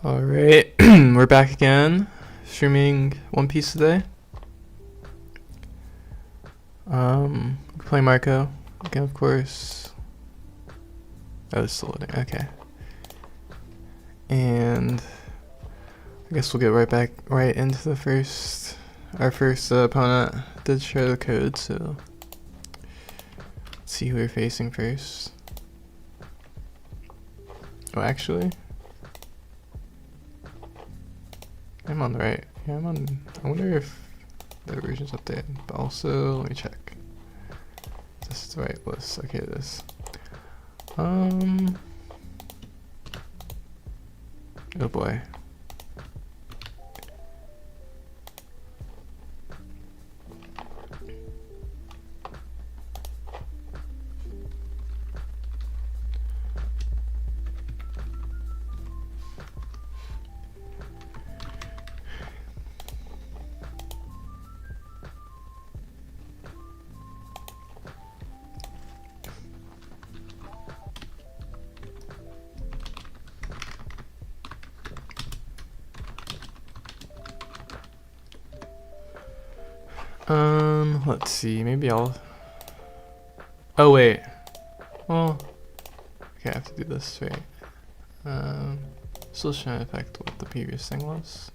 Alright, we're back again, streaming One Piece today. We're playing Marco again, of course. Oh, it's still loading, okay. And I guess we'll get right into our first opponent did share the code, so let's see who we're facing first. Oh, actually, I'm on the right. Yeah, I wonder if the version's updated, but also, let me check. Is this the right list? Okay, it is. Oh boy. Let's see, maybe I'll... Oh wait. Well, okay, I have to do this, right? Still trying to affect what the previous thing was.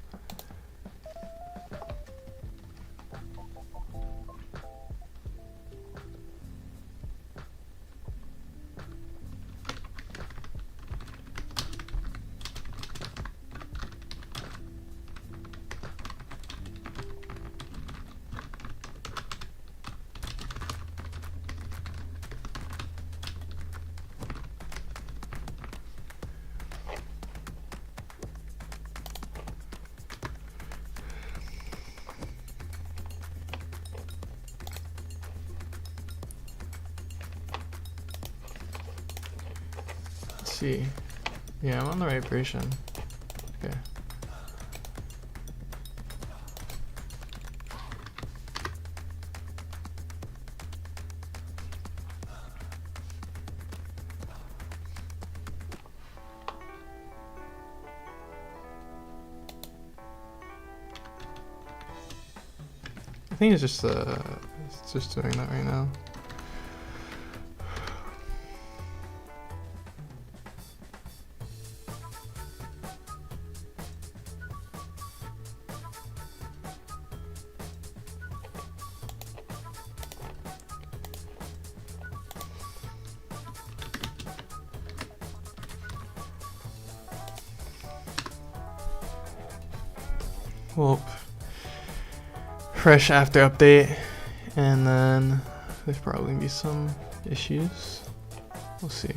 See. Yeah, I'm on the right version. Okay. I think it's just doing that right now. Well, fresh after update, and then there's probably gonna be some issues. We'll see.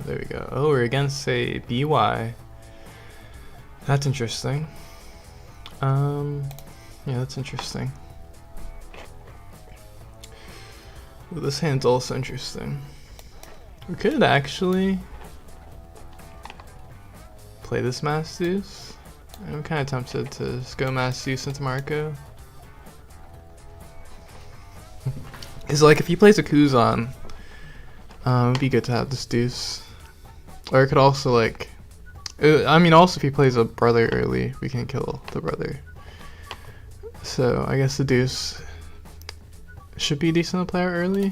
There we go. Oh, we're against a BY. That's interesting. Yeah, that's interesting. Ooh, this hand's also interesting. We could actually play this Mass Deuce. I'm kind of tempted to just go Mass Deuce into Marco. It's like if he plays a Kuzan, it'd be good to have this Deuce. Or it could also like, I mean also if he plays a brother early, we can kill the brother. So I guess the Deuce should be decent to play out early.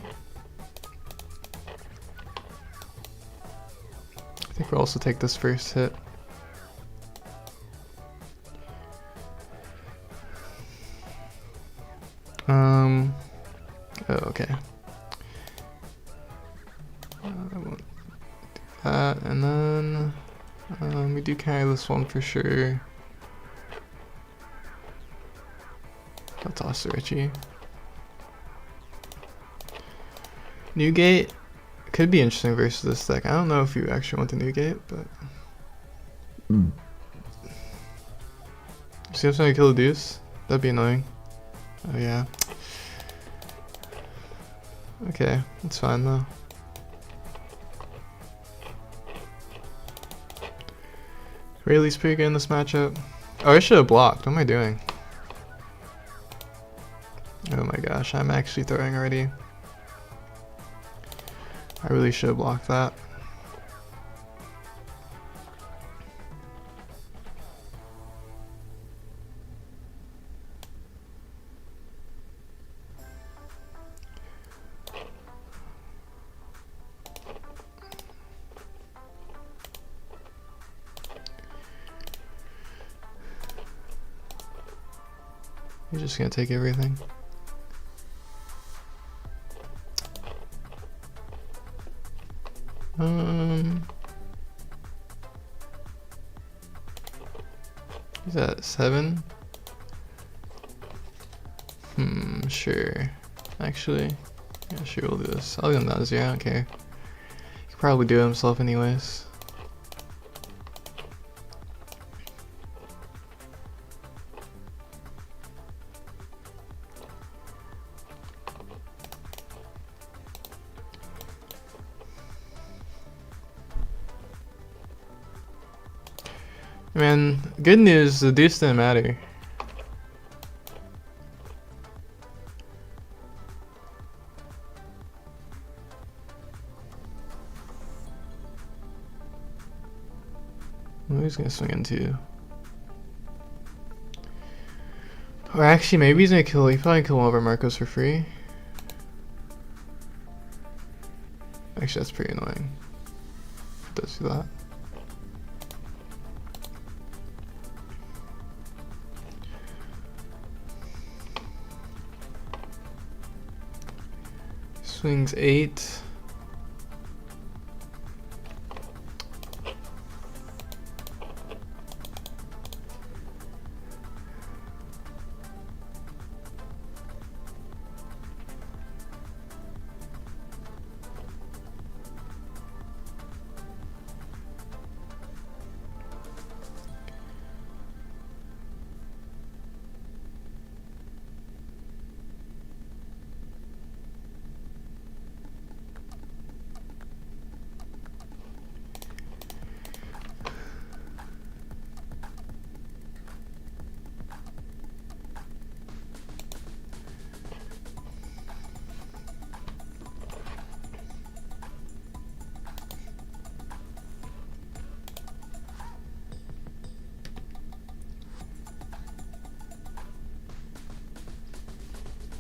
I think we'll also take this first hit. Oh, okay. I won't do that, and then we do carry this one for sure. I'll toss to Richie. Newgate could be interesting versus this deck. I don't know if you actually want to Newgate, but see if somebody kill the deuce. That'd be annoying. Oh yeah. Okay, that's fine though. Rayleigh's pretty good in this matchup. Oh, I should have blocked. What am I doing? Oh my gosh, I'm actually throwing already. I really should have blocked that. You're just gonna take everything. He's at 7. Sure. Actually, yeah, sure, we'll do this. I'll give him that 0, I don't care. He could probably do it himself anyways. Man, good news, the deuce didn't matter. He's gonna swing into. Or actually, maybe he's gonna kill. He probably kill one over Marcos for free. Actually, that's pretty annoying. If it does do that. Swings 8.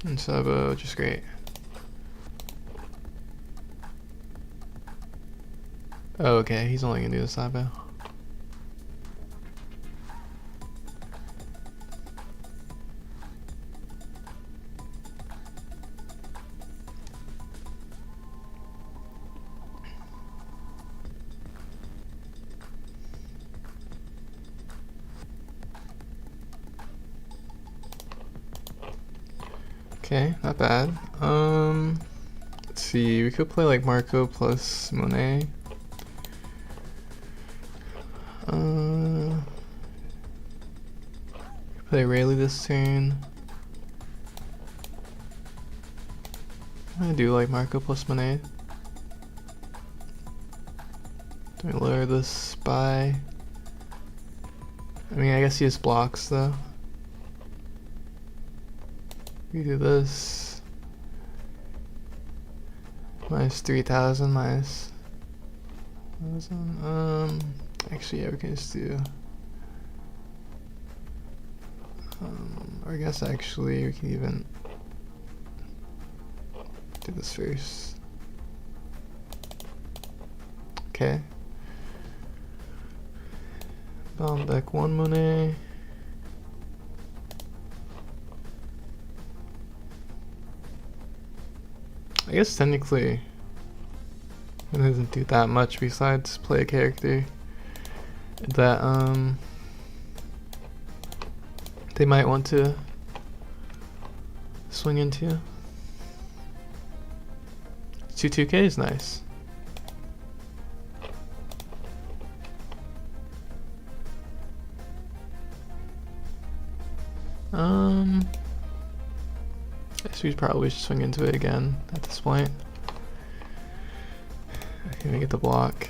And Sabo, just great. Oh, okay, he's only gonna do the Sabo. Okay, not bad. Let's see, we could play like Marco plus Monet. Play Rayleigh this turn. I'm gonna do like Marco plus Monet. Do we lower this spy? I mean, I guess he just blocks though. We do this. Minus 3,000, minus 1,000. Actually, yeah, we can just do. Or I guess actually we can even do this first. Okay. Bomb deck 1 Monet. I guess technically it doesn't do that much besides play a character that they might want to swing into. 2-2K is nice. I guess we probably should swing into it again at this point. Okay, we get the block.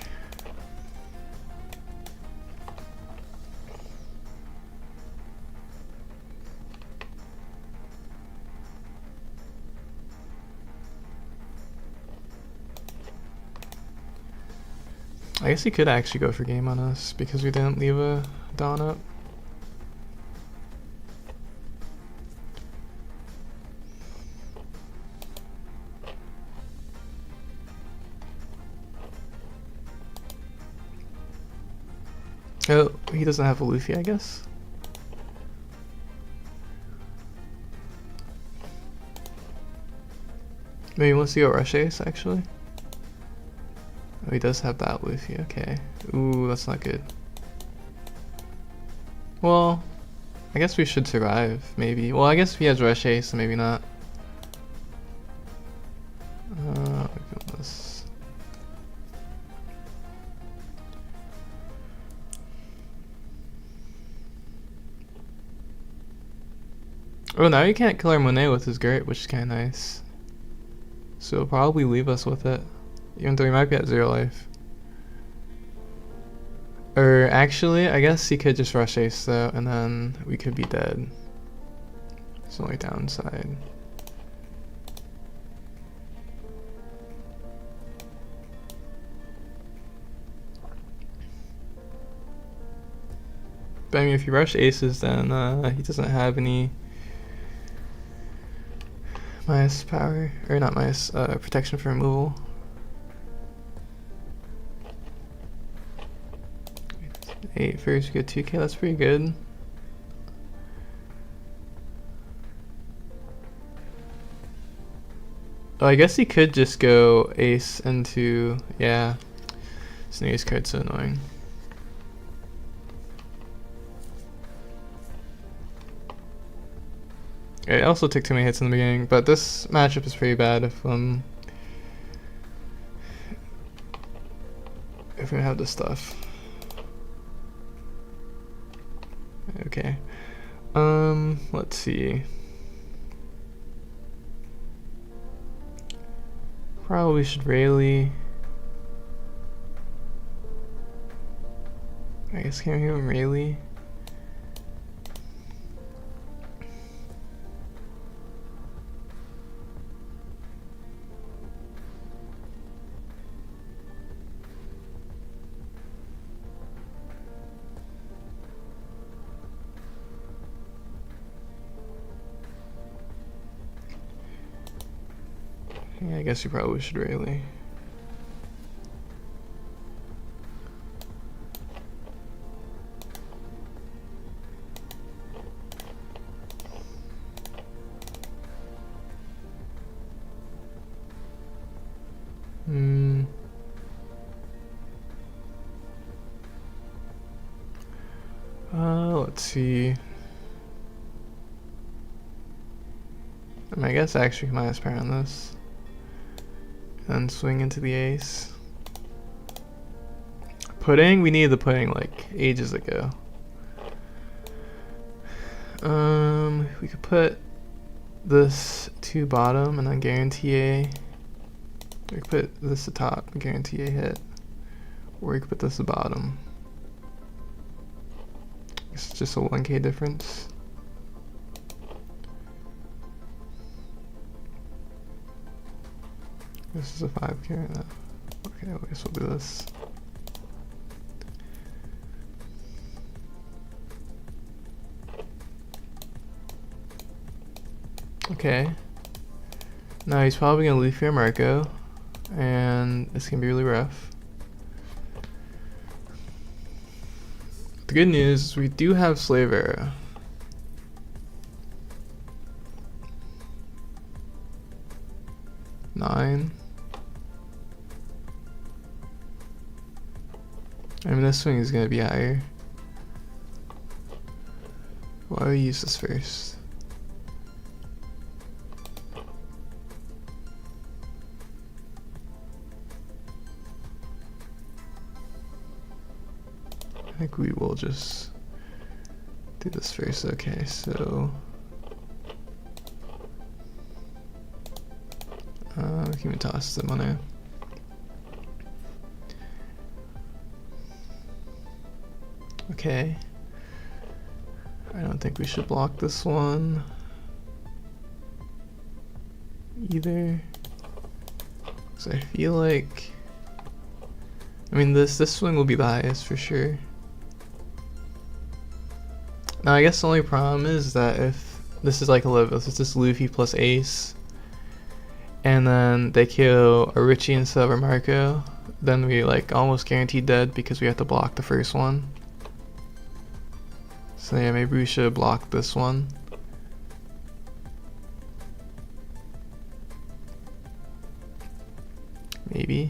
I guess he could actually go for game on us because we didn't leave a Dawn up. Oh, he doesn't have a Luffy, I guess. Maybe he wants to go rush ace, actually. Oh, he does have that Luffy, okay. Ooh, that's not good. Well, I guess we should survive, maybe. Well, I guess if he has rush ace, so maybe not. This. Oh, now you can't kill our Monet with his Gert, which is kind of nice. So he'll probably leave us with it, even though he might be at 0 life. Or actually, I guess he could just rush ace though, and then we could be dead. It's the only downside. But I mean, if you rush aces, then he doesn't have any minus power, or not minus, protection for removal. Eight first, we get 2K, that's pretty good. Oh, I guess he could just go ace into, yeah. This new ace card's so annoying. It also took too many hits in the beginning, but this matchup is pretty bad if we have this stuff. Okay. Let's see. Probably should Rayleigh. I guess can't give him Rayleigh. Yeah, I guess you probably should Rayleigh. Let's see. I guess actually minus power on this. And swing into the ace. Pudding? We needed the pudding like ages ago. We could put this to bottom and then guarantee a. We could put this to top and guarantee a hit. Or we could put this to bottom. It's just a 1K difference. This is a 5K right now. Okay, I guess we'll do this. Okay. Now he's probably gonna leave here Marco, and it's gonna be really rough. The good news is we do have Slave Era. Nine. I mean, this swing is gonna be higher. Why do we use this first? think we will just do this first. Okay, so we can even toss the money. Okay. I don't think we should block this one either. So I feel like, I mean, this swing will be the highest for sure. Now I guess the only problem is that if this is like a live, if it's just Luffy plus ace, and then they kill a Richie instead of a Marco, then we like almost guaranteed dead because we have to block the first one. So yeah, maybe we should block this one. Maybe.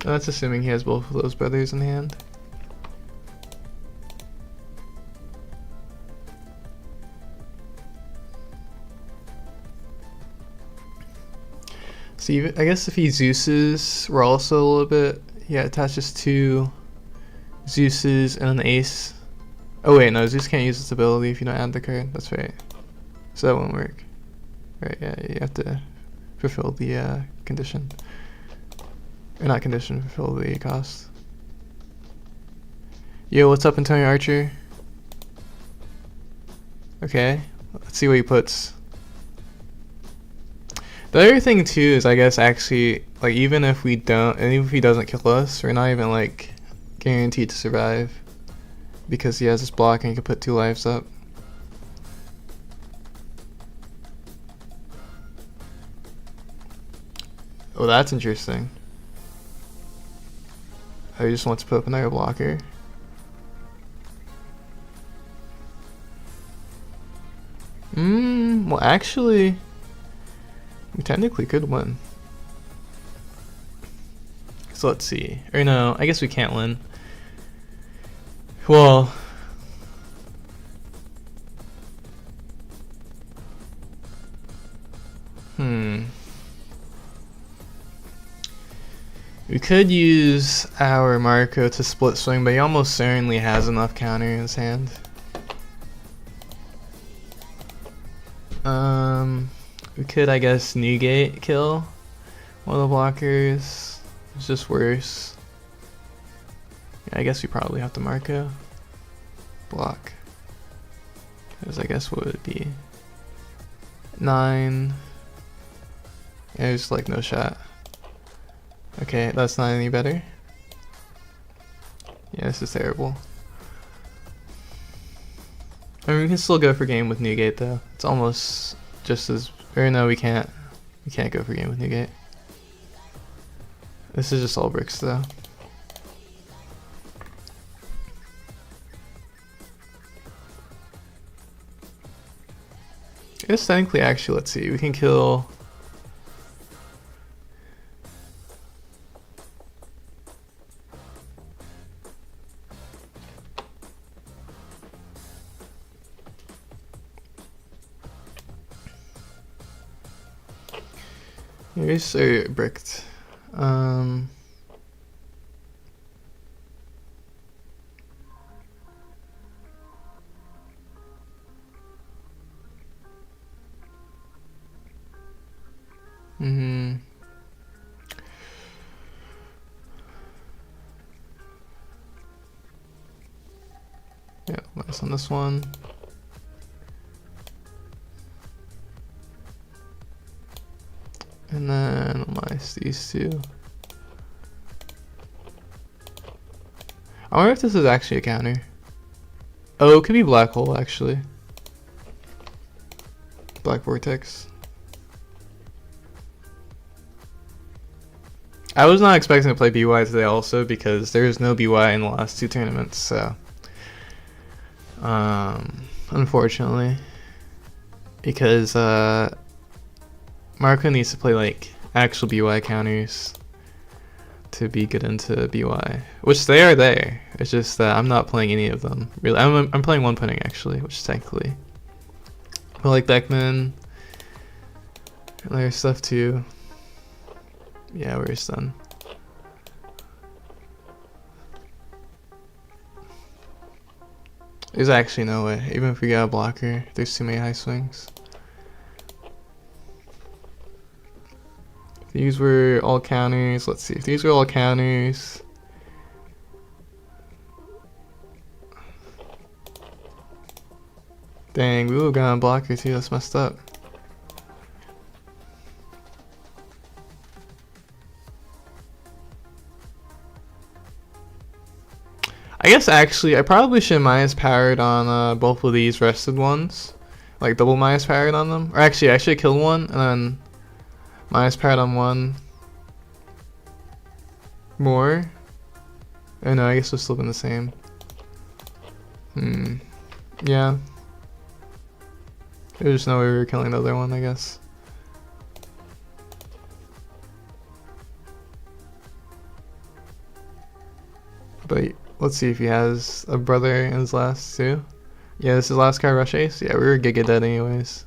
Oh, that's assuming he has both of those brothers in hand. So even, I guess if he Zeus's, we're also a little bit, yeah, attaches to Zeus's and an ace. Oh wait, no, Zeus can't use its ability if you don't add the card. That's right. So that won't work. Right, yeah, you have to fulfill the condition. Or not condition, fulfill the cost. Yo, what's up, Antonio Archer? Okay, let's see what he puts. The other thing too is, I guess, actually, like, even if we don't, and even if he doesn't kill us, we're not even like guaranteed to survive because he has this block and he can put 2 lives up. Oh, that's interesting. Oh, he just wants to put up another blocker. Well, actually, we technically could win. So let's see. Or no, I guess we can't win. Well, we could use our Marco to split swing, but he almost certainly has enough counter in his hand. We could, I guess, negate kill one of the blockers. It's just worse. Yeah, I guess we probably have to Marco block. Because I guess what would it be? 9. Yeah, there's like no shot. Okay, that's not any better. Yeah, this is terrible. I mean, we can still go for game with Newgate though. It's almost just as, or no, we can't. We can't go for game with Newgate. This is just all bricks though. I guess technically, actually, let's see. We can kill. Here's a bricked. Yeah, nice on this one. And then I'll minus these two. I wonder if this is actually a counter. Oh, it could be black hole actually. Black vortex. I was not expecting to play BY today also because there is no BY in the last 2 tournaments, so unfortunately, because Marco needs to play like actual BY counters to be good into BY, which they are there. It's just that I'm not playing any of them. Really, I'm playing one pudding actually, which is technically, but like Beckman and other stuff too. Yeah, we're just done. There's actually no way. Even if we get a blocker, there's too many high swings. If these were all counters, let's see. If these were all counters, dang, we would have gotten a blocker too. That's messed up. I guess actually, I probably should minus powered on both of these rested ones. Like double minus powered on them. Or actually, I should kill one and then minus powered on one more. Oh no, I guess we've still been the same. Yeah. There's no way we were killing the other one, I guess. But let's see if he has a brother in his last two. Yeah, this is his last card, Rush Ace. Yeah, we were giga dead anyways.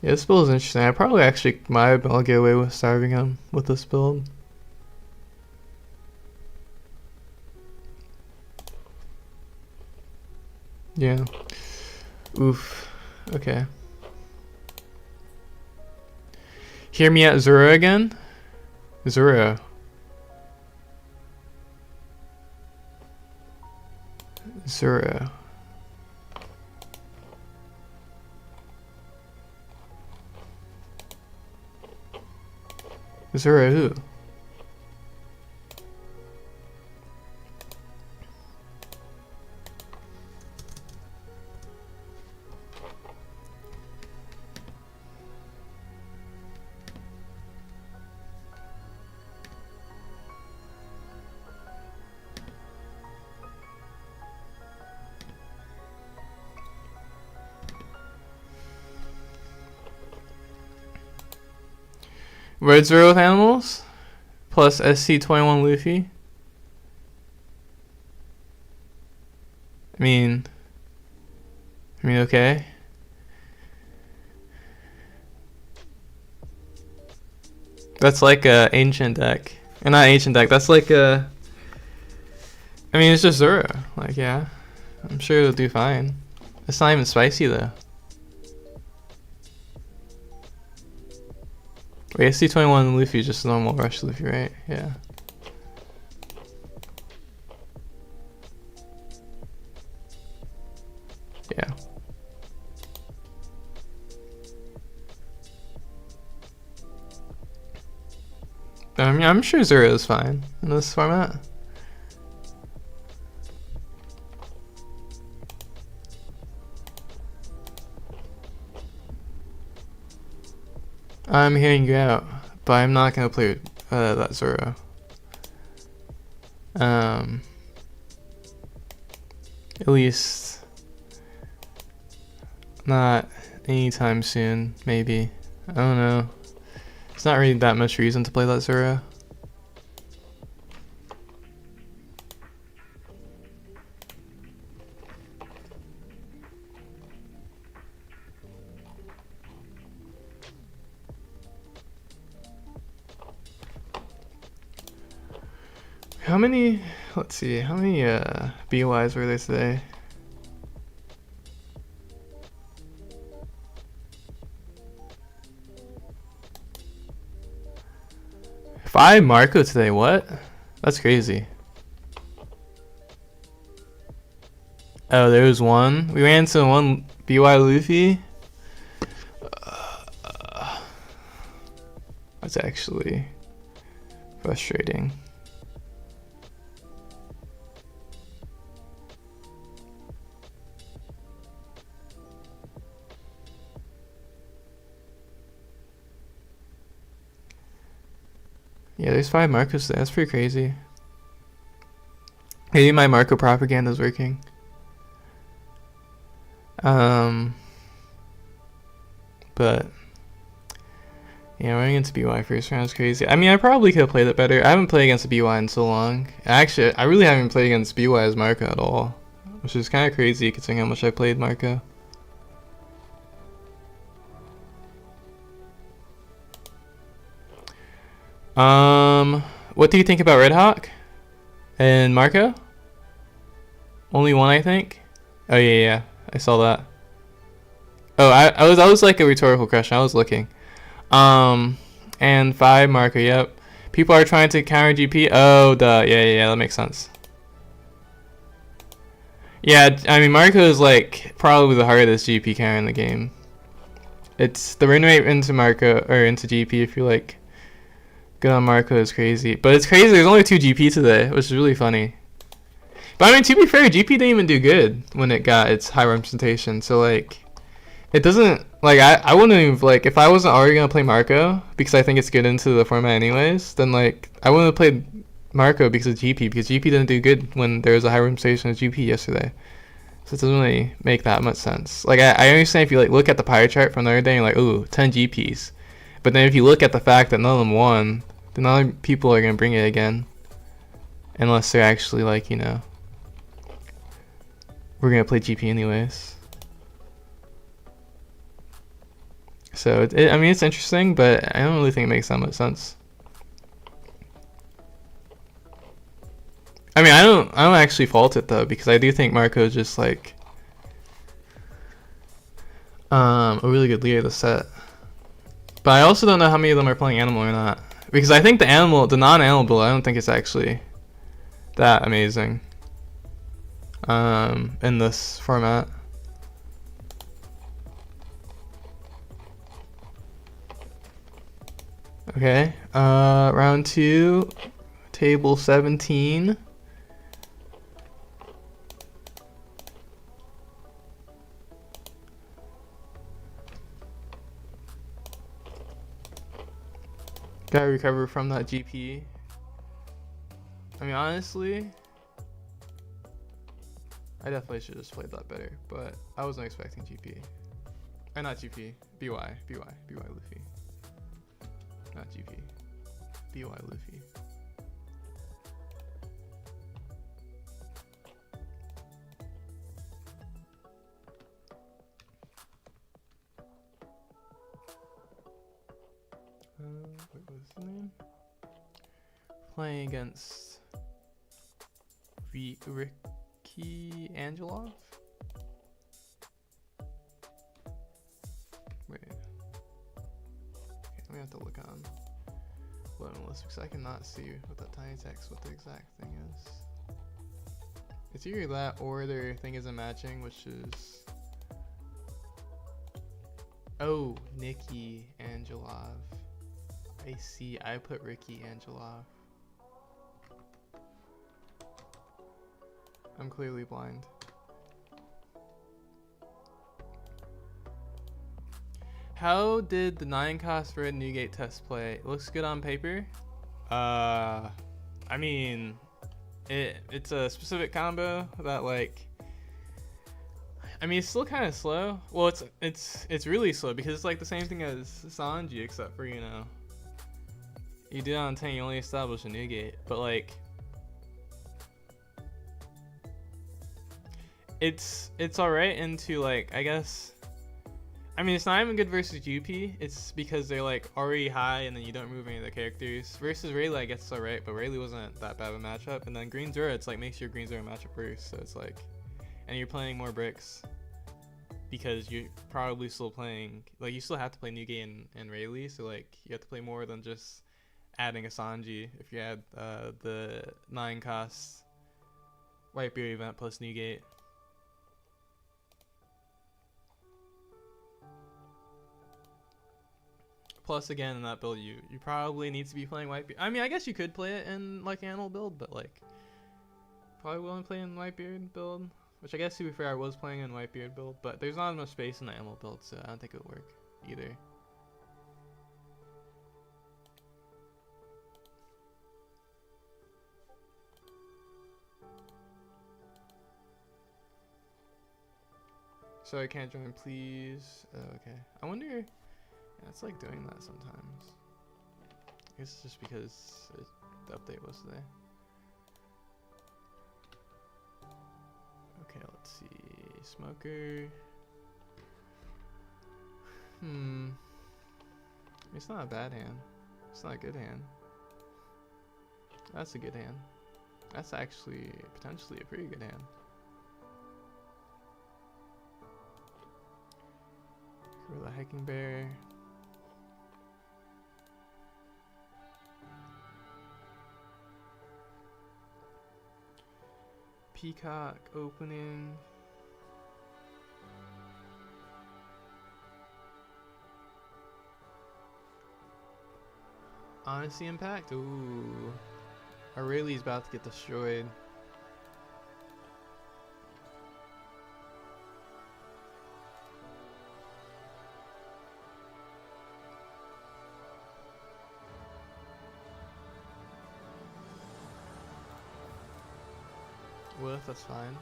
Yeah, this build is interesting. I probably actually might be able to get away with starving him with this build. Yeah. Oof. Okay. Hear me at Zura again? Zura. Zura. Zura who? Red Zero with animals? Plus SC21 Luffy? I mean, okay. That's like a ancient deck. Or not ancient deck, that's like a... I mean, it's just Zero. Like, yeah. I'm sure it'll do fine. It's not even spicy, though. Wait, SC21 Luffy is just a normal Rush Luffy, right? Yeah. Yeah. I mean, I'm sure Zero is fine in this format. I'm hearing you out, but I'm not gonna play that Zoro. At least not anytime soon, maybe. I don't know. There's not really that much reason to play that Zoro. How many, let's see, how many BYs were there today? Five Marco today, what? That's crazy. Oh, there was one. We ran into one BY Luffy. That's actually frustrating. Yeah, there's 5 Marcos there. That's pretty crazy. Maybe my Marco propaganda is working. But Yeah, running into BY first round is crazy. I mean, I probably could have played it better. I haven't played against a BY in so long. Actually, I really haven't played against BY as Marco at all, which is kind of crazy considering how much I played Marco. What do you think about Red Hawk and Marco? Only one, I think. Oh yeah, I saw that. Oh, I was like a rhetorical question. I was looking. And 5 Marco. Yep. People are trying to counter GP. Oh, duh. Yeah. That makes sense. Yeah, I mean Marco is like probably the hardest GP counter in the game. It's the win rate into Marco or into GP if you're like good on Marco is crazy. But it's crazy. There's only 2 GP today, which is really funny. But I mean, to be fair, GP didn't even do good when it got its high representation. So like, it doesn't like I wouldn't even like if I wasn't already gonna play Marco because I think it's good into the format anyways. Then like I wouldn't have played Marco because of GP because GP didn't do good when there was a high representation of GP yesterday. So it doesn't really make that much sense. Like I understand if you like look at the pie chart from the other day and you're like, ooh, 10 GPs. But then if you look at the fact that none of them won, then other people are gonna bring it again. Unless they're actually like, you know, we're gonna play GP anyways. So I mean it's interesting, but I don't really think it makes that much sense. I mean I don't actually fault it though because I do think Marco is just like a really good leader of the set. But I also don't know how many of them are playing animal or not because I think the non-animal build I don't think it's actually that amazing in this format. Okay, round 2, table 17. Gotta recover from that GP. I mean, honestly, I definitely should have just played that better, but I wasn't expecting GP. Or not GP, BY Luffy. Not GP, BY Luffy. What was his name? Playing against Ricky Angelov? Wait. Okay, let me have to look on loading list because I cannot see with that tiny text what the exact thing is. It's either that or their thing isn't matching, which is... Oh, Nikki Angelov. I see, I put Ricky Angelov. I'm clearly blind. How did the 9 cost red Newgate test play? It looks good on paper. I mean, it's a specific combo that like, I mean, it's still kind of slow. Well, it's really slow because it's like the same thing as Sanji, except for, you know, you do it on 10, you only establish a Newgate, but like, it's alright into like, I guess, I mean, it's not even good versus GP. It's because they're like already high and then you don't remove any of the characters. Versus Rayleigh, I guess it's alright, but Rayleigh wasn't that bad of a matchup. And then Green Zero, it's like makes your Green Zero matchup worse. So it's like, and you're playing more bricks because you're probably still playing, like you still have to play Newgate and Rayleigh. So like you have to play more than just adding a Sanji if you add the 9 cost Whitebeard event plus Newgate. Plus, again, in that build, you probably need to be playing Whitebeard. I mean, I guess you could play it in like animal build, but like probably will only play in Whitebeard build. Which I guess, to be fair, I was playing in Whitebeard build, but there's not enough space in the animal build, so I don't think it would work either. Sorry, I can't join, please. Oh, okay. I wonder Yeah, it's like doing that sometimes. I guess it's just because the update was today. Okay, let's see. Smoker. It's not a bad hand. It's not a good hand. That's a good hand. That's actually potentially a pretty good hand. For the hiking bear. Peacock opening. Honesty impact? Ooh. Aureli's about to get destroyed. With, that's fine.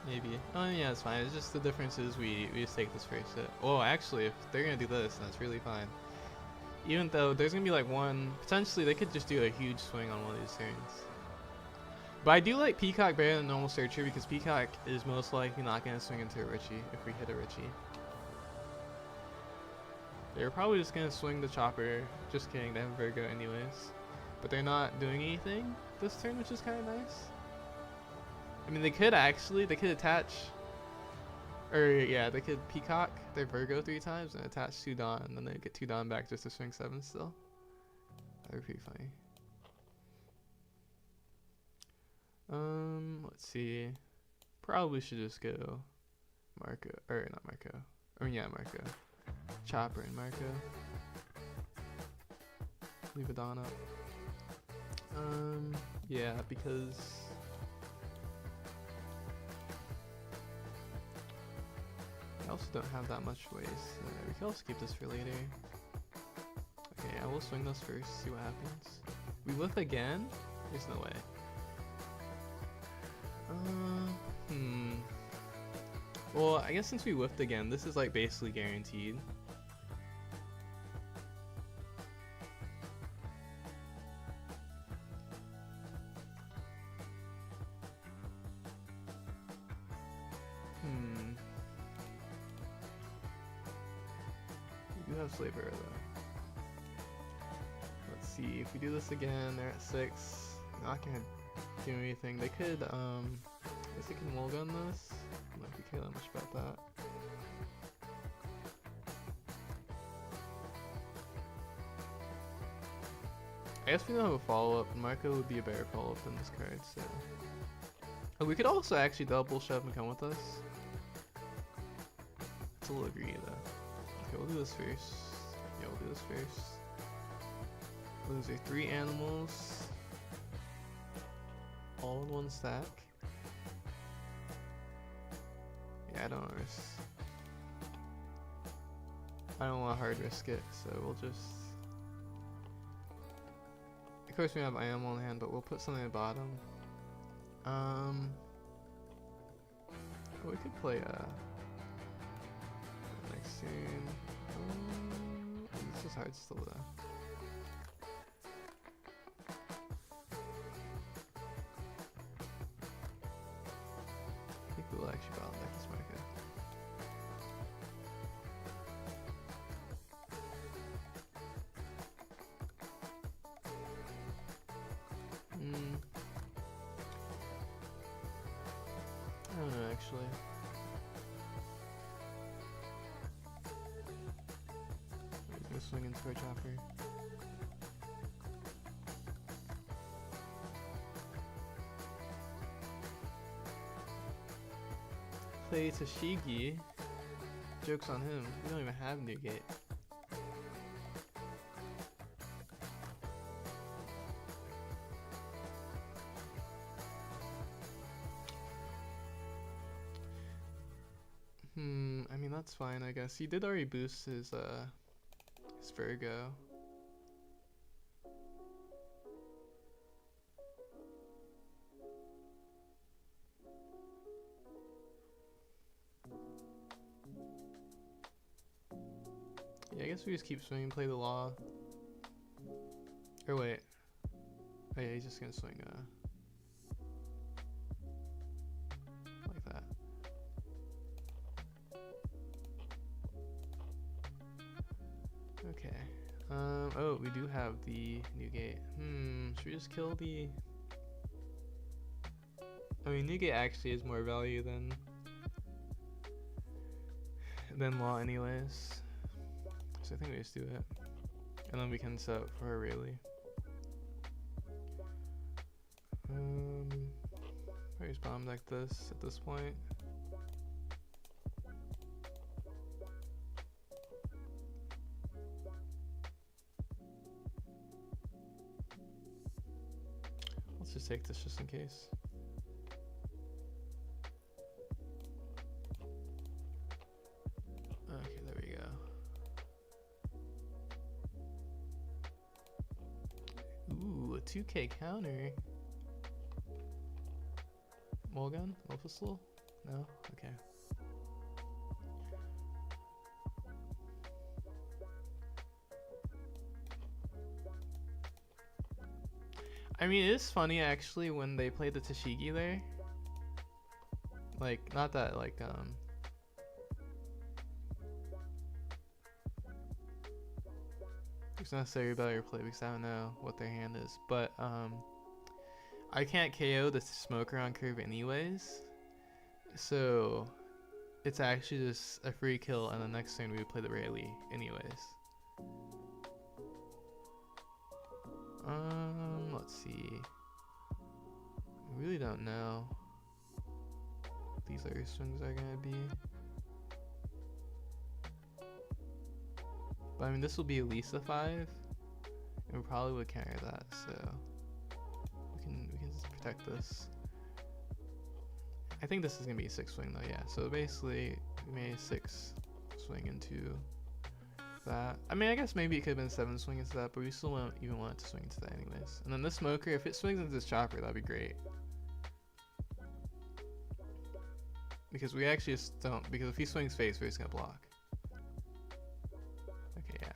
Maybe. Oh yeah, it's fine. It's just the difference is we just take this first hit. Oh, actually, if they're gonna do this, then it's really fine. Even though there's gonna be like one, potentially they could just do a huge swing on one of these turns. But I do like Peacock better than normal Searcher because Peacock is most likely not gonna swing into a Richie if we hit a Richie. They're probably just gonna swing the Chopper. Just kidding, they have Virgo anyways. But they're not doing anything this turn, which is kind of nice. I mean, they could attach, or yeah, they could Peacock their Virgo 3 times and attach 2 Dawn, and then they get 2 Dawn back just to swing 7 still. That would be pretty funny. Let's see. Probably should just go Marco, or not Marco. I mean, yeah, Marco. Chopper and Marco. Leave a Dawn up. Yeah, because I also don't have that much waste. We can also keep this for later. Okay, I will swing those first, see what happens. We whiff again? There's no way. Well, I guess since we whiffed again, this is like basically guaranteed. We do have Slaver though. Let's see, if we do this again, they're at 6. Not gonna do anything. They could, I guess they can wall gun this. I don't know if we care that much about that. I guess we don't have a follow-up, and Marco would be a better follow-up than this card, so. Oh, we could also actually double shove and come with us. It's a little greedy though. Okay, we'll do this first. Yeah, we'll do this first. Those are 3 animals. All in 1 stack. Yeah, I don't want to risk. I don't want to hard risk it, so we'll just. Of course, we have animal in hand, but we'll put something at the bottom. We could play next turn. This is hard still though. I think we'll actually bottom deck this Marco. I don't know actually. We're gonna swing into our Chopper. Play Tashigi. Joke's on him. We don't even have Newgate. I mean that's fine I guess. He did already boost his Virgo. I guess we just keep swinging, play the law. Or wait. Oh yeah, he's just gonna swing like that. Okay. Oh, we do have the new gate. Should we just kill the... I mean, new gate actually is more value than law anyways. So I think we just do it. And then we can set up for a Rayleigh. I just bomb like this at this point. Let's just take this just in case. Okay, there we go. Ooh, a 2K counter. Mulligan? Mulfistle? No? Okay. I mean, it is funny actually when they play the Tashigi there. Like, not that, like, it's not necessarily about your play because I don't know what their hand is, but, I can't KO the smoker on curve anyways, so it's actually just a free kill, and the next turn we would play the Rayleigh anyways. Let's see. I really don't know what these other swings are gonna be. But I mean, this will be at least a 5, and we probably would counter that, so we can just protect this. I think this is gonna be a 6 swing though, yeah. So basically, we made a 6 swing into that. I mean, I guess maybe it could have been 7 swing into that, but we still won't even want it to swing into that anyways. And then this smoker, if it swings into this chopper, that'd be great. Because we actually just don't, because if he swings face, we're just gonna block. Okay, yeah.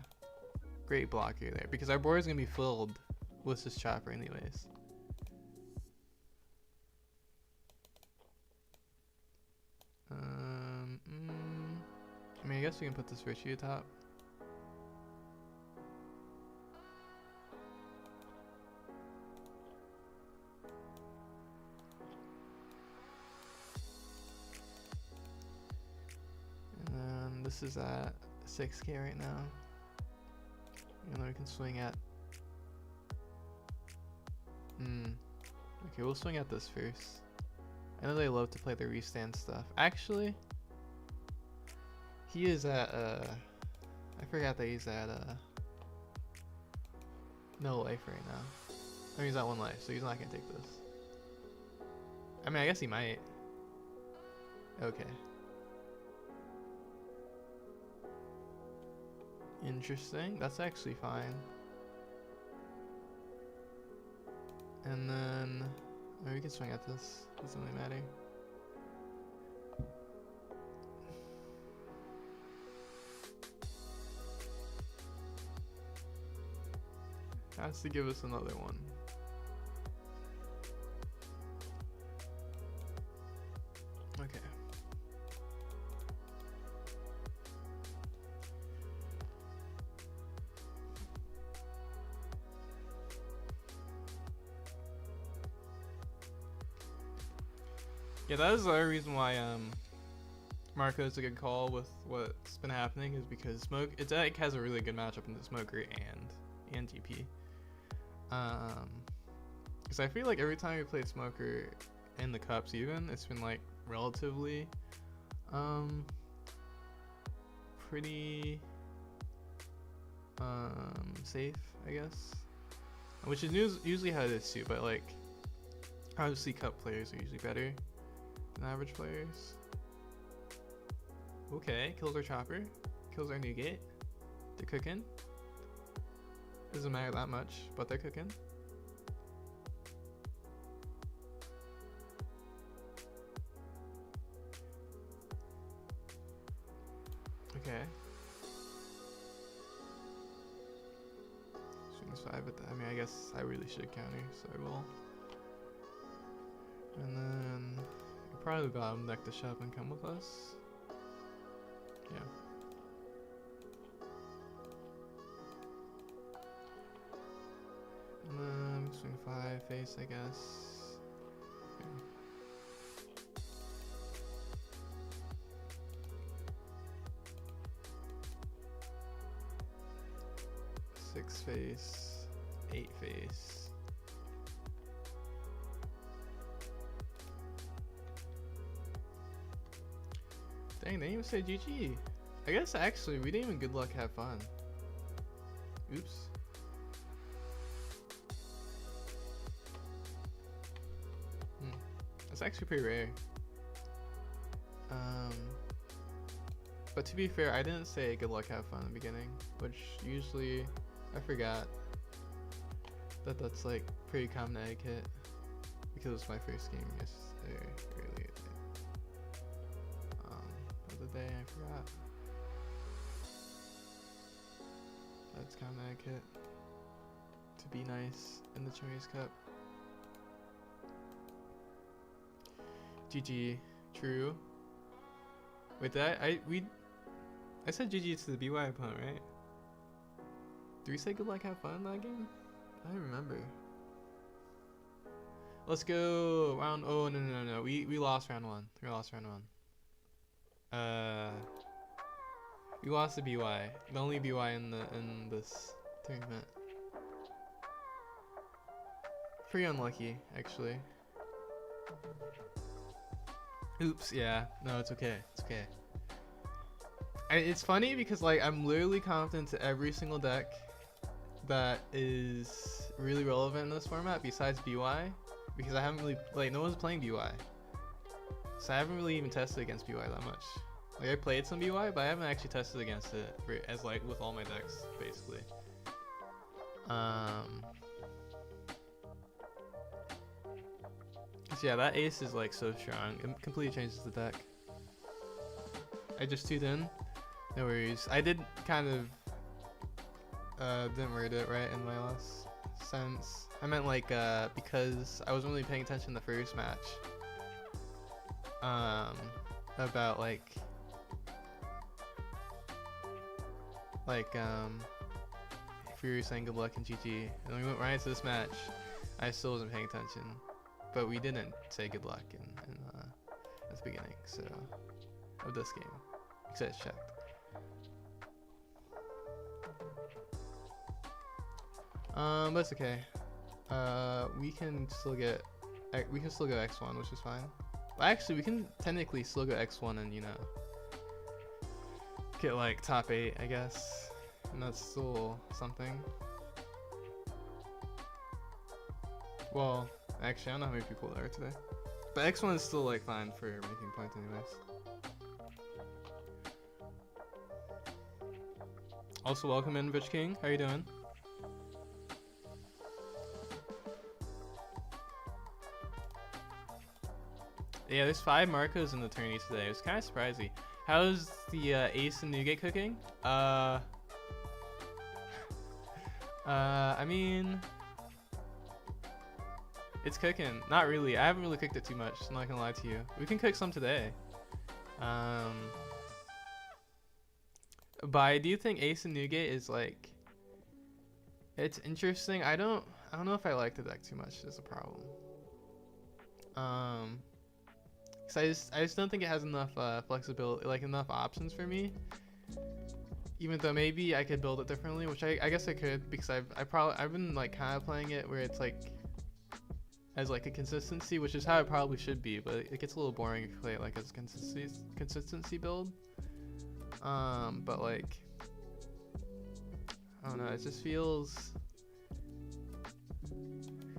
Great blocker there, because our board is gonna be filled with this chopper anyways. I mean, I guess we can put this Richie atop. And then this is at 6K right now. And then we can swing at... Okay, we'll swing at this first. I know they love to play the restand stuff. Actually, he is at, I forgot that he's at, no life right now. I mean, he's at 1 life, so he's not gonna take this. I mean, I guess he might. Okay. Interesting. That's actually fine. And then, maybe we can swing at this. Doesn't really matter. Has to give us another one. Okay. Yeah, that is the other reason why Marco is a good call with what's been happening, is because Smoke, it has a really good matchup in the Smoker and GP. Because I feel like every time we played Smoker in the cups even, it's been like relatively pretty safe, I guess. Which is usually how it is too, but like obviously cup players are usually better than average players. Okay, kills our chopper, kills our new gate. They're cooking. Doesn't matter that much, but they're cooking. Okay. 5, but I mean, I guess I really should counter, so I will. And then we'll probably bottom deck the shop and come with us. Yeah. And then swing 5 face, I guess. Okay. 6 face, 8 face. Dang, they didn't even say GG. I guess actually we didn't even good luck have fun. Oops. That's actually pretty rare. But to be fair, I didn't say good luck have fun in the beginning, which usually I forgot that that's like pretty common etiquette because it was my first game yesterday earlier of the day. I forgot that's common etiquette to be nice in the ChinoizeCup. GG, true. Wait, I said GG to the BY opponent, right? Did we say good luck, have fun in that game? I don't remember. Let's go round. Oh no. We lost round 1. We lost round 1. We lost the BY. The only BY in this tournament. Pretty unlucky, actually. Oops. Yeah. No, it's okay. It's okay. It's funny because like I'm literally confident to every single deck that is really relevant in this format besides BY, because I haven't really, like, no one's playing BY, so I haven't really even tested against BY that much. Like I played some BY, but I haven't actually tested against it as like with all my decks basically. So yeah, that ace is like so strong. It completely changes the deck. I just tuned in. No worries. I did kind of didn't word it right in my last sentence. I meant like because I wasn't really paying attention the first match. About like if you were saying good luck and GG, and we went right into this match, I still wasn't paying attention, but we didn't say good luck in at the beginning, so of this game, because it's checked. But it's okay. We can still go X1, which is fine. Well, actually, we can technically still go X1 and, you know, get like top 8, I guess, and that's still something. Well, actually, I don't know how many people there are today, but X1 is still like fine for making points anyways. Also, welcome in, Rich King. How you doing? Yeah, there's 5 Marcos in the tourney today. It was kind of surprising. How's the ace and nougat cooking? I mean, it's cooking. Not really. I haven't really cooked it too much. I'm not gonna lie to you. We can cook some today. But I do think ace and nougat is like, it's interesting. I don't know if I like the deck too much. Is a problem. Cause I just don't think it has enough flexibility, like enough options for me. Even though maybe I could build it differently, which I guess I could, because I've been like kind of playing it where it's like as like a consistency, which is how it probably should be, but it gets a little boring if you play it like as a consistency build. But like, I don't know, it just feels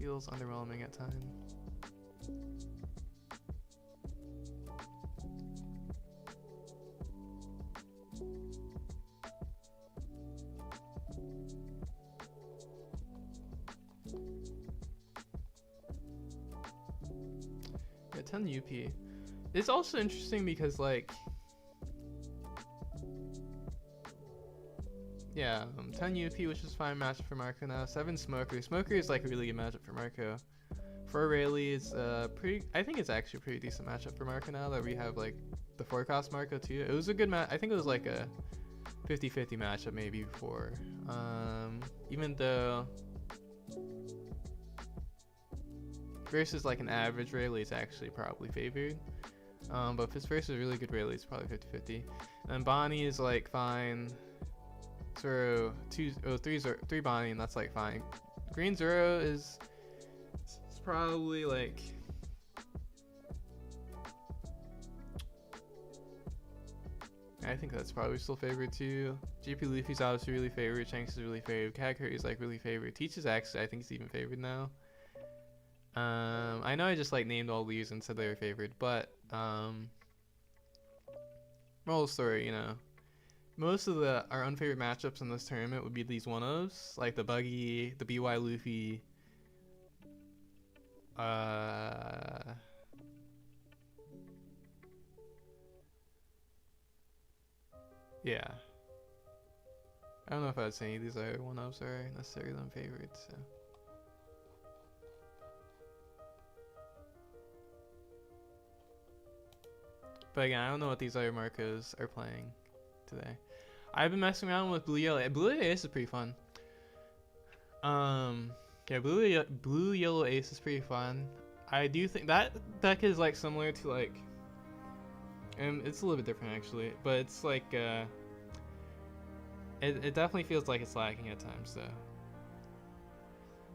underwhelming at times. Yeah, 10 UP. It's also interesting because like Yeah, 10 UP, which is fine matchup for Marco now. 7 Smoker. Smoker is like a really good matchup for Marco. 4 Rayleigh is pretty. I think it's actually a pretty decent matchup for Marco now that we have like the 4 cost Marco too. It was a good match. I think it was like a 50-50 matchup maybe before. Even though versus like an average Rayleigh is actually probably favored. But if it's versus a really good Rayleigh, it's probably 50-50. And Bonnie is like fine. Zero, 3 Bonnie, and that's like fine. Green Zero is it's probably like I think that's probably still favored too. GP Luffy's obviously really favored. Shanks is really favored. Cat Curry's like really favored. Teach is actually I think he's even favored now. I know I just like named all these and said they were favored, but moral of the story, you know, most of our unfavored matchups in this tournament would be these 1-0s, like the Buggy, the BY Luffy, yeah. I don't know if I'd say any of these other 1-0s are necessarily unfavored, so. But again, I don't know what these other Marcos are playing today. I've been messing around with Blue Yellow. Blue Yellow Ace is pretty fun. Yeah, Blue Yellow Ace is pretty fun. I do think that deck is like similar to like, and it's a little bit different actually, but it's like it definitely feels like it's lacking at times though.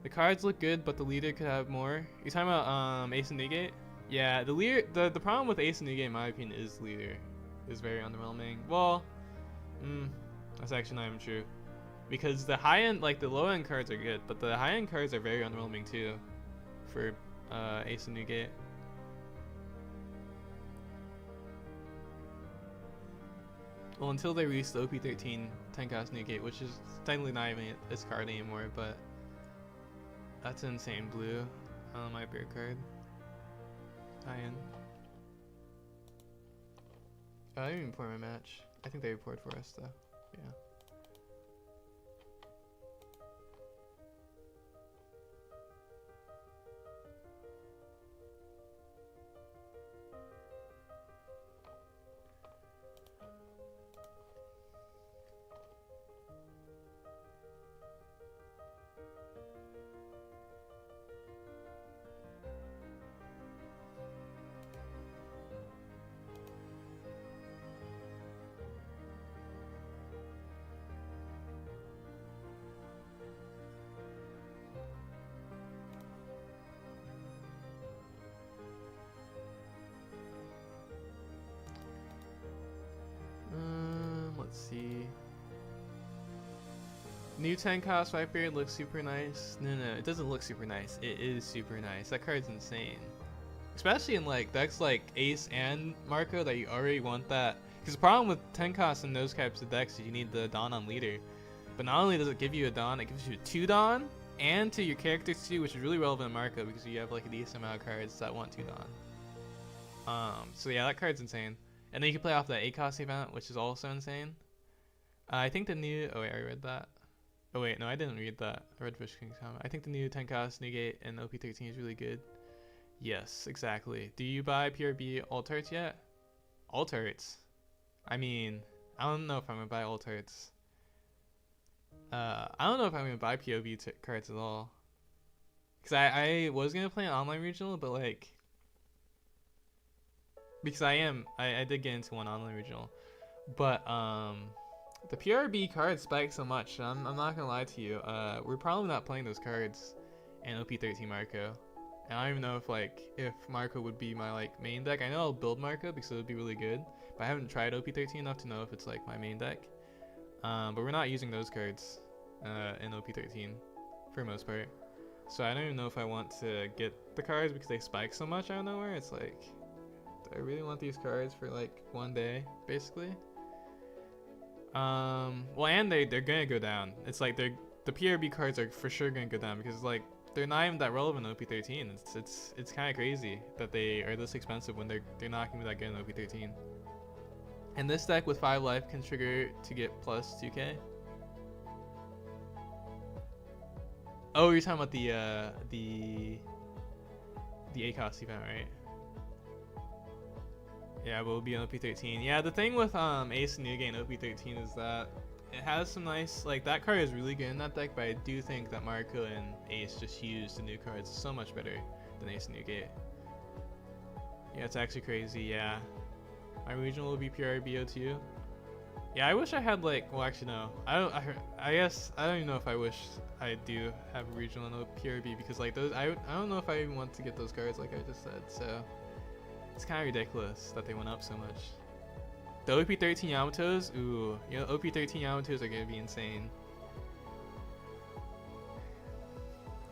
The cards look good, but the leader could have more. You talking about Ace and Newgate? Yeah, the leader. The problem with Ace and Newgate, in my opinion, is leader is very underwhelming. Well, that's actually not even true, because the high end, like the low end cards are good, but the high end cards are very underwhelming too, for Ace and Newgate. Well, until they release the OP13 10-cost Newgate, which is technically not even its card anymore, but that's insane blue. My beer card. High end. Oh, I didn't even report my match. I think they reported for us though. Yeah. Let's see. New 10 cost Viper looks super nice. No, it doesn't look super nice. It is super nice. That card's insane. Especially in like decks like Ace and Marco that you already want that. Because the problem with 10 cost in those types of decks is you need the Dawn on leader. But not only does it give you a Dawn, it gives you a 2 Dawn and to your characters too, which is really relevant in Marco because you have like a decent amount of cards that want 2 Dawn. So yeah, that card's insane. And then you can play off that 8 cost event, which is also insane. I think the new... Oh wait, I read that. Oh wait, no, I didn't read that. I read Fish King's comment. I think the new 10 cost Newgate and OP13 is really good. Yes, exactly. Do you buy PRB alt arts yet? Alt arts? I mean, I don't know if I'm gonna buy alt arts. I don't know if I'm gonna buy POV cards at all. Because I was gonna play an online regional, but like... Because I did get into one online regional, but the PRB cards spike so much. I'm not gonna lie to you. We're probably not playing those cards in OP13 Marco, and I don't even know if Marco would be my like main deck. I know I'll build Marco because it would be really good, but I haven't tried OP13 enough to know if it's like my main deck. But we're not using those cards in OP13 for the most part. So I don't even know if I want to get the cards because they spike so much out of nowhere. It's like, do I really want these cards for like one day, basically? Well, and they're gonna go down. It's like the PRB cards are for sure gonna go down because like they're not even that relevant in OP13. It's kind of crazy that they are this expensive when they're not gonna be that good in OP13. And this deck with 5 life can trigger to get plus 2k. Oh, you're talking about the ACOS event, right? Yeah, but we'll be on OP13. Yeah, the thing with Ace and Nugate and OP13 is that it has some nice, like, that card is really good in that deck, but I do think that Marco and Ace just use the new cards so much better than Ace and Nugate. Yeah, it's actually crazy, yeah. My regional will be PRB02. Yeah, I wish I had, like, well, actually no. I guess I don't even know if I wish I do have a regional and a PRB, because like those, I don't know if I even want to get those cards like I just said, so it's kind of ridiculous that they went up so much. The OP13 Yamatos, ooh, you know, OP13 Yamatos are gonna be insane.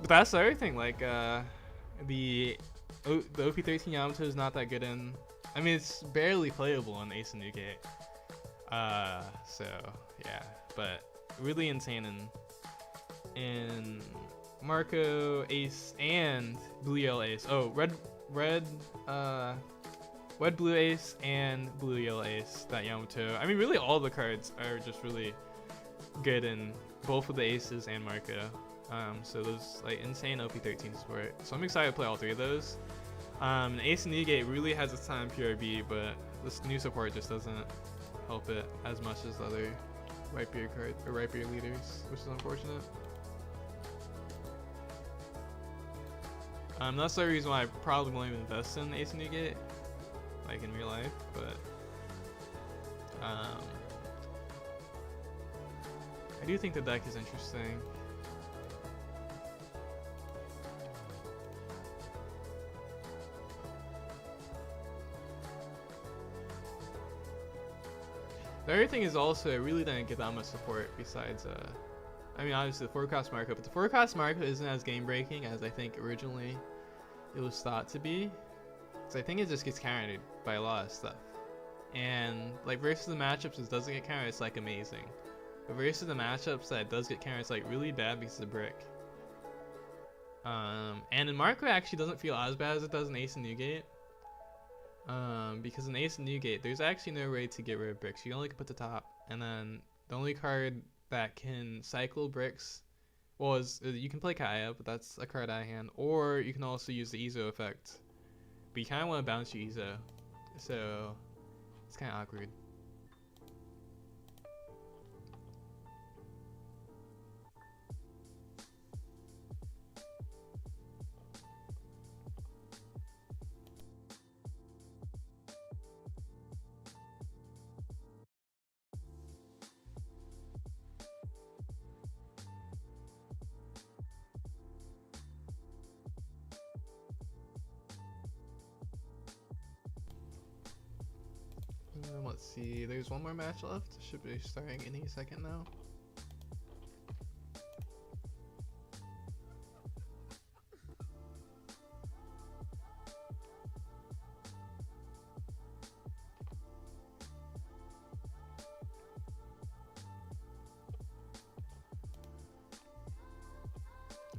But that's the other thing, like, the OP13 Yamato is not that good in, I mean, it's barely playable in Ace and Nugate. So yeah, but really insane in Marco, Ace, and Blue Yellow Ace. Oh, red Blue Ace and Blue Yellow Ace, that Yamato. I mean, really all the cards are just really good in both of the Aces and Marco. So those like insane OP13 support. So I'm excited to play all three of those. Ace and Nugate really has its time PRB, but this new support just doesn't help it as much as the other White Beard card or White Beard leaders, which is unfortunate. That's the reason why I probably won't even invest in Ace and Nugate, like in real life, but I do think the deck is interesting. The other thing is also, it really didn't get that much support besides, I mean, obviously the forecast Marco, but the forecast Marco isn't as game breaking as I think originally it was thought to be. Because I think it just gets countered by a lot of stuff. And like versus the matchups it doesn't get countered, it's like amazing. But versus the matchups that it does get countered, it's like really bad because of brick. And in Marco it actually doesn't feel as bad as it does in Ace and Nugate. Because in Ace and Nugate, there's actually no way to get rid of bricks. You only can put the top, and then the only card that can cycle bricks, well, is you can play Kaya, but that's a card out of hand, or you can also use the Ezo effect. But you kind of want to bounce your Ezo, so it's kind of awkward. Let's see, there's one more match left. Should be starting any second now.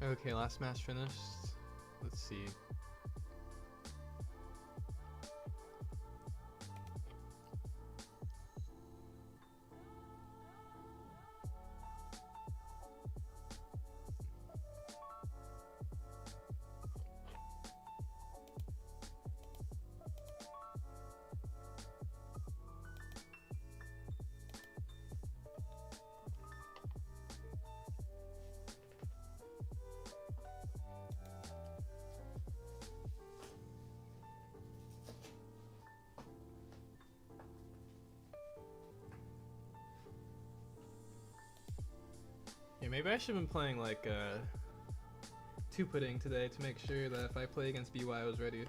Okay, last match finished. Let's see. Yeah, maybe I should have been playing like two-putting today to make sure that if I play against BY I was ready.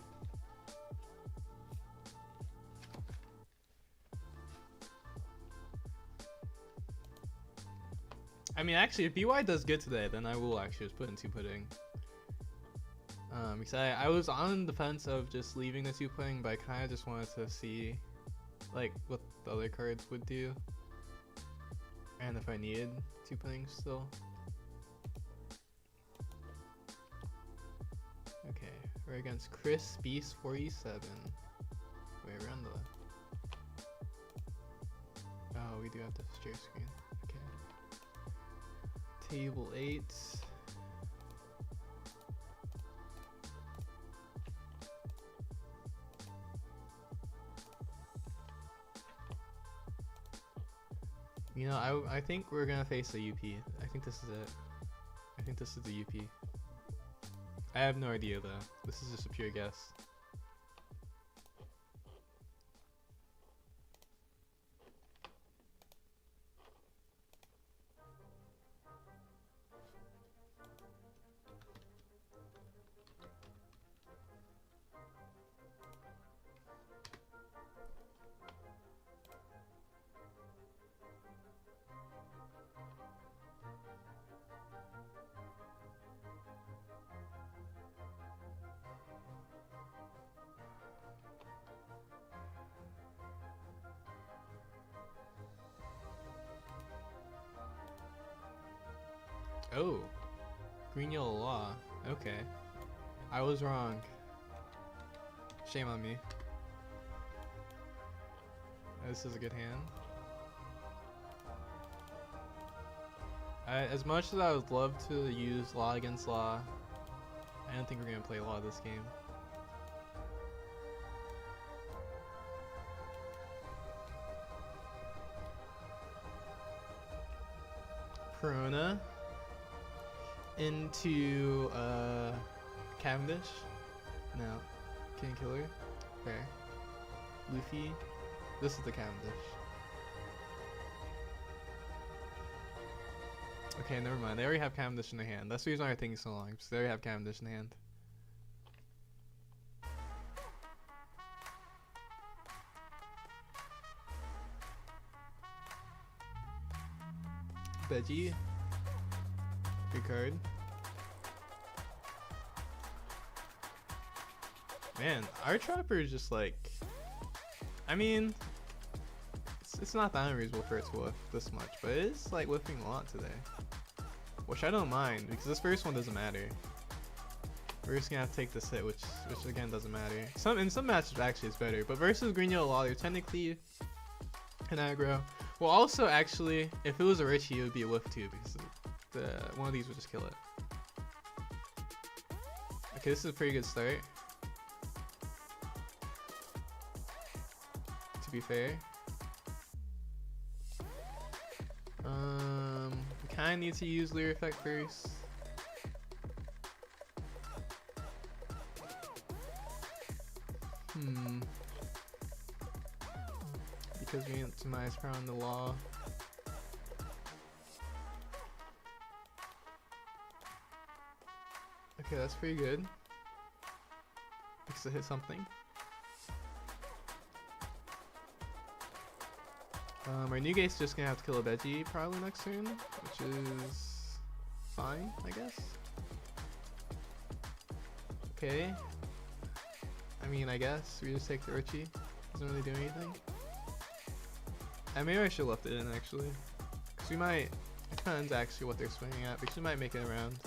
I mean, actually, if BY does good today, then I will actually just put in two-putting. Because I was on the fence of just leaving the two-putting, but I kind of just wanted to see like what the other cards would do. And if I needed two-putting still. Okay, we're against Chris Beast 47. Wait, we're on the... Oh, we do have to share screen. Okay. Table 8. You know, I think we're gonna face a UP. I think this is it. I think this is the UP. I have no idea though. This is just a pure guess. Oh, green yellow law. Okay, I was wrong. Shame on me. This is a good hand. As much as I would love to use law against law, I don't think we're gonna play law this game. Corona into Cavendish. No, King Killer. Fair. Luffy. This is the Cavendish. Okay, never mind. They already have Cavendish in their hand. That's the reason why I'm thinking so long. Because they already have Cavendish in hand. Veggie. Good card. Man, our Trapper is just like... I mean... It's not that unreasonable for it to whiff this much, but it is like whiffing a lot today. Which I don't mind, because this first one doesn't matter. We're just gonna have to take this hit, which again doesn't matter. In some matches actually it's better, but versus Green Yellow Law, you're technically an aggro. Well, also actually, if it was a Richie, it would be a whiff too, because one of these would just kill it. Okay, this is a pretty good start. To be fair. We kind of need to use Leer Effect first. Because we need to minus power on the law. Okay, that's pretty good. Because it hit something. Our new gate's just gonna have to kill a veggie probably next turn, which is fine, I guess. Okay. I mean, I guess we just take the Richie. Doesn't really do anything. Maybe I should have left it in actually, because we might. It depends actually what they're swinging at, because we might make it around.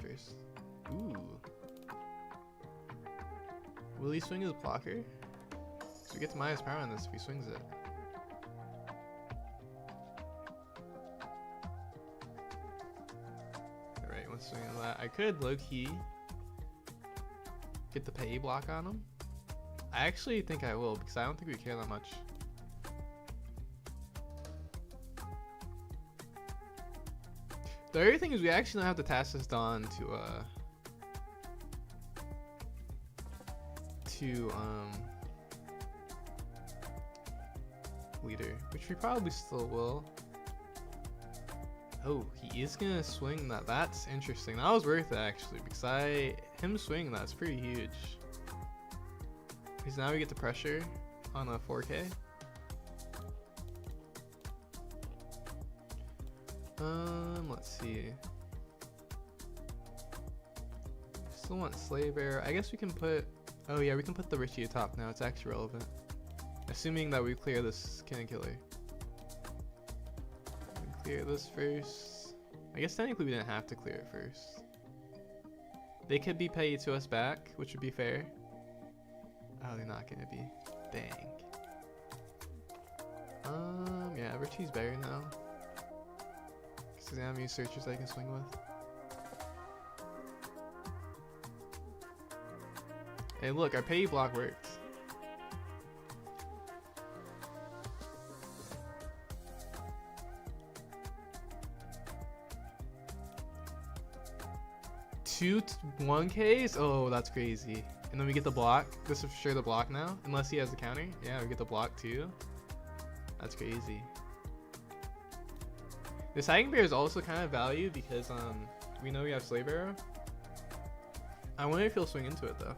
First. Ooh. Will he swing his blocker? So we get to minus power on this if he swings it. Alright, let's swing that. I could low-key get the pay block on him. I actually think I will, because I don't think we care that much. The other thing is we actually don't have to task this Dawn to leader, which we probably still will. Oh, he is gonna swing that. That's interesting. That was worth it actually, because him swinging that's pretty huge. Because now we get the pressure on a 4K. Let's see. Still want Slave Bear. I guess we can put. Oh yeah, we can put the Richie atop now. It's actually relevant. Assuming that we clear this Cannon Killer. Clear this first. I guess technically we didn't have to clear it first. They could be paid to us back, which would be fair. Oh, they're not gonna be. Dang. Yeah, Richie's better now. Because I have new searchers I can swing with. Hey, look, our pay block worked. Two 1Ks? Oh, that's crazy. And then we get the block. This is for sure the block now. Unless he has the counter. Yeah, we get the block too. That's crazy. This Hiking Bear is also kind of valued because we know we have Slave Arrow. I wonder if he'll swing into it though.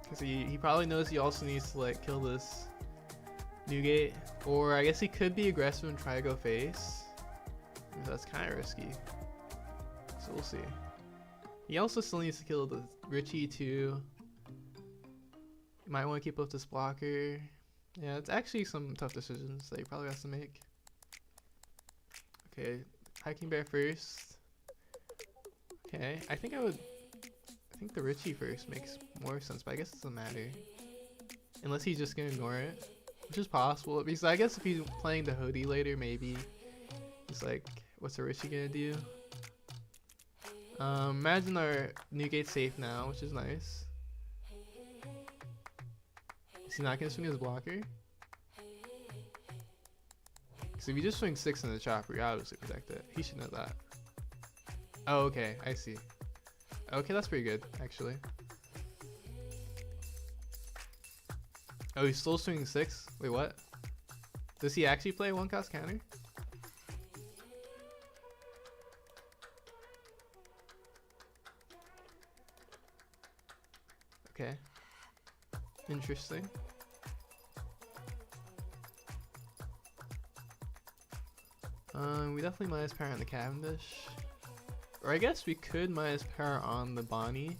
Because he probably knows he also needs to like kill this Newgate. Or I guess he could be aggressive and try to go face. That's kind of risky. So we'll see. He also still needs to kill the Richie too. You might want to keep up this blocker. Yeah, it's actually some tough decisions that he probably has to make. Okay, Hiking Bear first. Okay, I think the Richie first makes more sense, but I guess it doesn't matter. Unless he's just gonna ignore it, which is possible. Because I guess if he's playing the Hoodie later, maybe he's like, what's the Richie gonna do? Imagine our Newgate's safe now, which is nice. Is he not gonna swing his blocker? Because if you just swing 6 in the chopper, you obviously protect it. He should know that. Oh, okay, I see. Okay, that's pretty good, actually. Oh, he's still swinging 6? Wait, what? Does he actually play 1-cost counter? Okay. Interesting. We definitely minus power on the Cavendish. Or I guess we could minus power on the Bonnie.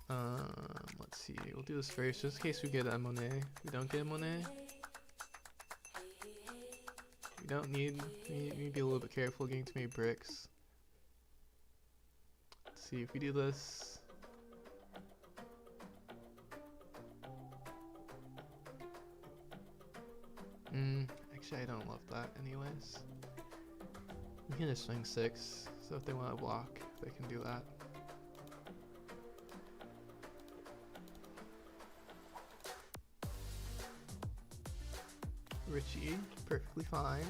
Let's see. We'll do this first, just in case we get a Monet. We don't get a Monet. We don't need. We need to be a little bit careful getting too many bricks. Let's see if we do this. Actually, I don't love that anyways. We can just swing 6, so if they want to block, they can do that. Richie, perfectly fine.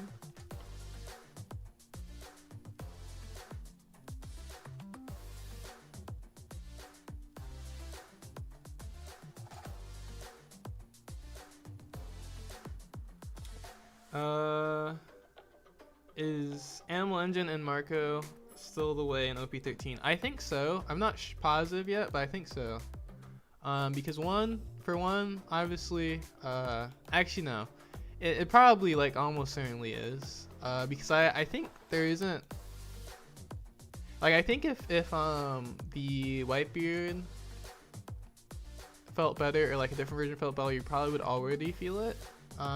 Is Animal Engine and Marco still the way in OP13? I think so. I'm not positive yet, but I think so. Because for one, obviously, actually no. It probably like almost certainly is. Because I think there isn't, like I think if the Whitebeard felt better or like a different version felt better, you probably would already feel it.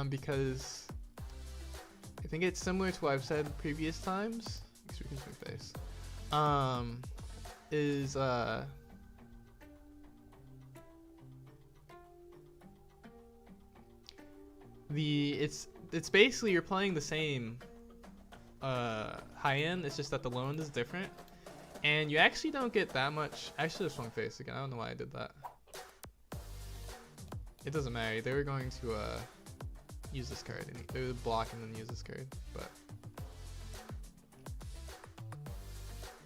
Because I think it's similar to what I've said previous times. I guess we can swing face. It's basically you're playing the same high end. It's just that the low end is different, and you actually don't get that much. I should have swung face again. I don't know why I did that. It doesn't matter. They were going to use this card. They would block and then use this card, but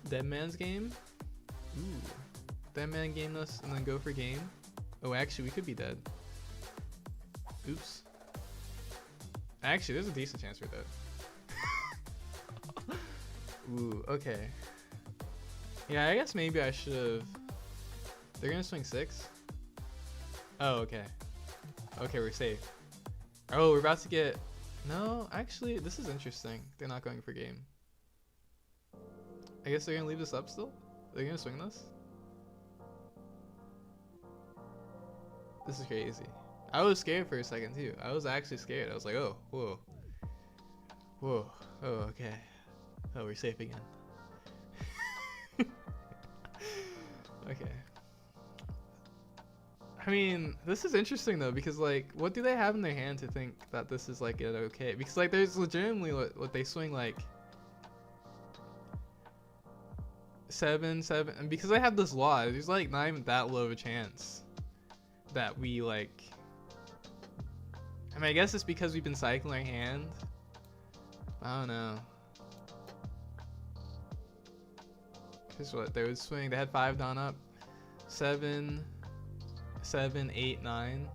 Dead Man's Game. Ooh, Dead Man game us and then go for game. Oh, actually, we could be dead. Oops. Actually, there's a decent chance we're dead. Ooh, okay. Yeah, I guess maybe I should have. They're gonna swing 6. Oh, okay. Okay, we're safe. Oh, we're about to get. No, actually, this is interesting. They're not going for game. I guess they're gonna leave this up still? They're gonna swing this? This is crazy. I was scared for a second too. I was actually scared. I was like, oh, whoa. Whoa. Oh, okay. Oh, we're safe again. Okay. I mean, this is interesting though, because like, what do they have in their hand to think that this is like it okay? Because like, there's legitimately what they swing like. 7, and because I have this law, there's like not even that low of a chance that we like. I mean, I guess it's because we've been cycling our hand. I don't know. Cause what they would swing, they had 5 down up, 7, 8, 9.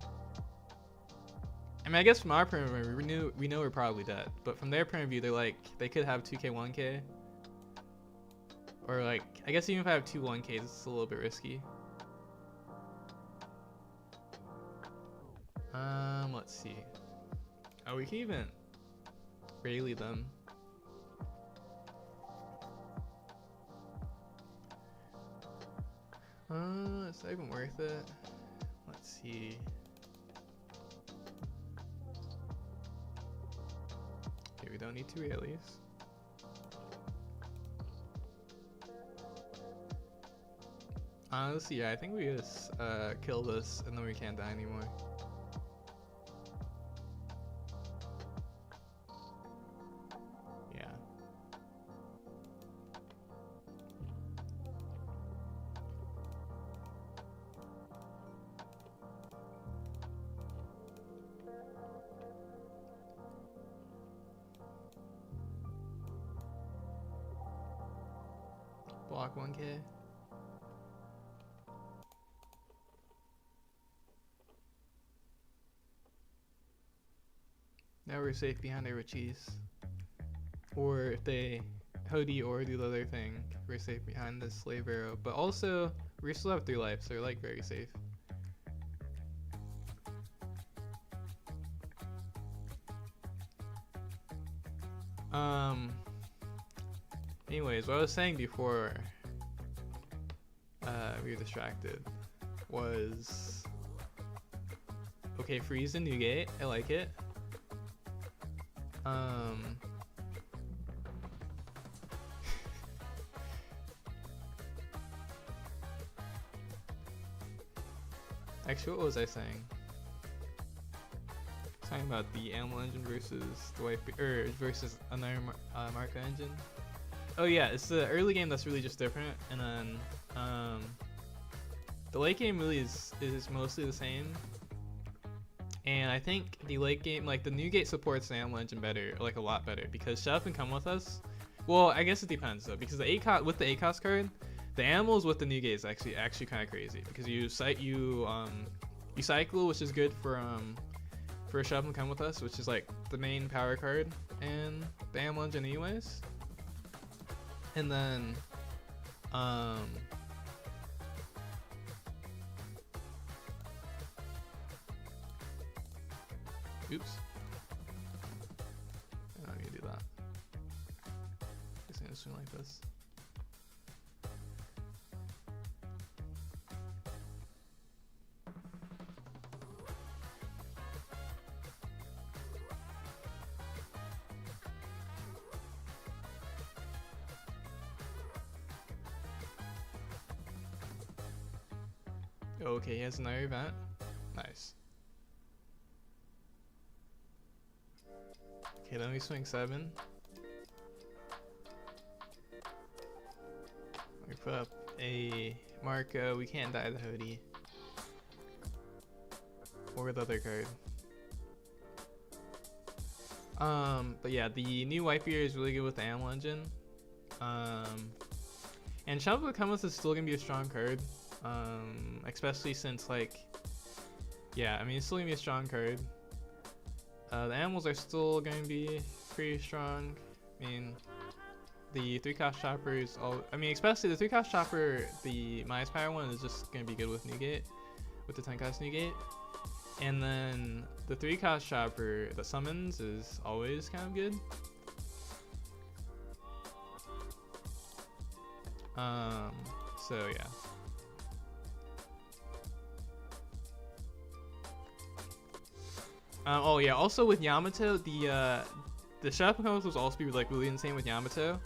I mean, I guess from our point of view, we know we're probably dead. But from their point of view, they're like they could have 2k, 1k, or like I guess even if I have 2 1ks, it's a little bit risky. Let's see. Oh, we can even rally them. It's not even worth it. Let's see. Okay, we don't need 2 rallies. Honestly, yeah, I think we just kill this and then we can't die anymore. Yeah. Block 1k. Now we're safe behind our cheese. Or if they Hody or do the other thing, we're safe behind this slave arrow. But also, we still have 3 life, so we're like very safe. Anyways, what I was saying before we were distracted was okay, freeze and Newgate. I like it. Actually, what was I saying? Talking about the animal engine versus the white versus another Marco engine. Oh yeah, it's the early game that's really just different, and then the late game really is mostly the same. And I think the late game, like the Newgate supports the animal engine better, like a lot better, because Shut Up and Come With Us. Well, I guess it depends though, because the with the ACOS card, the animals with the Newgate is actually kind of crazy, because you cycle, which is good for Shut Up and Come With Us, which is like the main power card and the animal engine anyways. And then oops. I don't need to do that. Just gonna swing like this. Okay, he has another event. Nice. Okay, let me swing 7. We put up a Marco. We can't die the Hody. Or the other card. But yeah, the new White Beard is really good with the Animal Engine. And Shut Up and Come With Us is still gonna be a strong card. Especially since like, yeah, I mean it's still gonna be a strong card. The animals are still going to be pretty strong. I mean, the 3-cost choppers, especially the 3-cost chopper, the minus power one is just going to be good with Newgate, with the 10-cost Newgate. And then the 3-cost chopper that summons is always kind of good. So yeah. Oh yeah, also with Yamato, the Shut Up and Come With Us will also be like really insane with Yamato,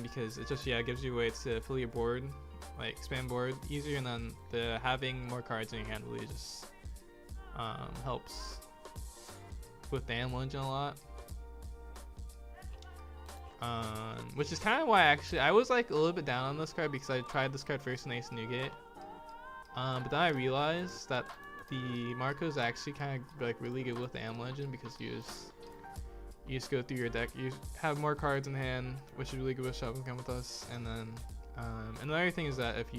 because it just gives you a way to fill your board, like expand board easier, and then the having more cards in your hand really just helps with the Animal Engine a lot. Which is kind of why actually I was like a little bit down on this card because I tried this card first in Ace Newgate. But then I realized that the Marco is actually kind of like really good with the Am Legend because you just go through your deck. You have more cards in hand, which is really good with Shovel Gun with us. And then another thing is that if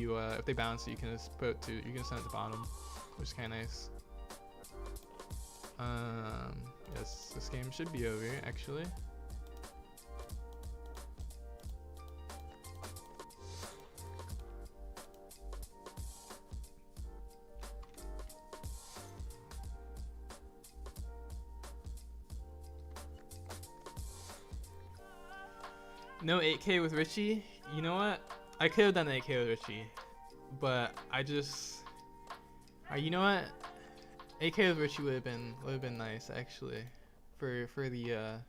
they bounce it, you can just put it to you can send it to bottom, which is kind of nice. Yes, this game should be over actually. No 8K with Richie. You know what? I could have done 8K with Richie, but I just, you know what? 8K with Richie would have been nice actually, for the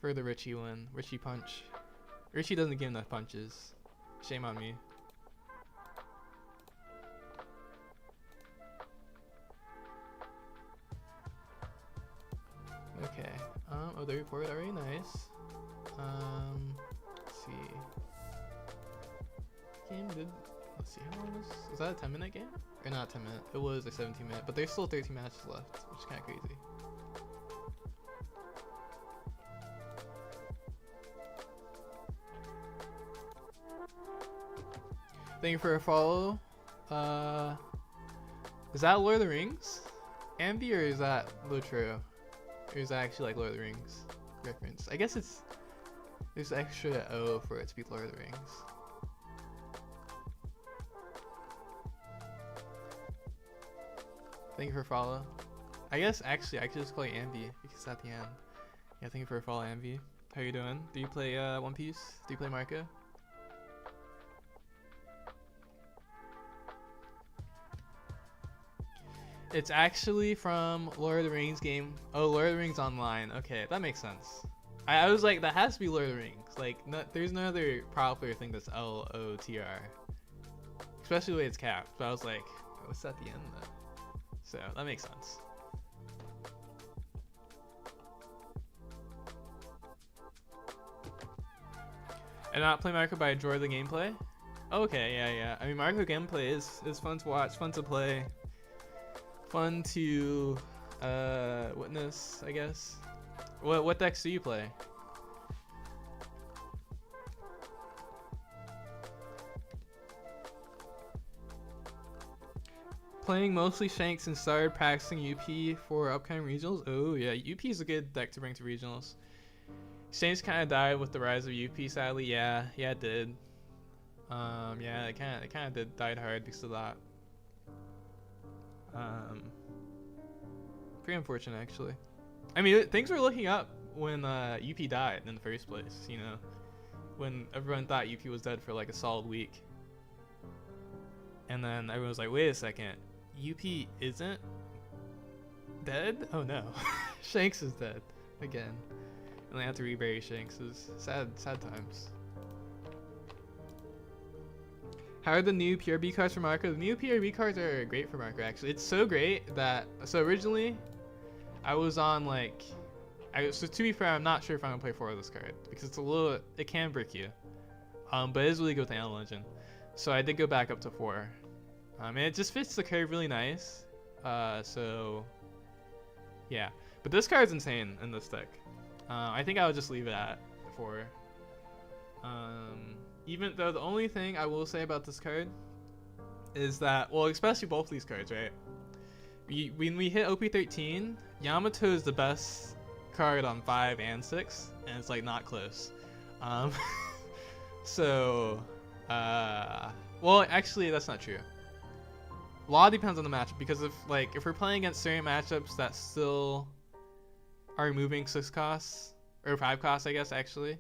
Richie one, Richie punch. Richie doesn't give enough punches. Shame on me. Okay. Oh, the report already nice. Let's see. Game did. Let's see, how long was that a 10-minute game? Or not 10 minute? It was a 17-minute, but there's still 13 matches left, which is kind of crazy. Thank you for a follow. Is that Lord of the Rings? Ambi, or is that Lotro? Or is that actually like Lord of the Rings reference? I guess there's extra O for it to be Lord of the Rings. Thank you for a follow. I guess actually I could just call you Ambi because it's at the end. Yeah, thank you for a follow, Ambi. How you doing? Do you play One Piece? Do you play Marco? It's actually from Lord of the Rings game. Oh, Lord of the Rings Online. Okay, that makes sense. I was like, that has to be Lord of the Rings. Like, no, there's no other popular thing that's LOTR. Especially the way it's capped. But I was like, what's at the end though? So, that makes sense. And not play Marco, but I enjoy the gameplay? Okay, yeah. I mean, Marco gameplay is fun to watch, fun to play. Fun to witness, I guess. What decks do you play? Playing mostly Shanks and started practicing UP for upcoming regionals. Oh yeah, UP is a good deck to bring to regionals. Shanks kind of died with the rise of UP, sadly. Yeah, it did. Yeah, it kind of did died hard because of that. Pretty unfortunate actually. I mean, things were looking up when UP died in the first place, you know, when everyone thought UP was dead for like a solid week, and then everyone was like, wait a second, UP isn't dead? Oh no. Shanks is dead again, and they have to rebury Shanks. Is sad times. How are the new PRB cards for Marco? The new PRB cards are great for Marco actually. It's so great that, so originally I was on like, so to be fair, I'm not sure if I'm gonna play 4 of this card because it's it can brick you, but it is really good with the Am Legend. So I did go back up to 4, and it just fits the card really nice. So yeah, but this card's insane in this deck. I think I would just leave it at 4. Even though the only thing I will say about this card is that, well, especially both these cards, right? When we hit OP13, Yamato is the best card on 5 and 6, and it's like not close. So, well, actually that's not true. A lot depends on the matchup, because if we're playing against certain matchups that still are removing 6 costs, or 5 costs, I guess, actually.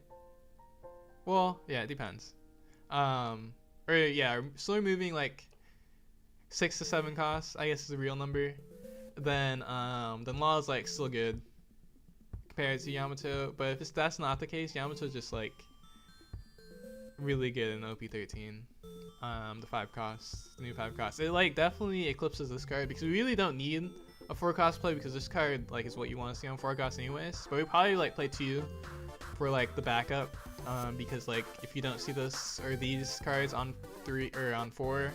Well, yeah, it depends. Or yeah, still removing like 6 to 7 costs, I guess is the real number. Then Law is like still good compared to Yamato. But if that's not the case, Yamato is just like really good in OP13. The 5 costs, the new 5 costs. It like definitely eclipses this card because we really don't need a 4 cost play because this card like is what you want to see on 4 costs anyways. But we probably like play 2 for like the backup, because like if you don't see this or these cards on 3 or on 4,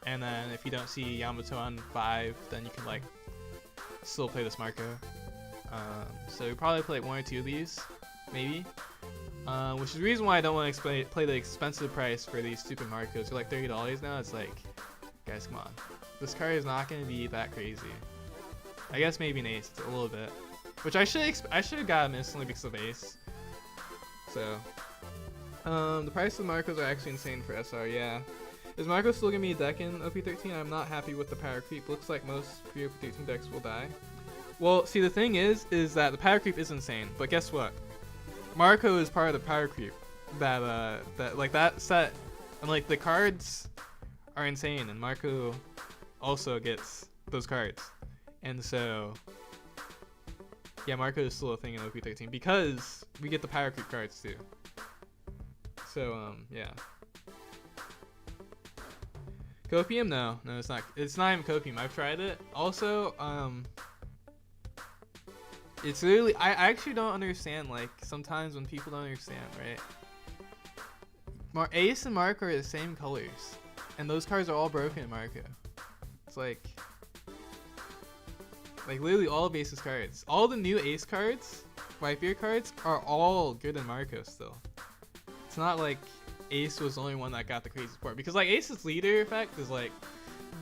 and then if you don't see Yamato on 5, then you can like still play this Marco. So you probably play like 1 or 2 of these, maybe. Which is the reason why I don't want to play the expensive price for these stupid Marcos. They're like $30 now. It's like, guys, come on. This card is not going to be that crazy. I guess maybe an ace, a little bit. Which I should have got him instantly because of ace. So, the price of Marcos are actually insane for SR, yeah. Is Marco still gonna be a deck in OP13? I'm not happy with the power creep. Looks like most pre-OP13 decks will die. Well, see, the thing is that the power creep is insane, but guess what? Marco is part of the power creep. That set, and like the cards are insane, and Marco also gets those cards, and so yeah, Marco is still a thing in OP13 because we get the power creep cards too. So yeah. Copium? No, it's not. It's not even copium. I've tried it. Also, it's literally. I actually don't understand. Like sometimes when people don't understand, right? Ace and Marco are the same colors, and those cards are all broken in Marco. It's like literally all of Ace's cards. All the new Ace cards, Whitebeard cards, are all good in Marco still. It's not like Ace was the only one that got the crazy support, because like Ace's leader effect is like,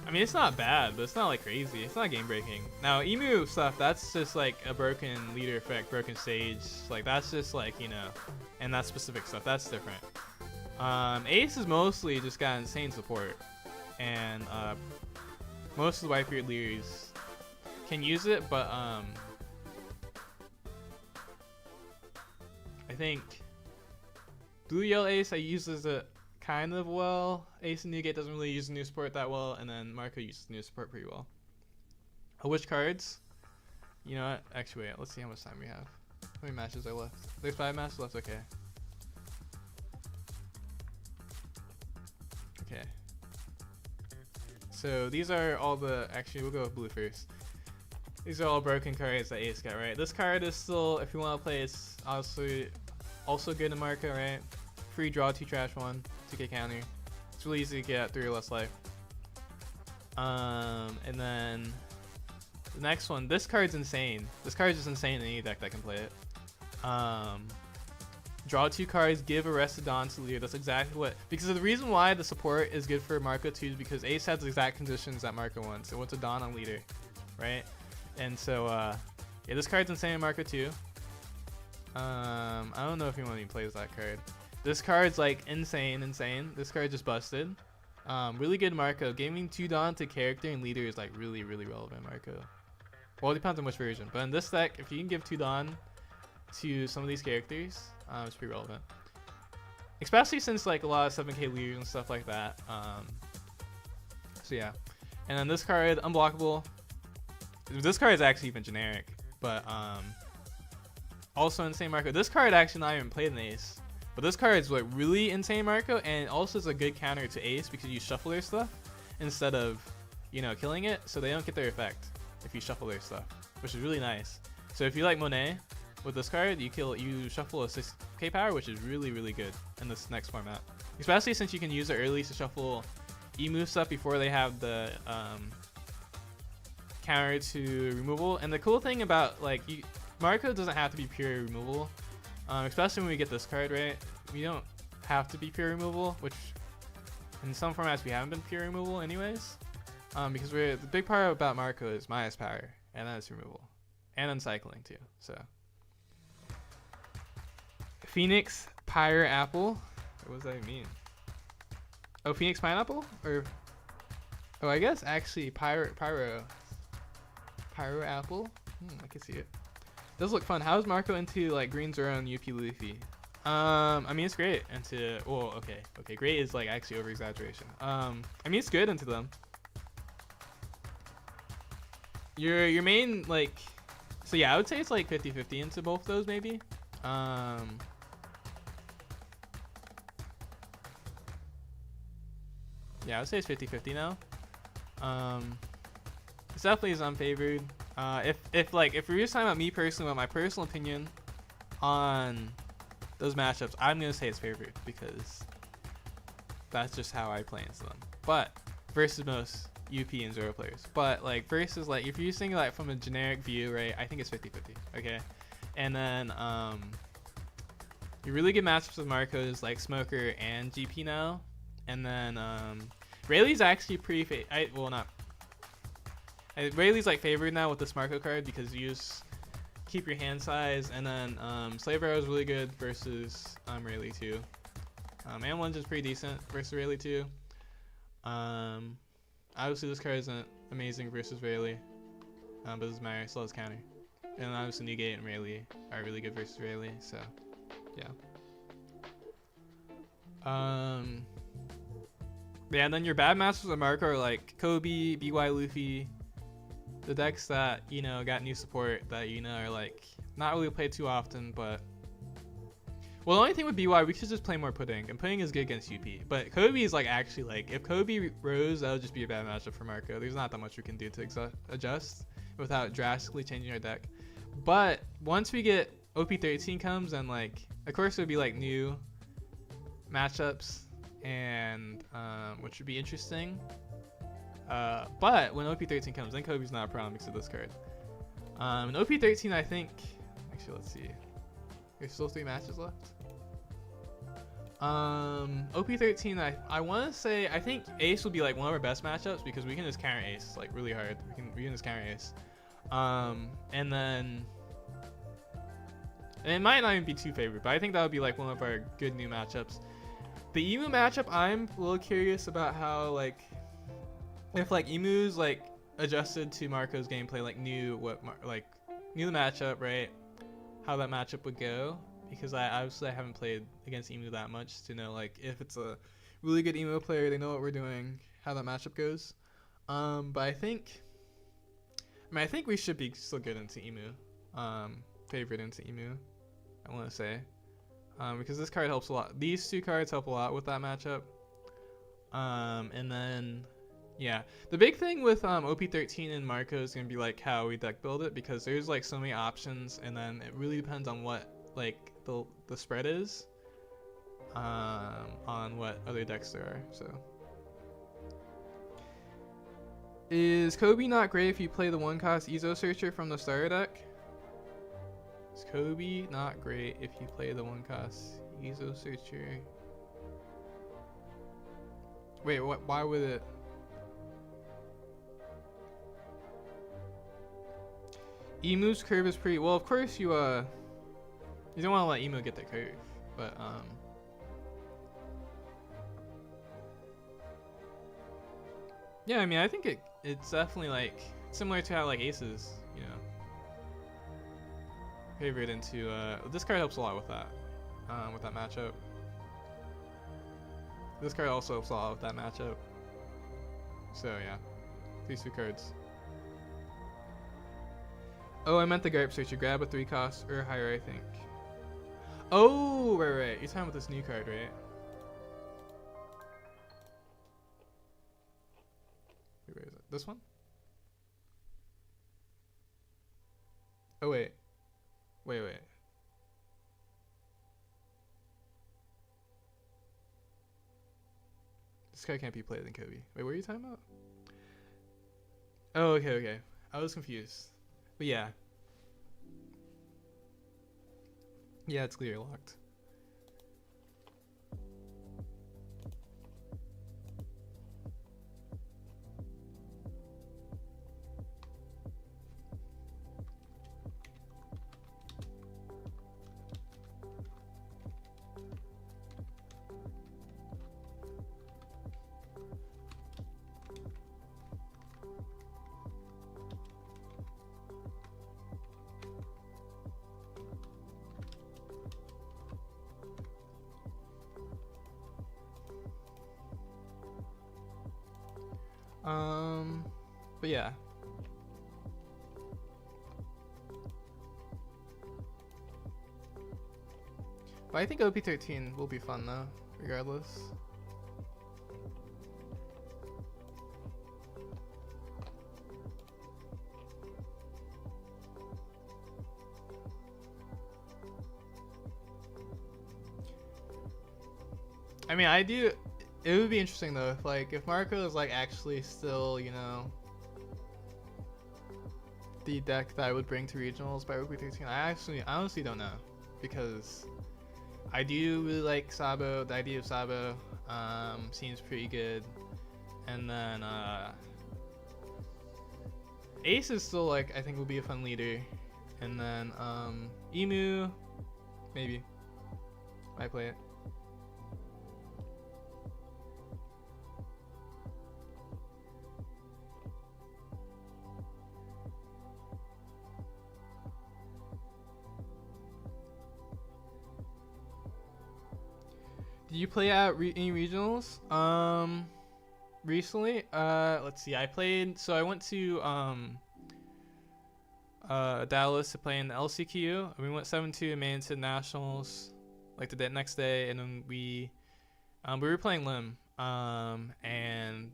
I mean, it's not bad, but it's not like crazy. It's not game breaking. Now Emu stuff, that's just like a broken leader effect, broken stage, like that's just like, you know, and that specific stuff, that's different. Ace is mostly just got insane support, and most of the Whitebeard leaders can use it, but I think Blue Yellow Ace I uses it kind of well. Ace and Newgate doesn't really use new support that well, and then Marco uses new support pretty well. Which cards? You know what? Actually, wait. Let's see how much time we have. How many matches are left? There's 5 matches left. Okay. Okay. So these are all the. Actually, we'll go with blue first. These are all broken cards that Ace got, right? This card is still, if you want to play, it's obviously also good in Marco, right? Free draw, 2 trash, 1, 2k counter. It's really easy to get 3 or less life. And then the next one, this card's insane. This card is just insane in any deck that can play it. Draw 2 cards, give Arrested Dawn to leader. That's exactly what, because the reason why the support is good for Marco 2 is because Ace has the exact conditions that Marco wants. It wants a Dawn on leader, right? And so, yeah, this card's insane in Marco 2. I don't know if you want to even play with that card. This card's like insane. This card just busted. Really good Marco. Giving 2 Dawn to character and leader is like really relevant Marco. Well, it depends on which version. But in this deck, if you can give 2 Dawn to some of these characters, it's pretty relevant. Especially since like a lot of 7k leaders and stuff like that. So yeah. And then this card, unblockable. This card is actually even generic, but also insane Marco. This card actually not even played in Ace, but this card is like really insane Marco, and also is a good counter to Ace because you shuffle their stuff instead of, you know, killing it, so they don't get their effect if you shuffle their stuff, which is really nice. So if you like Monet with this card, you shuffle a 6k power, which is really good in this next format, especially since you can use it early to shuffle Emu stuff before they have the counter to removal. And the cool thing about like Marco doesn't have to be pure removal, especially when we get this card, right? We don't have to be pure removal, which in some formats we haven't been pure removal anyways, because the big part about Marco is minus power, and then it's removal and uncycling too. So Phoenix Pyre Apple, what does that mean? Oh, Phoenix Pineapple, or oh, I guess actually Pyro Apple. I can see it. Does look fun. How is Marco into like Green Zero and UP Luffy? I mean, it's great into. Well, okay. Great is like actually over exaggeration. I mean, it's good into them. Your main like. So yeah, I would say it's like 50-50 into both those maybe. Yeah, I would say it's 50-50 now. It definitely is unfavored. If we're just talking about me personally, about my personal opinion on those matchups, I'm gonna say it's favored because that's just how I play into them. But versus most UP and Zoro players. But like versus like if you're using like from a generic view, right? I think it's 50-50. Okay, and then your really good matchups with Marco is like Smoker and GP now, and then Rayleigh's actually pretty Rayleigh's like favored now with this Marco card because you just keep your hand size, and then Slave Arrow is really good versus Rayleigh too. And Lunge is pretty decent versus Rayleigh too. Obviously this card isn't amazing versus Rayleigh, but it doesn't matter, it still has counter. And obviously Newgate and Rayleigh are really good versus Rayleigh, so yeah. Yeah, and then your bad matches with Marco are like Kobe, BY Luffy, the decks that, you know, got new support that, you know, are like not really played too often, but well, the only thing with BY, we should just play more Pudding, and Pudding is good against UP. But Kobe is like actually like, if Kobe rose, that would just be a bad matchup for Marco. There's not that much we can do to adjust without drastically changing our deck. But once we get OP13 comes, and like, of course it would be like new matchups, and which would be interesting. But when OP13 comes, then Kobe's not a problem because of this card. And OP13, I think, actually, let's see. There's still 3 matches left. OP13, I want to say, I think Ace will be like one of our best matchups because we can just counter Ace like really hard. We can just counter Ace. And then, and it might not even be too favored, but I think that would be like one of our good new matchups. The Emu matchup, I'm a little curious about how like, if like Emu's like adjusted to Marco's gameplay, like knew the matchup, right? How that matchup would go, because I obviously haven't played against Emu that much to know like if it's a really good Emu player, they know what we're doing, how that matchup goes. But I think we should be still good into Emu, favorite into Emu, I want to say, because this card helps a lot. These 2 cards help a lot with that matchup. And then yeah, the big thing with OP13 and Marco is gonna be like how we deck build it, because there's like so many options, and then it really depends on what like the spread is, on what other decks there are. So is Kobe not great if you play the 1-cost Ezo Searcher from the starter deck? Is Kobe not great if you play the 1-cost Ezo Searcher? Wait, what? Why would it? Emu's curve is pretty well. Of course, you don't want to let Emu get the curve, but yeah. I mean, I think it's definitely like similar to how like Aces, you know, favorite into this card helps a lot with that matchup. This card also helps a lot with that matchup. So yeah, these 2 cards. Oh, I meant the Garp Searcher. Grab a 3-cost or higher, I think. Oh, right. You're talking about this new card, right? Wait, where is it? This one? Oh, wait. Wait. This card can't be played in Kobe. Wait, what are you talking about? Oh, okay. I was confused. But yeah. Yeah, it's clear locked. But yeah. But I think OP13 will be fun though, regardless. I mean, I do. It would be interesting though, if Marco is like actually still, you know, the deck that I would bring to regionals by week 13. I honestly don't know, because I do really like Sabo. The idea of Sabo seems pretty good, and then Ace is still like, I think will be a fun leader, and then Emu, maybe might play it. Did you play at any regionals? Recently? Let's see. I played. So I went to Dallas to play in the LCQ. We went 7-2 and made it to nationals, like the next day, and then we were playing Lim, and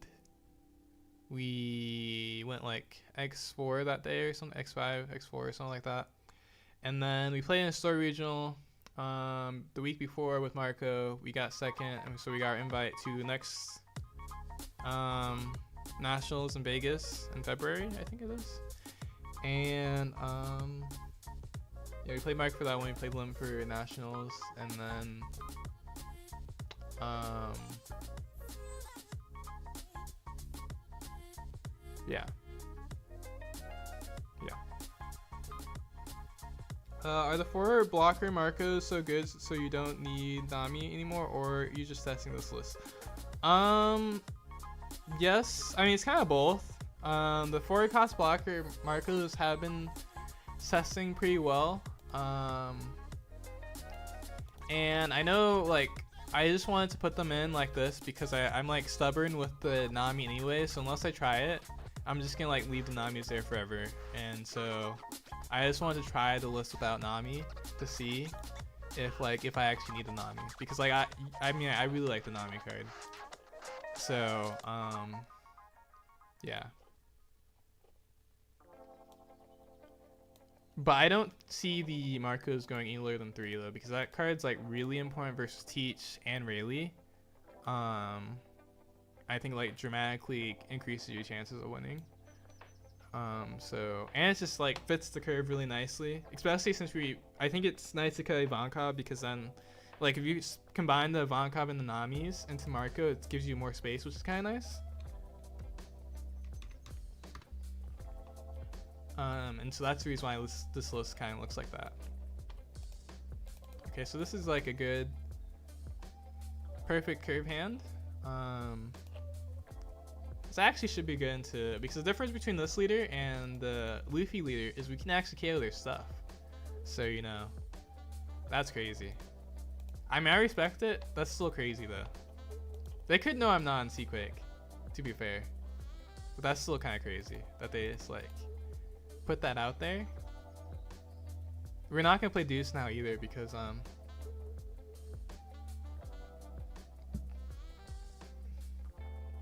we went like X4 that day or something, X5, X4 or something like that, and then we played in a story regional. The week before with Marco, we got second, and so we got our invite to the next nationals in Vegas in February, I think it is. And yeah, we played Marco for that one. We played Lim for nationals, and then yeah. Are the 4 blocker Marcos so good so you don't need Nami anymore, or are you just testing this list? Yes, I mean it's kind of both. The 4 cost blocker Marcos have been testing pretty well. And I know, like, I just wanted to put them in like this because I'm like stubborn with the Nami anyway, so unless I try it, I'm just gonna like leave the Namis there forever. And so I just wanted to try the list without Nami to see if I actually need a Nami, because like I mean I really like the Nami card. So yeah. But I don't see the Marcos going any lower than 3 though, because that card's like really important versus Teach and Rayleigh. I think like dramatically increases your chances of winning. So, and it's just like fits the curve really nicely, especially since I think it's nice to cut Ivankov, because then like if you combine the Ivankov and the Namis into Marco, it gives you more space, which is kind of nice. And so that's the reason why this list kind of looks like that. Okay, so this is like a good, perfect curve hand. This actually should be good because the difference between this leader and the Luffy leader is we can actually KO their stuff. So, you know, that's crazy. I mean, I respect it. That's still crazy though. They could know I'm not on Sequake, to be fair. But that's still kind of crazy that they just like put that out there. We're not gonna play Deuce now either because I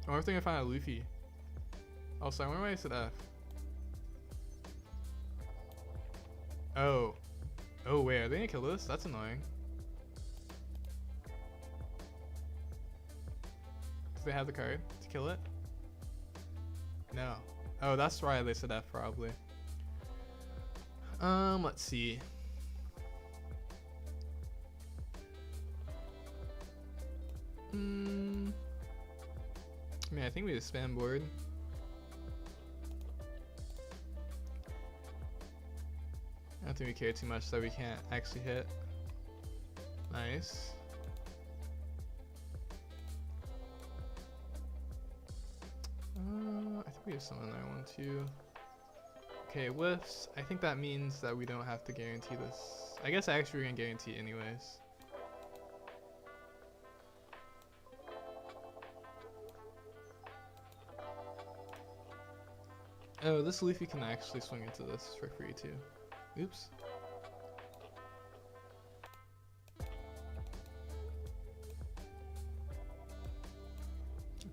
wonder if they're gonna find a Luffy. Also, I wonder why I said F. Oh. Oh wait, are they gonna kill this? That's annoying. Do they have the card to kill it? No. Oh, that's why they said F probably. Let's see. I mean, I think we just spam board. I don't think we care too much that we can't actually hit. Nice. I think we have something I want to. Okay, whiffs. I think that means that we don't have to guarantee this. I guess actually we're gonna guarantee it anyways. Oh, this Leafy can actually swing into this for free too. Oops.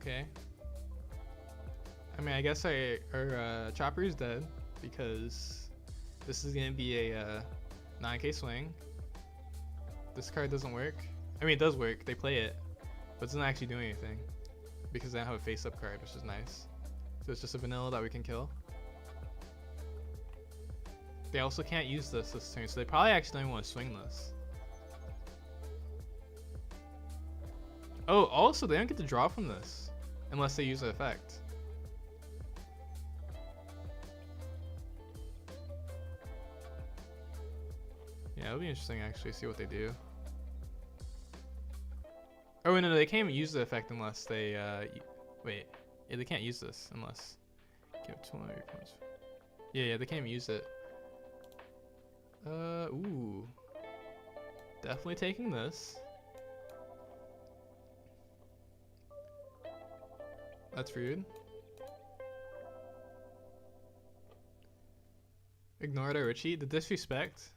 Okay. I mean, I guess our Chopper is dead because this is gonna be a 9k swing. This card doesn't work. I mean, it does work. They play it, but it doesn't actually do anything because they don't have a face-up card, which is nice. So it's just a vanilla that we can kill. They also can't use this turn, so they probably actually don't even want to swing this. Oh, also they don't get to draw from this unless they use the effect. Yeah, it'll be interesting actually to see what they do. Oh no, they can't even use the effect unless they wait. Yeah, they can't use this unless give 200 points. Yeah, they can't even use it. Ooh. Definitely taking this. That's rude. Ignored our Richie? The disrespect?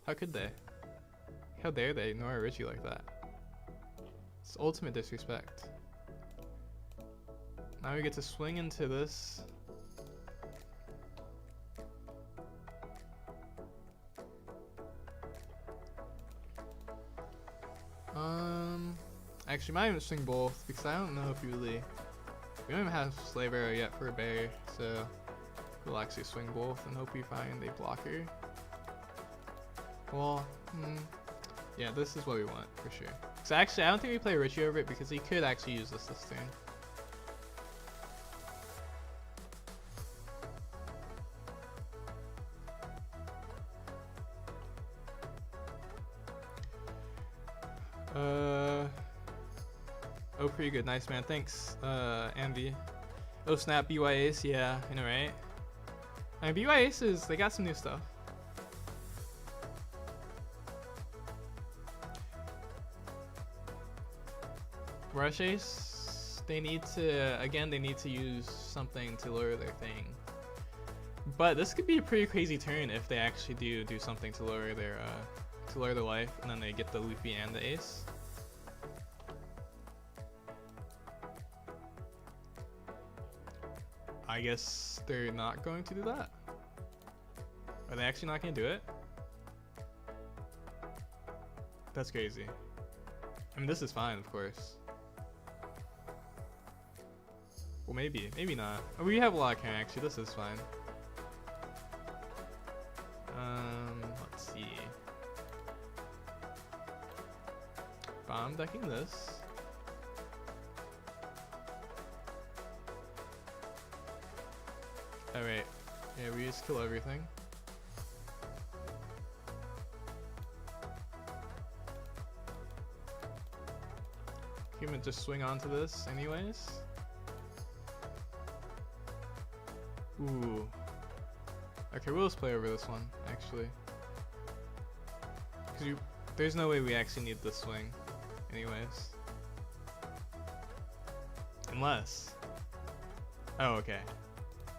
How could they? How dare they ignore our Richie like that? It's ultimate disrespect. Now we get to swing into this. Actually, might even swing both because I don't know if we don't even have Slave Arrow yet for a bear, so we'll actually swing both and hope we find a blocker. Well, yeah, this is what we want for sure. So actually, I don't think we play Richie over it because he could actually use this turn. Oh, pretty good. Nice, man. Thanks, Andy. Oh, snap. BY Ace. Yeah, I know, right? I mean, BY Aces, they got some new stuff. Rush Ace, they need to use something to lower their thing. But this could be a pretty crazy turn if they actually do something to lower their life, and then they get the Luffy and the Ace. I guess they're not going to do that. Are they actually not going to do it? That's crazy. I mean, this is fine, of course. Well, maybe not. Oh, we have a lot of counter, actually. This is fine. Let's see. Bomb decking this. Alright. Yeah, we just kill everything. Human just swing onto this anyways. Ooh. Okay, we'll just play over this one, actually. Because there's no way we actually need this swing anyways. Unless. Oh, okay.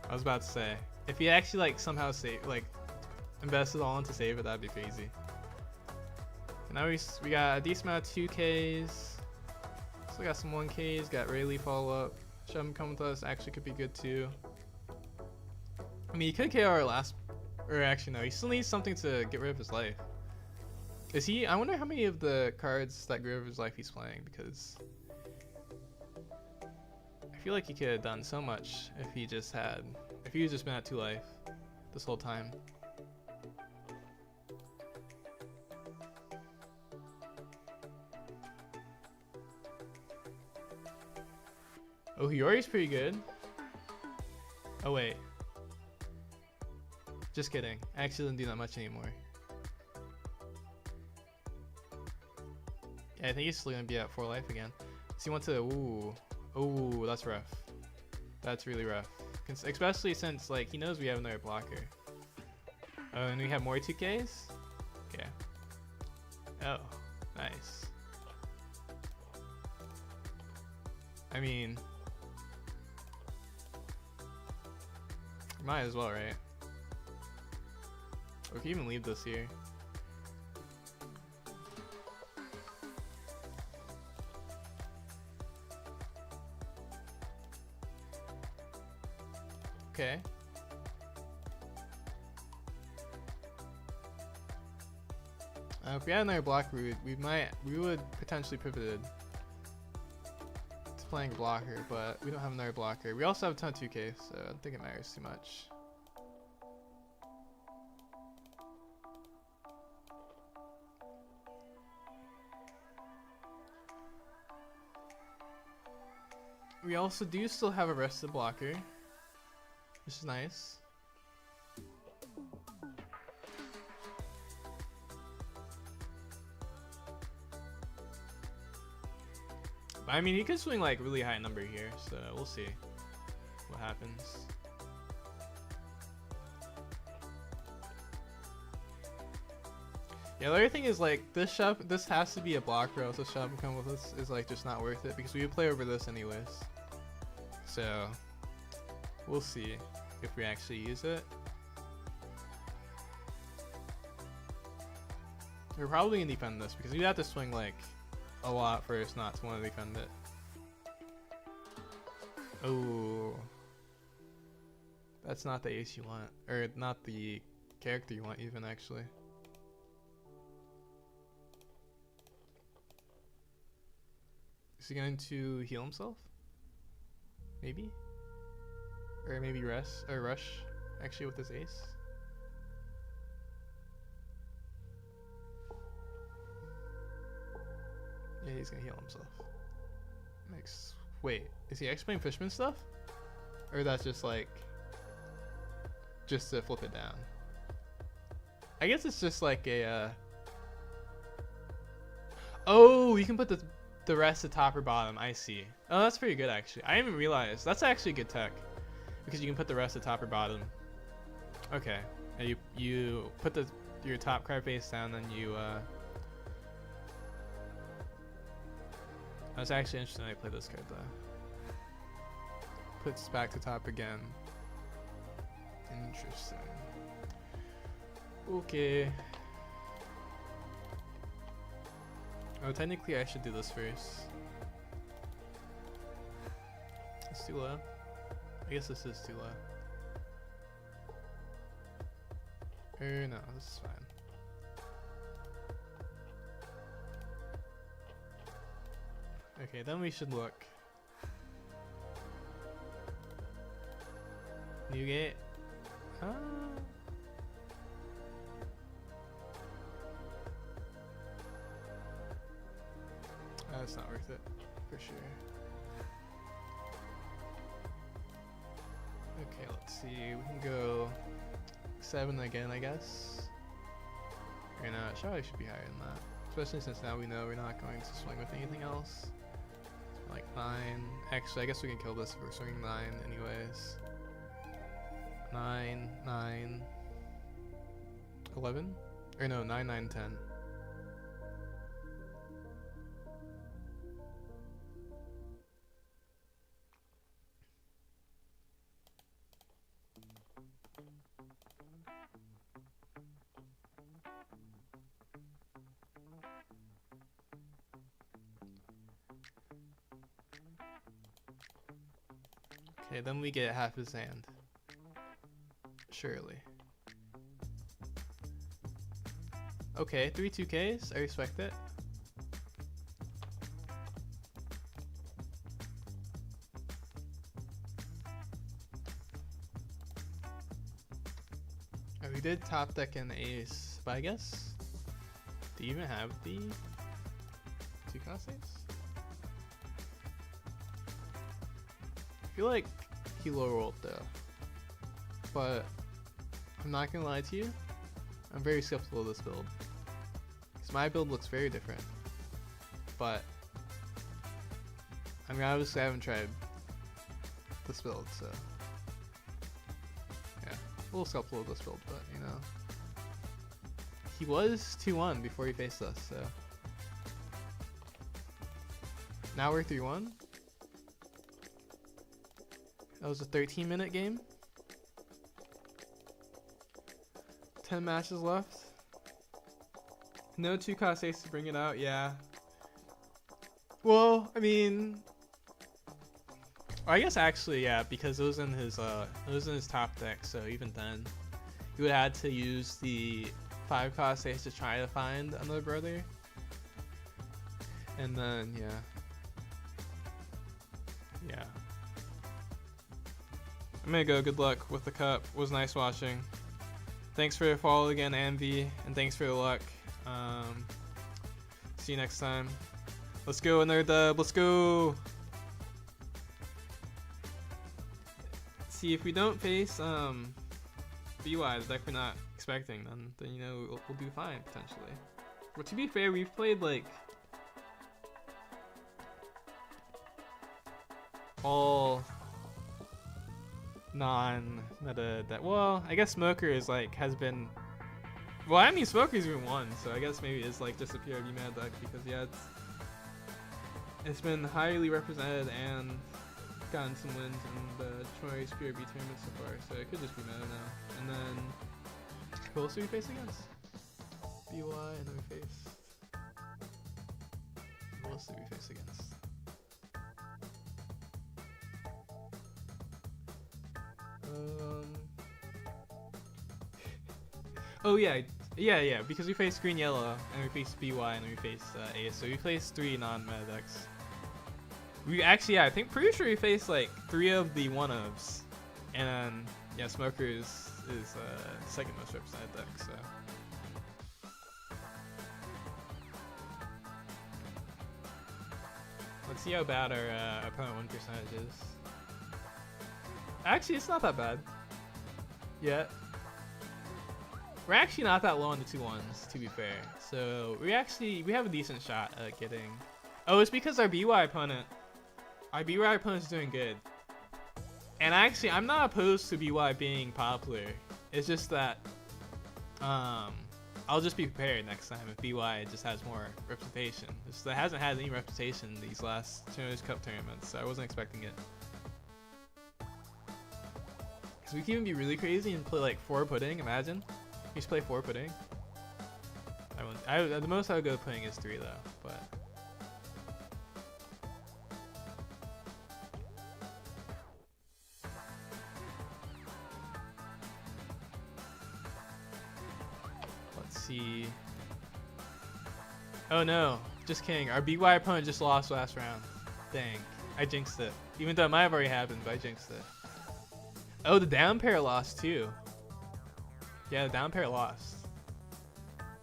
I was about to say, if he actually like somehow invest it all into save it, that'd be crazy. And now we got a decent amount of 2Ks. Still got some 1Ks, got Rayleigh follow up. Shove him come with us, actually could be good too. I mean, he could KO our last, or actually no, he still needs something to get rid of his life. Is he, I wonder how many of the cards that get rid of his life he's playing, because I feel like he could have done so much if he just been at 2 life this whole time. Oh, Hiyori's pretty good. Oh wait. Just kidding. I actually doesn't do that much anymore. Yeah, I think he's still gonna be at 4 life again. So he went to, ooh, that's rough. That's really rough. Especially since like he knows we have another blocker. Oh, and we have more 2Ks? Okay. Oh, nice. I mean, might as well, right? We can even leave this here. Okay. If we had another block route, we would potentially pivoted. playing blocker, but we don't have another blocker. We also have a ton of 2K, so I don't think it matters too much. We also do still have a rested blocker, which is nice. I mean, he could swing like really high number here, so we'll see what happens. Yeah, the other thing is like this shove, this has to be a block, or else the shove come with us is like just not worth it because we would play over this anyways. So we'll see if we actually use it. We're probably gonna defend this because we have to swing like a lot for us not to want to defend it. Oh, that's not the ace you want, or not the character you want even actually. Is he going to heal himself? Maybe? Or maybe rush actually with his ace? Yeah, he's gonna heal himself. Next. Wait, is he actually playing Fishman stuff? Or that's just like just to flip it down? I guess it's just like a oh, you can put the rest at top or bottom. I see. Oh, that's pretty good actually. I didn't even realize. That's actually good tech. Because you can put the rest at top or bottom. Okay. And you put your top card face down, then you That's actually interesting how I play this card though. Puts back to top again. Interesting. Okay. Oh, technically I should do this first. It's too low. I guess this is too low. No, this is fine. Okay, then we should look. Newgate. That's not worth it, for sure. Okay, let's see. We can go 7 again, I guess. Or no, it probably should be higher than that. Especially since now we know we're not going to swing with anything else. Like 9. Actually, I guess we can kill this if we're swinging 9 anyways. 9, 9, 11? Or no, 9, 9, 10. Okay, then we get half his hand. Surely. Okay, 3 2Ks, I respect it. Oh, we did top deck an ace, but I guess, do you even have the 2 cost ace? I feel like he low rolled though, but I'm not gonna lie to you, I'm very skeptical of this build, because my build looks very different, but I mean obviously I haven't tried this build, so yeah, a little skeptical of this build, but you know, he was 2-1 before he faced us, so now we're 3-1. That was a 13-minute game. 10 matches left. No 2 cost ace to bring it out, yeah. Well, I mean, I guess actually, yeah, because it was in his top deck, so even then, he would have had to use the 5 cost ace to try to find another brother. And then, yeah. Yeah. I'm gonna go. Good luck with the cup. It was nice watching. Thanks for the follow again, Anvi, and thanks for the luck. See you next time. Let's go, another dub. Let's go. See, if we don't face BY, the deck we're not expecting, then you know we'll do fine potentially. But to be fair, we've played like all non-meta deck. Well, I guess Smoker is like has been. Well, I mean Smoker's been won, so I guess maybe it's like just a PRB meta deck because yeah, it's been highly represented and gotten some wins in the Choice PRB tournament so far, so it could just be meta now. And then who else are we facing against? BY, and then we face. Who else did we face against? Oh yeah, because we faced green yellow and we faced BY and then we faced Ace, so we faced 3 non-meta decks. We actually, yeah, pretty sure we faced like 3 of the 1-ofs, and then yeah, Smoker is second most represented deck. So let's see how bad our opponent win percentage is. Actually, it's not that bad yet. We're actually not that low on the 2-1s, to be fair. So we have a decent shot at getting. Oh, it's because our BY opponent is doing good. And actually, I'm not opposed to BY being popular. It's just that I'll just be prepared next time if BY just has more reputation. It hasn't had any reputation in these last ChinoizeCup tournaments, so I wasn't expecting it. Because we can even be really crazy and play like 4 pudding, imagine. We just play 4 pudding. The most I would go pudding is 3 though, but. Let's see. Oh no, just kidding. Our BY opponent just lost last round. Dang, I jinxed it. Even though it might have already happened, but I jinxed it. Oh, the down pair lost too. Yeah, the down pair lost.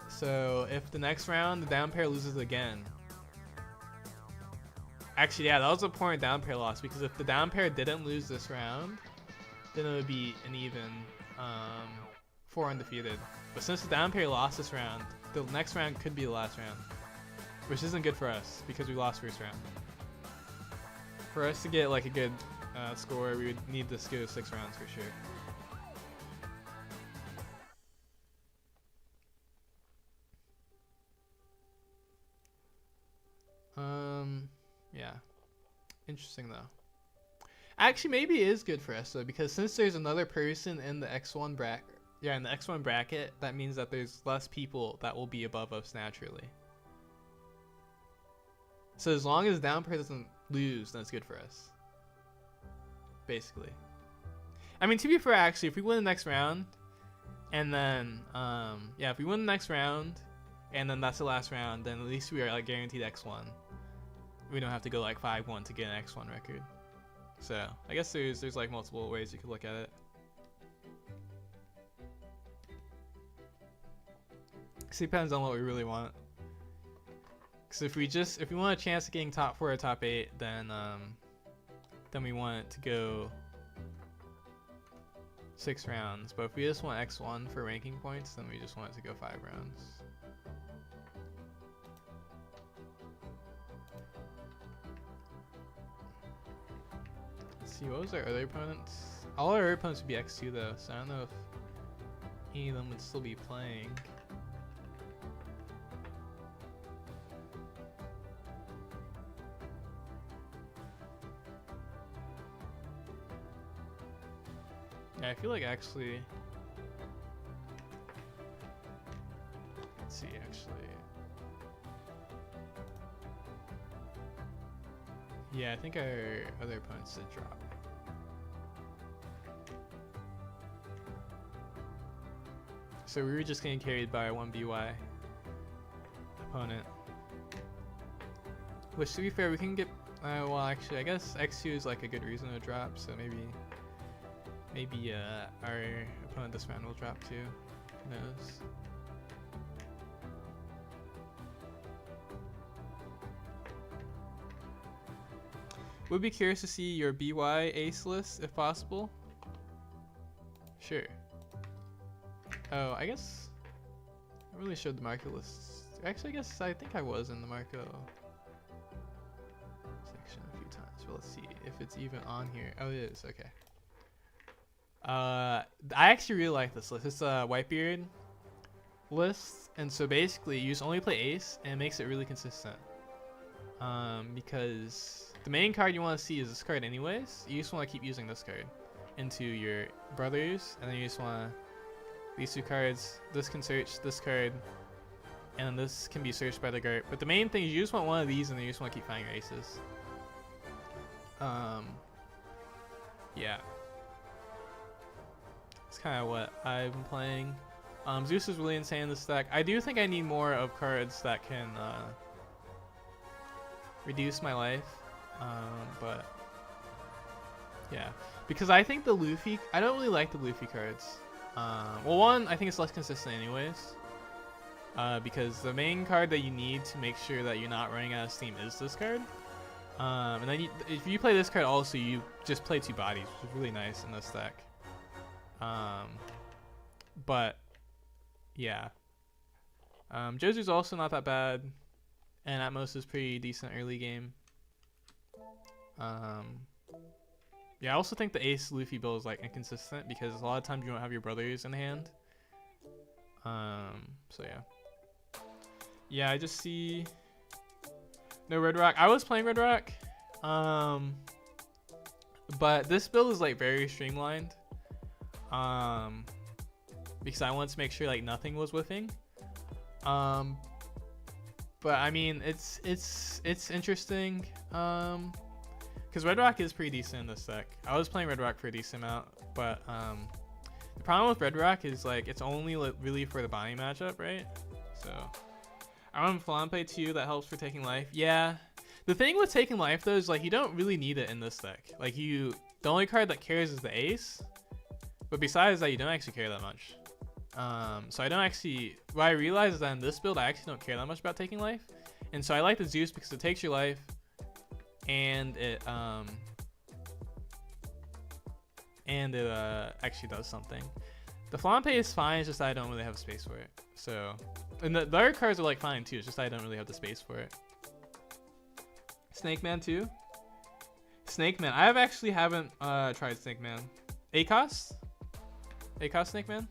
So if the next round the down pair loses again. Actually, yeah, that was a point down pair loss, because if the down pair didn't lose this round, then it would be an even 4 undefeated. But since the down pair lost this round, the next round could be the last round, which isn't good for us because we lost first round. For us to get like a good score, we would need this go 6 rounds for sure. Yeah. Interesting though. Actually, maybe it is good for us though, because since there's another person in the X1 bracket, in the X1 bracket, that means that there's less people that will be above us naturally. So as long as down pair doesn't lose, then it's good for us. Basically. I mean, to be fair, actually, if we win the next round, and then, yeah, if we win the next round, and then that's the last round, then at least we are like guaranteed X1. We don't have to go like 5-1 to get an X1 record. So I guess there's like multiple ways you could look at it. It depends on what we really want. Because if we want a chance of getting top 4 or top 8, then we want it to go 6 rounds. But if we just want X1 for ranking points, then we just want it to go 5 rounds. Let's see, what was our other opponents? All our other opponents would be X2 though, so I don't know if any of them would still be playing. Yeah, I feel like actually. Let's see, actually. Yeah, I think our other opponents did drop. So we were just getting carried by one BY opponent. Which, to be fair, we can get Well, actually, I guess X2 is like a good reason to drop, so maybe our opponent this round will drop too. Who knows? Would be curious to see your BY ace list if possible. Sure. Oh, I guess I really showed the Marco list. Actually, I think I was in the Marco section a few times. But let's see if it's even on here. Oh, it is. Okay. I actually really like this list. It's a Whitebeard list, and so basically you just only play ace, and it makes it really consistent. Because the main card you want to see is this card anyways. You just want to keep using this card into your brothers, and then you just want to these two cards. This can search this card, and then this can be searched by the guard. But the main thing is you just want one of these, and then you just want to keep finding your aces. Yeah. It's kind of what I've been playing. Zeus is really insane in this deck. I do think I need more of cards that can reduce my life, but yeah, because I think the Luffy, I don't really like the Luffy cards. Well, one, I think it's less consistent anyways, because the main card that you need to make sure that you're not running out of steam is this card. And then if you play this card also, you just play two bodies, which is really nice in this deck. But yeah, Jozu's also not that bad, and at most is pretty decent early game. Yeah, I also think the ace Luffy build is like inconsistent because a lot of times you don't have your brothers in hand. So yeah. Yeah, I just see no Red Rock. I was playing Red Rock, but this build is like very streamlined. Because I wanted to make sure like nothing was whiffing. But I mean, it's interesting. Because Red Rock is pretty decent in this deck. I was playing Red Rock for a decent amount, but the problem with Red Rock is like it's only really for the body matchup, right? So I run Flampe too. That helps for taking life. Yeah. The thing with taking life though is like you don't really need it in this deck. Like the only card that cares is the ace. But besides that, you don't actually care that much. So I don't actually, what I realized is that in this build, I actually don't care that much about taking life. And so I like the Zeus because it takes your life, and it actually does something. The Flampe is fine, it's just that I don't really have space for it. So, and the other cards are like fine too, it's just that I don't really have the space for it. Snake Man too? Snake Man, I actually haven't tried Snake Man. ACOS? ACOS Snake Man?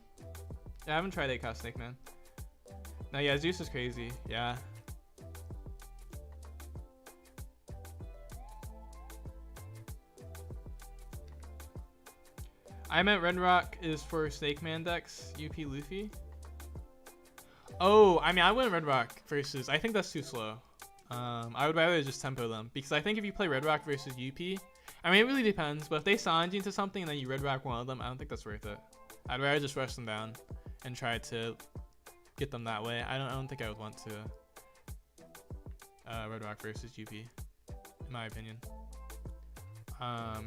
Yeah, I haven't tried ACOS Snake Man. No, yeah, Zeus is crazy. Yeah. I meant Red Rock is for Snake Man decks, UP Luffy. Oh, I mean, I went Red Rock versus, I think that's too slow. I would rather just tempo them, because I think if you play Red Rock versus UP, I mean, it really depends, but if they Sanji into something and then you Red Rock one of them, I don't think that's worth it. I'd rather just rush them down and try to get them that way. I don't think I would want to Red Rock versus UP, in my opinion.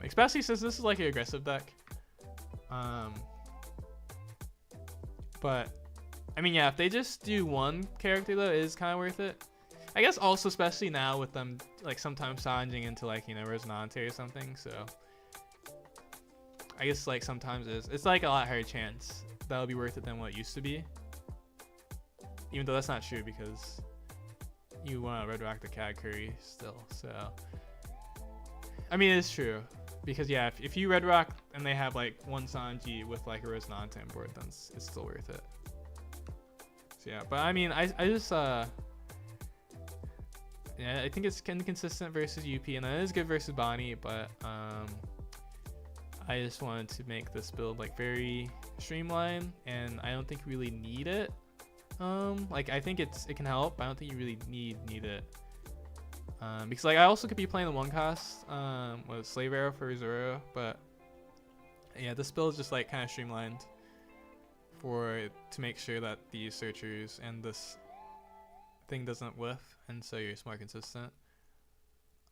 Especially since this is like an aggressive deck. But I mean, yeah, if they just do one character though, it is kind of worth it. I guess also especially now with them like sometimes Sanjing into like, you know, Resonante or something, so I guess like sometimes it's like a lot higher chance that'll be worth it than what it used to be. Even though that's not true because you want to Red Rock the Cad Curry still, so I mean it's true. Because yeah, if you Red Rock and they have like one Sanji with like a Resonante on board, then it's still worth it. So yeah, but I mean I just yeah, I think it's inconsistent versus UP, and it is good versus Bonnie, but I just wanted to make this build like very streamlined, and I don't think you really need it. Like I think it can help, but I don't think you really need it. Because like I also could be playing the one cost with Slave Arrow for Zoro, but yeah, this build is just like kind of streamlined to make sure that these searchers and this thing doesn't whiff, and so you're just more consistent.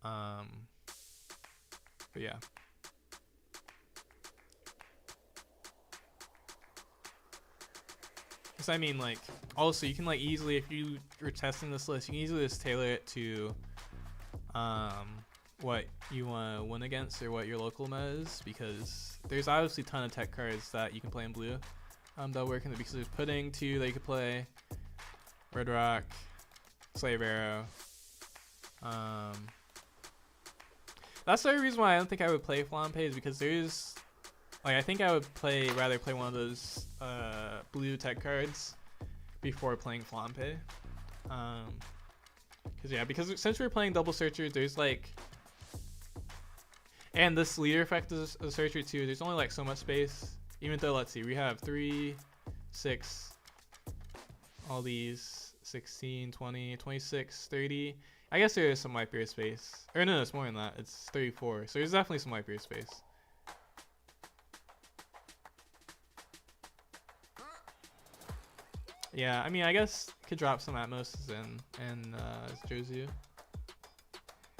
But yeah. Because I mean, like, also you can like easily, if you were testing this list, you can easily just tailor it to what you want to win against or what your local meta is, because there's obviously a ton of tech cards that you can play in blue that work in the, because there's Pudding 2 that you could play, Red Rock, Slave Arrow. That's the only reason why I don't think I would play Flampe, is because there's, like, I think I would rather play one of those blue tech cards before playing Flampe. Because since we're playing double searcher, there's like, and this leader effect is a searcher too, there's only like so much space, even though, let's see, we have 3, 6, all these, 16, 20, 26, 30. I guess there is some white area space, or no, it's more than that, it's 34, so there's definitely some white area space. Yeah, I mean, I guess could drop some Atmos and Jozu.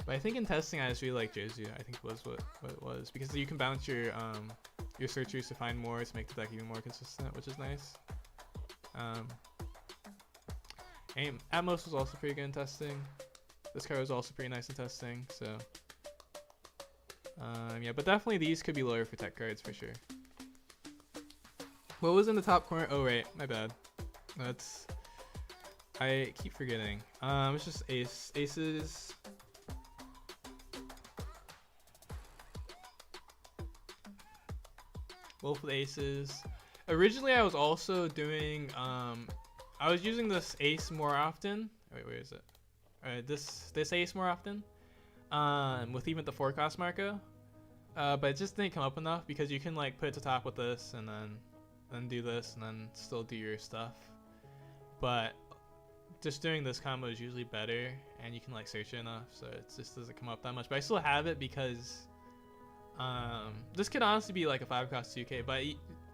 But I think in testing, I just really like Jozu. I think was what it was, because you can bounce your searchers to find more to make the deck even more consistent, which is nice. And Atmos was also pretty good in testing. This card was also pretty nice in testing. So yeah, but definitely these could be lower for tech cards for sure. What was in the top corner? Oh right, my bad. I keep forgetting. It's just aces. Both with aces. Originally, I was also doing. I was using this ace more often. Wait, where is it? Alright, this ace more often. With even the 4-cost Marco. But it just didn't come up enough, because you can like put it to top with this and then do this and then still do your stuff. But just doing this combo is usually better, and you can like search it enough, so it just doesn't come up that much. But I still have it because this could honestly be like a 5-cost 2K, but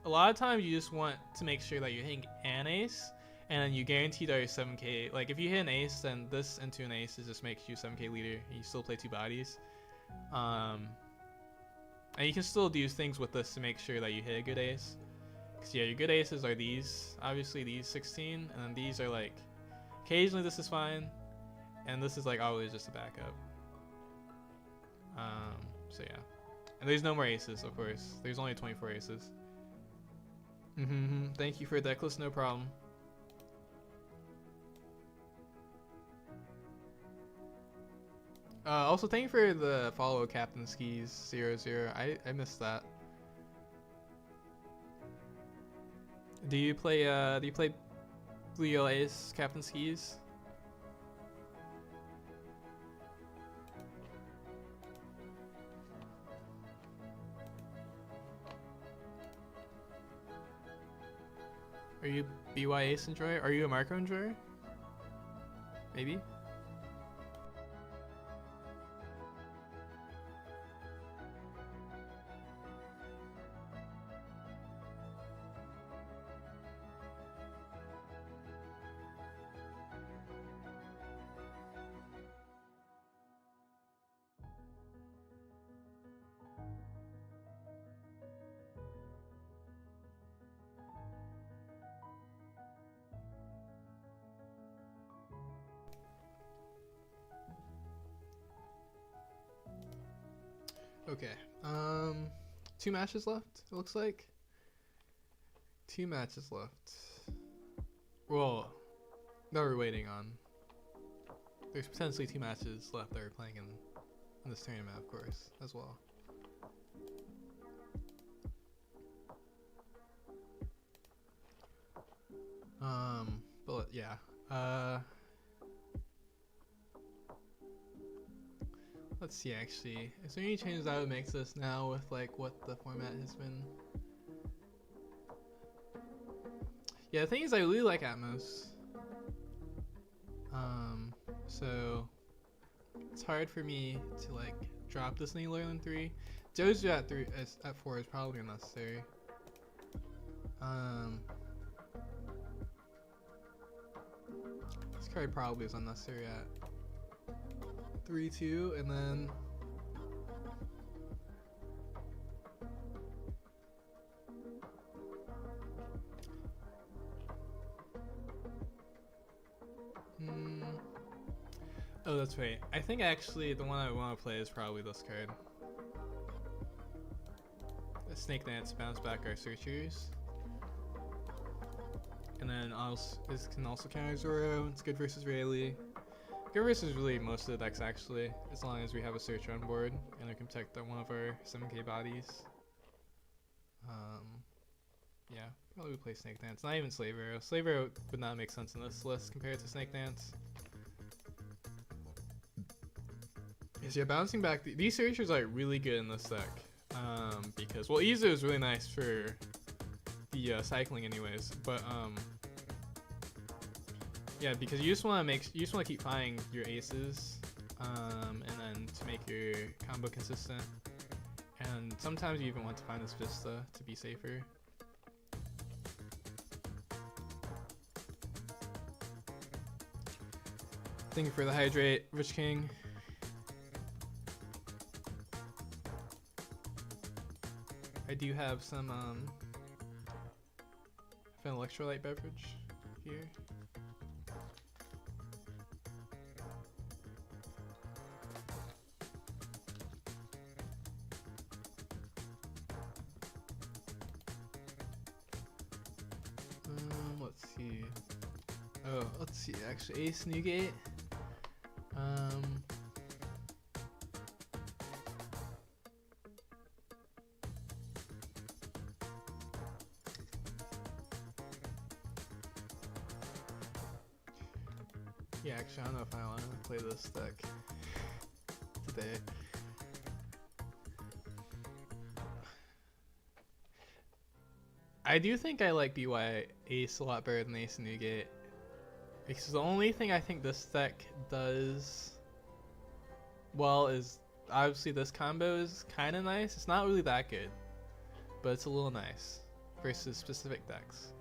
a lot of times you just want to make sure that you're hitting an ace, and then you guaranteed are 7K. Like if you hit an ace, then this into an ace just makes you 7K leader, and you still play 2 bodies. And you can still do things with this to make sure that you hit a good ace. Cause yeah, your good aces are these, obviously these 16, and then these are like, occasionally this is fine, and this is like always just a backup. So yeah, and there's no more aces, of course. There's only 24 aces. Thank you for a deck list, no problem. Also, thank you for the follow, Captain Skis 00. I missed that. Do you play Blue Yellow Ace, Captain Skis? Are you BY Ace enjoyer? Are you a Marco enjoyer? Maybe? Okay, 2 matches left, it looks like. 2 matches left. Well, that we're waiting on. There's potentially 2 matches left that we're playing in this tournament, of course, as well. But yeah, let's see, actually. Is there any changes that would make this now with like what the format has been? Yeah, the thing is I really like Atmos. So it's hard for me to like drop this any lower than 3. Jozu at 4 is probably unnecessary. This card probably is unnecessary at 3-2, and then oh, that's right. I think actually the one I want to play is probably this card. The Snake Dance, bounce back our searchers. And then also, this can also counter Zoro. It's good versus Rayleigh. Good versus really most of the decks actually, as long as we have a searcher on board and it can protect one of our 7k bodies. Yeah, probably would play Snake Dance. Not even Slave Arrow. Slave Arrow would not make sense in this list compared to Snake Dance. Yes, yeah, bouncing back. These searchers are really good in this deck. Because, well, Izo is really nice for the cycling anyways, but yeah, because you just want to keep finding your aces, and then to make your combo consistent. And sometimes you even want to find this Vista to be safer. Thank you for the hydrate, Rich King. I do have some an electrolyte beverage here. Let's see. Oh, let's see. Actually, Ace Newgate. Yeah, actually, I don't know if I want to play this deck today. I do think I like BY Ace a lot better than Ace Newgate. Because the only thing I think this deck does well is obviously this combo is kind of nice. It's not really that good, but it's a little nice versus specific decks.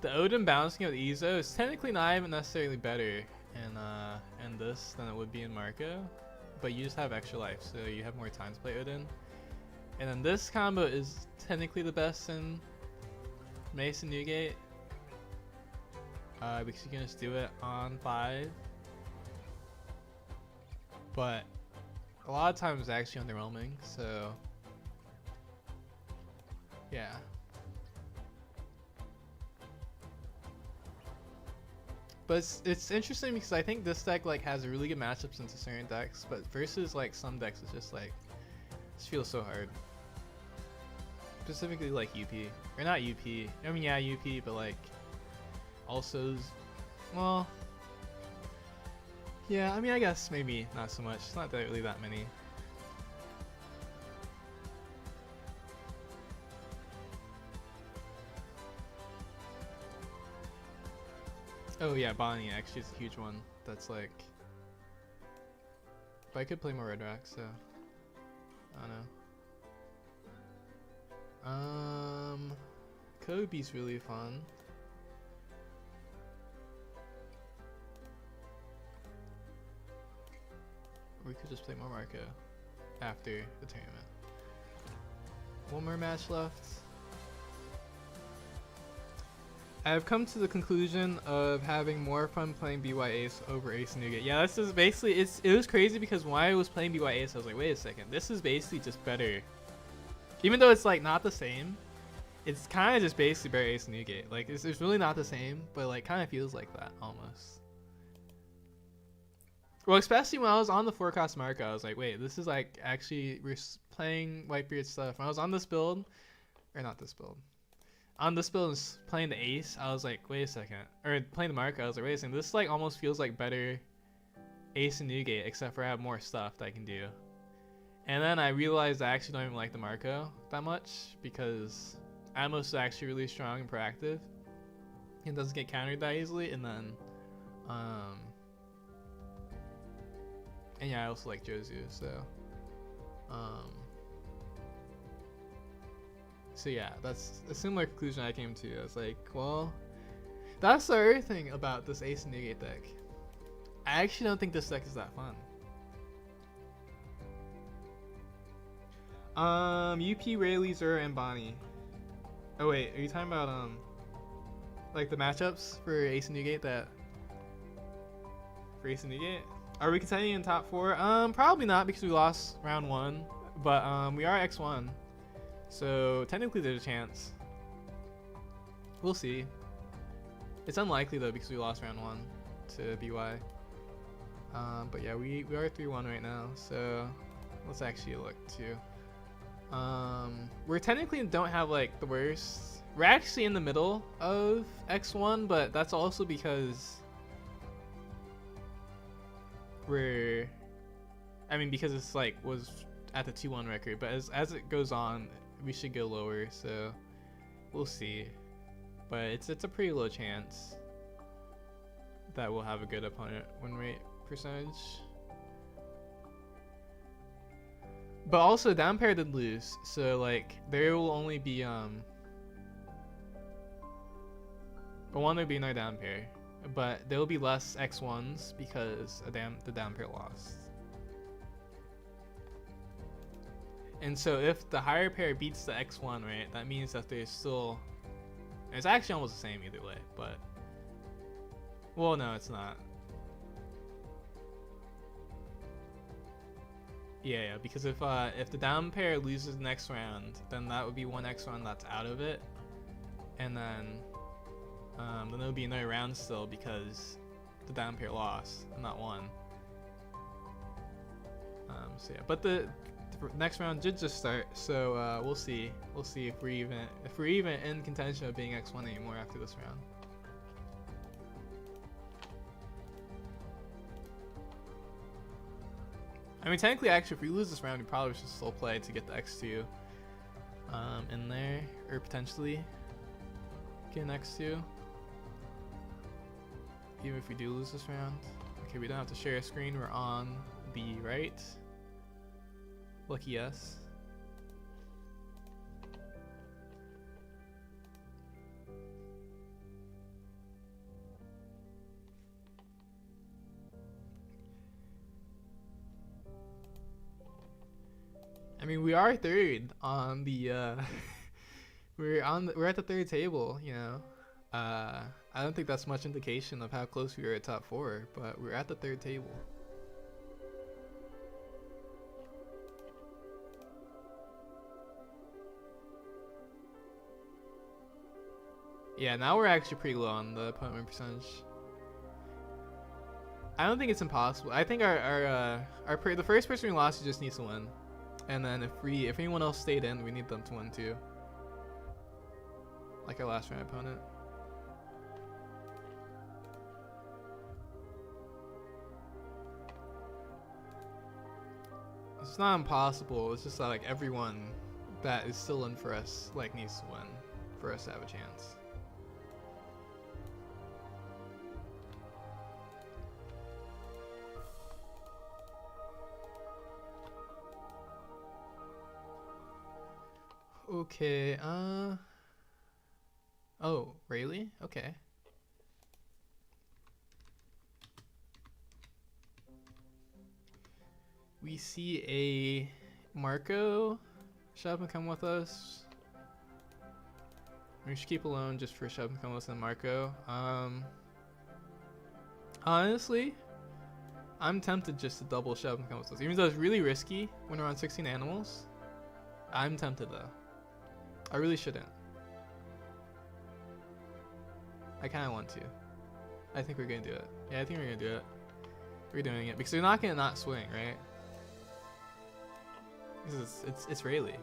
The Odin bouncing of the Izo is technically not even necessarily better in this than it would be in Marco, but you just have extra life, so you have more time to play Odin. And then this combo is technically the best in Mace and Newgate, because you can just do it on 5. But a lot of times it's actually underwhelming, so yeah. But it's interesting because I think this deck like has really good matchups into certain decks, but versus like some decks it's just like this feels so hard. Specifically like UP, or not UP. I mean, yeah, UP, but like also, well, yeah. I mean, I guess maybe not so much. It's not that really that many. Oh yeah, Bonnie actually is a huge one. That's like, but I could play more Red Rock, so I don't know. Kobe's really fun. Or we could just play more Marco after the tournament. One more match left. I have come to the conclusion of having more fun playing BY Ace over Ace Newgate. Yeah, this is basically, it was crazy because when I was playing BY Ace, I was like, wait a second, this is basically just better. Even though it's like not the same, it's kind of just basically better Ace Newgate. Like it's really not the same, but like kind of feels like that almost. Well, especially when I was on the 4-cost Marco, I was like, wait, this is like actually we're playing Whitebeard stuff. When I was on this build, or not this build, on this build and playing the Ace, I was like, wait a second, or playing the Marco, I was like, wait a second, this like almost feels like better Ace and Newgate, except for I have more stuff that I can do. And then I realized I actually don't even like the Marco that much because Atmos is actually really strong and proactive. It doesn't get countered that easily, and then and yeah, I also like Jozu, so so yeah, that's a similar conclusion I came to. I was like, well, That's the other thing about this Ace and Newgate deck. I actually don't think this deck is that fun. UP, Rayleigh, Zura, and Bonnie. Oh wait, are you talking about like the matchups for Ace and Newgate that for Ace and Newgate? Are we continuing in top 4? Probably not because we lost round 1, but we are X1, so technically there's a chance. We'll see. It's unlikely though because we lost round 1 to BY. But yeah, we are 3-1 right now, so let's actually look too. We're technically don't have like the worst. We're actually in the middle of X1, but that's also because because it's like was at the 2-1 record, but as it goes on, we should go lower, so we'll see. But it's a pretty low chance that we'll have a good opponent win rate percentage. But also down pair did lose, so like there will only be but one would be no down pair, but there will be less X1s because the down pair lost. And so if the higher pair beats the X1, right, that means that there's still, it's actually almost the same either way, but well, no, it's not. Yeah, because if the down pair loses the next round, then that would be one X1 that's out of it, and then there'll be another round still because the down pair lost and not won. So yeah, but the next round did just start, so we'll see. We'll see if we're even in contention of being X1 anymore after this round. I mean, technically, actually, if we lose this round, we probably should still play to get the X2 in there, or potentially get an X2. Even if we do lose this round. Okay, we don't have to share a screen. We're on the right. Lucky us. I mean, we are third on the we're at the third table, you know. I don't think that's much indication of how close we are at top 4, but we're at the third table. Yeah, now we're actually pretty low on the opponent win percentage. I don't think it's impossible. I think the first person we lost just needs to win. And then if anyone else stayed in, we need them to win too. Like our last round opponent. It's not impossible, it's just that like everyone that is still in for us like needs to win for us to have a chance. Okay, oh, Rayleigh? Okay. We see a Marco. Shove and come with us. We should keep alone just for Shove and come with us and Marco. Honestly, I'm tempted just to double Shove and come with us. Even though it's really risky when we're on 16 animals. I'm tempted though. I really shouldn't. I kind of want to. I think we're gonna do it. Yeah, I think we're gonna do it. We're doing it because we're not gonna not swing, right? Because it's Rayleigh.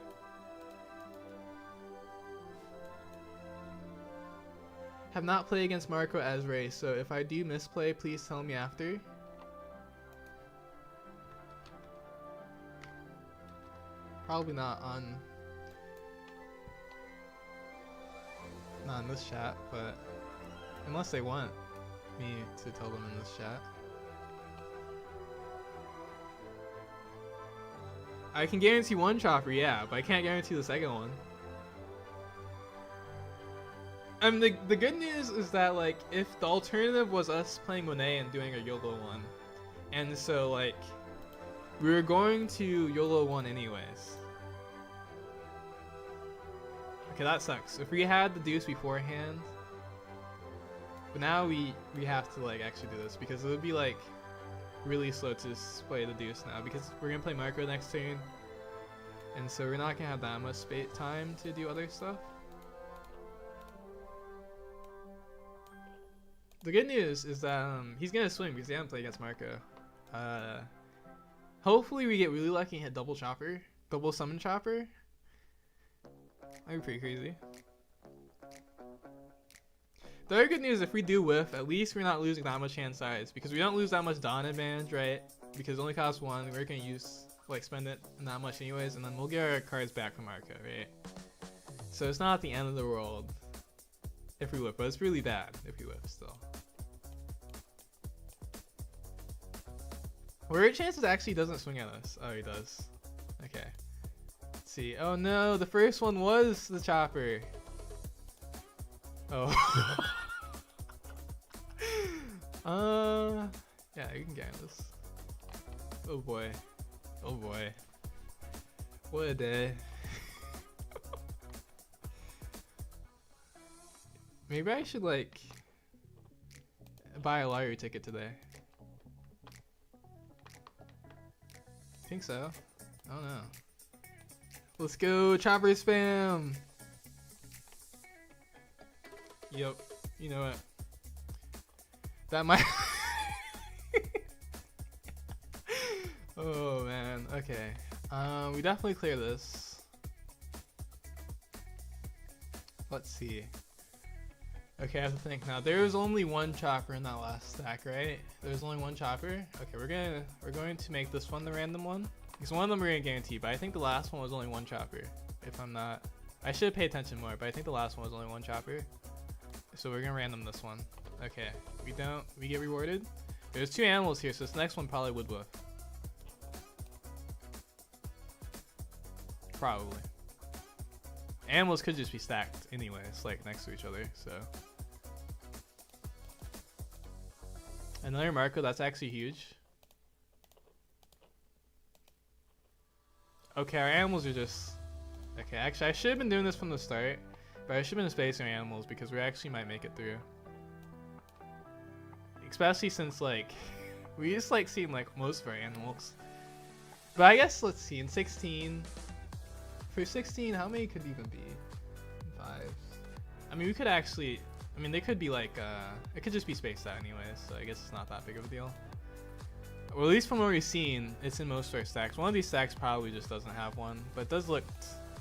Have not played against Marco as Ray, so if I do misplay, please tell me after. Probably not on this chat, but unless they want me to tell them in this chat. I can guarantee one chopper, yeah, but I can't guarantee the second one. The good news is that like if the alternative was us playing Monet and doing a YOLO one, and so like we were going to YOLO one anyways. Okay, that sucks. If we had the deuce beforehand, but now we have to like actually do this because it would be like really slow to play the deuce now because we're gonna play Marco next turn, and so we're not gonna have that much time to do other stuff. The good news is that he's gonna swing because he hasn't played against Marco. Hopefully we get really lucky and hit double chopper, double summon chopper. That'd be pretty crazy. The other good news, if we do whiff, at least we're not losing that much hand size because we don't lose that much Dawn advantage, right? Because it only costs 1. We're gonna use like spend it not much anyways, and then we'll get our cards back from Marco, right? So it's not the end of the world if we whiff, but it's really bad if we whiff still. Where chances actually doesn't swing at us. Oh, he does. Okay. Let's see. Oh no, the first one was the chopper. Oh. Yeah, you can get this. Oh boy. Oh boy. What a day. Maybe I should like buy a lottery ticket today. I think so. I don't know. Let's go, chopper spam! Yep, you know it. That might. Oh man, okay. We definitely clear this. Let's see. Okay, I have to think now. There was only one chopper in that last stack, right? There's only one chopper. Okay, we're going to make this one the random one because one of them we're gonna guarantee. But I think the last one was only one chopper. If I'm not, I should pay attention more. But I think the last one was only one chopper. So we're gonna random this one. Okay, we get rewarded. There's 2 animals here, so this next one probably would whiff. Probably. Animals could just be stacked anyways, like next to each other, so. Another Marco, that's actually huge. Okay, our animals are just... Okay, actually I should have been doing this from the start, but I should have been spacing our animals because we actually might make it through. Especially since like, we just like seeing like most of our animals. But I guess, let's see, in 16, for 16, how many could even be? 5. I mean, we could actually, I mean, they could be like, it could just be spaced out anyways, so I guess it's not that big of a deal. Or at least from what we've seen, it's in most of our stacks. One of these stacks probably just doesn't have one, but it does look,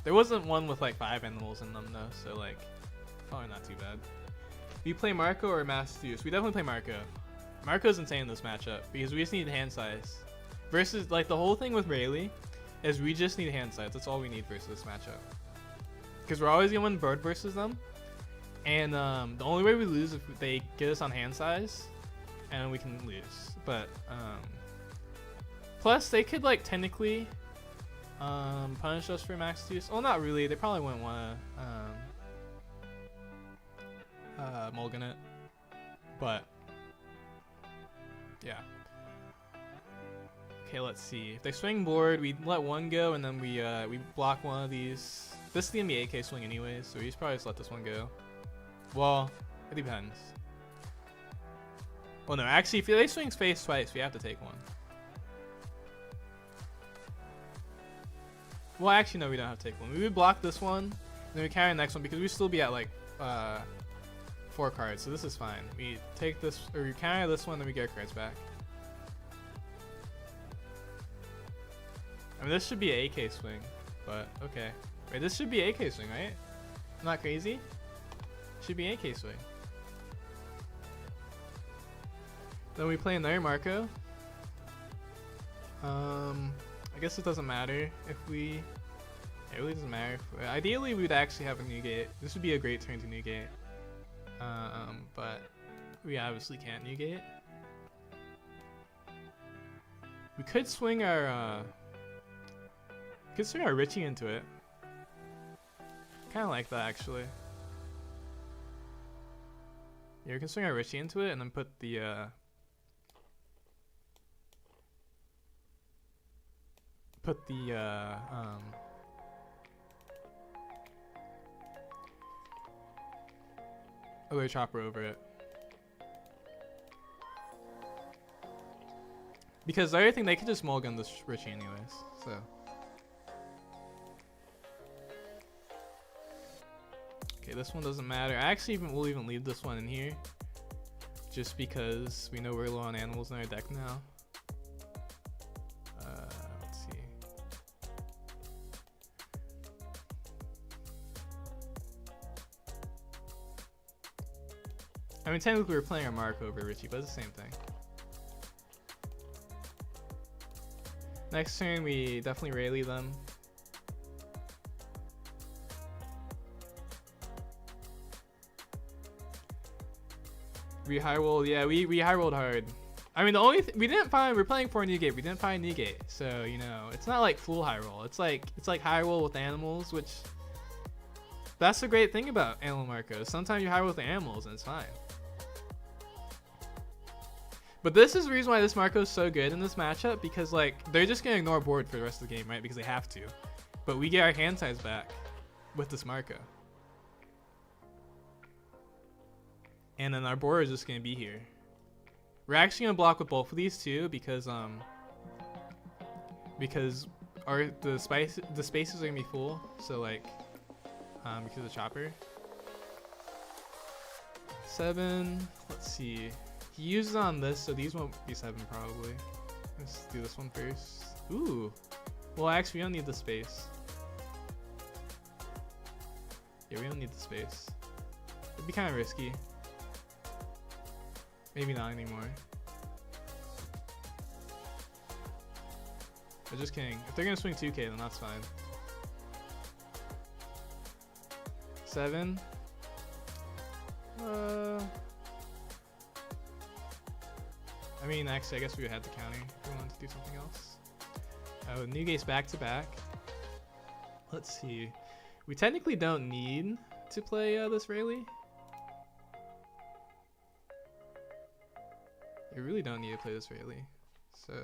there wasn't one with like 5 animals in them though, so like, probably not too bad. We play Marco or Mastius? We definitely play Marco. Marco's insane in this matchup because we just need hand size. Versus, like, the whole thing with Rayleigh is we just need hand size. That's all we need versus this matchup. Because we're always going to win bird versus them. And the only way we lose is if they get us on hand size. And we can lose. But, plus, they could, like, technically punish us for max use. Well, not really. They probably wouldn't want to mulligan it. But, yeah. Okay, let's see. If they swing board, we let one go, and then we block one of these. This is the NBA AK swing anyways, so we just probably just let this one go. Well, it depends. Well, no, actually, if they swing space twice, we have to take one. Well, actually, no, we don't have to take one. We would block this one, and then we carry the next one because we'd still be at like 4 cards, so this is fine. We take this, or we carry this one, then we get our cards back. I mean, this should be an AK swing, but okay. Wait, this should be AK swing, right? I'm not crazy? Should be AK swing. Then we play another Marco. I guess it doesn't matter if we... It really doesn't matter. Ideally, we would actually have a new gate. This would be a great turn to new gate. But we obviously can't new gate. We could swing our... could swing our Richie into it. Kind of like that, actually. Yeah, we can swing our Richie into it and then put the other chopper over it. Because the other thing, they could just mulligan this Richie anyways, so. Okay, this one doesn't matter. I actually will even leave this one in here. Just because we know we're low on animals in our deck now. Let's see. I mean, technically we're playing our Mark over Richie, but it's the same thing. Next turn, we definitely rally them. We high rolled, yeah, we high rolled hard. I mean, the only we didn't find, we're playing for Newgate, we didn't find Newgate, so you know, it's not like full high roll. It's like high roll with animals, which that's the great thing about animal Marcos. Sometimes you high roll with the animals and it's fine. But this is the reason why this Marco is so good in this matchup, because like they're just gonna ignore board for the rest of the game, right? Because they have to. But we get our hand size back with this Marco. And then our board is just gonna be here. We're actually gonna block with both of these too, because the spaces are gonna be full. So like because of the chopper. 7. Let's see. He uses on this, so these won't be 7 probably. Let's do this one first. Ooh. Well, actually, we don't need the space. Yeah, we don't need the space. It'd be kind of risky. Maybe not anymore. I'm just kidding. If they're gonna swing 2K, then that's fine. 7. I mean, actually, I guess we had to counter if we wanted to do something else. Oh, Newgate's back to back. Let's see. We technically don't need to play this Rayleigh. We really don't need to play this Rayleigh. So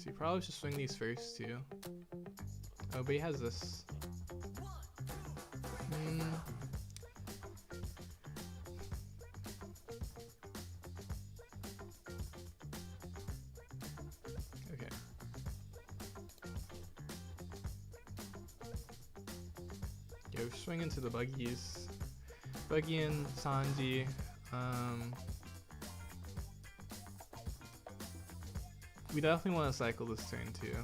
you probably should swing these first too. Oh, but he has this. Okay. Yeah, we're swinging to the buggies. Buggy and Sanji. We definitely want to cycle this turn too.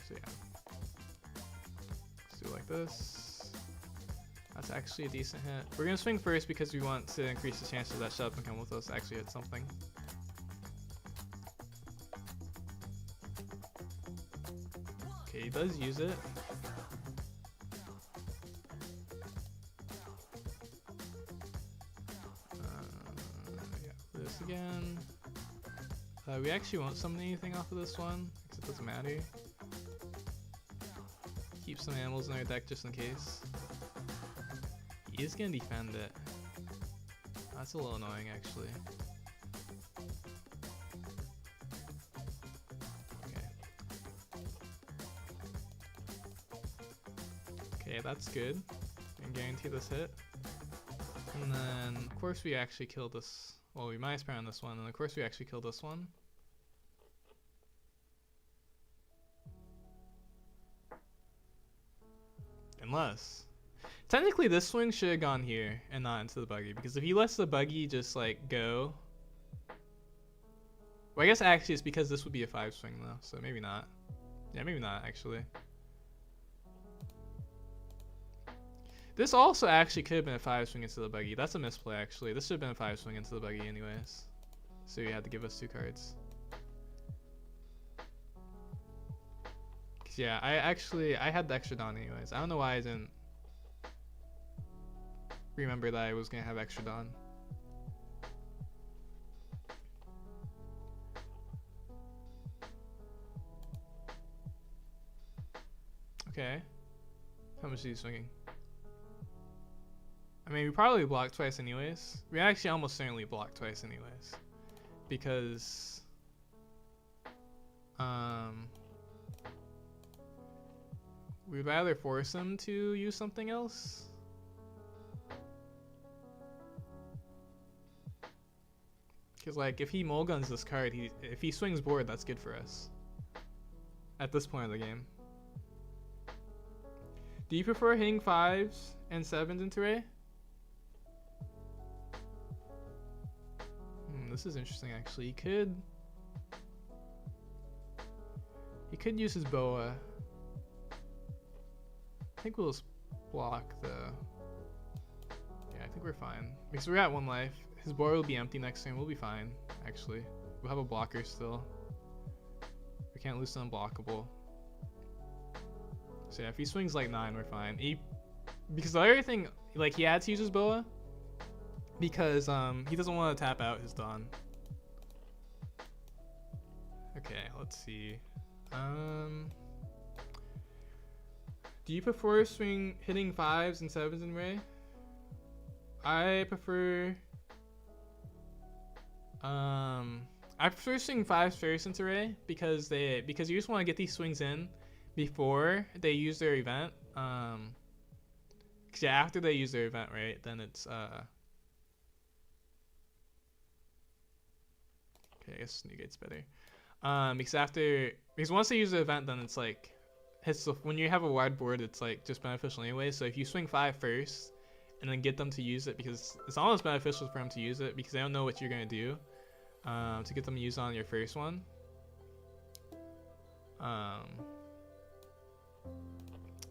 So yeah. Let's do it like this. That's actually a decent hit. We're gonna swing first because we want to increase the chances that shut up and come with us actually hit something. Okay, he does use it. Yeah, this again. We actually won't summon anything off of this one, because it doesn't matter. Keep some animals in our deck just in case. He is gonna defend it. That's a little annoying actually. Okay. Okay, that's good. I can guarantee this hit. And then, of course, we actually kill this. Well, we minus power on this one, and of course we actually kill this one. Unless, technically this swing should have gone here and not into the buggy, because if he lets the buggy just like go, well, I guess actually it's because this would be a 5 swing though, so maybe not. Yeah, maybe not actually. This also actually could have been a 5 swing into the buggy. That's a misplay actually. This should have been a 5 swing into the buggy anyways. So you had to give us 2 cards. Cause yeah, I had the extra Dawn anyways. I don't know why I didn't remember that I was gonna have extra Dawn. Okay. How much is he swinging? I mean, we probably block twice anyways. We actually almost certainly block twice anyways. Because... we'd rather force him to use something else. Because, like, if he mulguns this card, if he swings board, that's good for us. At this point of the game. Do you prefer hitting 5s and 7s into Ray? This is interesting, actually. He could use his boa. I think we'll just block the... Yeah, I think we're fine. Because we're at 1 life. His board will be empty next turn. We'll be fine, actually. We'll have a blocker still. We can't lose to unblockable. So yeah, if he swings like 9, we're fine. Because the other thing, like, he had to use his boa. Because he doesn't want to tap out his Dawn. Okay, let's see. Do you prefer hitting 5s and 7s in Ray? I prefer swinging 5s first into Ray because you just want to get these swings in before they use their event. Cause yeah, after they use their event, right, then it's okay, I guess negate's better. Because once they use the event, then it's like when you have a wide board, it's like just beneficial anyway. So if you swing 5 first and then get them to use it, because it's almost beneficial for them to use it because they don't know what you're gonna do, to get them to use on your first one.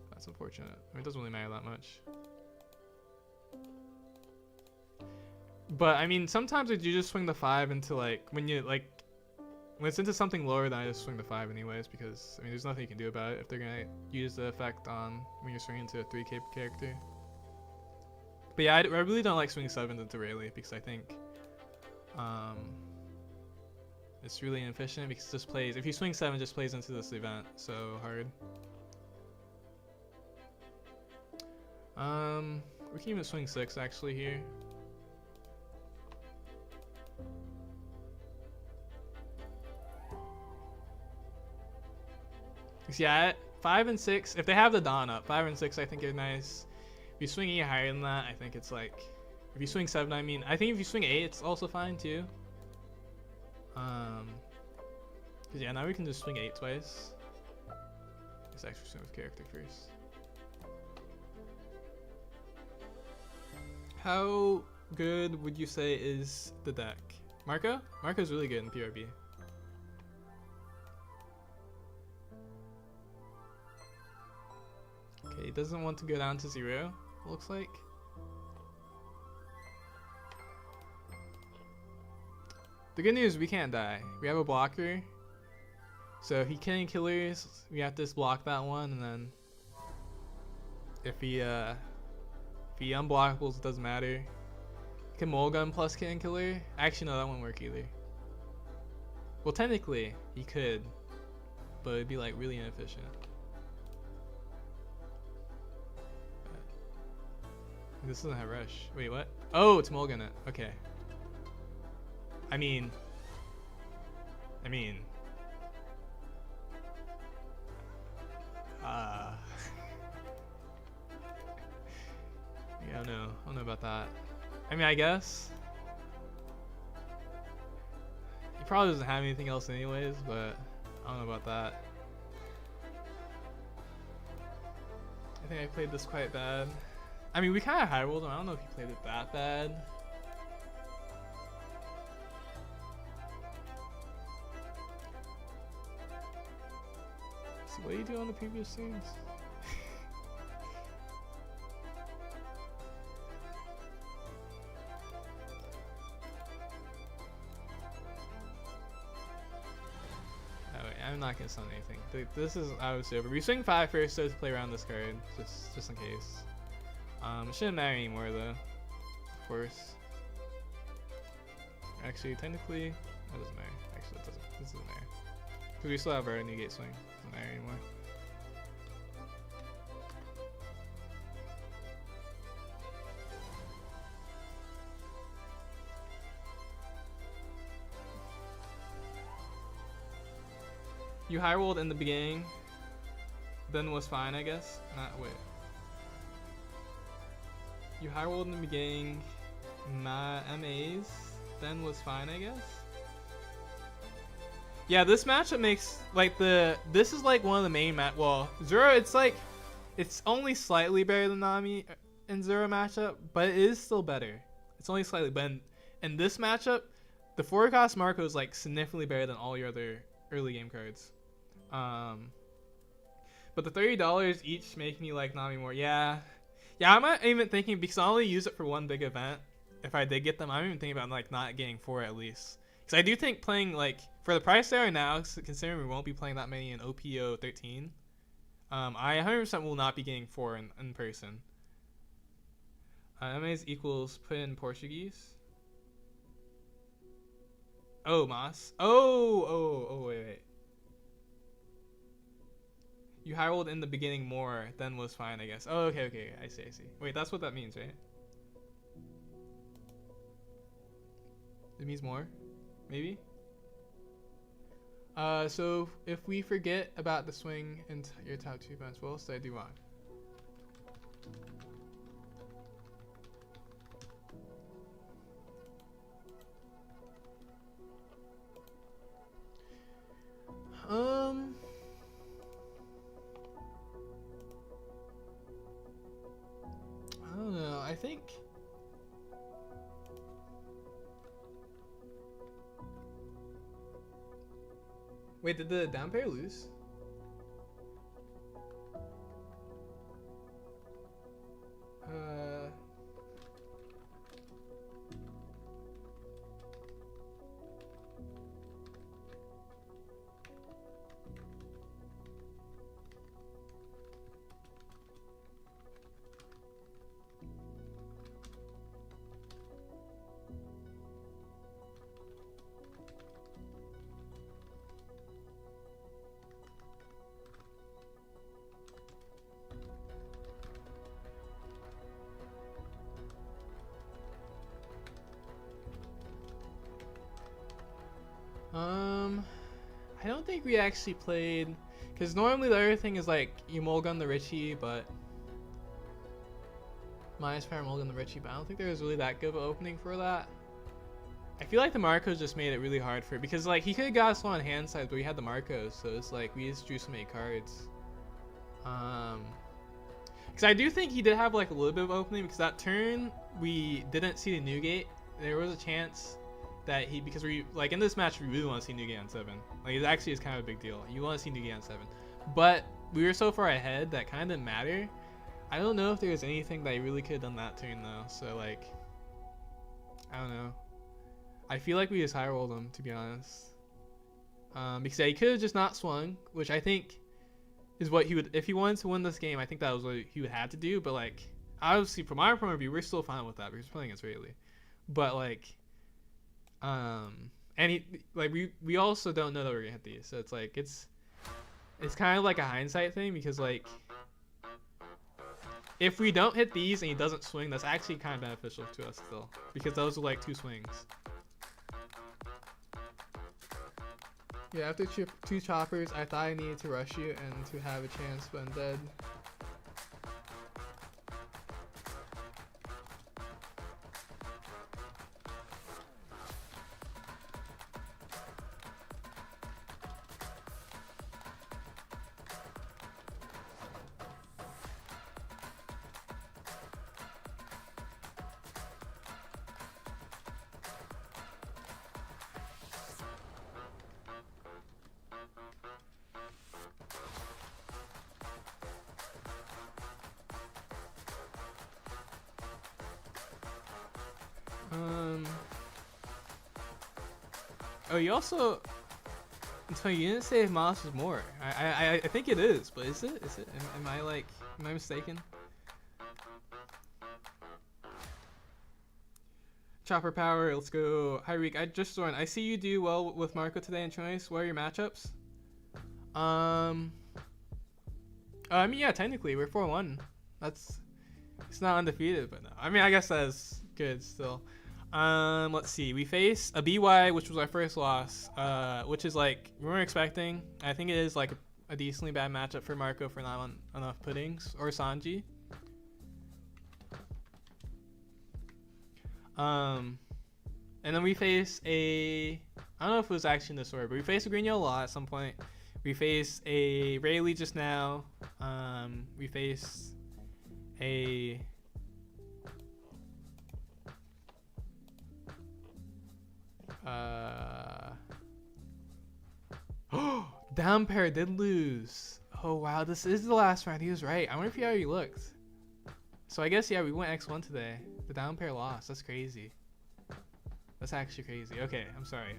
That's unfortunate. I mean, it doesn't really matter that much. But I mean, sometimes I do just swing the 5 into like when it's into something lower, then I just swing the 5 anyways, because I mean, there's nothing you can do about it if they're gonna use the effect on when you're swinging into a 3K character. But yeah, I really don't like swinging 7s into Rayleigh because I think it's really inefficient because it just plays. If you swing 7, it just plays into this event so hard. We can even swing 6 actually here. Yeah, 5 and 6, if they have the Dawn up, 5 and 6 I think are nice. If you swing 8 higher than that, I think it's like, if you swing 7, I mean, I think if you swing 8, it's also fine too. Cause yeah, now we can just swing 8 twice. Let's actually swing with character first. How good would you say is the deck? Marco? Marco's really good in PRB. Okay, he doesn't want to go down to 0, it looks like. The good news is we can't die. We have a blocker. So if he killing killers, we have to just block that one, and then if he unblockables, it doesn't matter. Can mulligan plus killing killer? Actually no, that won't work either. Well, technically he could, but it'd be like really inefficient. This doesn't have rush. Wait, what? Oh, it's mulligan it. Okay. I mean. Yeah, I don't know about that. I mean, I guess. He probably doesn't have anything else anyways, but I don't know about that. I think I played this quite bad. I mean, we kind of high rolled him. I don't know if he played it that bad. See, what do you do on the previous streams? I'm not gonna stun anything. This is out of over. We swing 5 first so to play around this card, just in case. It shouldn't matter anymore though, of course. Actually, technically, that doesn't matter. Actually, it doesn't. This doesn't matter because we still have our negate swing. It doesn't matter anymore. You high rolled in the beginning, then was fine, I guess. Not wait. You high rolled in the beginning, not MAs, then was fine, I guess. Yeah, this matchup makes like this is like one of the main well, Zero, it's only slightly better than Nami in Zero matchup, but it is still better. It's only slightly, but in this matchup, the 4-cost Marco is like significantly better than all your other early game cards. But the $30 each make me like Nami more. Yeah, I'm not even thinking, because I only use it for one big event. If I did get them, I'm even thinking about like not getting 4 at least. Because I do think playing, like, for the price they are now, considering we won't be playing that many in OPO 13, I 100% will not be getting 4 in person. MAs equals put in Portuguese. Oh, Mas. Oh, wait. You high rolled in the beginning more, then was fine, I guess. Oh, okay. I see. Wait, that's what that means, right? It means more? Maybe? So if we forget about the swing in your top 2 opponents, what else did I do wrong? I don't know. I think. Wait, did the down pair lose? I don't think we actually played, because normally the other thing is like you mulligan the Richie, but minus fire mulligan the Richie, but I don't think there was really that good of an opening for that. I feel like the Marcos just made it really hard for it, because like he could have got us one on hand side, but we had the Marcos, so it's like we just drew so many cards. Because I do think he did have like a little bit of opening, because that turn we didn't see the Newgate. There was a chance that because we, like, in this match we really want to see Newgate on 7. Like, it actually is kind of a big deal. You want to see Newgate on 7. But we were so far ahead that kind of didn't matter. I don't know if there was anything that I really could have done that turn though. So like, I don't know. I feel like we just high rolled him, to be honest. Because he could have just not swung, which I think is what he would, if he wanted to win this game, I think that was what he would have to do. But like, obviously from our point of view, we're still fine with that because we're playing against Rayleigh. But like, and he, like, we also don't know that we're gonna hit these, so it's like it's kind of like a hindsight thing, because like if we don't hit these and he doesn't swing, that's actually kind of beneficial to us still, because those are like 2 swings. Yeah, after 2 choppers, I thought I needed to rush you and to have a chance, but I'm dead. Oh, you also. It's funny, you didn't say if Moss was more. I think it is, but is it? Am I like? Am I mistaken? Chopper power. Let's go. Hi Reek. I just joined. I see you do well with Marco today in Choice. What are your matchups? I mean, yeah, technically we're 4-1. It's not undefeated, but no. I mean, I guess that's good still. Let's see. We face a BY, which was our first loss, which is like we weren't expecting. I think it is like a decently bad matchup for Marco for not enough puddings, or Sanji. And then we face I don't know if it was actually in this order, but we faced a green yellow law at some point. We faced a Rayleigh just now. We faced a down pair did lose. Oh wow, this is the last round. He was right. I wonder if he already looked. So I guess yeah, we went X1 today. The down pair lost. That's crazy. That's actually crazy. Okay, I'm sorry.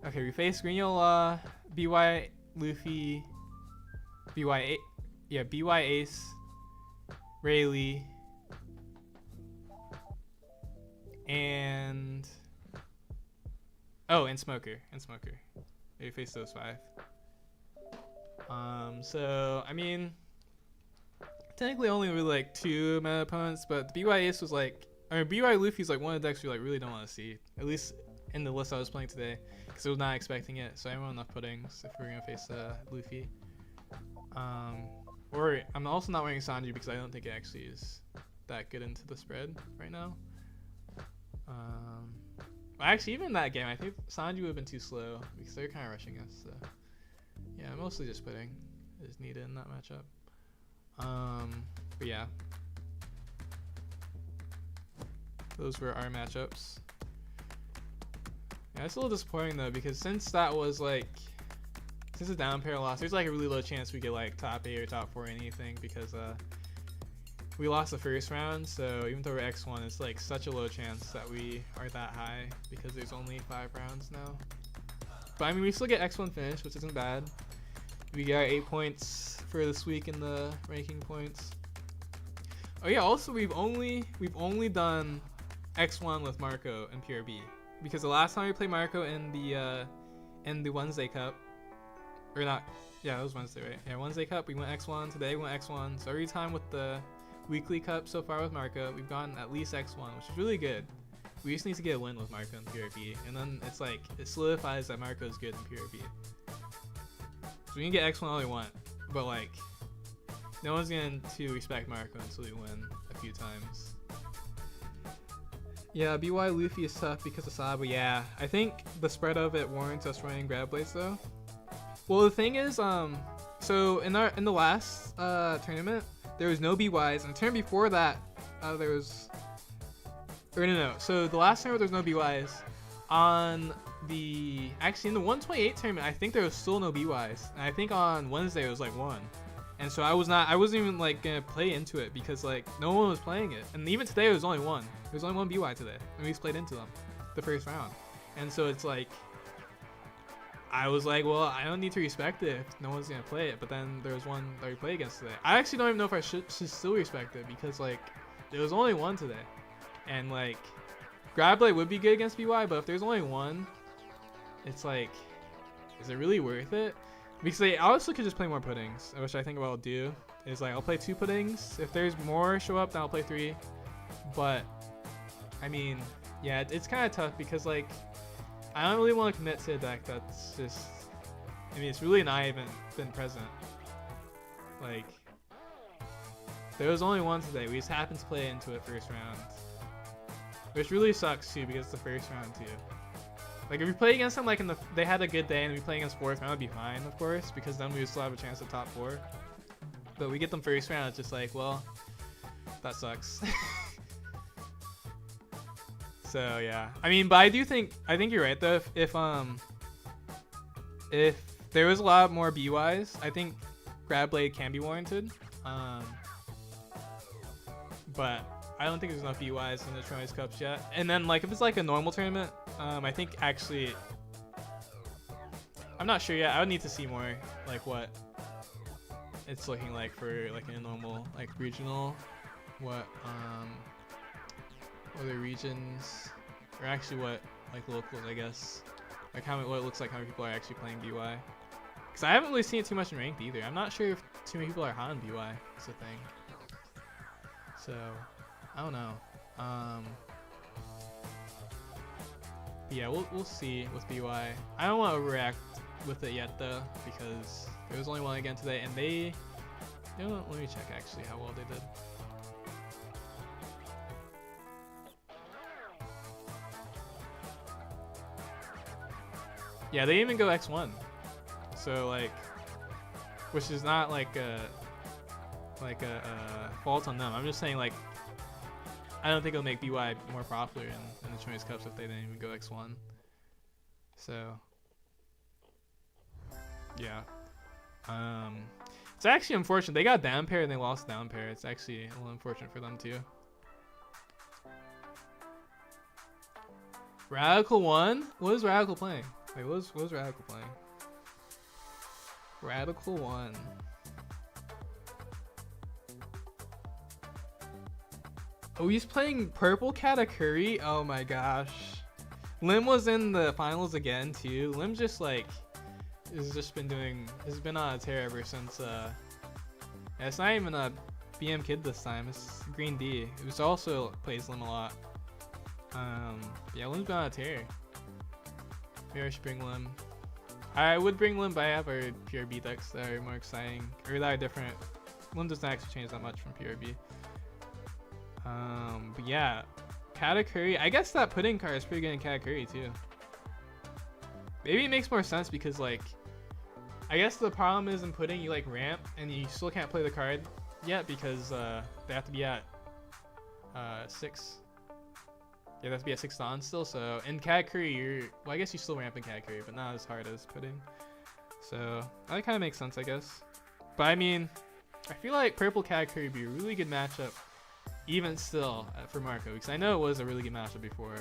Okay, we face Green Yellow Law, BY Luffy, BY Ace, Rayleigh, and Smoker. We face those 5. So I mean, technically only really like 2 meta opponents, but the BY Ace was like, I mean, BY Luffy's like one of the decks we like really don't want to see, at least in the list I was playing today, because I was not expecting it. So I want enough puddings if we're gonna face Luffy. Or I'm also not wearing Sanji because I don't think it actually is that good into the spread right now. Actually, even in that game, I think Sanji would have been too slow because they're kind of rushing us. So yeah, mostly just pudding is needed in that matchup. But yeah. Those were our matchups. Yeah, it's a little disappointing though, because since that was like, since a down pair loss, there's like a really low chance we get like top 8 or top 4 or anything, because we lost the first round. So even though we're X1, it's like such a low chance that we are that high, because there's only 5 rounds now. But I mean, we still get X1 finish, which isn't bad. We got 8 points for this week in the ranking points. Oh yeah, also we've only done X1 with Marco and PRB, because the last time we played Marco in the Wednesday Cup, or not, yeah, it was Wednesday, right? Yeah, Wednesday Cup, we went X1. Today we went X1. So every time with the weekly cup so far with Marco, we've gotten at least X1, which is really good. We just need to get a win with Marco and PRB, and then it's like it solidifies that Marco is good in PRB. So we can get X1 all we want, but like no one's going to respect Marco until we win a few times. Yeah, BY Luffy is tough because of Saba. Yeah, I think the spread of it warrants us running grab blades though. Well, the thing is, so in the last tournament, there was no BYs, and the turn before that, there was, or no. So the last tournament there was no BYs. Actually in the 128 tournament, I think there was still no BYs, and I think on Wednesday it was like 1. And so I wasn't even like gonna play into it because like no one was playing it, and even today it was only 1. There was only 1 BY today, and we just played into them the first round. And so it's like, I was like, well, I don't need to respect it if no one's gonna play it. But then there was 1 that we played against today. I actually don't even know if I should still respect it, because like there was only 1 today, and like grab blade would be good against BY, but if there's only 1, it's like, is it really worth it? Because I also could just play more puddings, which I think what I'll do is like I'll play 2 puddings. If there's more show up, then I'll play 3. But I mean, yeah, it's kind of tough because like I don't really want to commit to a deck that's just, I mean, it's really not even been present. Like there was only 1 today. We just happened to play into it first round, which really sucks too because it's the first round too. Like if we play against them like they had a good day and we play against 4th round, it'd be fine, of course, because then we would still have a chance at top 4. But we get them first round, it's just like, well, that sucks. So yeah, I mean, but I think you're right though. If there was a lot more BYs, I think grab blade can be warranted. But I don't think there's enough BYs in the ChinoizeCups yet. And then like if it's like a normal tournament, I think actually, I'm not sure yet. I would need to see more like what it's looking like for like in a normal like regional, what other regions, or actually what like locals, I guess, like what it looks like, how many people are actually playing BY. Because I haven't really seen it too much in ranked either. I'm not sure if too many people are hot on BY. It's a thing. So I don't know. Yeah, we'll see with BY. I don't want to overreact with it yet though, because there was only one again today, and they, you know what, let me check actually how well they did. Yeah, they even go X1, so like, which is not like a fault on them. I'm just saying like, I don't think it'll make BY more popular in the Chinese Cups if they didn't even go X1. So yeah, it's actually unfortunate. They got down pair and they lost down pair. It's actually a little unfortunate for them too. Radical 1? What is Radical playing? Like, what was Radical playing? Radical 1. Oh, he's playing Purple Katakuri? Oh my gosh. Lim was in the finals again too. Lim just like has been on a tear ever since it's not even a BM Kid this time, it's Green D, who also plays Lim a lot. Yeah, Lim's been on a tear. Maybe I should bring Lim. I would bring Lim, but I have our PRB decks that are more exciting, or that are different. Lim doesn't actually change that much from PRB. But yeah, Katakuri, I guess that pudding card is pretty good in Katakuri too. Maybe it makes more sense because like, I guess the problem is in pudding you like ramp and you still can't play the card yet because they have to be at 6. Yeah, they have to be at 6 on still, so in Katakuri well, I guess you still ramp in Katakuri, but not as hard as pudding. So that kind of makes sense, I guess. But I mean, I feel like Purple Katakuri would be a really good matchup even still for Marco, because I know it was a really good matchup before.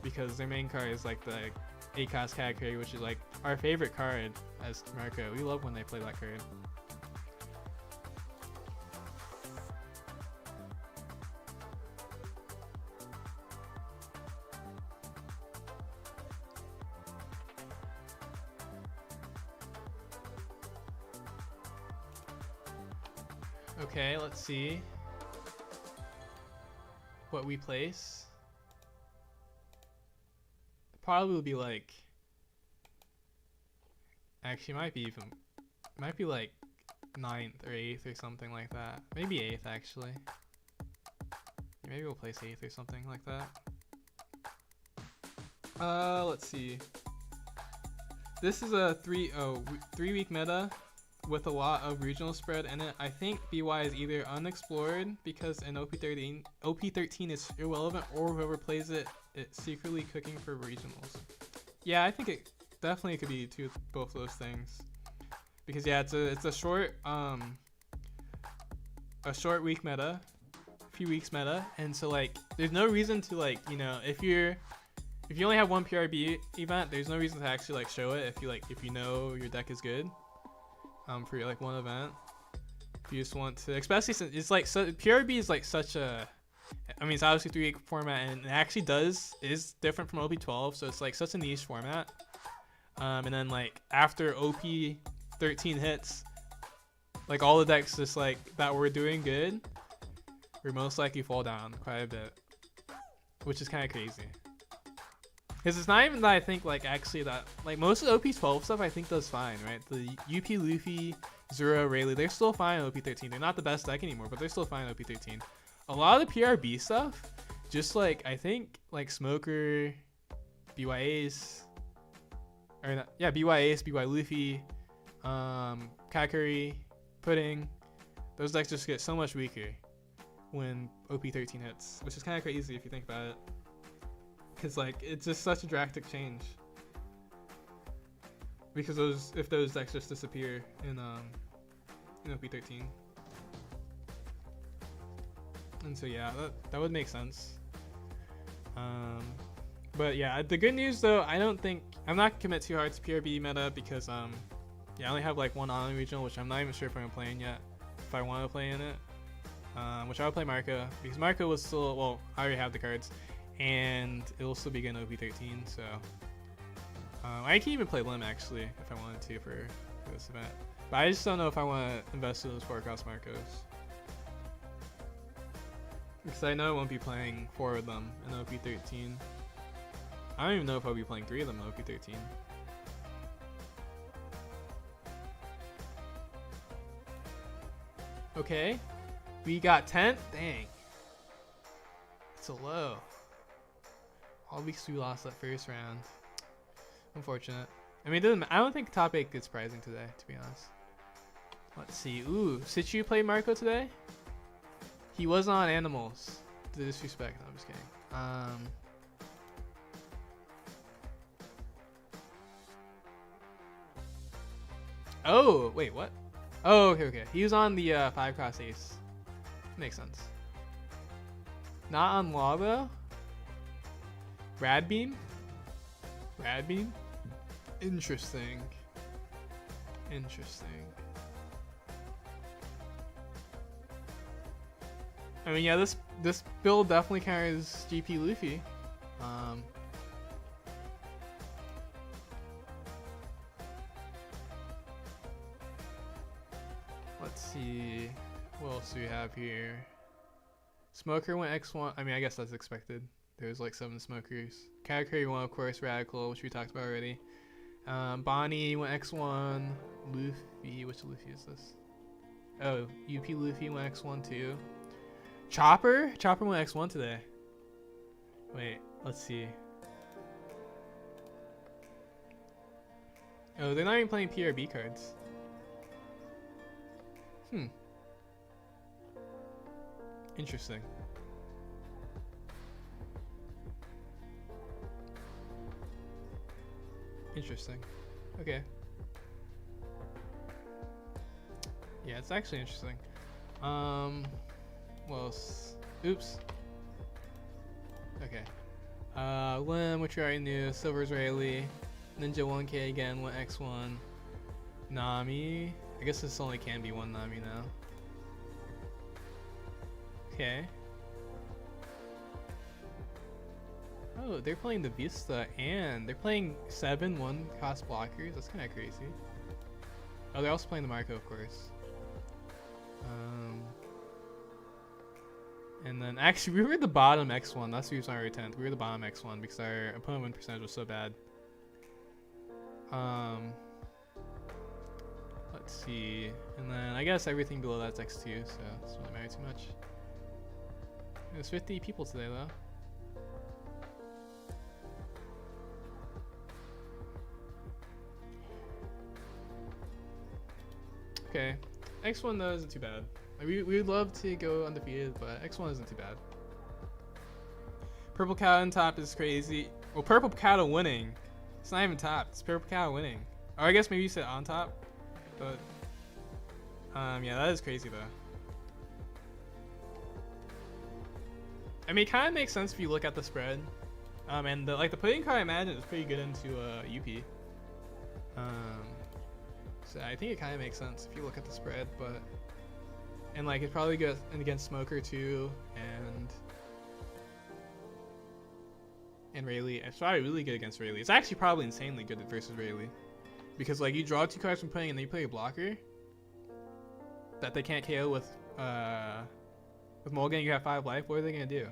Because their main card is like the 8-cost Katakuri, which is like our favorite card as Marco. We love when they play that card. Okay, let's see what we place. Probably will be like, actually might be like 9th or 8th or something like that. Maybe 8th actually. Yeah, maybe we'll place 8th or something like that. Let's see. This is a 3-week meta with a lot of regional spread in it. I think BY is either unexplored because in OP13 is irrelevant, or whoever plays it, it's secretly cooking for regionals. Yeah, I think it definitely could be both of those things. Because yeah, it's a short week meta, few weeks meta, and so like there's no reason to like, you know, if you only have one PRB event, there's no reason to actually like show it if you know your deck is good. For like one event, if you just want to, especially since it's like PRB is like such a, I mean it's obviously 3-week format and it actually is different from OP12, so it's like such a niche format. And then like after OP13 hits, like all the decks just like that were doing good, will most likely fall down quite a bit, which is kind of crazy. Because it's not even that I think like actually that like most of the OP12 stuff I think does fine, right? The UP Luffy, Zero, Rayleigh, they're still fine in OP13. They're not the best deck anymore, but they're still fine in OP13. A lot of the PRB stuff, just like I think like Smoker, BY Ace, or not, yeah, BY Ace, BY Luffy, Katakuri, Pudding, those decks just get so much weaker when OP13 hits, which is kind of crazy if you think about it. Because like it's just such a drastic change. Because if those decks just disappear in OP13. And so yeah, that would make sense. But yeah, the good news though, I'm not commit too hard to PRB meta because yeah, I only have like one on regional, which I'm not even sure if I'm playing yet. If I want to play in it, which I would play Marco because Marco was still, well, I already have the cards. And it'll still be getting OP13, so I can even play Lim actually if I wanted to for this event. But I just don't know if I want to invest in those 4-cost Marcos. Because I know I won't be playing 4 of them in OP13. I don't even know if I'll be playing 3 of them in OP13. Okay. We got 10th? Dang. It's a low. All because we lost that first round. Unfortunate. I mean, I don't think top 8 gets surprising today, to be honest. Let's see. Ooh, Sichu played Marco today? He was on Animals. The disrespect. No, I'm just kidding. Oh, wait, what? Oh, okay. He was on the 5x ace. Makes sense. Not on Law, though? Radbeam? Radbeam? Interesting. I mean, yeah, this build definitely carries GP Luffy. Let's see, what else do we have here? Smoker went X1. I mean, I guess that's expected. There's like 7 smokers. Karakuri won, of course. Radical, which we talked about already. Bonnie went X1. Luffy, which Luffy is this? Oh, UP Luffy went X1 too. Chopper went X1 today. Wait, let's see. Oh, they're not even playing PRB cards. Interesting. Okay. Yeah, it's actually interesting. Well, oops. Okay. Lim, which we already knew. Silver Israeli. Ninja 1K again went X1. Nami. I guess this only can be one Nami now. Okay. Oh, they're playing the Vista and they're playing 7 1-cost blockers. That's kind of crazy. Oh, they're also playing the Marco, of course. And then actually we were the bottom X1. That's the reason we were 10th. We were the bottom X1 because our opponent win percentage was so bad. Let's see. And then I guess everything below that's X2, so it doesn't really matter too much. There's 50 people today though. Okay, X1 though isn't too bad. We would love to go undefeated, but X1 isn't too bad. Purple Cow on top is crazy. Well, Purple Cow winning. It's not even top. It's Purple Cow winning. Or I guess maybe you said on top, but yeah, that is crazy though. I mean, it kind of makes sense if you look at the spread. And the putting card I imagine is pretty good into UP. So I think it kind of makes sense if you look at the spread, but like it's probably good against Smoker too, and Rayleigh. It's probably really good against Rayleigh. It's actually probably insanely good versus Rayleigh, because like you draw 2 cards from putting and then you play a blocker that they can't KO with Mulligan. You have 5 life. What are they gonna do?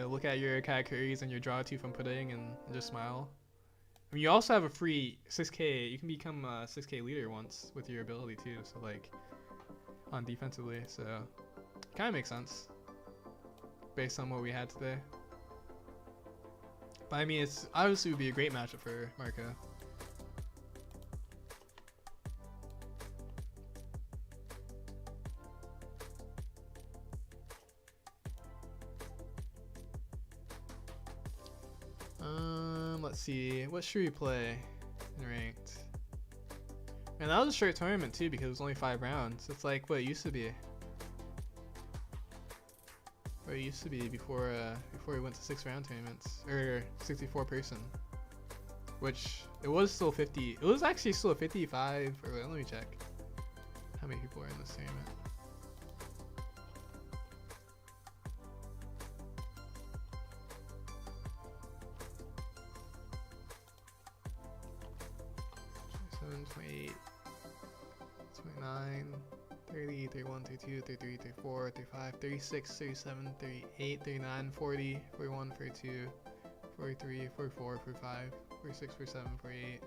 Look at your Katakuris and your draw 2 from putting and just smile. I mean, you also have a free 6k. You can become a 6k leader once with your ability too. So like on defensively, so kind of makes sense based on what we had today. But I mean, it's obviously would be a great matchup for Marco. Let's see, what should we play in ranked? And that was a short tournament too because it was only 5 rounds. It's like what it used to be. What it used to be before we went to 6-round tournaments, or 64 person. Which it was still 50. It was actually still 55. Or let me check how many people are in this tournament. 30, 31, 32, 33, 34, 35, 36, 37, 38, 39, 40, 41, 42, 43, 44, 45, 46, 47, 48,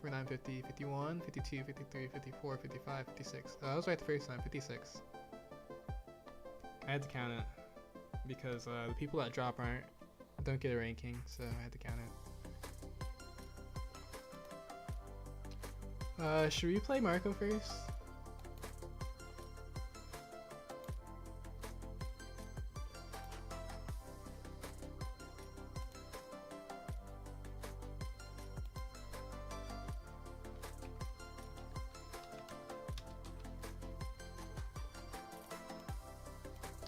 49, 50, 51, 52, 53, 54, 55, 56. Oh, I was right the first time, 56. I had to count it because the people that drop don't get a ranking, so I had to count it. Should we play Marco first?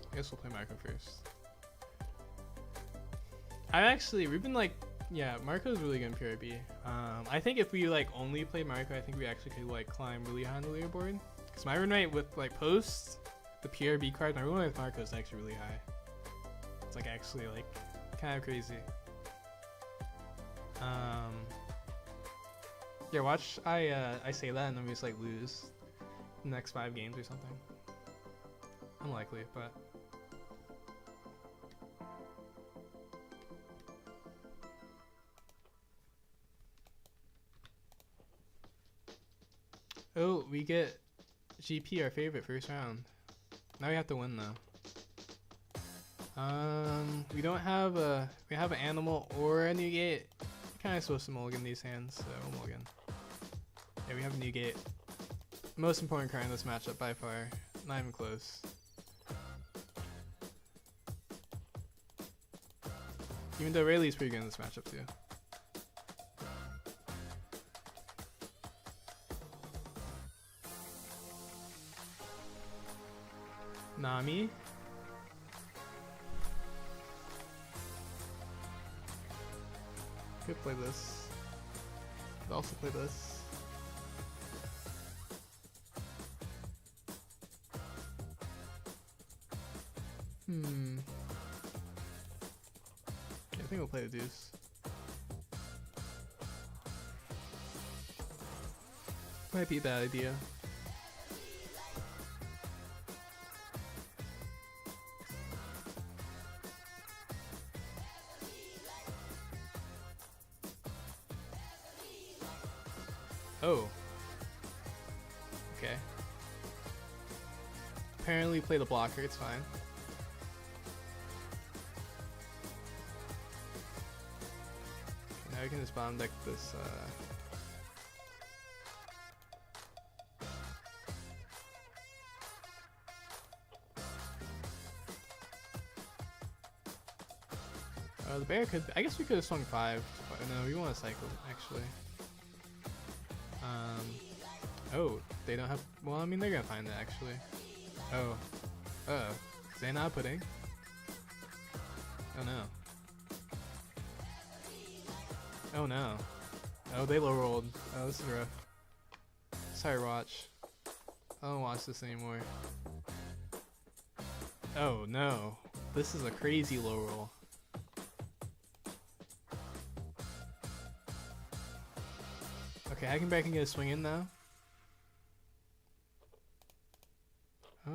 I guess we'll play Marco first. We've been like, yeah, Marco's really good in PRB. I think if we like only play Marco, I think we actually could like climb really high on the leaderboard. Because my win rate with like post, the PRB card, my win rate with Marco is actually really high. It's like actually like kind of crazy. Yeah, watch I say that and then we just like lose the next 5 games or something. Unlikely, but. Oh, we get GP, our favorite, first round. Now we have to win though. We don't have we have an animal or a new gate. We're kind of supposed to mulligan these hands, so we'll mulligan. Yeah, we have a new gate. Most important card in this matchup by far. Not even close. Even though Rayleigh's pretty good in this matchup too. Nami. Could play this. Could also play this. I think we'll play the deuce. Might be a bad idea. Oh. Okay. Apparently play the blocker, it's fine. Okay, now we can just bottom deck this, the bear could, I guess we could have swung 5, but no, we want to cycle, actually. Oh, they don't have, well, I mean, they're gonna find it, actually. Oh. Is they not pudding? Oh no. Oh no. Oh, they low rolled. Oh, this is rough. Sorry, watch. I don't watch this anymore. Oh no. This is a crazy low roll. Okay, I can back and get a swing in now. I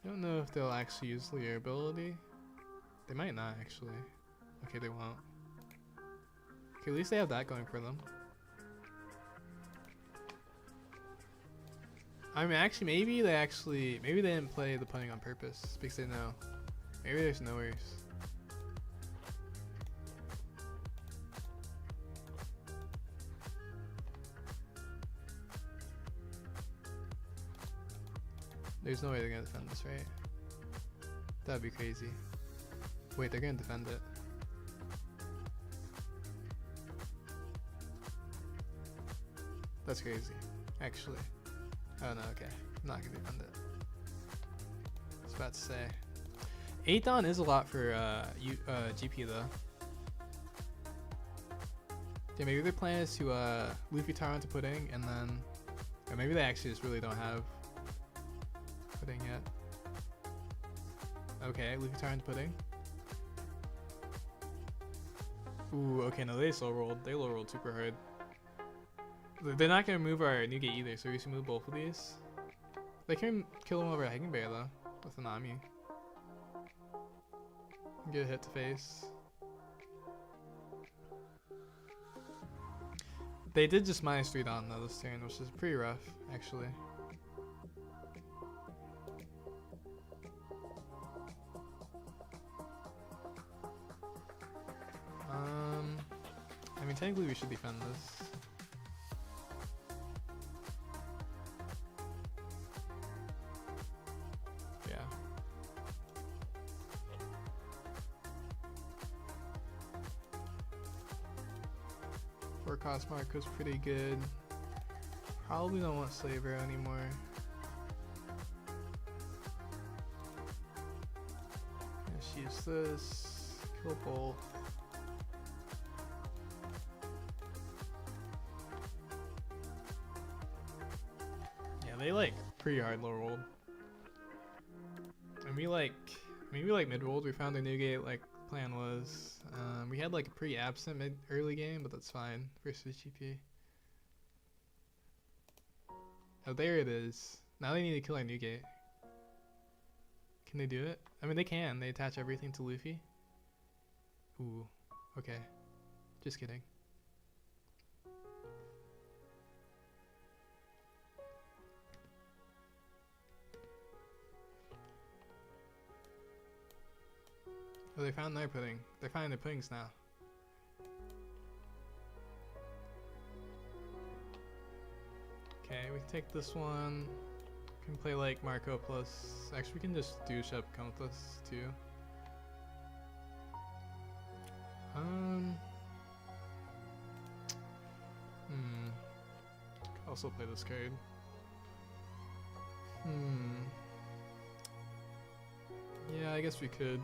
don't know if they'll actually use their ability. They might not actually. Okay, they won't. Okay, at least they have that going for them. I mean, actually, maybe they didn't play the punting on purpose because they know. Maybe there's no worse. There's no way they're gonna defend this, right? That'd be crazy. Wait, they're gonna defend it. That's crazy, actually. Oh no, okay. I'm not gonna defend it. I was about to say. 8 Dawn is a lot for GP though. Yeah, maybe their plan is to Luffy Taro into pudding and then, or maybe they actually just really don't have pudding yet. Okay, Luffy Taro into pudding. Ooh, okay, no, they slow rolled. They low rolled super hard. They're not gonna move our new gate either, so we should move both of these. They can kill him over a Hanging Bear though, with an Ami. Get a hit to face. They did just -3 down though this turn, which is pretty rough, actually. I mean, technically we should defend this. Yeah. Forecast mark was pretty good. Probably don't want Slave Arrow anymore. Let's use this. Kill both. Yeah, they like pretty hard low rolled. And we like mid rolled. We found a new gate like plan was. We had like a pretty absent early game, but that's fine versus GP. Oh, there it is. Now they need to kill our new gate. Can they do it? I mean, they can. They attach everything to Luffy. Ooh, okay. Just kidding. Oh, they found their pudding. They're finding their puddings now. Okay, we can take this one. We can play like Marco plus. Actually, we can just do Shep come with us too. Could also play this card. Yeah, I guess we could.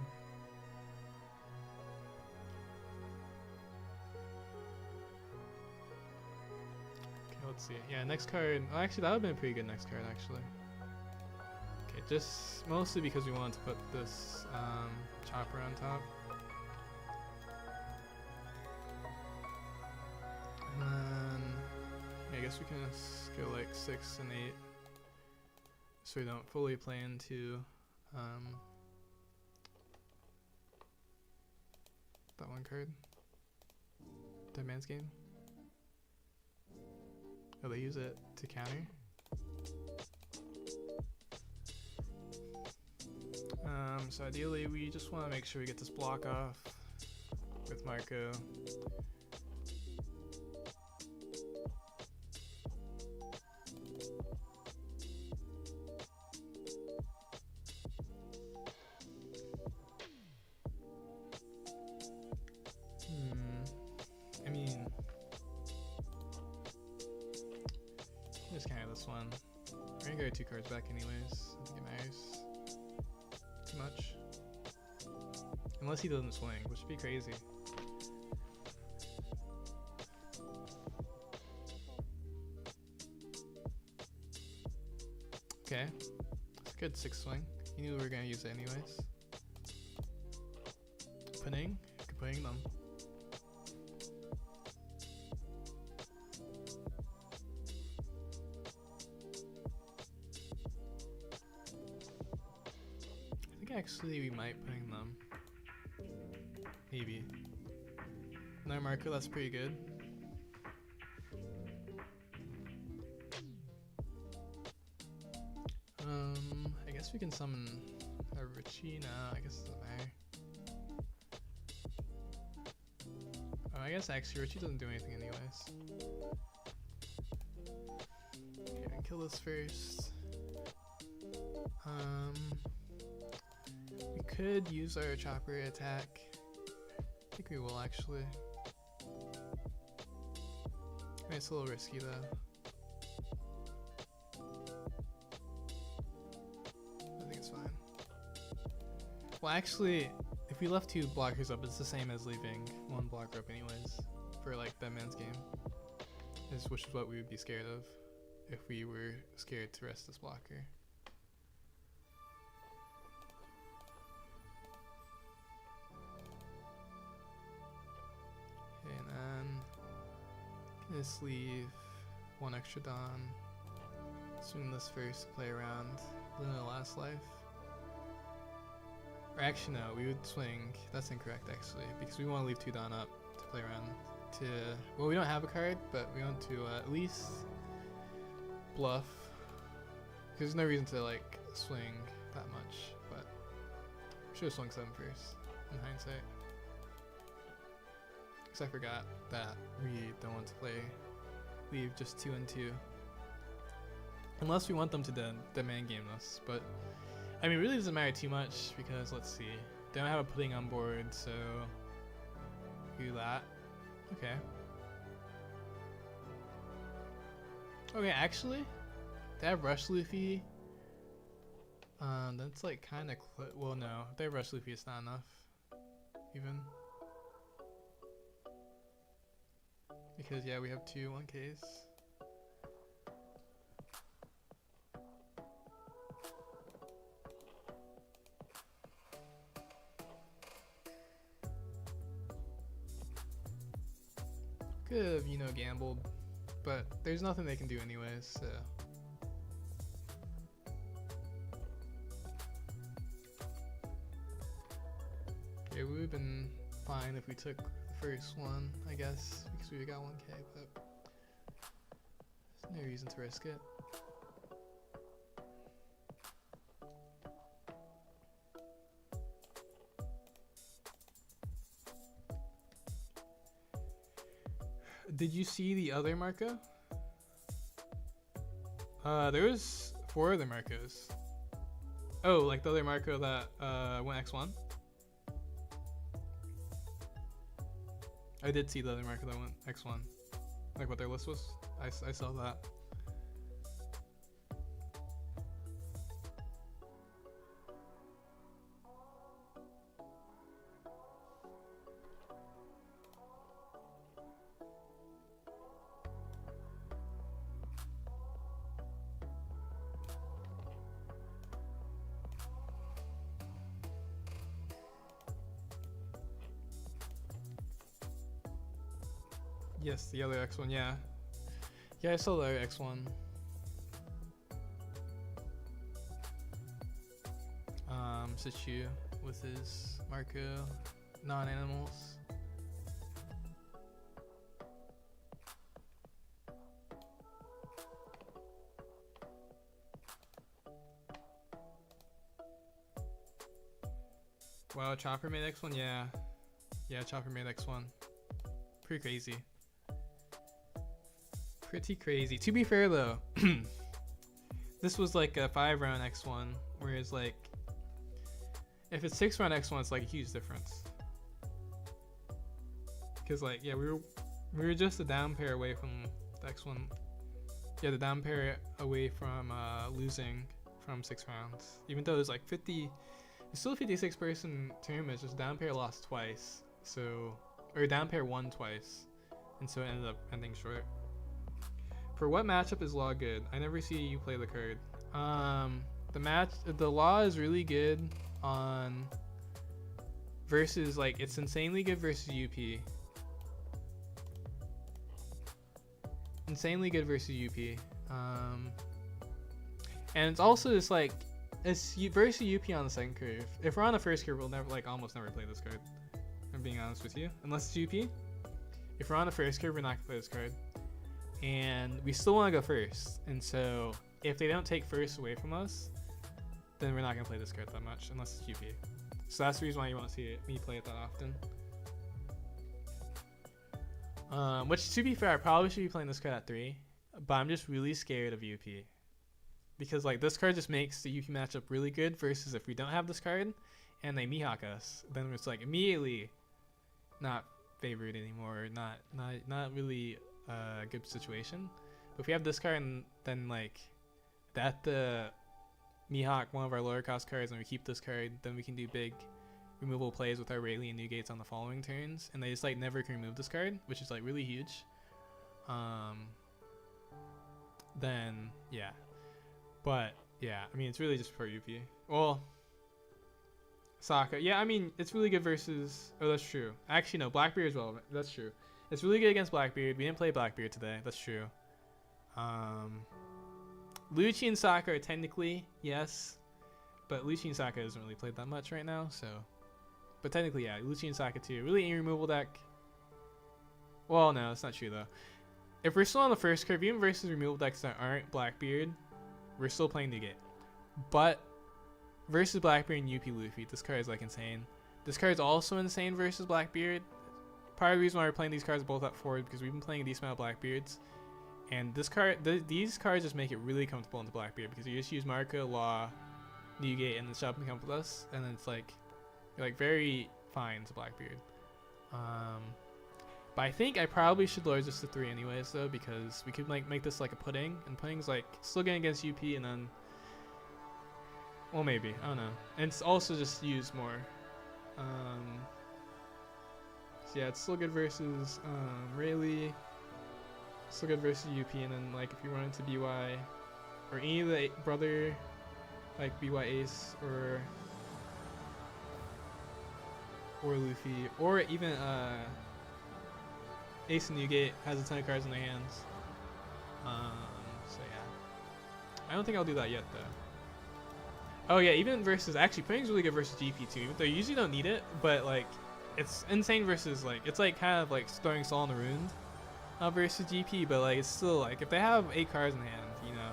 Let's see. Yeah, next card. Oh, actually, that would have been a pretty good next card, actually. Okay, just mostly because we wanted to put this chopper on top. And then, yeah, I guess we can just go like 6 and 8. So we don't fully play into that one card. Dead Man's Game. Oh, they use it to counter. So ideally we just want to make sure we get this block off with Marco. I mean, just counter this one. We're gonna go 2 cards back anyways. I think it matters too much. Unless he doesn't swing, which would be crazy. Okay, it's a good 6 swing. He knew we were gonna use it anyways. Putting them. I think actually we might putting them. Maybe. No Marco, that's pretty good. I guess we can summon a Richie now. I guess it doesn't matter. Oh, I guess actually Richie doesn't do anything anyways. Okay, I can kill this first. We could use our chopper attack. I think we will actually. I mean, it's a little risky though. I think it's fine. Well, actually, if we left 2 blockers up, it's the same as leaving 1 blocker up anyways, for like Dead Man's Game. Which is what we would be scared of, if we were scared to rest this blocker. Okay, and then just leave 1 extra Dawn. Swing this first to play around Luna Last Life. Or actually no, we would swing, that's incorrect actually, because we want to leave 2 Dawn up to play around to, well we don't have a card, but we want to at least bluff. Because there's no reason to like swing that much, but we should have swung 7 first, in hindsight. Because I forgot that we don't want to leave just 2 and 2. Unless we want them to demand game us, but I mean, it really doesn't matter too much because let's see, they don't have a pudding on board, so do that. Okay. Okay, actually, they have Rush Luffy. That's like kind of well, no, if they have Rush Luffy, it's not enough, even. Because yeah, we have 2 1Ks. Could have, you know, gambled, but there's nothing they can do anyways, so. Yeah, we would have been fine if we took the first one, I guess, because we got 1K, but there's no reason to risk it. Did you see the other Marco? There was 4 other Marcos. Oh, like the other Marco that went X1? I did see the other Marco that went X1. Like what their list was? I saw that. Yes, the other X1, yeah. Yeah, I saw the other X1. Sichu with his Marco non-animals. Wow, Chopper made X1? Yeah. Yeah, Chopper made X1. Pretty crazy. Pretty crazy. To be fair though, this was like a 5-round X1, whereas like, if it's 6-round X1, it's like a huge difference. Because like, yeah, we were just a down pair away from the X1. Yeah, the down pair away from losing from 6 rounds. Even though it was like 50, it's still a 56 person tournament, just down pair lost twice. So, or down pair won twice. And so it ended up ending short. For what matchup is Law good? I never see you play the card. The Law is really good on versus, like, it's insanely good versus UP. Insanely good versus UP. And it's also just like, it's versus UP on the second curve. If we're on the first curve, we'll never, like, almost never play this card. I'm being honest with you. Unless it's UP. If we're on the first curve, we're not gonna play this card. And we still want to go first. And so, if they don't take first away from us, then we're not gonna play this card that much, unless it's UP. So that's the reason why you won't see me play it that often. Which, to be fair, I probably should be playing this card at 3, but I'm just really scared of UP. Because like, this card just makes the UP matchup really good, versus if we don't have this card, and they Mihawk us, then it's like immediately not favored anymore, not really a good situation. But if we have this card, and then like, that the Mihawk, one of our lower cost cards, and we keep this card, then we can do big removal plays with our Rayleigh and Newgates on the following turns, and they just like never can remove this card, which is like really huge. Then yeah, but yeah, I mean, it's really just for UP. Well, Sokka, yeah, I mean, it's really good versus, oh, that's true. Actually no, Blackbeard as well, that's true. It's really good against Blackbeard. We didn't play Blackbeard today, that's true. Lucci and Sokka are technically, yes. But Lucci and Sokka isn't really played that much right now, so. But technically, yeah, Lucci and Sokka too. Really any removal deck. Well, no, that's not true though. If we're still on the first curve, even versus removal decks that aren't Blackbeard, we're still playing Nugget. But versus Blackbeard and UP Luffy, this card is like insane. This card is also insane versus Blackbeard. Part of the reason why we're playing these cards both up forward because we've been playing a decent amount of Blackbeards. And this card, these cards just make it really comfortable into Blackbeard because you just use Marco, Law, Newgate, and then Shop and come with us, and then it's like you're like very fine to Blackbeard. But I think I probably should lower this to 3 anyways though, because we could like make this like a pudding, and pudding's like still getting against UP, and then well maybe I don't know, and it's also just used more. So yeah, it's still good versus Rayleigh, still good versus UP, and then like if you run into BY or any of the brother like BY Ace or Luffy, or even Ace and Newgate has a ton of cards in their hands. So yeah, I don't think I'll do that yet though. Oh yeah, even versus, actually pudding's really good versus GP too. They usually don't need it, but like it's insane versus like, it's like kind of like throwing Saul on the Ruined versus GP, but like it's still like if they have 8 cards in hand, you know,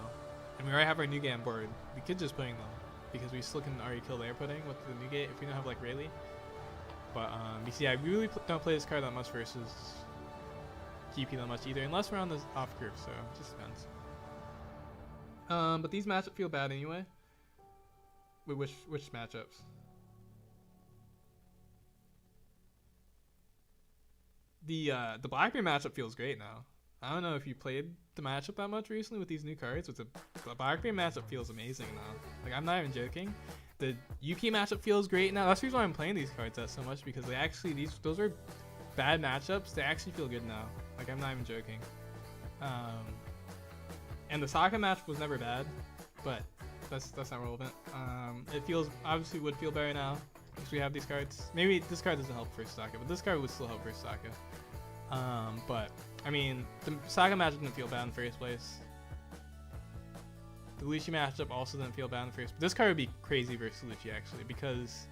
and we already have our Newgate on board, we could just pudding them because we still can already kill their pudding with the Newgate if we don't have like Rayleigh. But yeah, I really don't play this card that much versus GP that much either, unless we're on the off curve, so it just depends. But these matchups feel bad anyway. Wait, which matchups? The Blackbeard matchup feels great now. I don't know if you played the matchup that much recently with these new cards, but the Blackbeard matchup feels amazing now. Like, I'm not even joking. The UP matchup feels great now. That's the reason why I'm playing these cards so much, because they actually, those are bad matchups. They actually feel good now. Like, I'm not even joking. And the Sokka match was never bad, but that's not relevant. It feels, obviously would feel better now because we have these cards. Maybe this card doesn't help versus Sokka, but this card would still help versus Sokka. But I mean, the Sokka matchup didn't feel bad in the first place. The Lucci matchup also didn't feel bad in the first. But this card would be crazy versus Lucci actually, because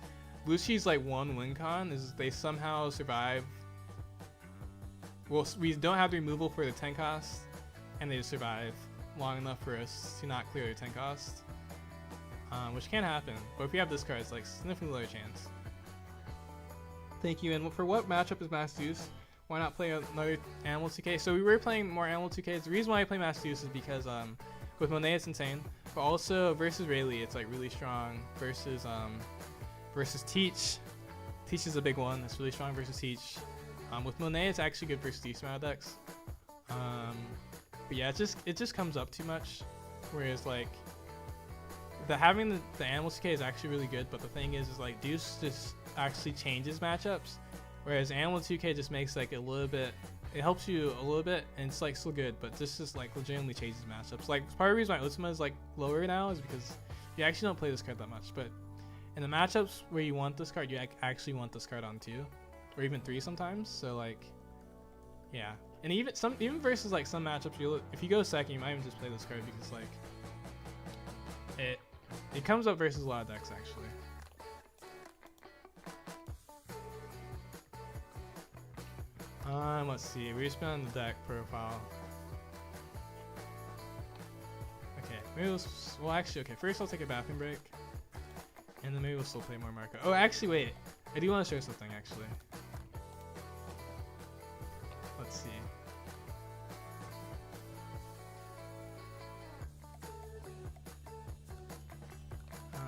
Lucci's like one win con is they somehow survive. Well, we don't have the removal for the 10 cost, and they just survive long enough for us to not clear their 10 cost, which can happen. But if we have this card, it's like significantly lower chance. Thank you. And for what matchup is Mass Deuce? Why not play another Animal 2K? So we were playing more Animal 2Ks. The reason why I play Mass Deuce is because with Monet it's insane, but also versus Rayleigh it's like really strong. Versus Teach. Teach is a big one. It's really strong versus Teach. With Monet it's actually good versus decent amount of decks. But yeah, it just comes up too much. Whereas like having the Animal 2K is actually really good, but the thing is like Deuce just actually changes matchups. Whereas Animal 2K just makes like a little bit, it helps you a little bit, and it's like still good, but this just like legitimately changes matchups. Like part of the reason why Ultima is like lower now is because you actually don't play this card that much, but in the matchups where you want this card, you actually want this card on 2, or even 3 sometimes. So like, yeah, and even versus like some matchups, if you go second, you might even just play this card because like it comes up versus a lot of decks actually. Let's see. We just been on the deck profile. Okay, maybe well actually, okay. First, I'll take a bathroom break, and then maybe we'll still play more Marco. Oh, actually, wait. I do want to show something actually. Let's see. Do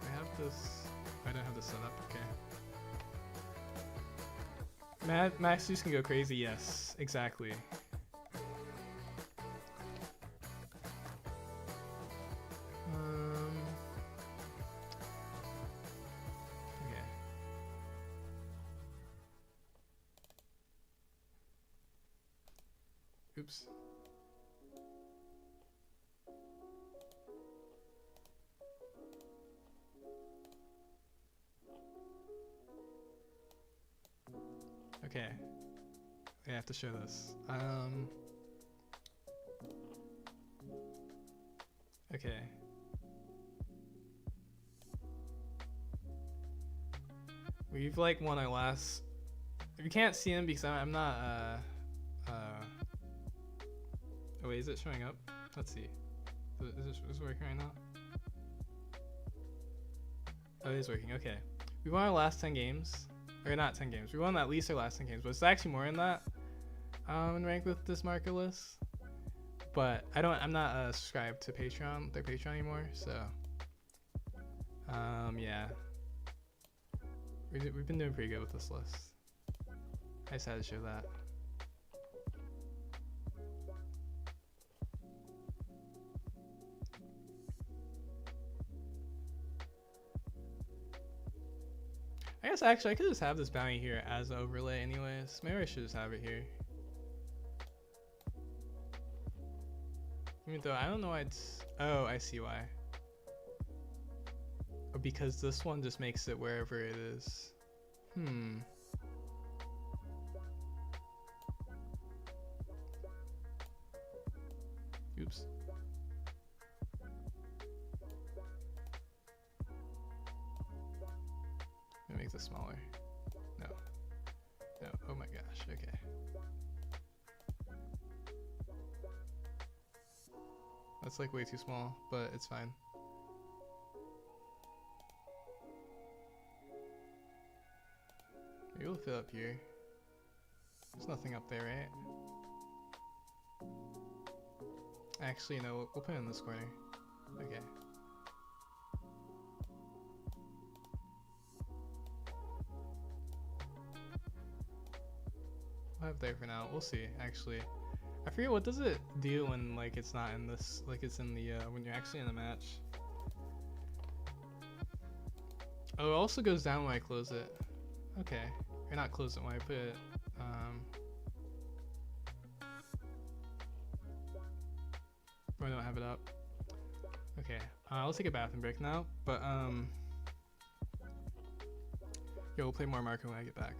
I have this? I don't have this set up, okay. Max Deuce can go crazy, yes, exactly. Okay. Oops. Okay. I have to show this. Okay. We've like won our last. You can't see him because I'm not. Oh wait, is it showing up? Let's see. Is this working right now? Oh, it is working. Okay. We won our last 10 games, or not 10 games. We won at least our last 10 games, but it's actually more than that. In rank with this marker list. But I'm not subscribed to their Patreon anymore, so yeah. We've been doing pretty good with this list. I just had to show that. I guess actually I could just have this bounty here as an overlay anyways. Maybe I should just have it here. Even though I don't know why it's... Oh, I see why. Because this one just makes it wherever it is. Oops. It makes it smaller. No. No. Oh my gosh. Okay. That's like way too small, but it's fine. Maybe we'll fit up here. There's nothing up there, right? Actually, no, we'll put it in this corner. Okay. We'll have there for now. We'll see, actually. I forget, what does it do when like it's not in this, like it's in the, when you're actually in the match? Oh, it also goes down when I close it. Okay. Or not close it when I put it, I don't have it up. Okay, I'll take a bathroom break now, but yeah, we'll play more marker when I get back.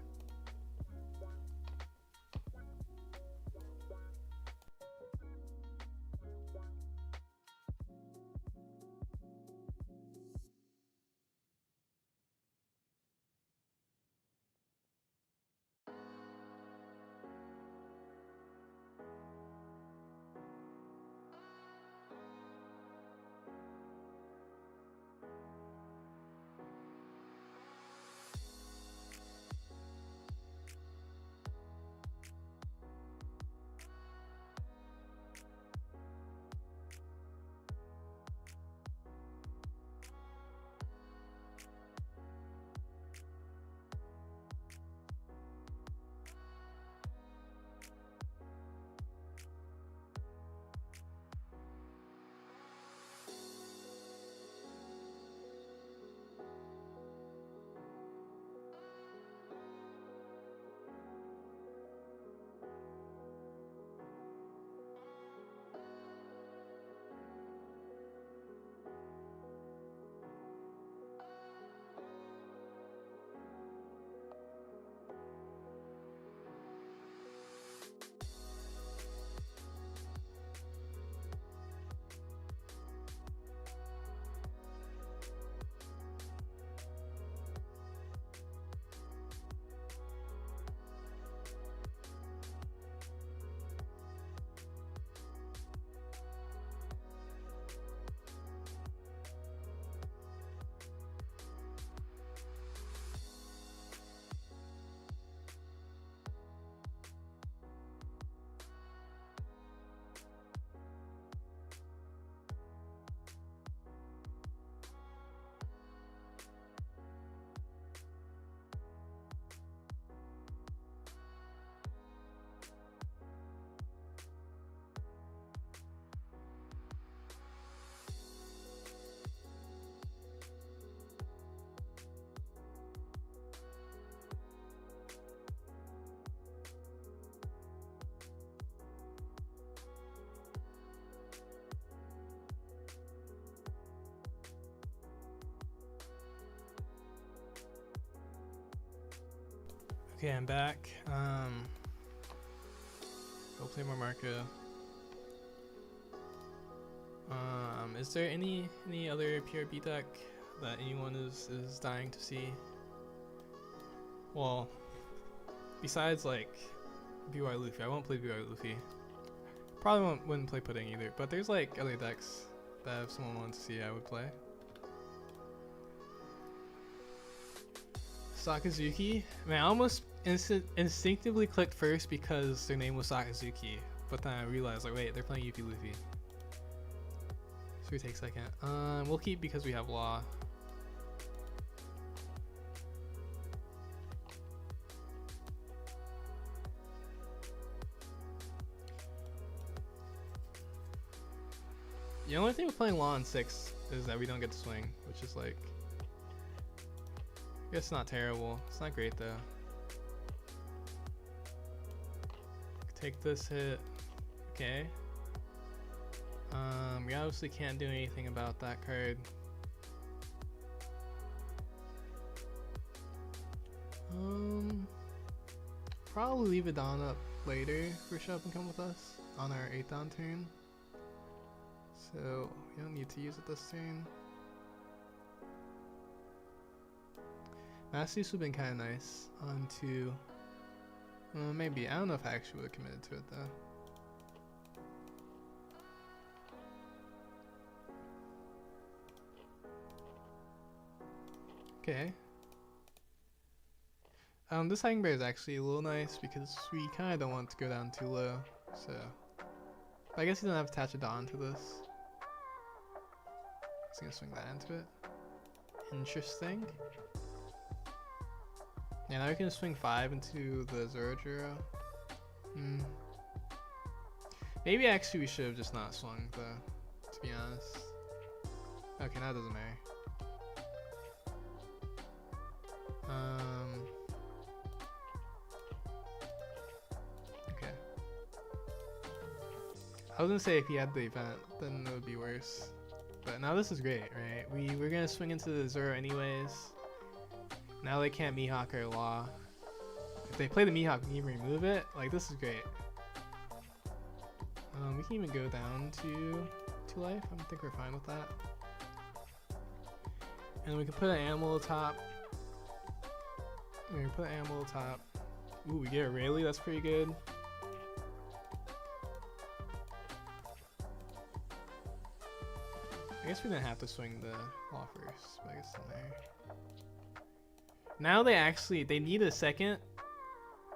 Okay, I'm back. Go play more Marco. Is there any other PRB deck that anyone is dying to see? Well, besides like BY Luffy, I won't play BY Luffy. Probably wouldn't play Pudding either. But there's like other decks that if someone wants to see, I would play. Sakazuki? Man, I almost instinctively clicked first because their name was Sakazuki, but then I realized like, wait, they're playing UP Luffy. So we take second. We'll keep because we have Law. The only thing with playing Law in 6 is that we don't get to swing, which is like, I guess not terrible. It's not great though. Take this hit. Okay. We obviously can't do anything about that card. Probably leave it down up later for Show Up and Come With Us on our 8th down turn. So we don't need to use it this turn. Mass use would have been kind of nice on 2. Maybe. I don't know if I actually would have committed to it though. Okay. This Hiding Bear is actually a little nice because we kind of don't want to go down too low. So, I guess you don't have to attach a Dawn to this. Just gonna swing that into it. Interesting. Yeah, now we can swing 5 into the Zorojiro. Maybe actually we should have just not swung though, to be honest. Okay, now it doesn't matter. Okay. I was gonna say if he had the event, then it would be worse. But now this is great, right? We're gonna swing into the Zoro anyways. Now they can't Mihawk or Law. If they play the Mihawk and even remove it, like this is great. We can even go down to 2 life. I think we're fine with that. And we can put an animal atop. We can put an animal atop. Ooh, we get a Rayleigh, that's pretty good. I guess we didn't have to swing the Law first, but I guess it's in there. Now they need a second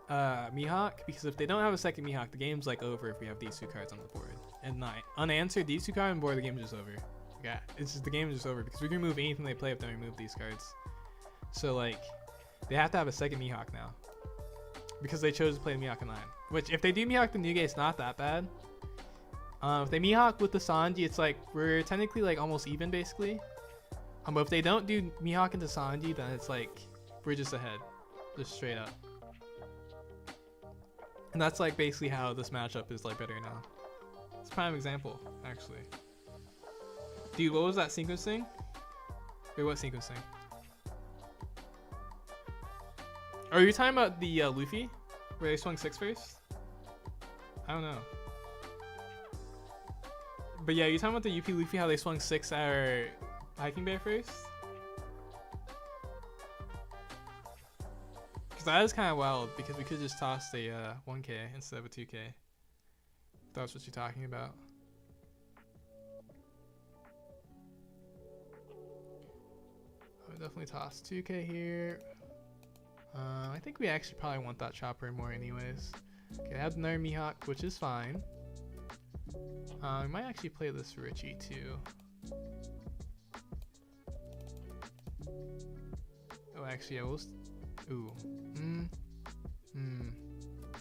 Mihawk, because if they don't have a second Mihawk, the game's like over if we have these 2 cards on the board. And not unanswered, these 2 cards on the board, the game's just over. Yeah, it's just the game is just over because we can remove anything they play if they remove these cards. So like, they have to have a second Mihawk now. Because they chose to play the Mihawk in 9. Which, if they do Mihawk the Nuge, it's not that bad. If they Mihawk with the Sanji, it's like, we're technically like almost even basically. But if they don't do Mihawk into Sanji, then it's like, we're just ahead. Just straight up. And that's like basically how this matchup is like better now. It's a prime example, actually. Dude, what was that sequence thing? Wait, what sequence thing? Are you talking about the Luffy? Where they swung 6 first? I don't know. But yeah, you're talking about the UP Luffy, how they swung 6 at our Hiking Bear first? Because that is kind of wild, because we could just toss a 1k instead of a 2k. That's what you're talking about. I would definitely toss 2k here. I think we actually probably want that chopper more anyways. Okay, I have another Mihawk, which is fine. We might actually play this Richie too. Oh, actually, I will. Ooh.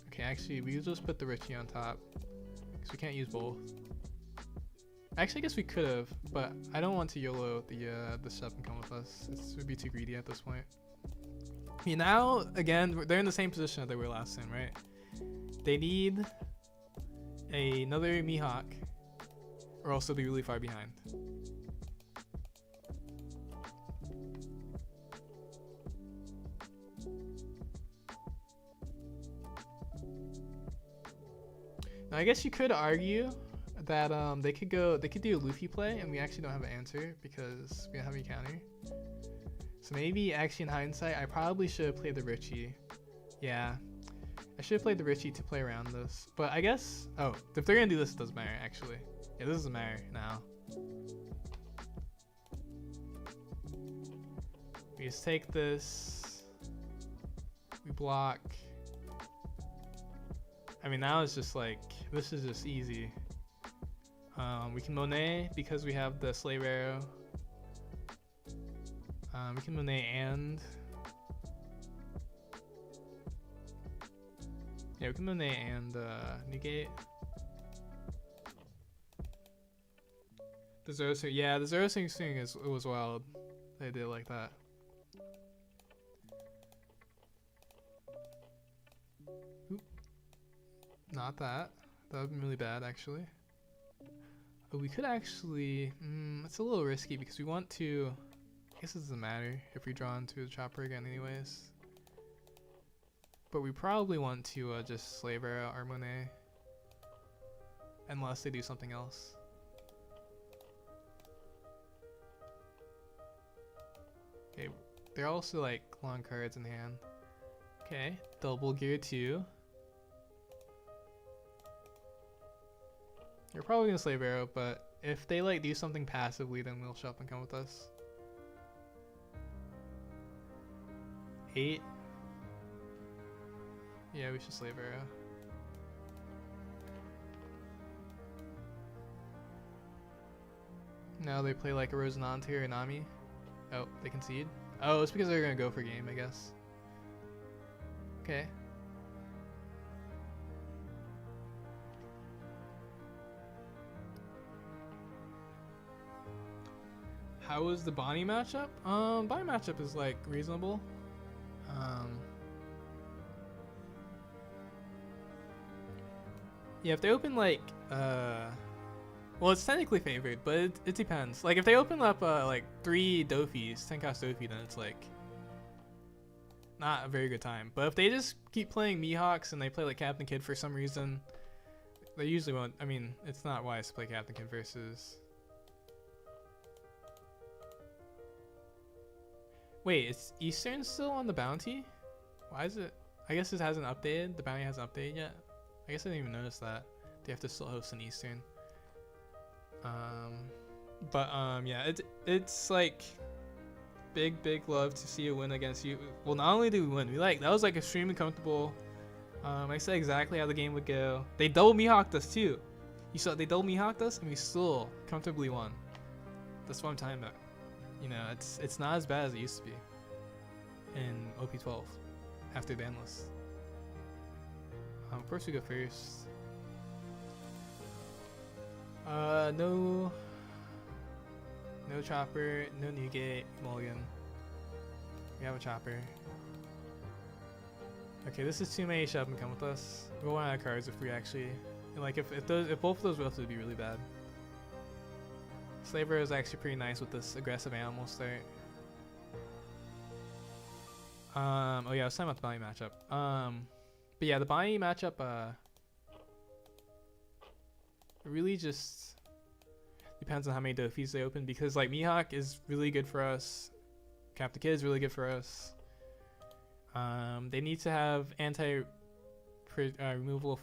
Okay, actually, we just put the Richie on top because we can't use both. Actually, I guess we could have, but I don't want to YOLO the Step and Come With Us. It would be too greedy at this point. I mean, now again, they're in the same position that they were last time, right? They need another Mihawk, or else they'll be really far behind. Now, I guess you could argue that they could do a Luffy play, and we actually don't have an answer because we don't have any counter. So maybe actually in hindsight, I probably should have played the Richie. Yeah, I should have played the Richie to play around this. But I guess, oh, if they're gonna do this, it doesn't matter actually. Yeah, this doesn't matter now. We just take this, we block. I mean, now it's just like, this is just easy. We can Monet because we have the Slave Arrow. We can Monet and... yeah, we can Monet and negate. The Zero Swing, yeah, the Zero Swing was wild. They did it like that. Oop. Not that. That would be really bad, actually. Oh, we could actually... it's a little risky because we want to... I guess it doesn't matter if we draw into the chopper again anyways. But we probably want to just Slave Arrow our Monet. Unless they do something else. Okay, they're also like long cards in hand. Okay, double gear 2. You're probably gonna Slave Arrow, but if they like do something passively, then we'll show up and come with us. 8. Yeah, we should Slave Arrow. Now they play like a Rosinante or a Nami. Oh, they concede? Oh, it's because they're gonna go for game, I guess. Okay. How was the Bonnie matchup? Bonnie matchup is like reasonable. Yeah, if they open like, well, it's technically favored, but it depends. Like if they open up like 3 Dofis, 10 cost Dofi, then it's like not a very good time. But if they just keep playing Mihawks and they play like Captain Kid for some reason, they usually won't. I mean, it's not wise to play Captain Kid versus. Wait, is Eastern still on the bounty? Why is it? I guess it hasn't updated. The bounty hasn't updated yet. I guess I didn't even notice that. They have to still host an Eastern. Yeah, it's like big love to see a win against you. Well, not only did we win, that was like extremely comfortable. I said exactly how the game would go. They double Mihawked us too. You saw they double Mihawked us and we still comfortably won. That's what I'm talking about. You know, it's not as bad as it used to be in OP12 after ban list. Of course we go first. No chopper, no Newgate, mulligan. We have a chopper. Okay, this is too many shove and come with us. We'll run out of cards if we actually, and like if both of those rough would be really bad. Slaver is actually pretty nice with this aggressive animal start. Oh yeah, I was talking about the Bonnie matchup. But yeah, the Bonnie matchup, really just depends on how many Dofis they open, because like Mihawk is really good for us, Captain Kid is really good for us. They need to have anti removal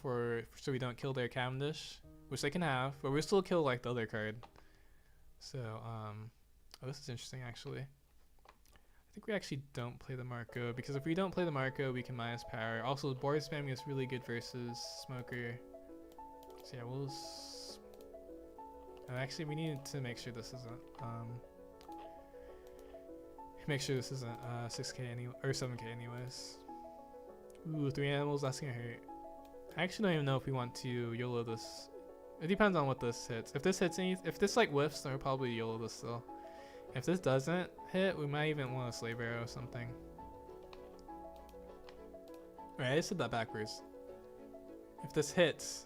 so we don't kill their Cavendish, which they can have, but we still kill like the other card. So oh, this is interesting actually. I think we actually don't play the Marco, because if we don't play the Marco, we can minus power. Also, board spamming is really good versus Smoker. So yeah, we'll. Actually, we need to make sure this isn't. Make sure this isn't 6k anyway or 7k anyways. Ooh, 3 animals. That's gonna hurt. I actually don't even know if we want to YOLO this. It depends on what this hits. If this hits if this like whiffs, then we'll probably YOLO this still. If this doesn't hit, we might even want a Slave Arrow or something. Alright, I said that backwards. If this hits,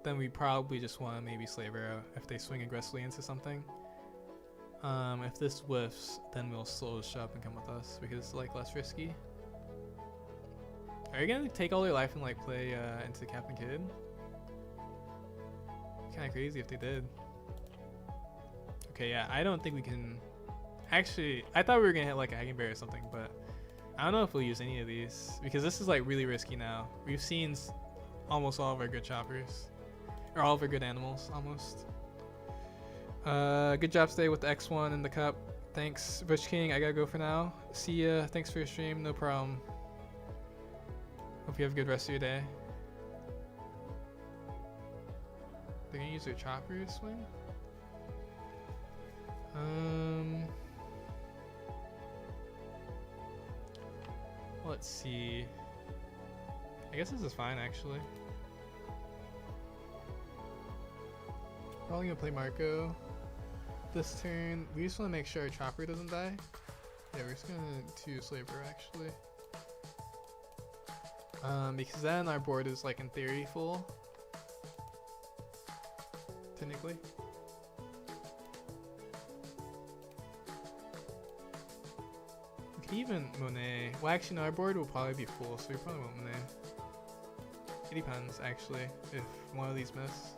then we probably just want to maybe Slave Arrow if they swing aggressively into something. If this whiffs, then we'll slow show up and come with us because it's like less risky. Are you gonna take all your life and like play into Captain Kid? Kind of crazy if they did. Okay, yeah, I don't think we can. Actually, I thought we were gonna hit like a Hacking Bear or something, but I don't know if we'll use any of these because this is like really risky now. We've seen almost all of our good choppers, or all of our good animals almost. Good job today with the X1 and the cup. Thanks, Butch King. I gotta go for now. See ya. Thanks for your stream. No problem. Hope you have a good rest of your day. They're gonna use their chopper to swing? Let's see. I guess this is fine actually. Probably gonna play Marco this turn. We just wanna make sure our chopper doesn't die. Yeah, we're just gonna do Slaver actually. Because then our board is like in theory full. Technically. We could even Monet. Well actually no, our board will probably be full, so we probably won't Monet. It depends actually, if one of these miss.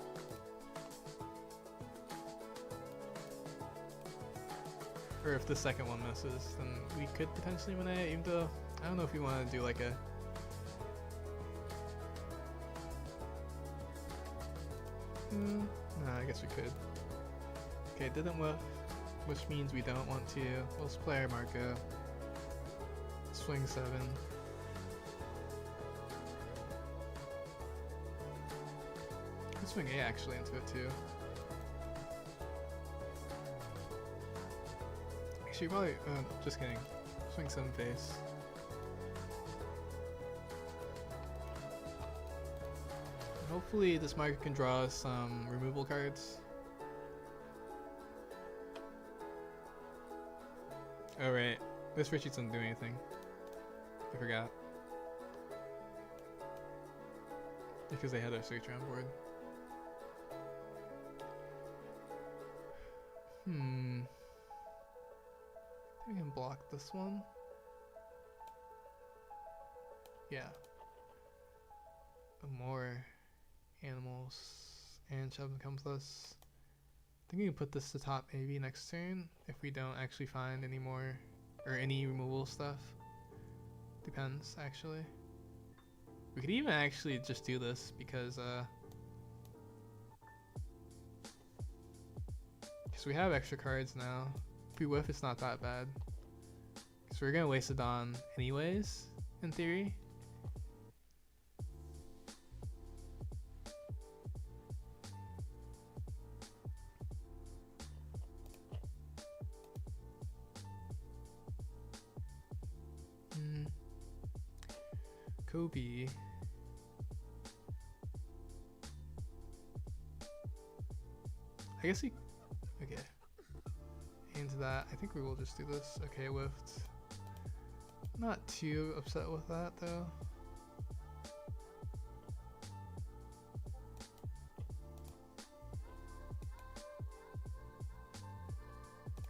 Or if the second one misses, then we could potentially Monet, even though I don't know if we want to do like a nah, I guess we could. Okay, it didn't whiff, which means we don't want to. Let's play our Marco. Swing 7. Let's swing A actually into it too. Actually, probably, just kidding. Swing 7 face. Hopefully this market can draw us some removal cards. Oh right, this Richie doesn't do anything. I forgot. Because they had our searcher on board. I think we can block this one. Yeah. More animals and shove them come with us. I think we can put this to top maybe next turn if we don't actually find any more or any removal stuff. Depends actually. We could even actually just do this because we have extra cards now. If we whiff, it's not that bad. So we're gonna waste a Dawn anyways, in theory. Kobe. I guess he. Okay. Into that. I think we will just do this. Okay, whiffed. Not too upset with that though.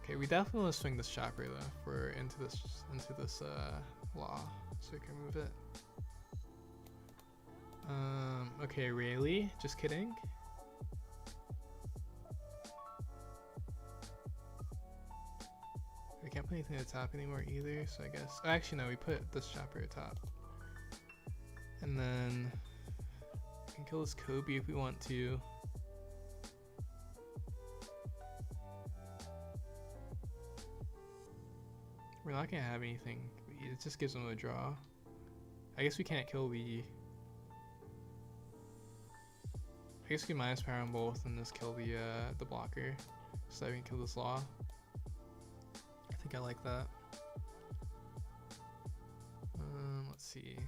Okay, we definitely want to swing this chopper though. If we're into this law, so we can move it. Okay, really? Just kidding. We can't put anything at the top anymore either, so I guess. Oh, actually, no, we put this chopper at top. And then we can kill this Kobe if we want to. We're not gonna have anything. It just gives them a draw. I guess we can't kill the. I guess we can minus power on both and just kill the blocker, so that we can kill this law. I think I like that. Let's see.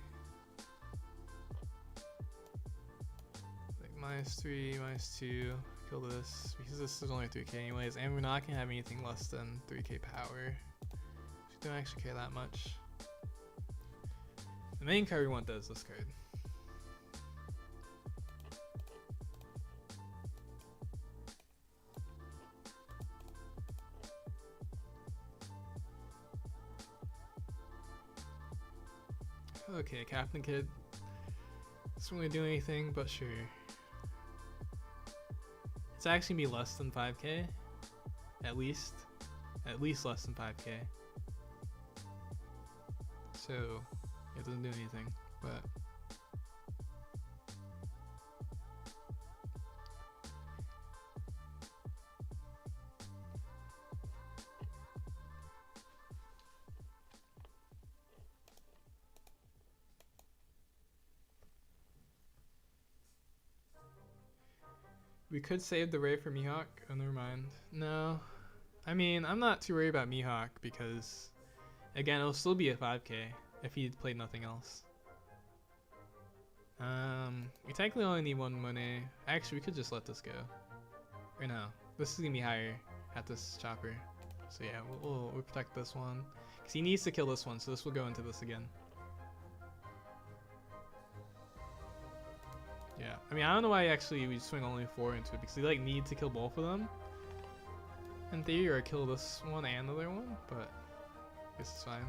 Like -3, -2, kill this because this is only 3k anyways, and we're not gonna have anything less than 3k power. We don't actually care that much. The main card we want though is this card. Okay, Captain Kid. Doesn't really do anything, but sure. It's actually be less than 5k. At least less than 5k. So it doesn't do anything, but we could save the Ray for Mihawk. Oh, never mind. No. I mean, I'm not too worried about Mihawk because, again, it'll still be a 5k if he played nothing else. We technically only need 1 Monet. Actually, we could just let this go. Or no, this is gonna be higher at this chopper. So yeah, we'll protect this one. Because he needs to kill this one, so this will go into this again. Yeah, I mean, I don't know why actually we swing only 4 into it, because we like need to kill both of them in theory, or kill this one and the other one, but I guess it's fine.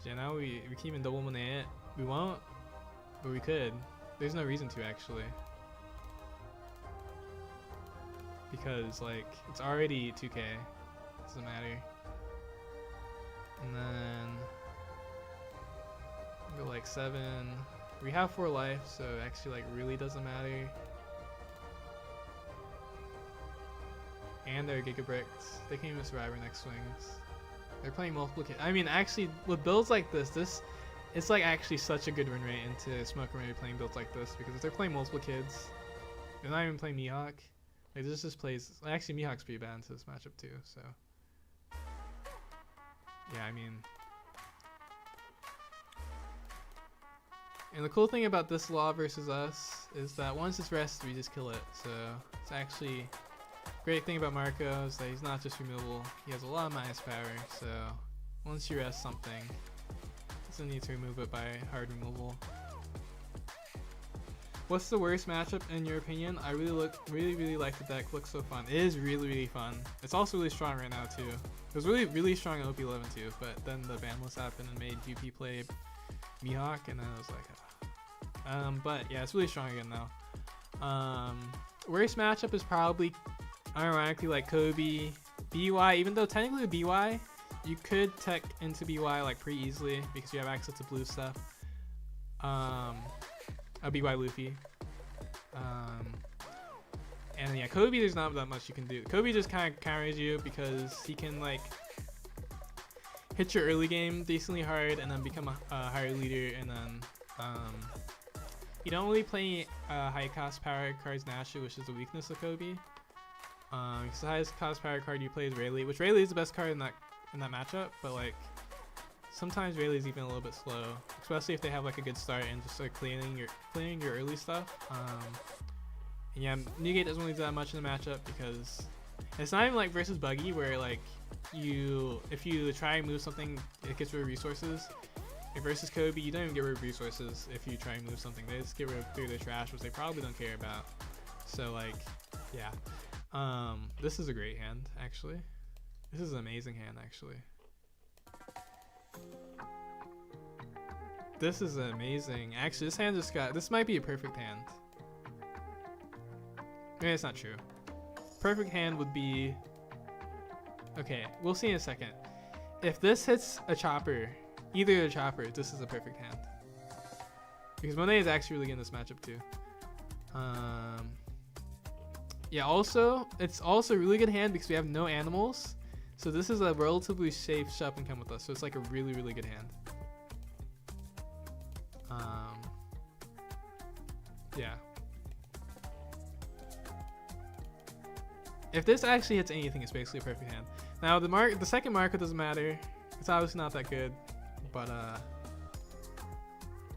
So yeah, now we can't even double Monet it. We won't, but we could. There's no reason to actually. Because like, it's already 2k, doesn't matter. And then go like 7. We have 4 life, so actually like really doesn't matter. And they're Gigabricks. They can't even survive our next swings. They're playing multiple kids. I mean, actually, with builds like this, it's like actually such a good win rate into Smoke Array playing builds like this, because if they're playing multiple kids, they're not even playing Mihawk. Like this just plays. Actually, Mihawk's pretty bad into this matchup too. So yeah, I mean. And the cool thing about this law versus us is that once it's rested, we just kill it. So it's actually great thing about Marco is that he's not just removable. He has a lot of minus power. So once you rest something, doesn't need to remove it by hard removal. What's the worst matchup in your opinion? I really like the deck. Looks so fun. It is really fun. It's also really strong right now too. It was really strong in OP11 too, but then the ban list happened and made UP play Mihawk, and then I was like, but yeah, it's really strong again now. Worst matchup is probably ironically like Kobe, BY. Even though technically with BY, you could tech into BY like pretty easily because you have access to blue stuff. A BY Luffy. And yeah, Kobe, there's not that much you can do. Kobe just kind of counters you because he can like hit your early game decently hard and then become a higher leader, and then you don't really play high cost power cards naturally, which is the weakness of Kobe. Because the highest cost power card you play is Rayleigh, which Rayleigh is the best card in that matchup, but like sometimes Rayleigh is even a little bit slow, especially if they have like a good start and just start clearing your early stuff. And yeah, Newgate doesn't really do that much in the matchup because it's not even like versus Buggy where like if you try and move something, it gets rid of resources. Like versus Kobe, you don't even get rid of resources if you try and move something. They just get rid of through their trash, which they probably don't care about. So like, yeah. This is a great hand, actually. This is an amazing hand, actually. This is amazing. Actually, this hand just got... This might be a perfect hand. Maybe it's not true. Perfect hand would be... Okay, we'll see in a second. If this hits a chopper, either a chopper, this is a perfect hand. Because Monet is actually really good in this matchup too. Yeah, also, it's also a really good hand because we have no animals. So this is a relatively safe shop and come with us. So it's like a really good hand. Yeah. If this actually hits anything, it's basically a perfect hand. Now the second marker doesn't matter. It's obviously not that good, but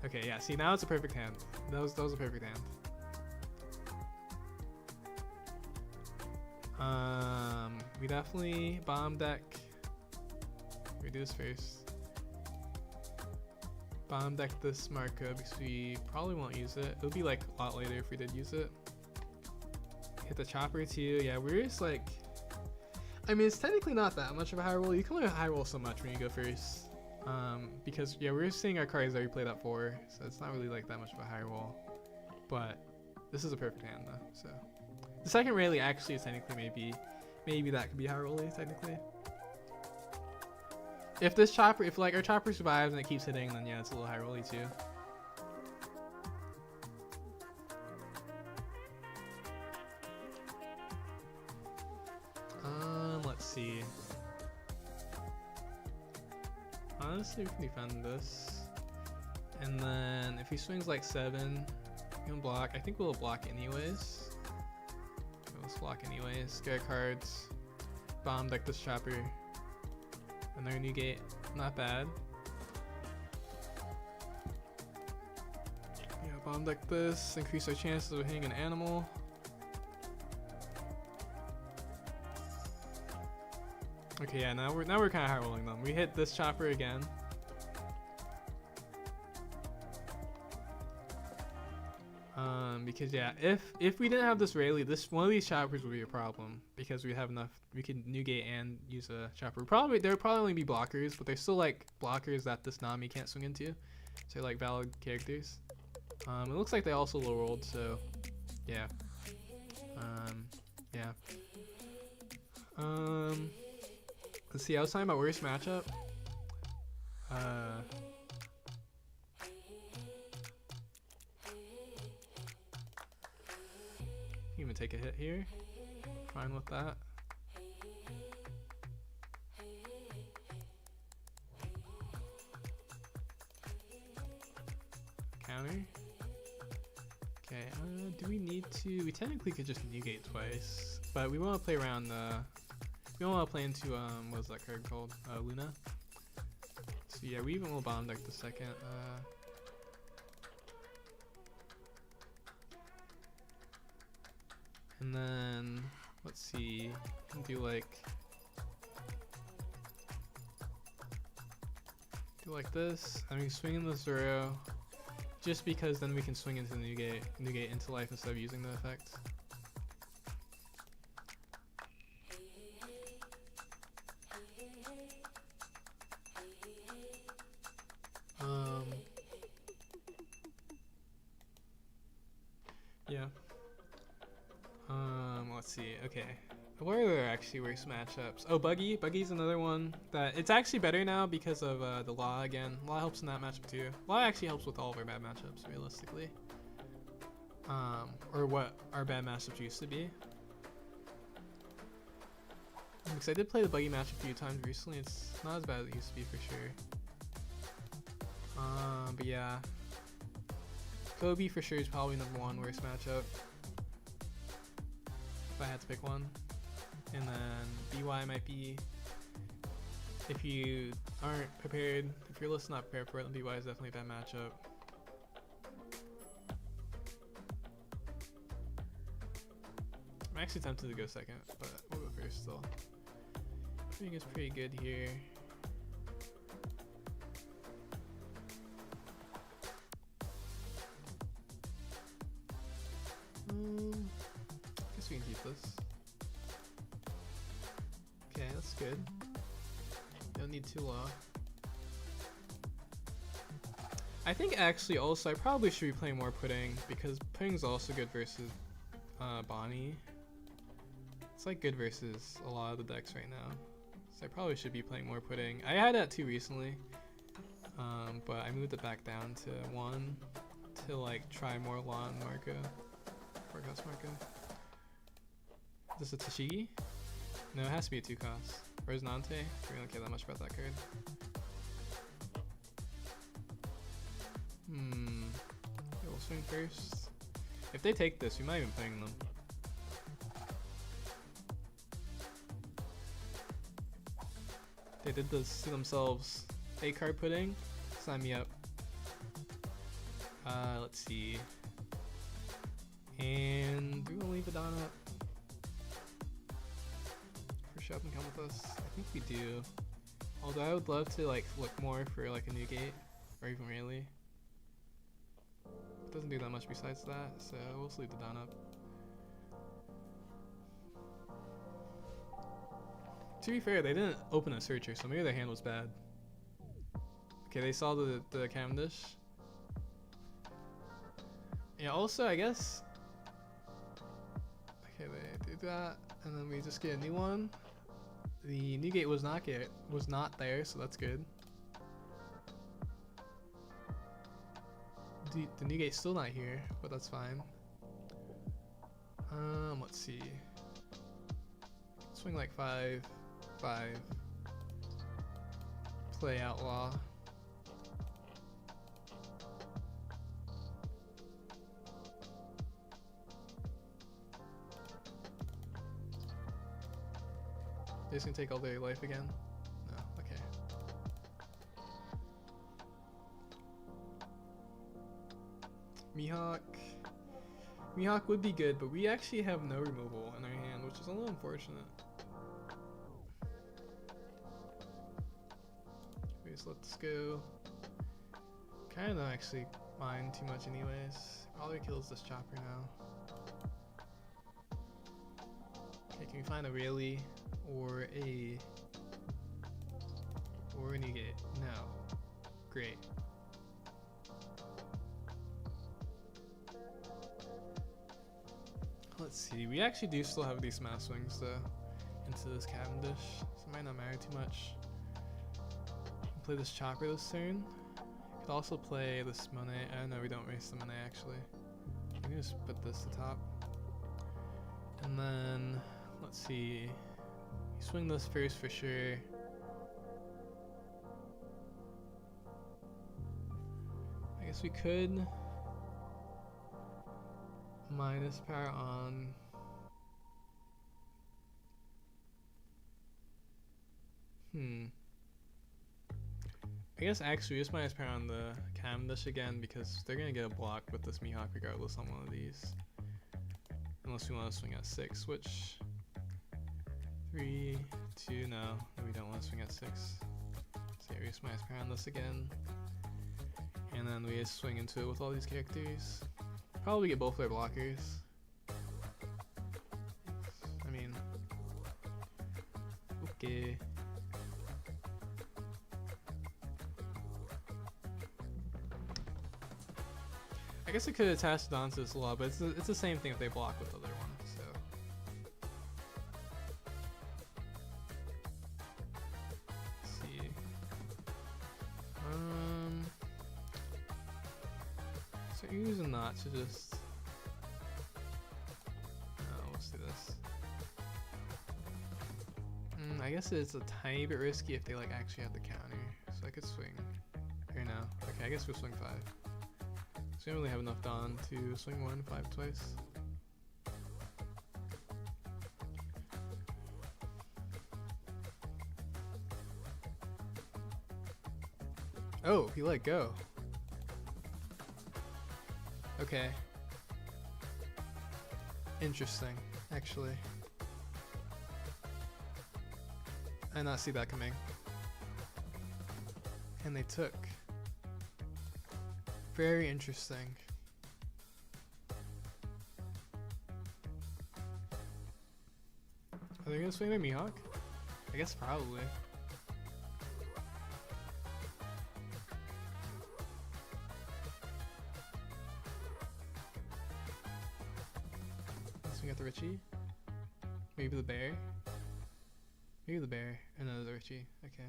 okay, yeah. See, now it's a perfect hand. That was a perfect hand. We definitely bomb deck. We do this first. Bomb deck this Marco because we probably won't use it. It'll be like a lot later if we did use it. Hit the chopper too. Yeah, we're just like, I mean, it's technically not that much of a high roll. You can only high roll so much when you go first. Because yeah, we're seeing our cards already played up 4, so it's not really like that much of a high roll. But This is a perfect hand though. So the second rally actually is technically maybe that could be high rolly technically. If this chopper, if like our chopper survives and it keeps hitting, then yeah, it's a little high rolly too. Let's see. Honestly, we can defend this. And then if he swings like 7, we can block. I think we'll block anyways. Let's block anyways. Get our cards. Bomb deck this chopper. Another new gate. Not bad. Yeah, bomb deck this. Increase our chances of hitting an animal. Okay, yeah, now we're kind of high rolling them. We hit this chopper again. Because yeah, if we didn't have this rally, one of these choppers would be a problem because we have enough. We can Newgate and use a chopper. There would probably only be blockers, but they're still like blockers that this Nami can't swing into. So they're like valid characters. It looks like they also low rolled, so yeah. Yeah. Let's see. I was talking about worst matchup. You can even take a hit here. Fine with that. Counter. Okay, do we need to? We technically could just negate twice, but we want to play around we don't want to play into, what's that card called? Luna. So yeah, we even will bomb deck the second. And then, let's see, we can do like this. I mean, swing in the 0, just because then we can swing into the Newgate into life instead of using the effect. Yeah. Let's see. Okay. What are there actually worst matchups? Oh, Buggy's another one that it's actually better now because of the Law again. Law helps in that matchup too. Law actually helps with all of our bad matchups, realistically. Or what our bad matchups used to be. Because I did play the Buggy match a few times recently. It's not as bad as it used to be for sure. But yeah. Kobe for sure is probably #1 worst matchup. If I had to pick one. And then BY might be, if you aren't prepared, if your list's not prepared for it, then BY is definitely a bad matchup. I'm actually tempted to go second, but we'll go first still. I think it's pretty good here. Guess we can keep this. Okay, that's good. Don't need too low. I think actually also I probably should be playing more Pudding because Pudding's also good versus Bonnie. It's like good versus a lot of the decks right now. So I probably should be playing more Pudding. I had that too recently, but I moved it back down to 1 to like try more Law and Marco. Forecast Marco. Is this a Tashigi? No, it has to be a 2-cost. Where's Nante? We don't care that much about that card. Okay, we'll swing first. If they take this, we might even playing them. They did this to themselves. 8-card Pudding? Sign me up. Let's see. And do we want to leave the Don up? For shop and come with us? I think we do. Although I would love to like look more for like a Newgate or even really. It doesn't do that much besides that, so we'll just leave the Don up. To be fair, they didn't open a searcher, so maybe their hand was bad. Okay, they saw the Cavendish. Yeah, also I guess that, and then we just get a new one. The new gate was not there, so that's good. The new gate's still not here, but that's fine. Let's see. Swing like 5, 5. Play outlaw. They're just gonna take all their life again? No, okay. Mihawk would be good, but we actually have no removal in our hand, which is a little unfortunate. We just let this go. Kinda don't actually mind too much anyways. Probably kills this chopper now. Okay, can we find a rally or a negate? No. Great. Let's see, we actually do still have these mass swings though into this Cavendish, so it might not matter too much. Play this chopper this turn. Could also play this Monet. Oh no, we don't waste the Monet actually. We can just put this to top. And then, let's see. You swing this first for sure. I guess we could minus power on. I guess actually just minus power on the Cavendish again because they're gonna get a block with this Mihawk regardless on one of these. Unless we want to swing at 6, which 3, 2, no, we don't want to swing at 6. So yeah, we just minus power on this again. And then we just swing into it with all these characters. Probably get both their blockers. I mean, okay. I guess I could attach it onto this law, but it's the same thing if they block with the other one, so. Let's see. So using that to just. No, let's do this. I guess it's a tiny bit risky if they like actually have the counter, so I could swing. Or no. Okay, I guess we'll swing 5. So we don't really have enough Dawn to swing 1, 5 twice. Oh, he let go. Okay. Interesting, actually. I did not see that coming. And they took. Very interesting. Are they gonna swing their Mihawk? I guess probably. Let's swing at the Richie. Maybe the bear. Maybe the bear and then the Richie. Okay.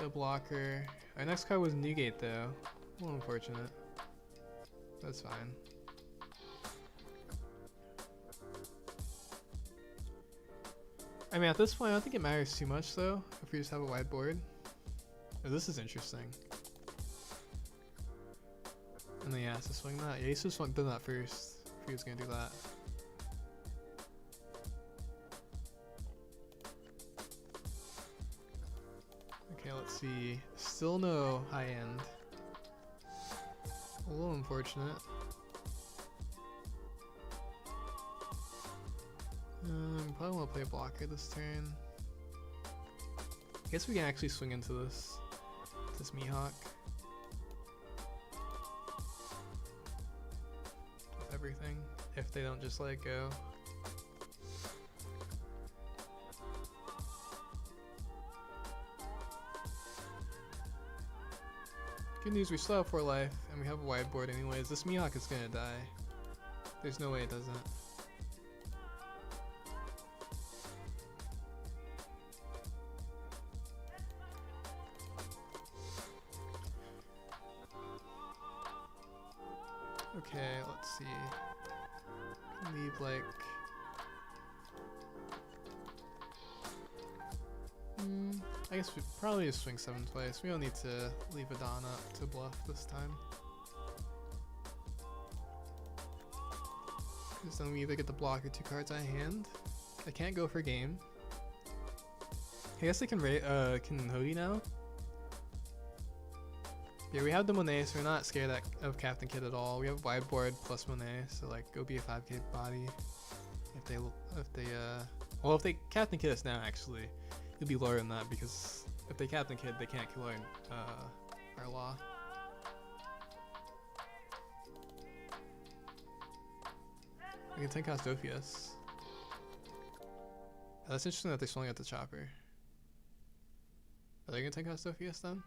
A blocker. Our next card was Newgate though. A little unfortunate. That's fine. I mean, at this point, I don't think it matters too much though, if we just have a wide board. Oh, this is interesting. And then he has to swing that. Yeah, he should have done that first, if he was gonna do that. Okay, let's see. Still no high end. A little unfortunate. Probably want to play a blocker this turn. I guess we can actually swing into this Mihawk. With everything, if they don't just let it go. Good news, we still have 4 life, and we have a wide board anyways. This Mihawk is gonna die. There's no way it doesn't. Okay, let's see. Leave like... I guess we probably just swing 7 twice. We don't need to leave a Dawn up to bluff this time. Because then we either get the block or 2 cards on hand. I can't go for game. I guess they can Hody now. Yeah, we have the Monet, so we're not scared of Captain Kid at all. We have wide board plus Monet, so like go be a 5k body. If they Captain Kid us now, actually, it'll be lower than that because if they Captain Kid, they can't kill our law. We can 10 cost Ophius. That's interesting that they swung at the chopper. Are they gonna 10 cost Ophius then?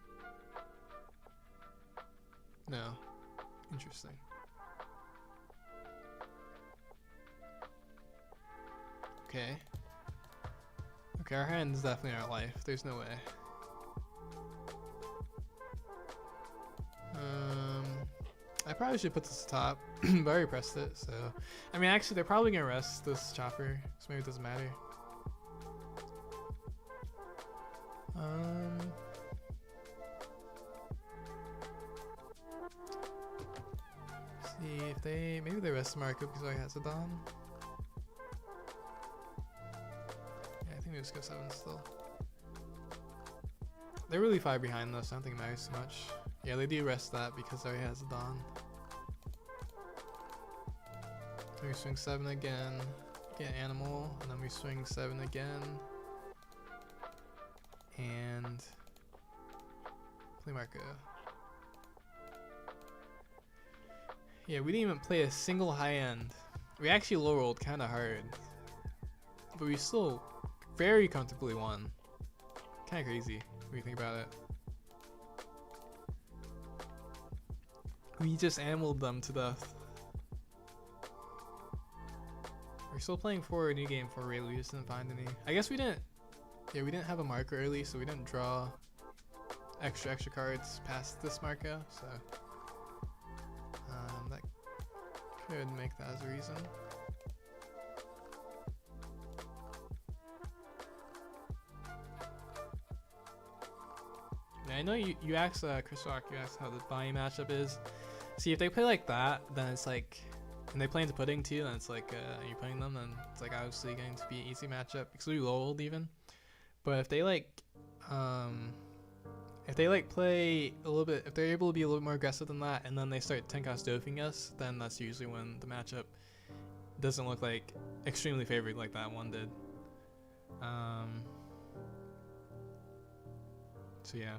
No. Interesting. Okay. Okay, our hand is definitely our life. There's no way. I probably should put this top, but I already pressed it, so... I mean, actually, they're probably gonna rest this chopper, so maybe it doesn't matter. See if maybe they rest Marco because he has a Dawn. Yeah, I think we just go 7 still. They're really far behind though, so I don't think it matters too much. Yeah, they do rest that because he already has a Dawn. We swing 7 again, get Animal, and then we swing 7 again. And play Marco. Yeah, we didn't even play a single high end. We actually low rolled kind of hard, but we still very comfortably won. Kind of crazy when you think about it. We just animaled them to death. We're still playing for a new game for Ray. We just didn't find any. I guess we didn't. Yeah, we didn't have a marker early, so we didn't draw extra cards past this Marco. So that could make that as a reason. Yeah, I know you asked Chris Rock. You asked how the volume matchup is. See, if they play like that, then it's like. And they play into pudding too, then it's like, you're putting them, then it's like obviously going to be an easy matchup, because we low-rolled even. But if they play a little bit, if they're able to be a little more aggressive than that, and then they start 10 cost doping us, then that's usually when the matchup doesn't look like extremely favored like that one did. So yeah.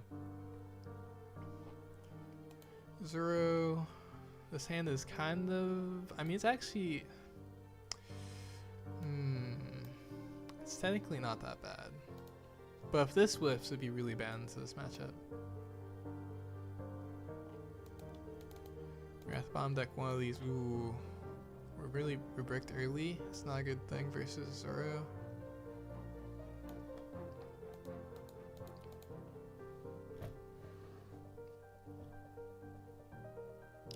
0. This hand is kind of... I mean, it's actually... it's technically not that bad. But if this whiffs, it'd be really bad into this matchup. Wrath Bomb deck one of these. Ooh. We're bricked early. It's not a good thing versus Zoro.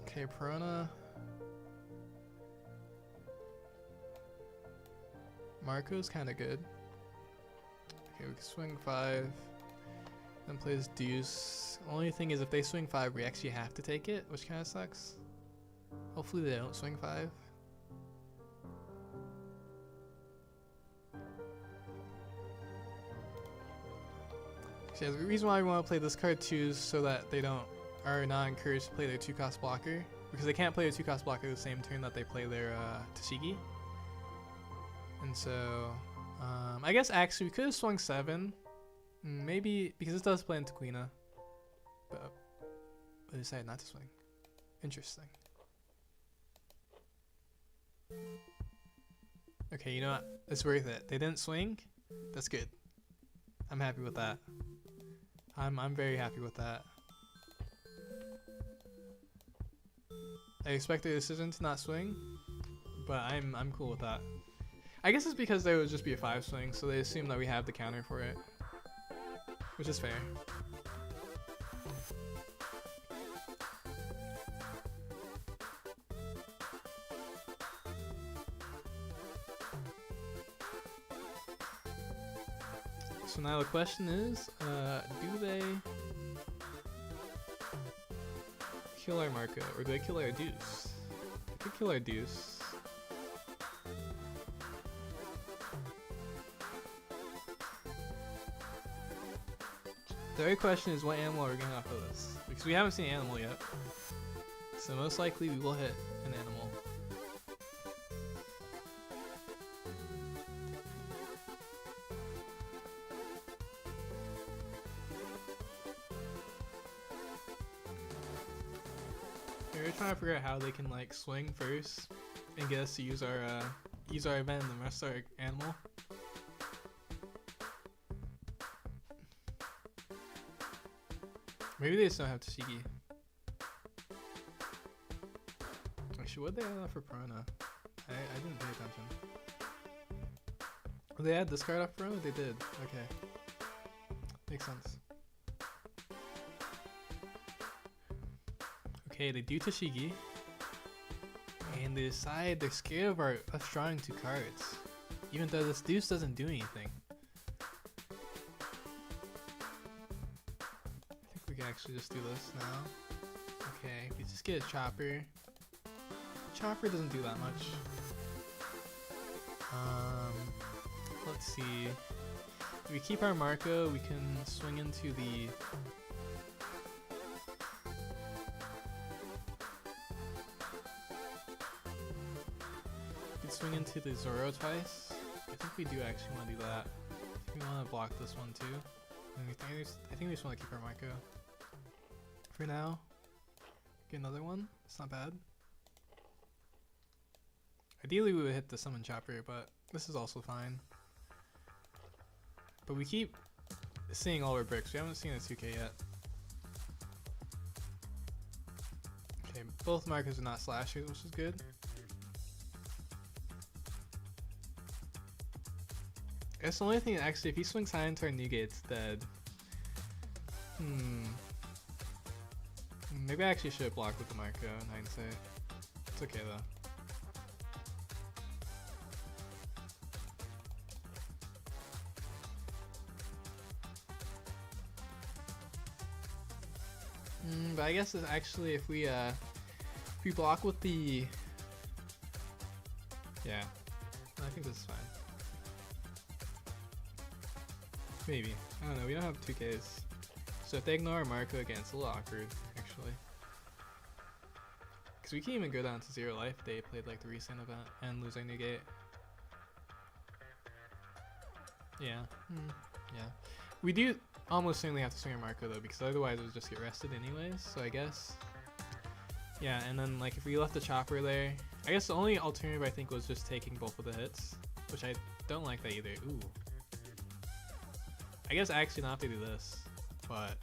Okay, Perona. Marco's kind of good. Okay, we can swing 5. Then plays Deuce. Only thing is if they swing 5, we actually have to take it, which kind of sucks. Hopefully they don't swing 5. So yeah, the reason why we want to play this card too is so that they are not encouraged to play their 2-cost blocker, because they can't play their 2-cost blocker the same turn that they play their Tashigi. And so, I guess actually we could have swung 7, maybe because this does play into Queena, but I decided not to swing. Interesting. Okay, you know what? It's worth it. They didn't swing. That's good. I'm happy with that. I'm very happy with that. I expect the decision to not swing. but I'm cool with that. I guess it's because there would just be a 5 swing, so they assume that we have the counter for it, which is fair. So now the question is, do they kill our Marco, or do they kill our deuce? They could kill our deuce. The other question is, what animal are we getting off of this? Because we haven't seen an animal yet. So most likely we will hit an animal. We're trying to figure out how they can like swing first and get us to use our event and the rest of our animal. Maybe they just don't have Tashigi. Actually, what did they have for Piranha? I didn't pay attention. Oh, they had this card off Piranha? They did. Okay. Makes sense. Okay, they do Tashigi. And they decide they're scared of us drawing 2 cards. Even though this deuce doesn't do anything. We can actually just do this now. Okay, we just get a chopper. Chopper doesn't do that much. Let's see. If we keep our Marco, we can swing into the... We can swing into the Zoro twice. I think we do actually want to do that. I think we want to block this one too. And I think we just want to keep our Marco. For now. Get another one. It's not bad. Ideally we would hit the summon chopper, but this is also fine. But we keep seeing all our bricks. We haven't seen a 2K yet. Okay, both markers are not slashers, which is good. I guess the only thing actually, if he swings high into our Nugate, it's dead. Maybe I actually should have blocked with the Marco in hindsight. It's okay though. But I guess it's actually if we block with the... Yeah, I think this is fine. Maybe. I don't know, we don't have 2Ks. So if they ignore Marco again, it's a little awkward, actually. Because we can even go down to 0 life if they played like the recent event and lose our Nugate. Yeah. Yeah. We do almost certainly have to swing our Marco though, because otherwise it would just get rested anyways, so I guess. Yeah, and then like if we left the chopper there, I guess the only alternative I think was just taking both of the hits, which I don't like that either. Ooh. I guess I actually not have to do this, but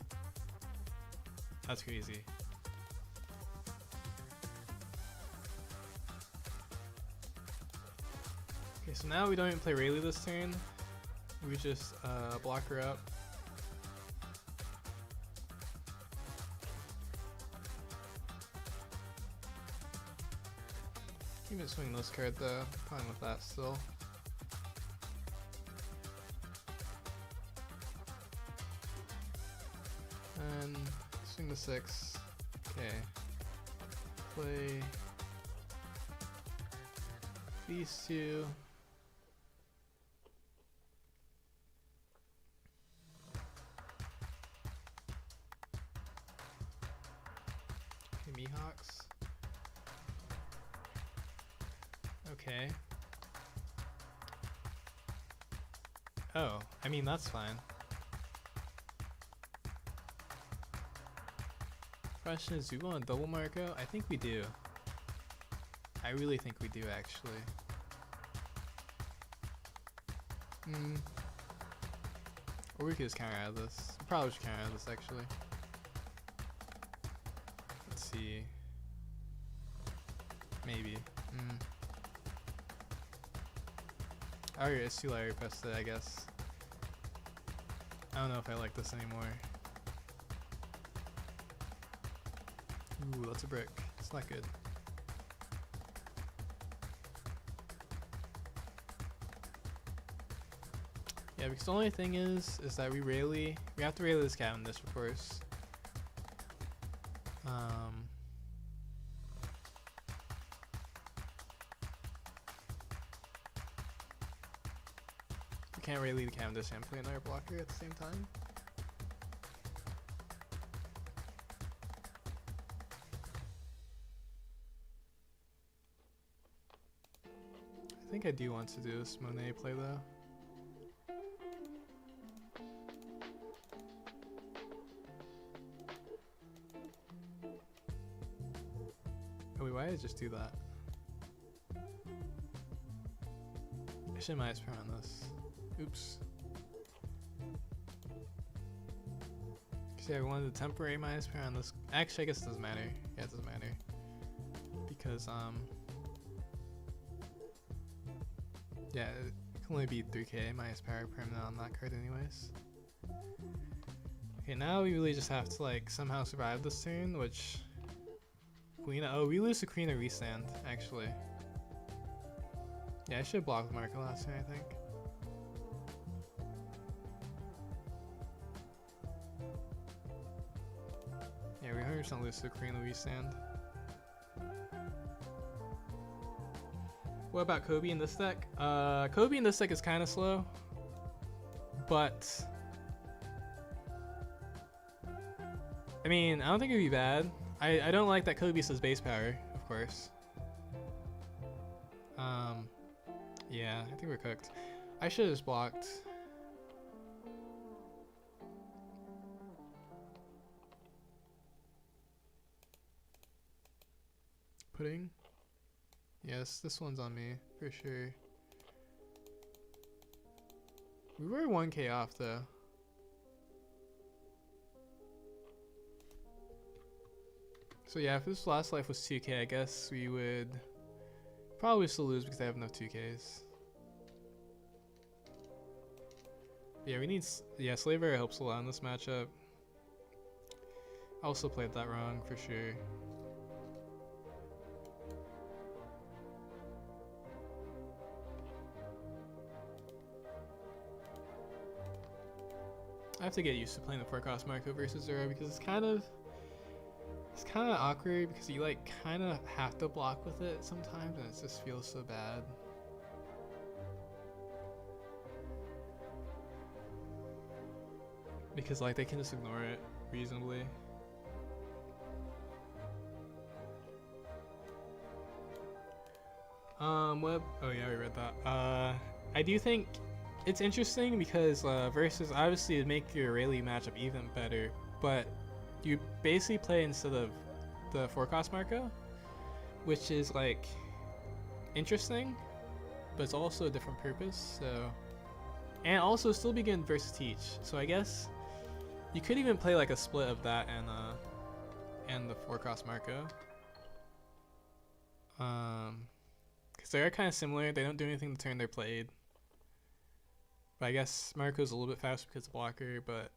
that's crazy. Okay, so now we don't even play Rayleigh this turn. We just block her up. You can swing this card though, fine with that still. And swing the 6. Okay. Play these 2. Okay, Mihawks. Okay. Oh, I mean that's fine. Question is, do we want a double Marco? I think we do. I really think we do, actually. Or we could just counter out of this. We probably should counter out of this, actually. Let's see. Maybe. Alright, it's too late, I repressed it, I guess. I don't know if I like this anymore. Ooh, that's a brick. It's not good. Yeah, because the only thing is that we have to rally this cat in this, of course. We can't really the Cavendish and play another blocker at the same time. I think I do want to do this Monet play though. Oh wait, why did I just do that? I should minus pair on this. Oops. Cause yeah, we wanted a temporary minus pair on this. Actually, I guess it doesn't matter. Yeah, it doesn't matter. Because, yeah, it can only be 3k minus power permanent on that card anyways. Okay, now we really just have to like somehow survive this turn, which... oh, we lose to Queen or restand, actually. Yeah, I should have blocked Marco last turn, I think. Yeah, we 100% lose to Queen or restand. What about Kobe in this deck? Kobe in this deck is kind of slow, but I mean, I don't think it'd be bad. I don't like that Kobe says base power, of course. Yeah, I think we're cooked. I should have just blocked. Pudding? Yes, this one's on me, for sure. We were 1k off though. So yeah, if this last life was 2k, I guess we would probably still lose because I have enough 2ks. But yeah, we need... yeah, Slaver helps a lot in this matchup. I also played that wrong, for sure. I have to get used to playing the 4-cost Marco versus Zero because it's kind of awkward because you like kind of have to block with it sometimes and it just feels so bad. Because like they can just ignore it reasonably. What? Oh yeah, we read that. I do think it's interesting because versus obviously it'd make your Rayleigh matchup even better, but you basically play instead of the 4-cost Marco, which is like interesting, but it's also a different purpose. So, and also still begin versus teach. So I guess you could even play like a split of that and the 4-cost Marco. Because they are kind of similar. They don't do anything the turn they're played. But I guess Marco's a little bit faster because of blocker, but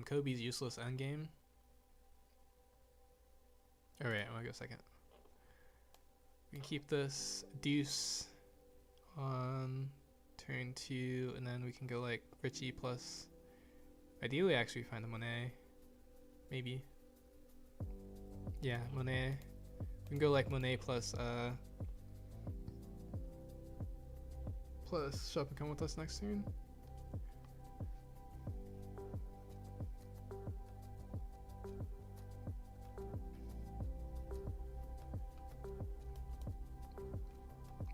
Kobe's useless endgame. Alright, I'm gonna go second. We can keep this deuce on turn 2, and then we can go like Richie plus... ideally actually find a Monet. Maybe. Yeah, Monet. We can go like Monet plus Shop and come with us next turn.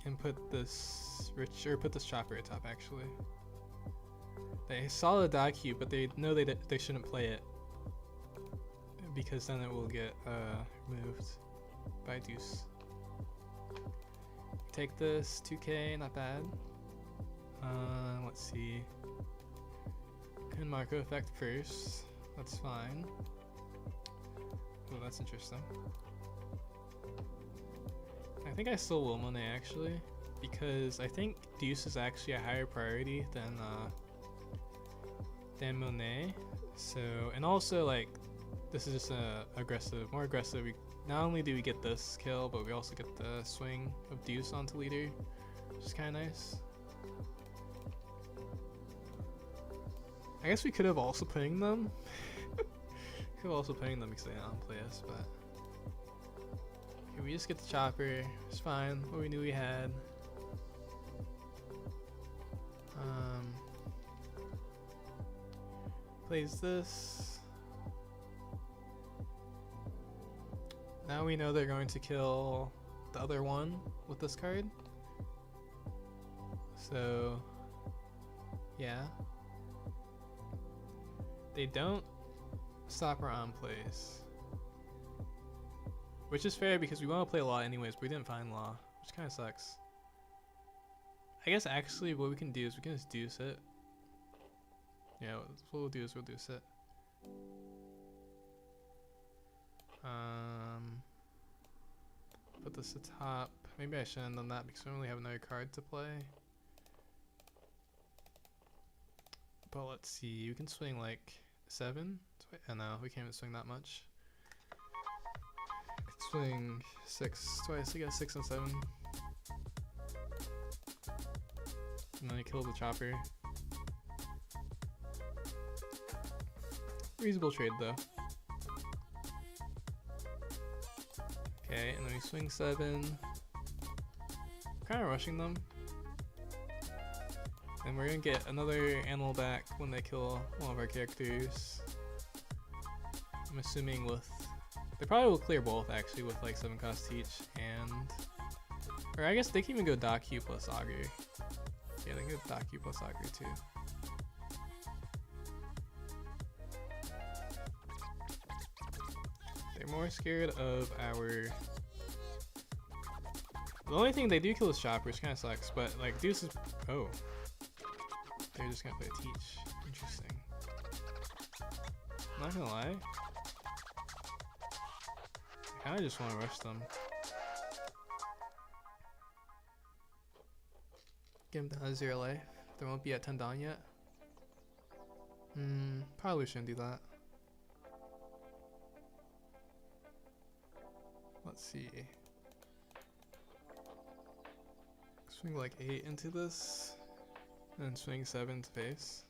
And put this put this chopper at top actually. They saw the dog cube, but they know they shouldn't play it because then it will get removed by deuce. Take this 2k, not bad. Let's see. Can Marco effect first. That's fine. Oh, that's interesting. I think I still will Monet actually. because I think Deuce is actually a higher priority than Monet. So, and also like this is just a more aggressive. Not only do we get this kill, but we also get the swing of Deuce onto leader, which is kind of nice. I guess we could have also pinged them. Could have also pinged them because they don't play us, but okay, we just get the chopper. It's fine. What we knew we had. Plays this. Now we know they're going to kill the other one with this card. So, yeah. They don't stop our on plays. Which is fair because we want to play Law anyways, but we didn't find Law, which kind of sucks. I guess actually what we can do is we can just deuce it. Yeah, what we'll do is we'll deuce it. Put this atop. Maybe I shouldn't have done that because we don't really have another card to play. But let's see, we can swing like 7. Oh no, we can't even swing that much. We can swing 6 twice, we got 6 and 7. And then we kill the chopper. Reasonable trade though. Okay, and then we swing 7. Kind of rushing them. And we're gonna get another animal back when they kill one of our characters. I'm assuming with... They probably will clear both actually with like 7 cost each and... Or I guess they can even go Daku plus Augur. Yeah, they can go Daku plus Augur too. They're more scared of our... The only thing they do kill is Chopper, which kind of sucks, but like Deuce is... Oh. They're just gonna play a Teach. Interesting. I'm not gonna lie. I kinda just wanna rush them. Get them down to 0 life. They won't be at 10 down yet. Probably shouldn't do that. Let's see. Swing like 8 into this, and then swing 7 to face.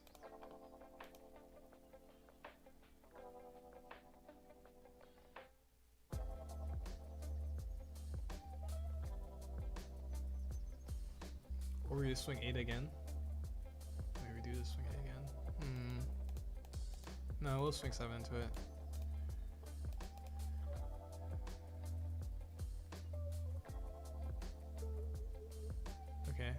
Or we just swing 8 again. Maybe we do just swing 8 again. No, we'll swing 7 into it. Okay.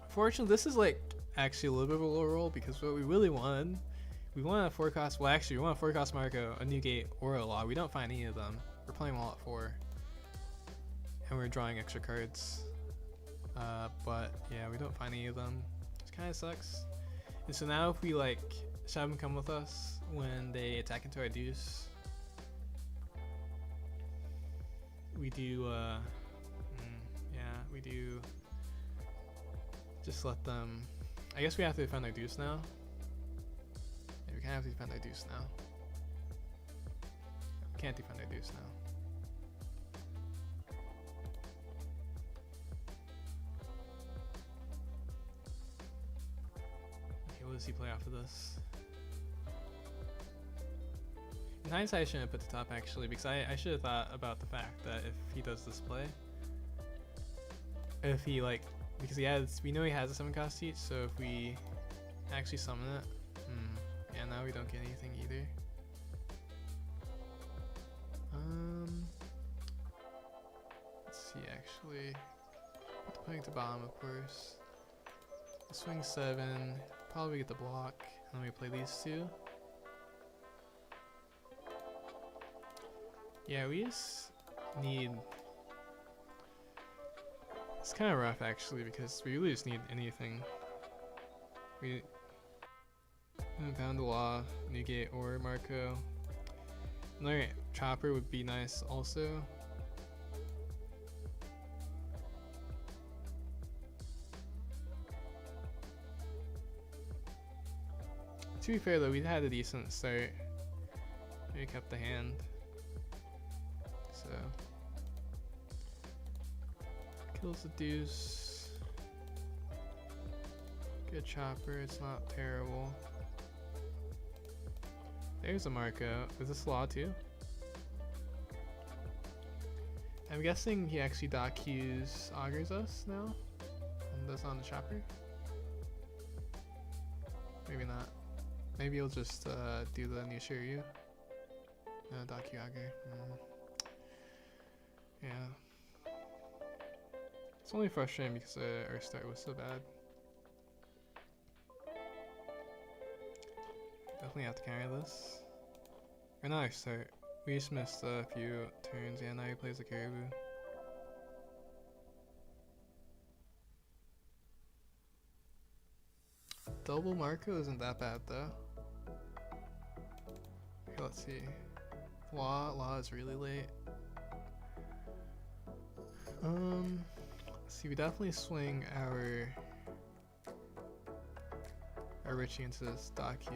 Fortunately, this is like actually a little bit of a low roll because what we really wanted, we want a 4 cost, well actually we want a 4 cost Marco, a Newgate, or a Law. We don't find any of them. We're playing them all at 4. And we're drawing extra cards. But yeah, we don't find any of them. Which kind of sucks. And so now if we like have them come with us when they attack into our Deuce, we do, yeah, we do just let them, I guess we have to defend our Deuce now. Yeah, we kind of have to defend our Deuce now. We can't defend our Deuce now. Okay, what does he play after this? In hindsight, I shouldn't have put the top actually, because I should have thought about the fact that if he does this play, if he like, because we know he has a 7 cost each, so if we actually summon it, yeah, now we don't get anything either. Let's see actually, put the putting to bottom of course. Swing 7, probably get the block, and then we play these 2. Yeah, we just need... It's kind of rough actually because we really just need anything. We found a Law, Newgate, or Marco. Another Chopper would be nice also. To be fair though, we had a decent start. We kept the hand. So kills the deuce. Good chopper, it's not terrible. There's a Marco. Is this law too? I'm guessing he actually dock Q's augers us now. And does on the chopper. Maybe not. Maybe he'll just do the new Shiryu. Dock Q auger. Yeah. It's only frustrating because our start was so bad. Definitely have to carry this. Or not our start. We just missed a few turns. Yeah, now he plays the caribou. Double Marco isn't that bad though. Okay, let's see. Law is really late. Let's see, we definitely swing our Richie into this dock Q.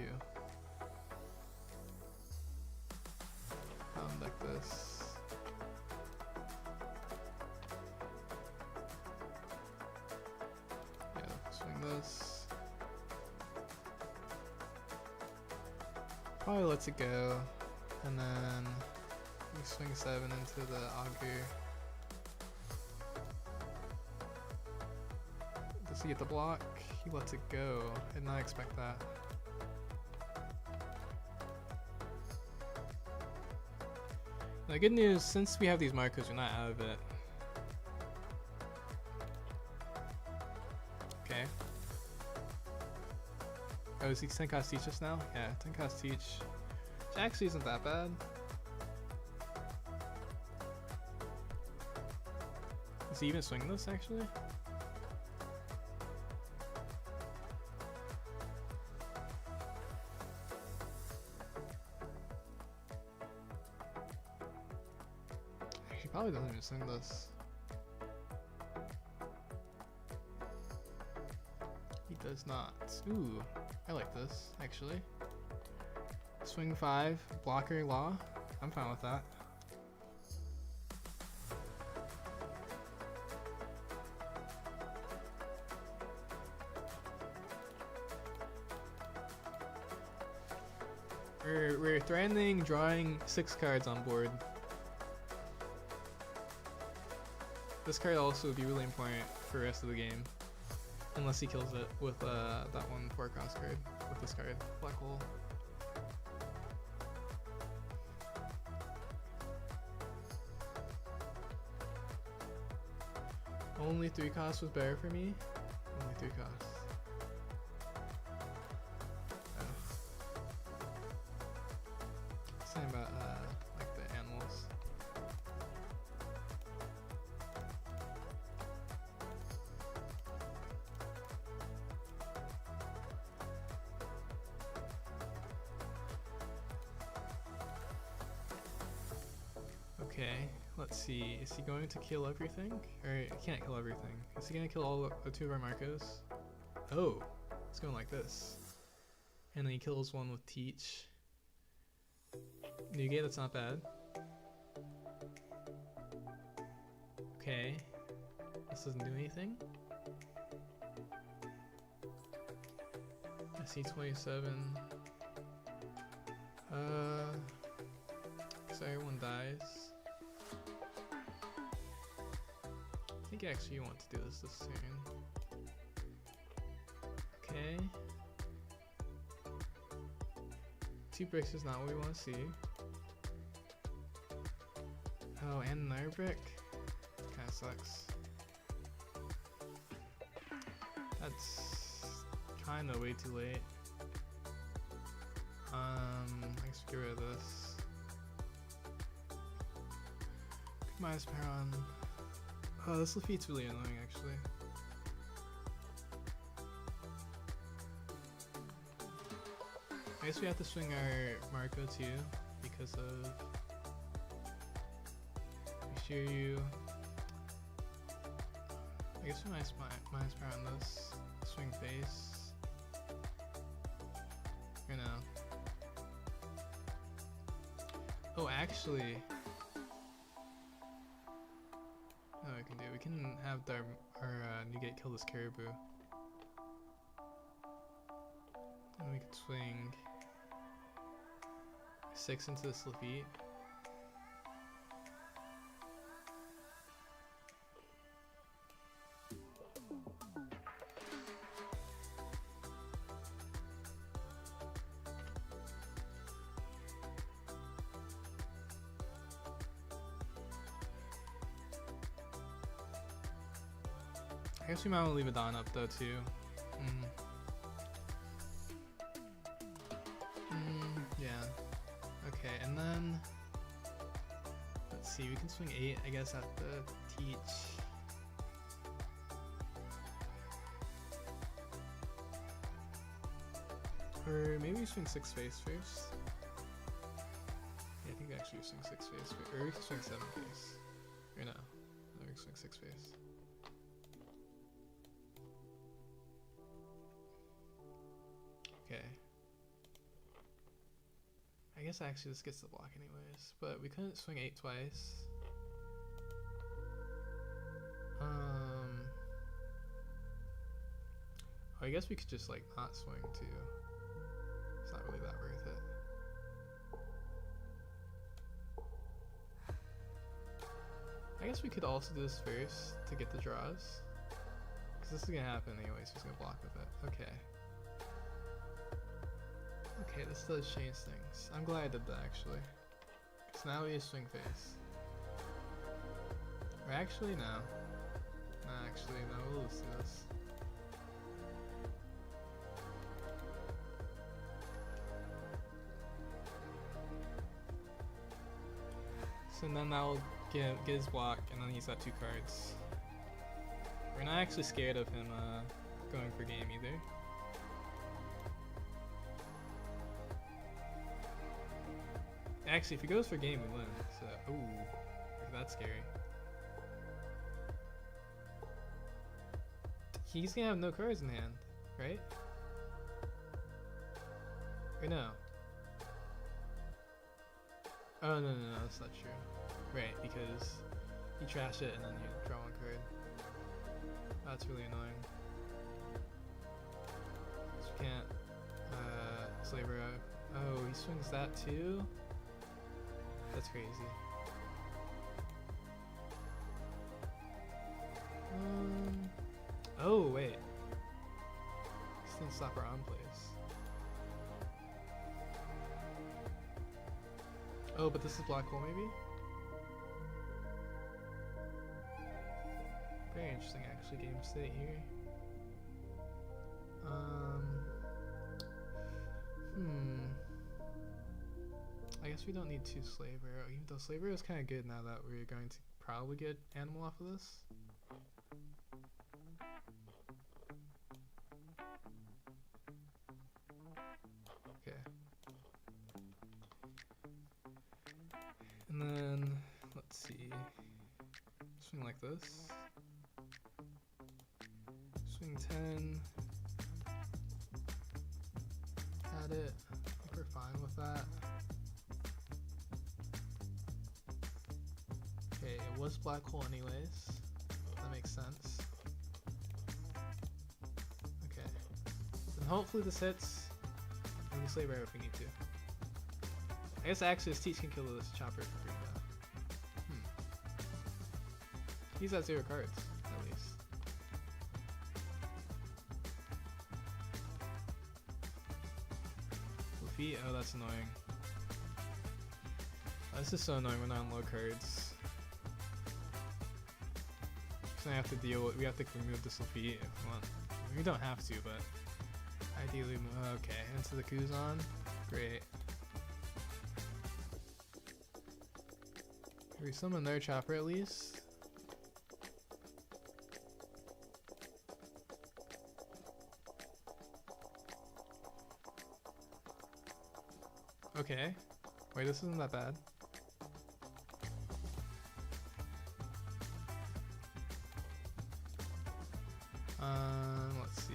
Like this. Yeah, swing this. Probably lets it go, and then we swing 7 into the auger. Does he get the block? He lets it go. I did not expect that. The good news, since we have these Marcos, we're not out of it. Okay. Oh, is he 10 cost teach us now? Yeah, 10 cost teach. Which actually isn't that bad. Does he even swing this actually? He probably doesn't even swing this. He does not. Ooh, I like this, actually. Swing 5, blocker law. I'm fine with that. We're threatening drawing 6 cards on board. This card also would be really important for the rest of the game. Unless he kills it with that one 4 cost card. With this card, Black Hole. Only 3 costs was better for me? Only 3 costs. Oh. Something about like the animals. Okay, let's see. Is he going to kill everything? Or he can't kill everything. Is he going to kill all the 2 of our Marcos? Oh, it's going like this. And then he kills one with Teach. Newgate, that's not bad. Okay. This doesn't do anything. SC27. So everyone dies. I think actually you want to do this turn. Okay. 2 bricks is not what we want to see. Oh, and another brick? Kinda sucks. That's kinda way too late. I guess we get rid of this. Minus power on. Oh, this defeat's really annoying actually. I guess we have to swing our Marco too because of Shiryu. I guess we minus power on this. Swing face. You know. Oh, actually. Oh, we can do. We can have our new gate kill this caribou. And we could swing 6 into this Lafite. I guess we might want to leave a Dawn up though too. Yeah. Okay, and then let's see. We can swing 8, I guess, at the teach. Or maybe we swing 6 face first. Yeah, I think actually we swing 6 face first. Or we can swing 7 face. Or no, we can swing 6 face. Okay. I guess actually this gets the block anyways, but we couldn't swing 8 twice. Oh, I guess we could just like not swing too. It's not really that worth it. I guess we could also do this first to get the draws. Because this is gonna happen anyways, he's gonna block with it. Okay. Okay, this does change things. I'm glad I did that actually. Because now we just swing face. Or actually, no. No, actually, no, we'll lose to this. So then that will get his block, and then he's got 2 cards. We're not actually scared of him going for game either. Actually, if he goes for game, we win. So, ooh, that's scary. He's gonna have no cards in hand, right? Or no? Oh, no, that's not true. Right, because you trash it and then you draw 1 card. That's really annoying. So we can't slaver out. Oh, he swings that too? That's crazy. Oh, wait. This didn't stop our on plays. Oh, but this is black hole maybe? Very interesting actually, game state here. I guess we don't need 2 slave arrow, even though slave arrow is kind of good now that we're going to probably get animal off of this. Okay. And then, let's see, swing like this. Swing 10. Had it. I think we're fine with that. Okay, it was black hole anyways. That makes sense. Okay. Then hopefully this hits. And we slave arrow if we need to. I guess actually this teach can kill this chopper for free though. He's at 0 cards, at least. Lafite? Oh, that's annoying. Oh, this is so annoying, we're not on low cards. So I have to deal with, we have to remove this Lafite if we want. We don't have to, but ideally, okay, into the Kuzan. Great. Can we summon their chopper at least? Okay. Wait, this isn't that bad. Let's see.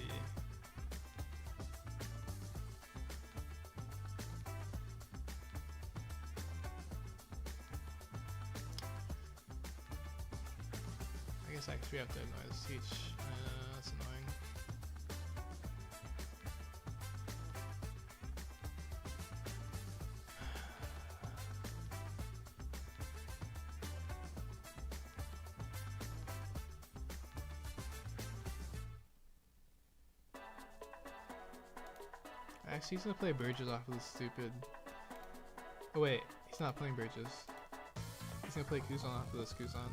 guess actually we have to annoy this teach. That's annoying. Actually, he's gonna play Burgess off of this stupid. Oh wait, he's not playing Burgess. He's gonna play Kuzan off of this Kuzan.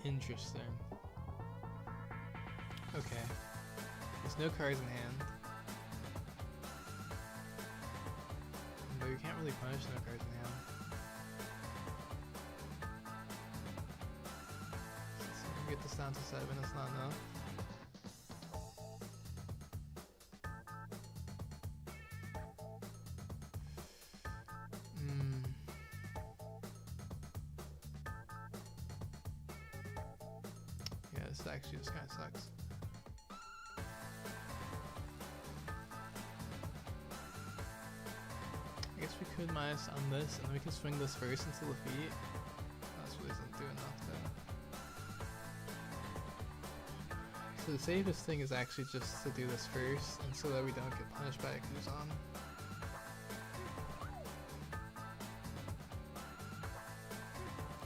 Interesting. Okay. There's no cards in hand. But we can't really punish no cards in hand. So we get this down to 7, that's not enough. Yeah, this actually just kinda sucks. I guess we could minus on this, and then we can swing this first into the feet. That really doesn't do enough though. So the safest thing is actually just to do this first, and so that we don't get punished by a Kuzan.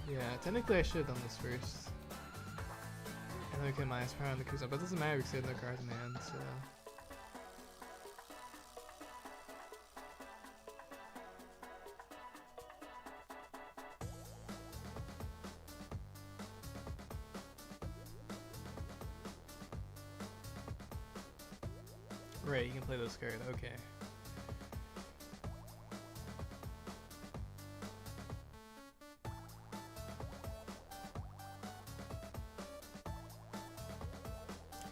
Yeah, technically I should have done this first. And then we can minus power on the Kuzan, but it doesn't matter because we have no cards in hand, so... Right, you can play this card, okay.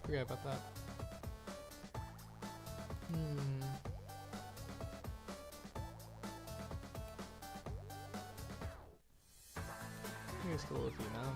Forgot about that. Here's the little feet now.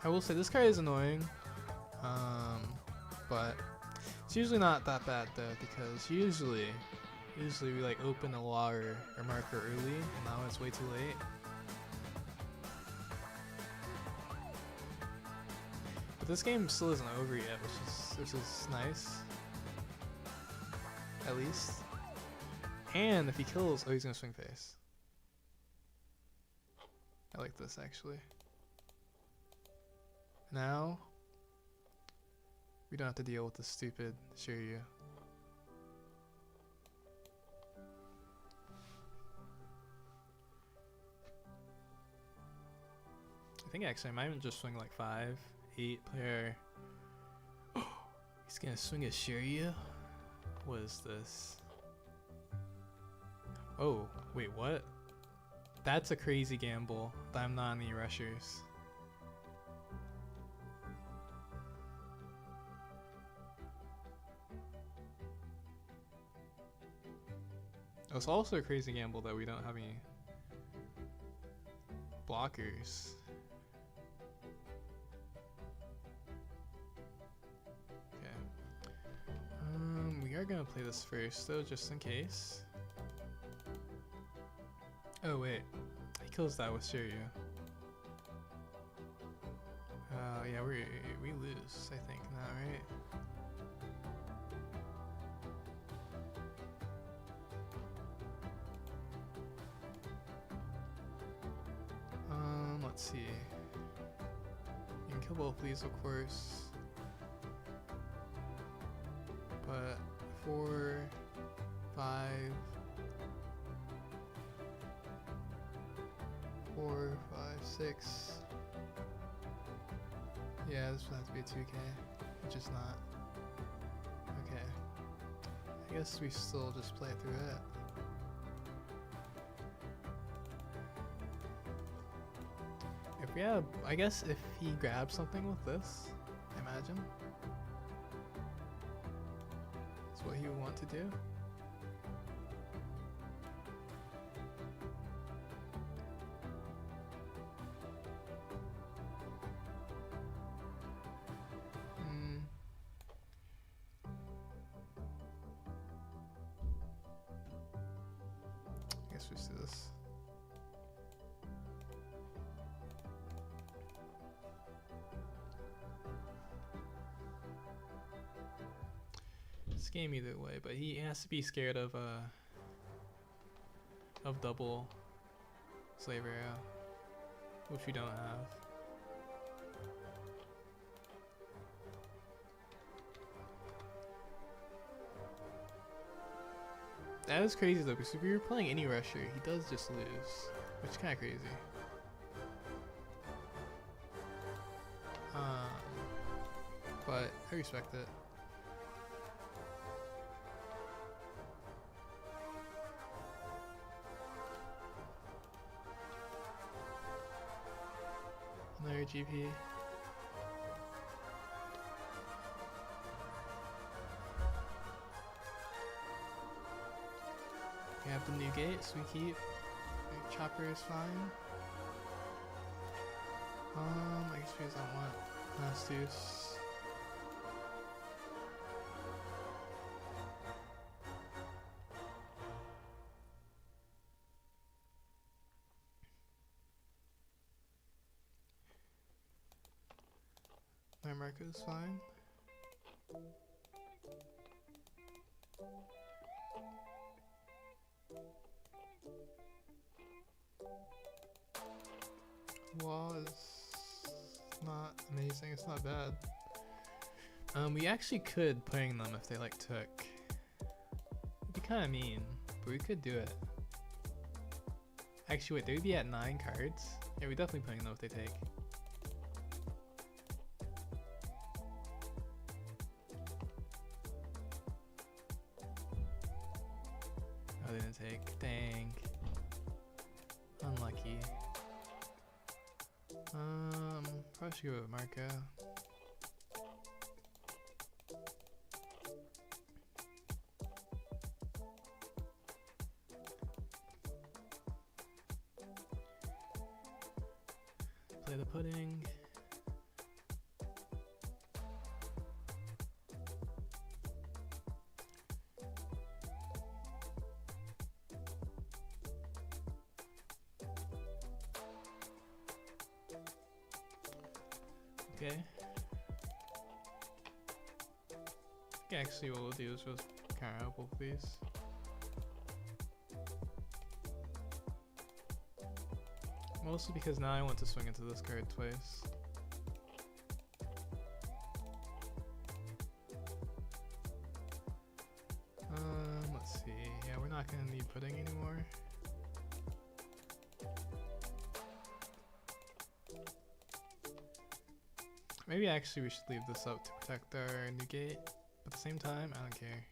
I will say this card is annoying, but it's usually not that bad though, because usually we like open a law or marker early, and now it's way too late. But this game still isn't over yet, which is nice, at least. And if he kills, oh, he's gonna swing face. I like this actually. Now, we don't have to deal with the stupid Shiryu. I think actually I might even just swing like 5, 8 player. Oh, he's gonna swing a Shiryu? What is this? Oh, wait, what? That's a crazy gamble that I'm not any rushers. It's also a crazy gamble that we don't have any blockers. Okay. We are gonna play this first though, just in case. Oh wait, he kills that with Shiryu. Yeah, we lose, I think now, right? Let's see. You can kill both these, of course. But 4, 5, 4, 5, 6. Yeah, this would have to be a 2K, which is not. Okay. I guess we still just play through it. If we have, I guess if he grabs something with this, I imagine. That's what he would want to do. game either way, but he has to be scared of double slave arrow, which we don't have. That is crazy though, because if we were playing any rusher, he does just lose, which is kind of crazy. But I respect it. Another GP. We have the new gate, so we keep. Chopper is fine. I guess we don't want last deuce. My marker is fine. Wall is not amazing, it's not bad. We actually could ping them if they like took. It'd be kind of mean, but we could do it. Actually wait, they would be at 9 cards? Yeah, we definitely ping them if they take. Oh, they didn't take. Dang. Unlucky. Probably should go with Marco. Play the pudding. Okay. I think actually what we'll do is we'll counter out both of these. Mostly because now I want to swing into this card twice. Let's see. Yeah, we're not gonna need pudding anymore. Maybe actually we should leave this up to protect our new gate, but at the same time, I don't care.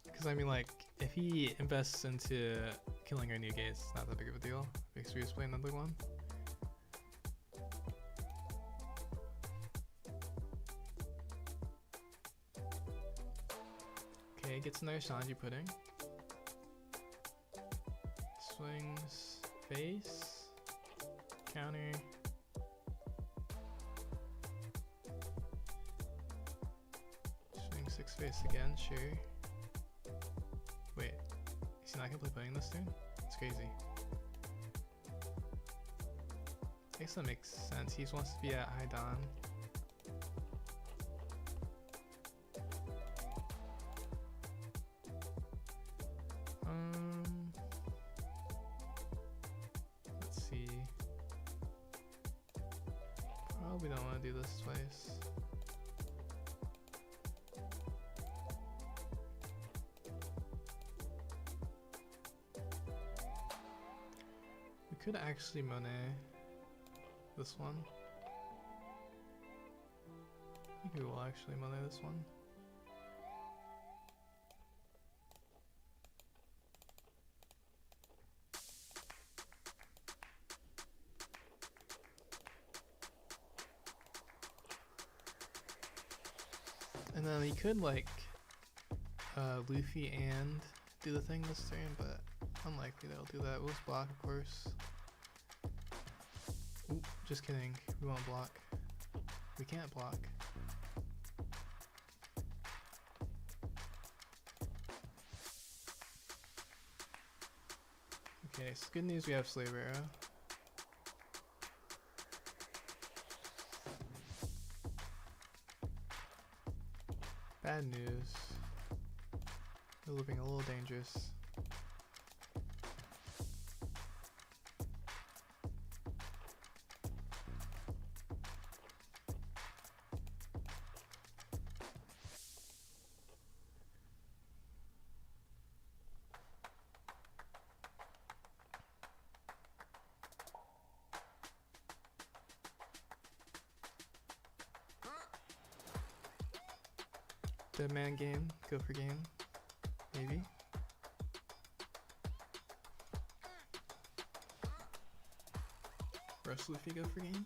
Because I mean, like, if he invests into killing our new gates, it's not that big of a deal, because we just play another one. Okay, gets another Sanji pudding. Swings, face, counter. Swing 6 face again, sure. Wait, is he not gonna play pudding this turn? It's crazy. I guess that makes sense. He just wants to be at high dawn. Let's see. Probably don't want to do this twice. We could actually Monet this one. I think we will actually Monet this one. And then he could like Luffy and do the thing this turn, but unlikely they'll do that. We'll just block, of course. Oop, just kidding. We won't block. We can't block. Okay, so good news we have Slave Arrow. Bad news. We're looking a little dangerous. Dead man game, go for game, maybe. Rush Luffy, go for game.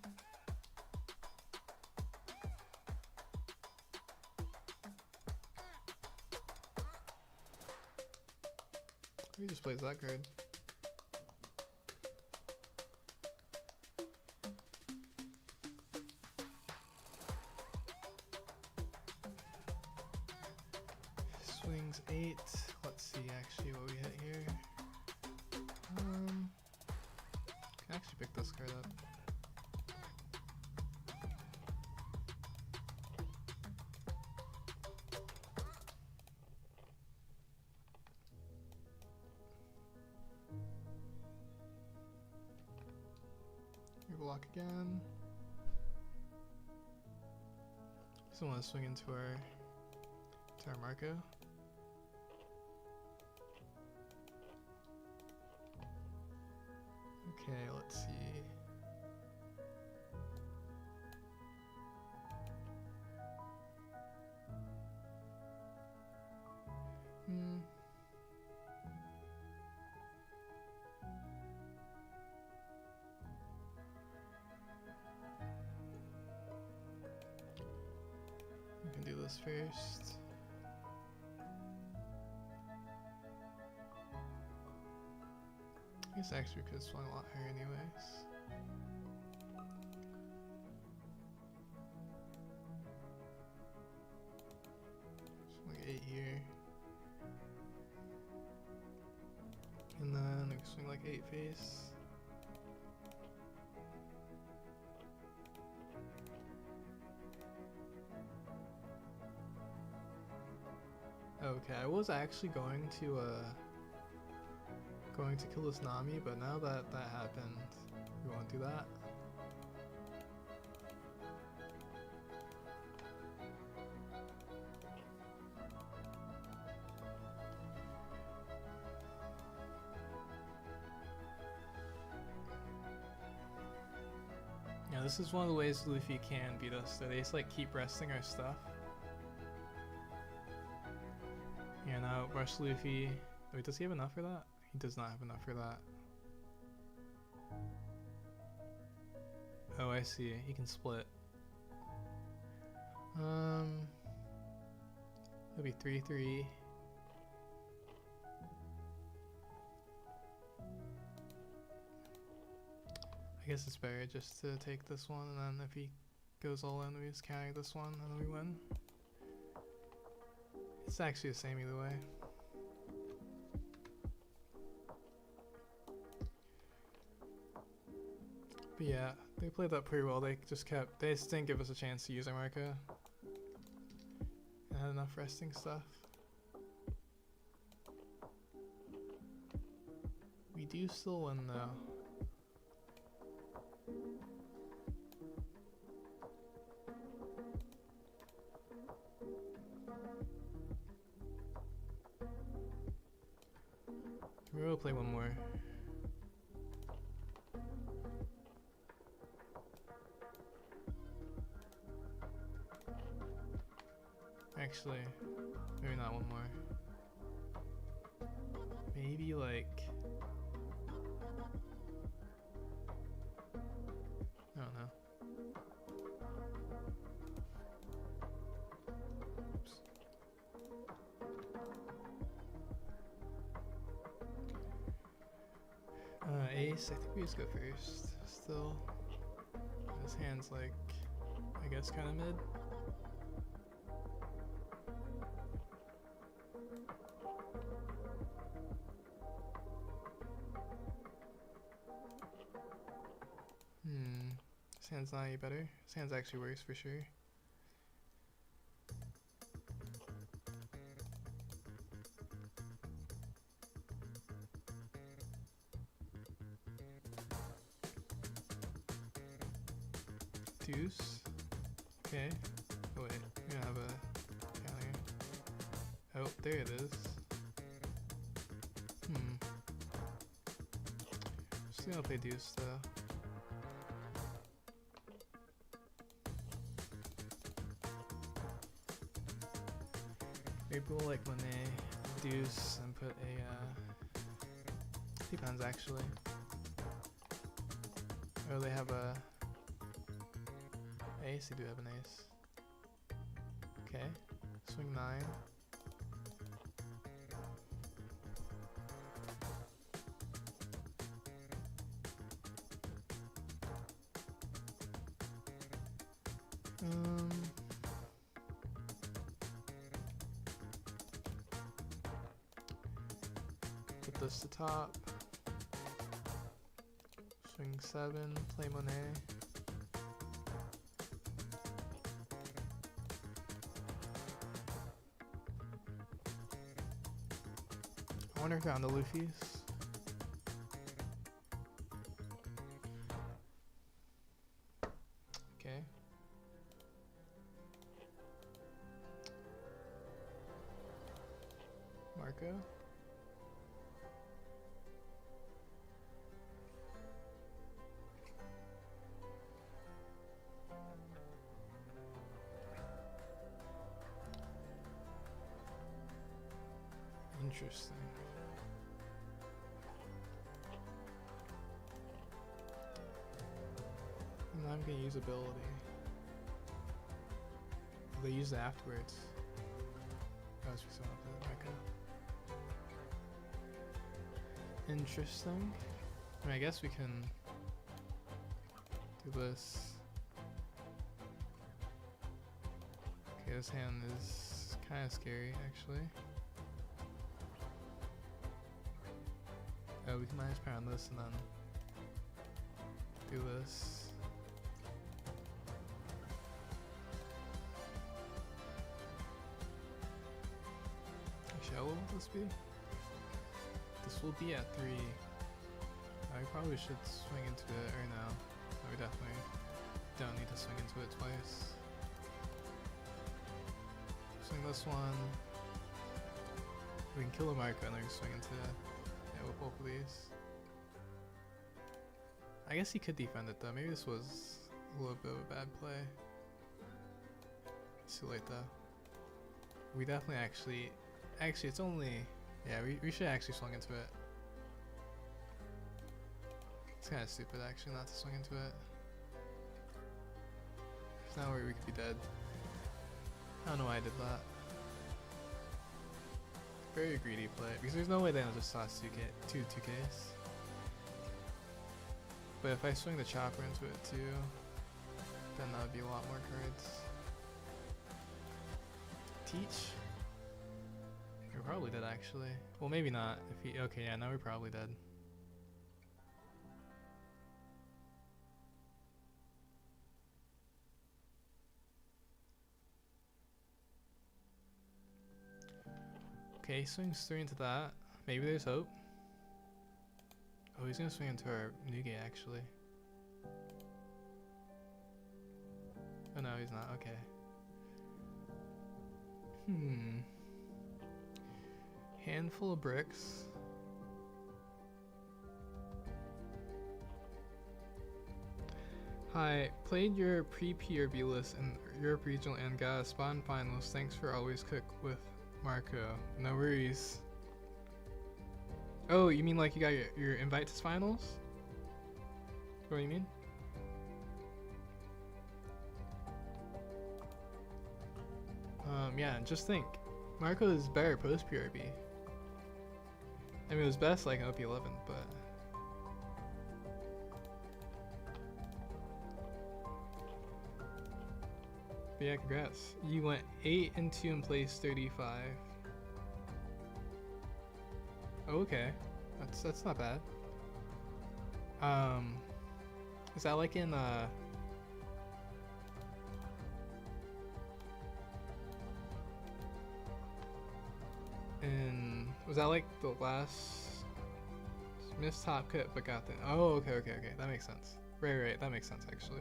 He just plays that card. Swings 8. Let's see actually what we hit here. Can actually pick this card up. We block again. Just want to swing into our Marco. Okay, let's see. We can do this first. I guess actually we could have swung a lot higher anyways. Swing like 8 here. And then we can swing like 8 face. Okay, I was actually going to kill this Nami, but now that that happened, we won't do that. Yeah, this is one of the ways Luffy can beat us, that they just like keep resting our stuff. Yeah, now rush Luffy. Wait, does he have enough for that? He does not have enough for that. Oh, I see. He can split. It'll be 3-3. I guess it's better just to take this one, and then if he goes all in, we just counter this one, and then we win. It's actually the same either way. But yeah, they played that pretty well. They just didn't give us a chance to use our Marco. And had enough resting stuff. We do still win though. We'll play one more. Actually, maybe not one more. Maybe like... I don't know. Oops. Ace, I think we just go first. Still. His hand's like, I guess kind of mid. His hand's not any better. His hand's actually worse for sure. Deuce. Okay. Oh wait, we don't have a counter. Oh, there it is. Just gonna play deuce though. Maybe we'll like Monet, deuce, and put a depends actually. Oh, they have a ace. They do have an ace. Okay, swing 9. Put this to top. Swing 7, play Monet. I wonder if I found the Luffy's. Okay. Marco. Interesting. And I'm gonna use ability. They use it afterwards. That was so Marco. Interesting. I mean, I guess we can do this. Okay, this hand is kind of scary, actually. Oh, we can minus power on this and then do this. Actually, how will this be? This will be at 3. I probably should swing into it right now. No, we definitely don't need to swing into it twice. Swing this one. We can kill a Marco and then swing into it. Yeah, with both of these. I guess he could defend it though. Maybe this was a little bit of a bad play. It's too late though. We definitely actually it's only, yeah, we should actually swing into it. It's kind of stupid actually not to swing into it. There's no way we could be dead. I don't know why I did that. Very greedy play, because there's no way they don't just toss 2Ks. But if I swing the chopper into it too, then that would be a lot more cards. Teach? We're probably dead actually. Well, maybe not. If he, okay, yeah, now we're probably dead. Okay, he swings 3 into that. Maybe there's hope. Oh, he's gonna swing into our Newgate actually. Oh no, he's not. Okay. Handful of bricks. Hi, played your pre-PRB list in Europe Regional and got a spot in finals. Thanks for always cook with Marco. No worries. Oh, you mean like you got your invite to finals? What do you mean? Yeah, just think. Marco is better post PRB. I mean, it was best like in OP11, but. But yeah, congrats. You went 8-2 and placed 35. Oh, okay. That's not bad. Is that like in was that like the last missed top cut but got the, oh, okay, that makes sense. Right, that makes sense actually.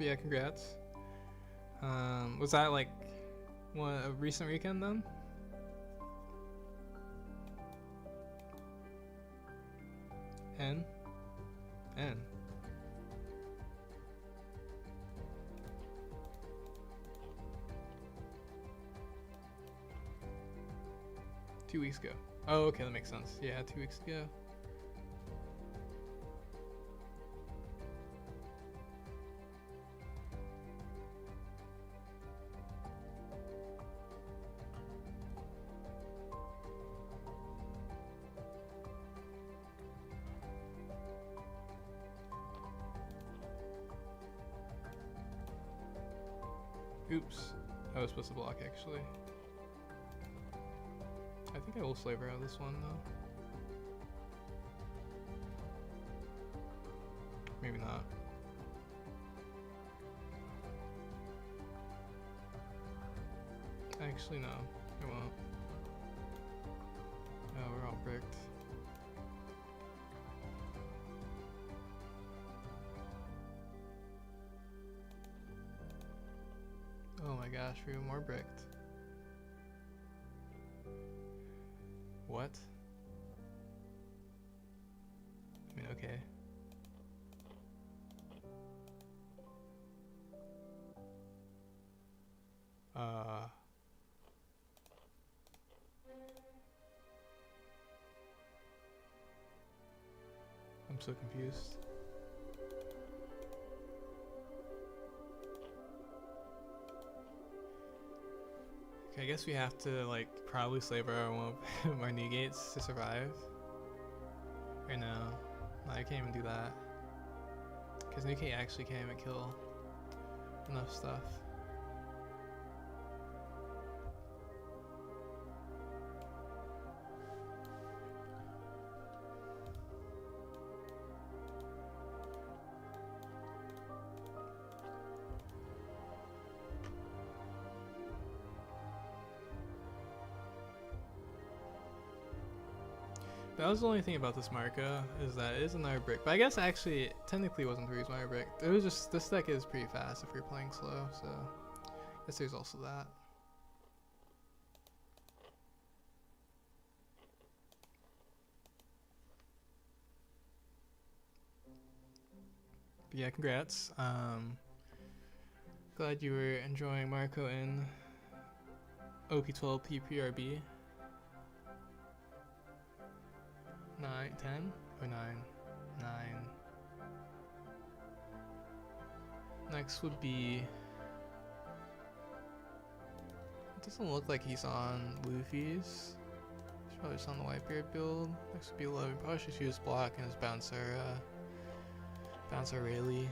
But yeah, congrats. Was that like a recent weekend then? N? 2 weeks ago. Oh, okay, that makes sense. Yeah, 2 weeks ago. Oops. I was supposed to block, actually. I think I will flavor out this one, though. Maybe not. Actually, no. It won't. Oh, we're all bricked. Oh my gosh, we're even more bricked. What? I mean, okay. I'm so confused. Okay, I guess we have to like probably slave one of our new gates to survive. Or no, I can't even do that. Because new gate actually can't even kill enough stuff. That was the only thing about this Marco, is that it is another brick. But I guess actually, it technically wasn't the reason why I bricked. It was just, this deck is pretty fast if you're playing slow, so I guess there's also that. But yeah, congrats. Glad you were enjoying Marco in OP12 PPRB. 9, 10 or 9? 9. Next would be, it doesn't look like he's on Luffy's. He's probably just on the Whitebeard build. Next would be 11. Probably should use block and his bouncer Rayleigh.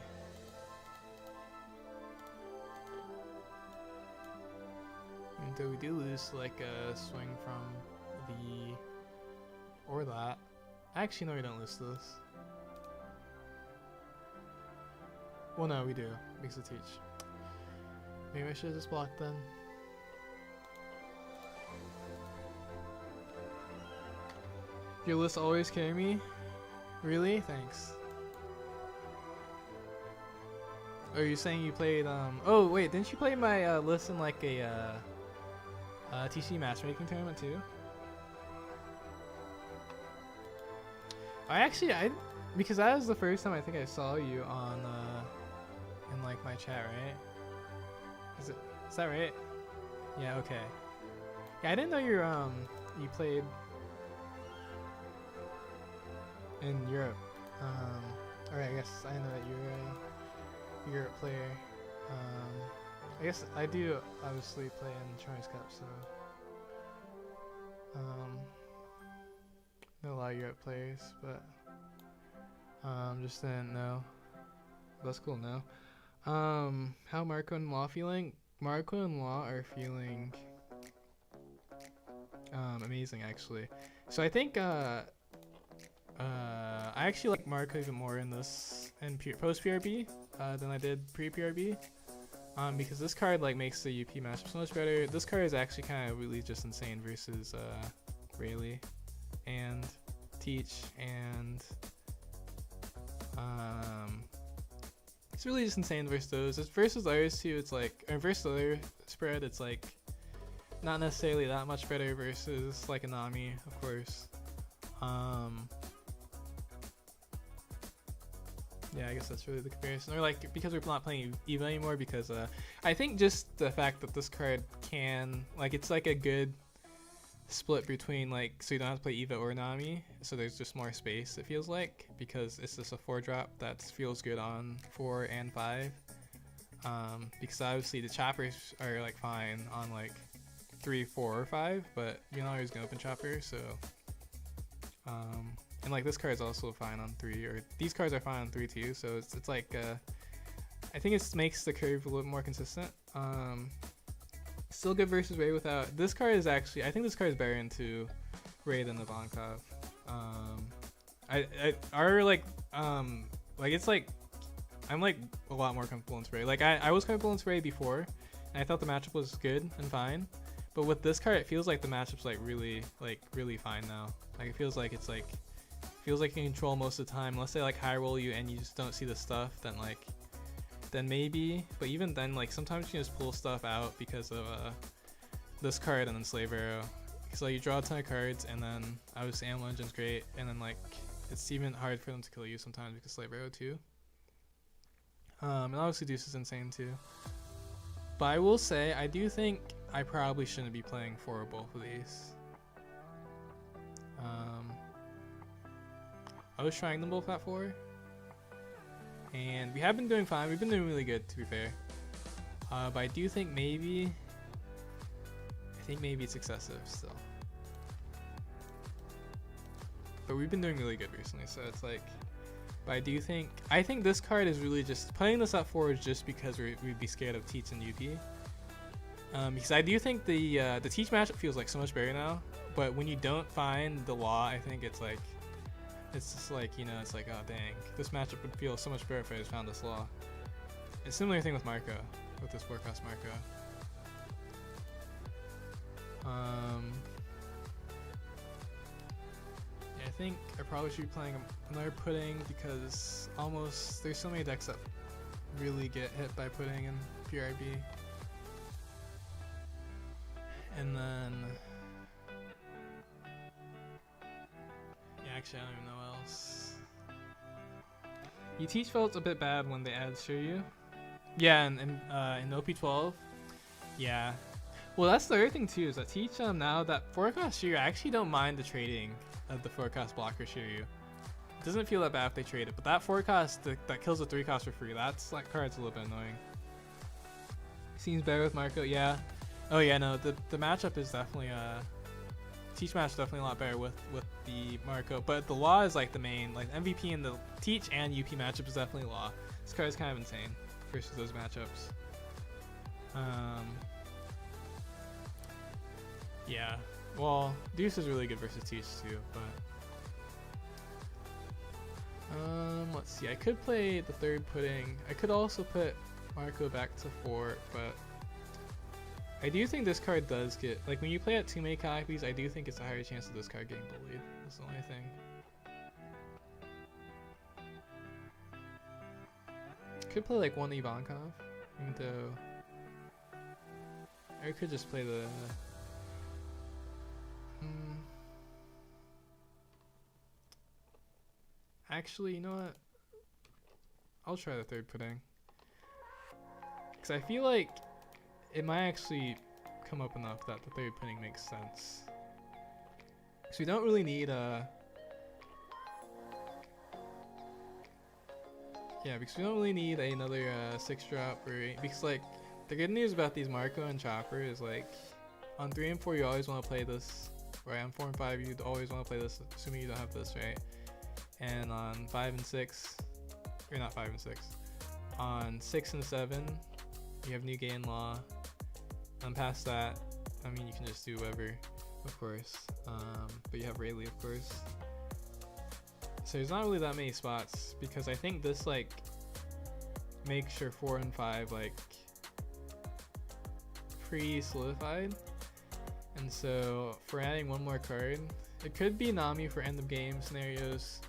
Even though we do lose like a swing from the, or that. Actually, no, we don't lose this. Well, no, we do, because of teach. Maybe I should have just blocked then. Your lists always carry me? Really? Thanks. Are you saying you played, oh wait, didn't you play my list in like a TC matchmaking tournament too? Because that was the first time I think I saw you on, in like my chat, right? Is that right? Yeah, okay. Yeah, I didn't know you played in Europe. Alright, I guess I know that you're a Europe player. I guess I do obviously play in ChinoizeCup, so know a lot of Europe players, but just didn't know. That's cool now. How Marco and Law feeling? Marco and Law are feeling amazing actually. So I think I actually like Marco even more in this in post PRB than I did pre PRB. Because this card like makes the UP matchup so much better. This card is actually kind of really just insane versus Rayleigh and Teach and It's really just insane versus those. It's versus others too. It's like, or versus other spread. It's like not necessarily that much better versus like a Nami, of course. Yeah, I guess that's really the comparison. Or like, because we're not playing EVA anymore, because I think just the fact that this card can, like, it's like a good split between, like, so you don't have to play EVA or Nami, so there's just more space, it feels like, because it's just a 4-drop that feels good on 4 and 5. Because obviously the choppers are like fine on like 3, 4, or 5, but you're not always gonna open chopper, so and like this card is also fine on 3, or these cards are fine on 3 too, so it's like I think it makes the curve a little more consistent. Still good versus Ray without. This card is actually, I think this card is better into Ray than the Ivankov. It's like I'm like a lot more comfortable in Ray. Like I was comfortable in Ray before, and I thought the matchup was good and fine. But with this card, it feels like the matchup's like really fine now. Like it feels like you can control most of the time. Unless they like high roll you and you just don't see the stuff, then maybe. But even then, like sometimes you can just pull stuff out because of this card and then Slave Arrow. So you draw a ton of cards, and then obviously Animal Engine's great, and then like it's even hard for them to kill you sometimes because Slave Arrow too. And obviously Deuce is insane too. But I will say, I do think I probably shouldn't be playing 4 or both of these. I was trying them both at 4. And we have been doing fine. We've been doing really good, to be fair. But I do think maybe it's excessive still. But we've been doing really good recently, so it's like, but I think this card is really just, playing this at 4 is just because we'd be scared of Teach and UP. Because I do think the Teach matchup feels like so much better now, but when you don't find the Law, I think it's just like, you know, it's like, oh dang, this matchup would feel so much better if I just found this Law. It's a similar thing with Marco, with this 4-cost Marco. I think I probably should be playing another Pudding, because there's so many decks that really get hit by Pudding and PRB. And then, yeah, actually I don't even know what else. You Teach felt a bit bad when they added Shiryu. Yeah, and in OP12, yeah. Well, that's the other thing too, is that Teach now that 4-cost Shiryu, I actually don't mind the trading of the 4-cost blocker Shiryu. It doesn't feel that bad if they trade it, but that 4-cost that kills the 3-cost for free, that card's a little bit annoying. Seems better with Marco, yeah. Oh yeah, no, the matchup is definitely Teach match is definitely a lot better with the Marco, but the Law is like the main, like MVP in the Teach and UP matchup is definitely Law. This card is kind of insane versus those matchups. Yeah, well, Deuce is really good versus Teach too, but let's see, I could play the 3rd Pudding. I could also put Marco back to 4, but I do think this card does get, like when you play at too many copies, I do think it's a higher chance of this card getting bullied. That's the only thing. Could play like one Ivankov, even though I could just play the actually, you know what? I'll try the 3rd Pudding. Because I feel like it might actually come up enough that the 3rd Pudding makes sense. Because we don't really need because we don't really need another 6-drop or 8. Because like, the good news about these Marco and Chopper is like, on 3 and 4 you always want to play this, right? On 4 and 5 you'd always want to play this, assuming you don't have this, right? And on 5 and 6, or not 5 and 6, on 6 and 7 you have New Gain Law, and past that, I mean, you can just do whatever, of course, but you have Rayleigh, of course. So there's not really that many spots, because I think this like makes your 4 and 5 like pretty solidified. And so for adding one more card, it could be Nami for end of game scenarios.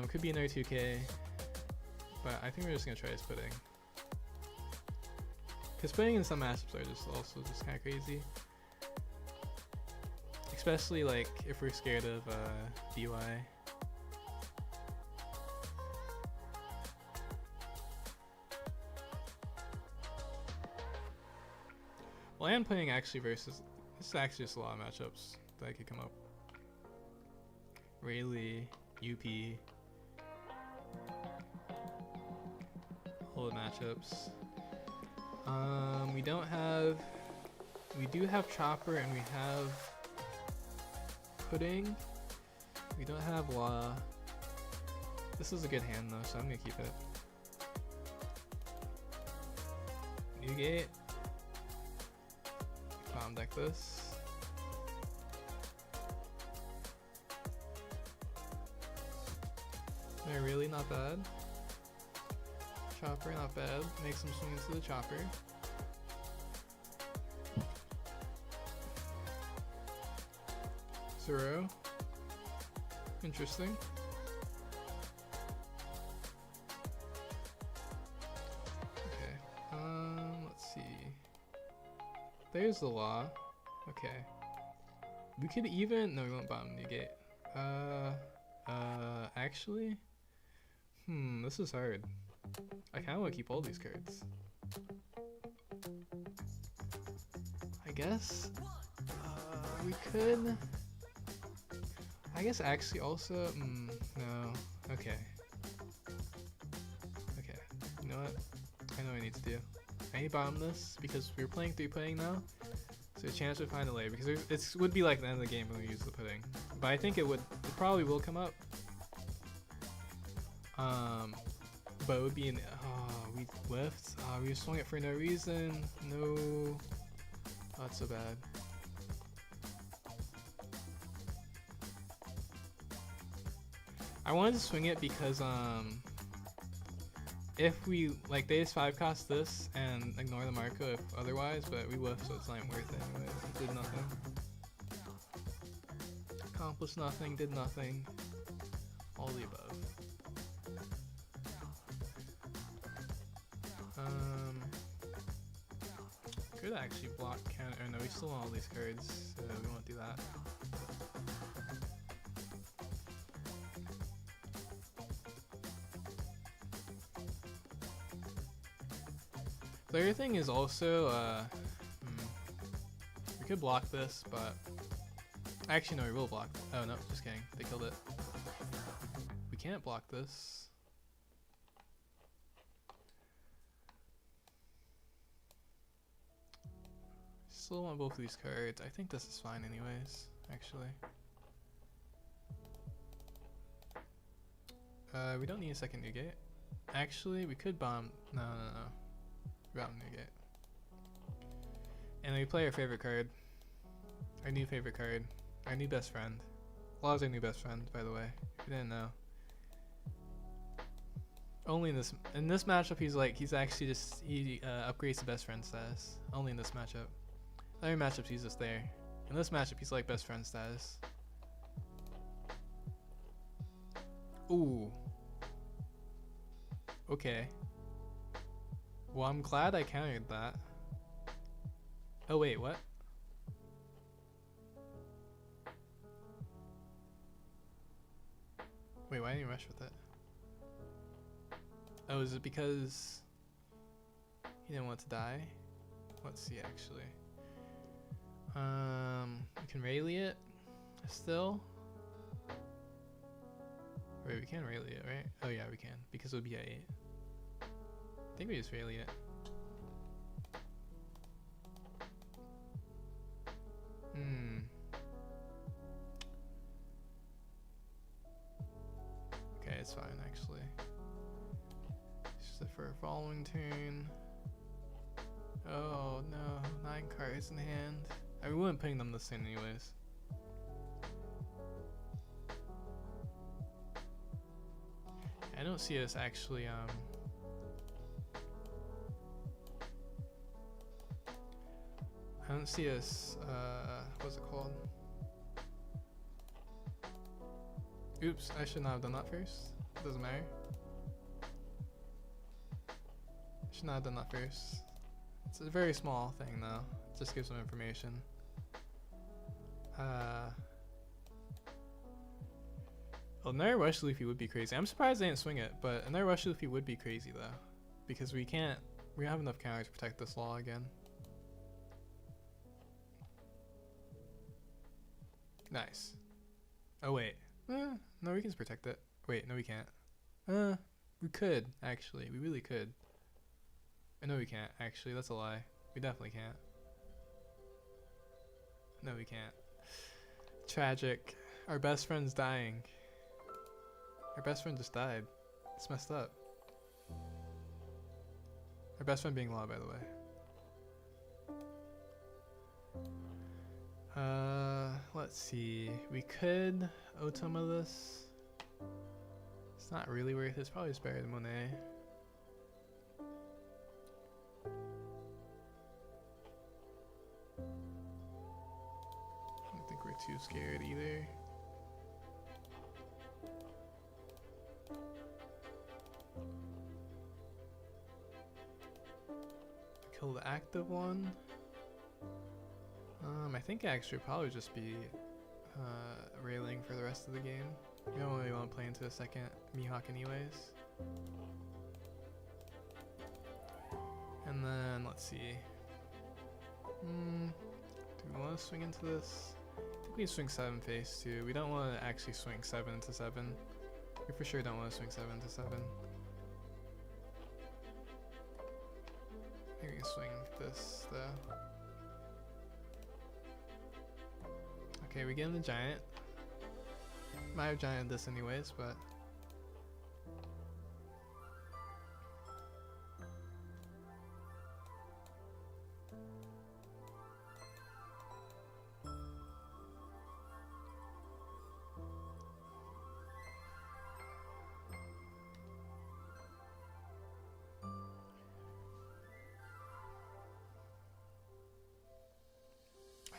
Could be another 2K. But I think we're just gonna try his pudding. Because pudding in some matchups are just also just kind of crazy. Especially like if we're scared of DY. Land pudding actually versus, this is actually just a lot of matchups that could come up. Rayleigh, UP. All the matchups. We do have Chopper and we have Pudding. We don't have Law. This is a good hand though, so I'm gonna keep it. Newgate. Bottom deck this. They're really not bad. Chopper, not bad. Make some swings to the Chopper. Zero. Interesting. Okay. Let's see. There's the Law. Okay. We could even, no, we won't bottom negate. Actually? This is hard. I kind of want to keep all these cards. I guess we could. I guess actually also. No. Okay. Okay. You know what? I know what I need to do. I need to bottom this because we're playing 3 pudding now. So a chance to find a layer because it would be like the end of the game when we use the pudding. But I think it probably will come up. But it would be an, we whiffed. We just swung it for no reason. No. Oh, that's so bad. I wanted to swing it because, if we, like, they just 5 cost this and ignore the Marco if otherwise, but we whiffed, so it's not even worth it anyways. It did nothing. Accomplished nothing, did nothing. All the above. Could actually block counter. Oh no, we still want all these cards, so we won't do that. The other thing is also, we could block this, but actually no, we will block. Oh no, just kidding. They killed it. We can't block this. Still want both of these cards. I think this is fine anyways, actually. We don't need a second Newgate. Actually, we could bomb. No. Bomb Newgate. And we play our favorite card. Our new favorite card. Our new best friend. Law's our new best friend, by the way. If you didn't know. Only in this matchup, he upgrades to best friend status. Only in this matchup. Other matchups he's just there. In this matchup he's like best friend status. Ooh. Okay. Well, I'm glad I countered that. Oh wait, what? Wait, why didn't you rush with it? Oh, is it because he didn't want to die? Let's see actually. We can Rayleigh it still. Wait, we can Rayleigh it, right? Oh yeah, we can, because it would be at 8. I think we just Rayleigh it. Okay, it's fine actually. It's just for a following turn. Oh no, 9 cards in hand. I mean, we wouldn't ping them this turn anyways. I don't see us actually, I don't see us, what's it called? Oops, I should not have done that first. Doesn't matter. Should not have done that first. It's a very small thing though. It just gives them information. Another rush Luffy would be crazy. I'm surprised they didn't swing it, but another rush Luffy would be crazy though. Because we don't have enough counters to protect this law again. Nice. Oh wait. No, we can protect it. Wait, no we can't. We could, actually. We really could. No we can't, actually. That's a lie. We definitely can't. No we can't. Tragic. Our best friend's dying. Our best friend just died. It's messed up. Our best friend being Law, by the way. Let's see. We could Otoma this. It's not really worth it. It's probably just better than Monet. I don't think we're too scared either. Kill the active one. I think actually probably just be railing for the rest of the game. We don't really want to play into the second Mihawk anyways. And then let's see. Do we want to swing into this? I think we swing 7 phase 2. We don't want to actually swing 7 into 7. We for sure don't want to swing 7 into 7. I think we can swing this though. Okay, we get in the giant. Might have giant this anyways, but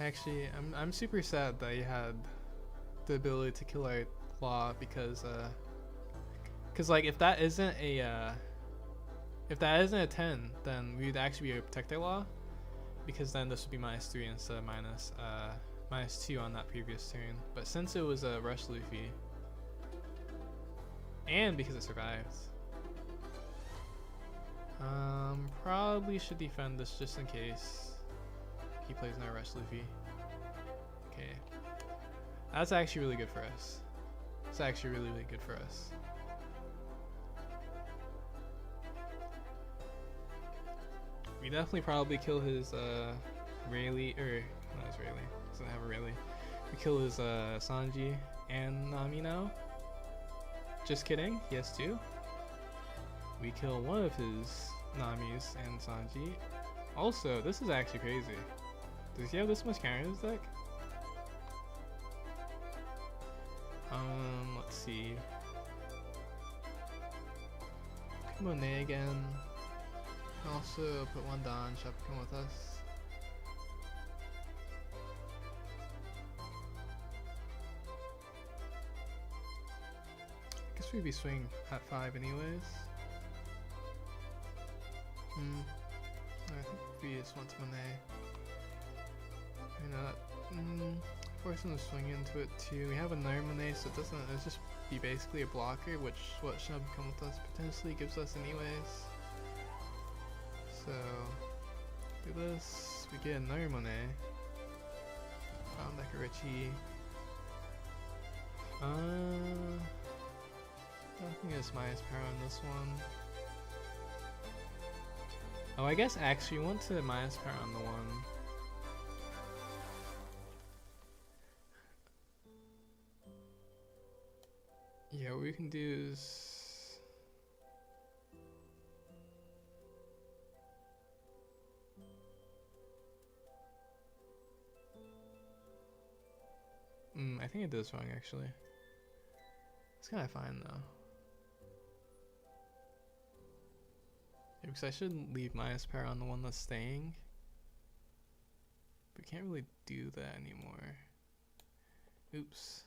actually, I'm super sad that you had the ability to kill our law because like if that isn't a 10, then we'd actually be able to protect our law, because then this would be -3 instead of -2 on that previous turn. But since it was a rush Luffy, and because it survived, probably should defend this just in case he plays another rush Luffy. Okay. That's actually really good for us. It's actually really, really good for us. We definitely probably kill his Rayleigh, or not his Rayleigh, doesn't have a Rayleigh. We kill his Sanji and Nami now. Just kidding, he has 2. We kill one of his Namis and Sanji. Also, this is actually crazy. Does he have this much counter in his deck? Let's see. Monet again. Also put 1 Don, Shop come with us. I guess we'd be swinging at 5 anyways. I think we just want to Monet. You know that. Force him to swing into it too. We have another Monet, so it's just be basically a blocker, which what Shub come with us potentially gives us anyways. So do this, we get another Monet. Found like a Richie. I think it's minus power on this one. Oh, I guess actually we want to minus power on the one. Yeah, what we can do is I think I did this wrong actually. It's kind of fine though. Yeah, because I should leave minus power on the one that's staying. But we can't really do that anymore. Oops.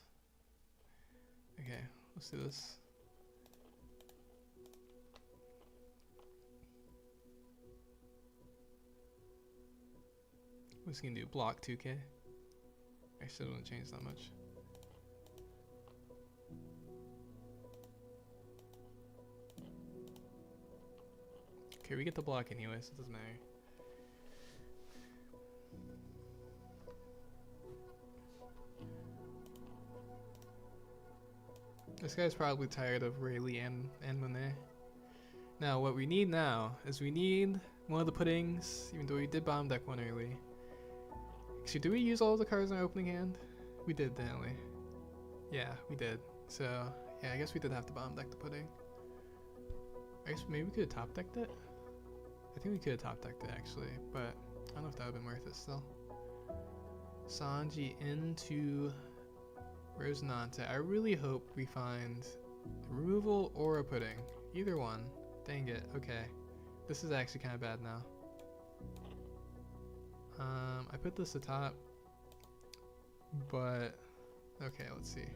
Okay, let's do this. What's he gonna do? Block 2k? I still don't change that much. Okay, we get the block anyway, so it doesn't matter. This guy's probably tired of Rayleigh and Monet. Now, what we need now is we need one of the puddings, even though we did bottom deck one early. Actually, did we use all of the cards in our opening hand? We did, didn't we? Yeah, we did. So, yeah, I guess we did have to bottom deck the pudding. I guess maybe we could have top decked it? I think we could have top decked it, actually, but I don't know if that would have been worth it still. Sanji into Rosinante. I really hope we find removal or a pudding. Either one. Dang it. Okay. This is actually kind of bad now. I put this atop, but okay, let's see.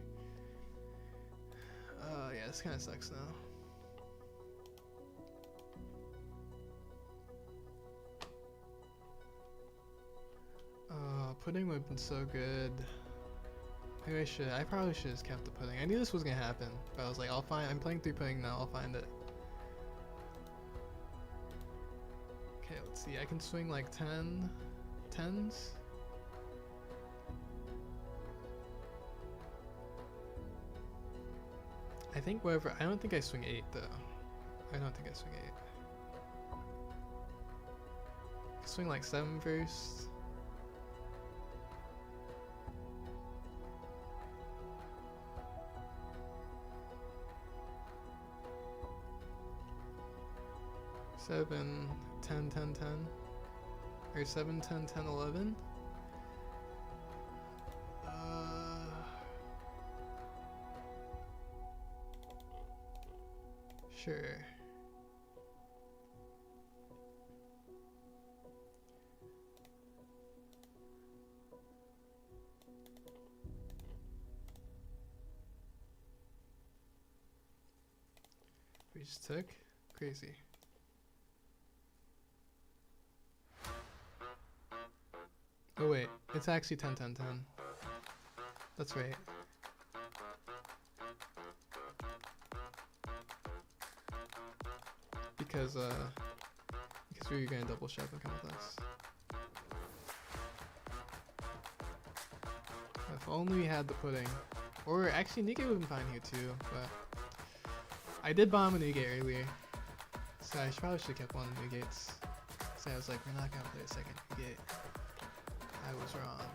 Yeah, this kind of sucks now. Pudding would have been so good. Maybe I probably should have just kept the pudding. I knew this was gonna happen, but I was like, I'm playing 3 pudding now, I'll find it. Okay, let's see, I can swing like 10s. I think whatever, I don't think I swing 8 though. I don't think I swing 8. I can swing like 7 first. Seven, 10, 10, 10, or 7, 10, 10, 11. Sure. We just took? Crazy. Oh wait, it's actually 10, 10, 10. That's right. Because we were gonna double shove and come with us. If only we had the pudding. Or actually Nugget would have been fine here too, but I did bomb a Nugget earlier. So I probably should have kept one of the Nuggets. So I was like, we're not gonna play a second Nugget. I was wrong.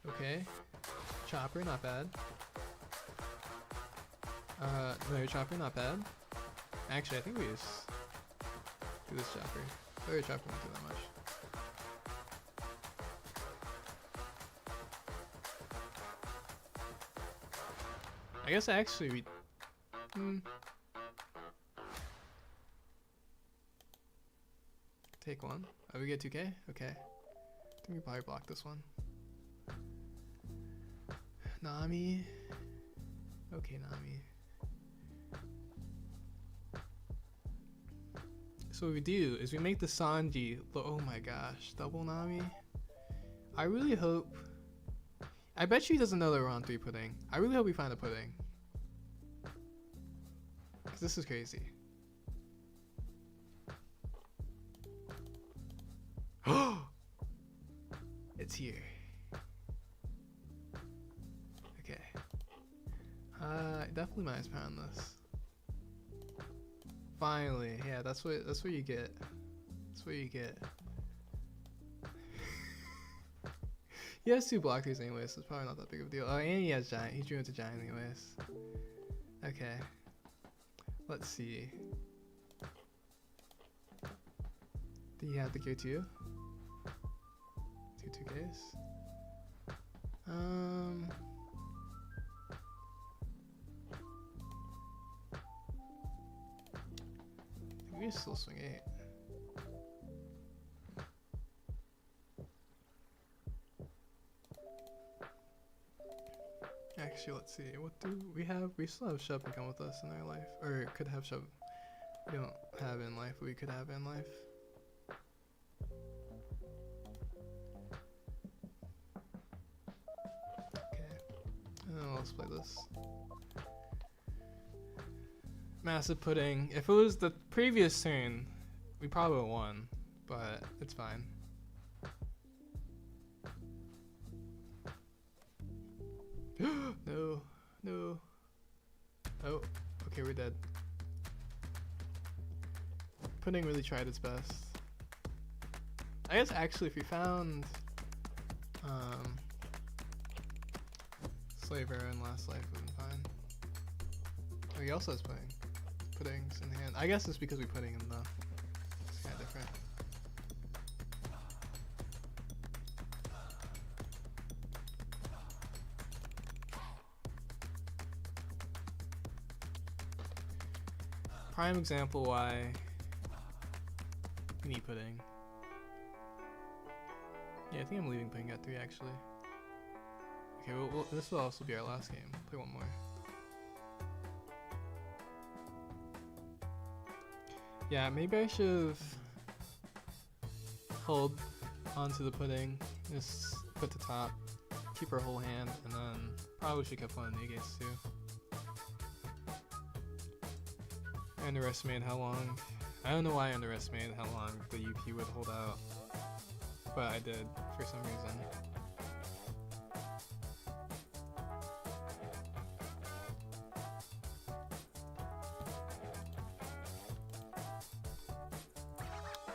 Okay. Chopper, not bad. No, chopper, not bad. Actually, I think we just do this chopper. Or chopper won't do that much. I guess actually we... Take one. Oh, we get 2k? Okay. I think we probably block this one. Nami. Okay, Nami. So what we do is we make the Sanji... Oh my gosh. Double Nami? I really hope... I bet she doesn't know that we're on 3 pudding. I really hope we find a pudding. Because this is crazy. It's here. Okay. Definitely minus pound this. Finally, yeah, that's what you get. That's what you get. He has 2 blockers anyways, so it's probably not that big of a deal. Oh, and he has giant. He drew into giant anyways. Okay. Let's see. Do you have the gear too? 2Ks. I think we still swing 8. Actually, let's see. What do we have? We still have Shub and Come With Us in our life. Or could have Shub. We don't have in life. We could have in life. Okay. Let's play this. Massive Pudding. If it was the previous turn, we probably would have won. But it's fine. No, no. Oh, okay, we're dead. Pudding really tried its best. I guess actually if we found Slaver in last life would have been fine. Oh, he also has puddings in hand. I guess it's because we pudding him though. It's kinda different. Prime example why we need pudding. Yeah, I think I'm leaving pudding at 3 actually. Okay, well, this will also be our last game. Play one more. Yeah, maybe I should have held onto the pudding. Just put the top, keep our whole hand, and then probably should have kept one of the negates too. I underestimated how long. I don't know why I underestimated how long the UP would hold out, but I did for some reason.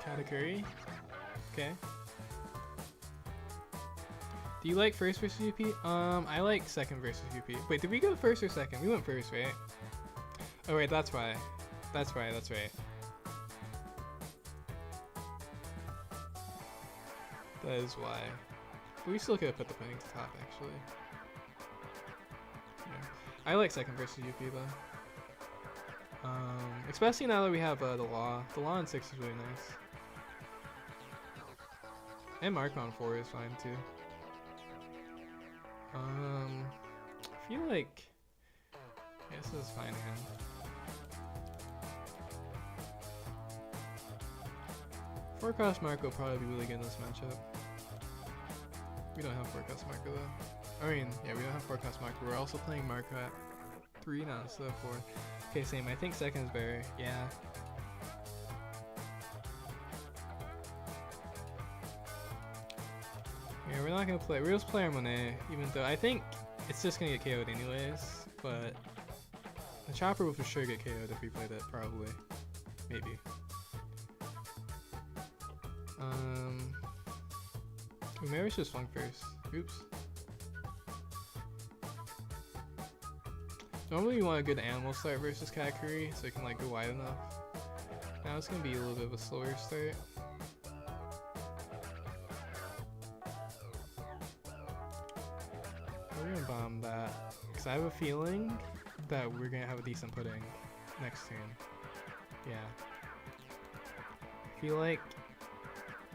Katakuri. Okay. Do you like first versus UP? I like second versus UP. Wait, did we go first or second? We went first, right? Oh wait, that's why. That's right, that's right. That is why. We still could have put the pudding to top, actually. Yeah. I like second versus UP, though. Especially now that we have the law. The law on 6 is really nice. And Marco on 4 is fine, too. I feel like... Yeah, this is fine hand. Forecast Marco will probably be really good in this matchup. We don't have Forecast Marco though. I mean, yeah, we don't have Forecast Marco. We're also playing Marco at 3 now instead of 4. Okay, same. I think second is better. Yeah. Yeah, we're not gonna play. We're just playing Monet, even though I think it's just gonna get KO'd anyways. But the Chopper will for sure get KO'd if we played it, probably. Maybe. Maybe we should have swung first. Oops. Normally you want a good animal start versus Katakuri, so you can like go wide enough. Now it's gonna be a little bit of a slower start. We're gonna bomb that, because I have a feeling that we're gonna have a decent pudding next turn. Yeah. I feel like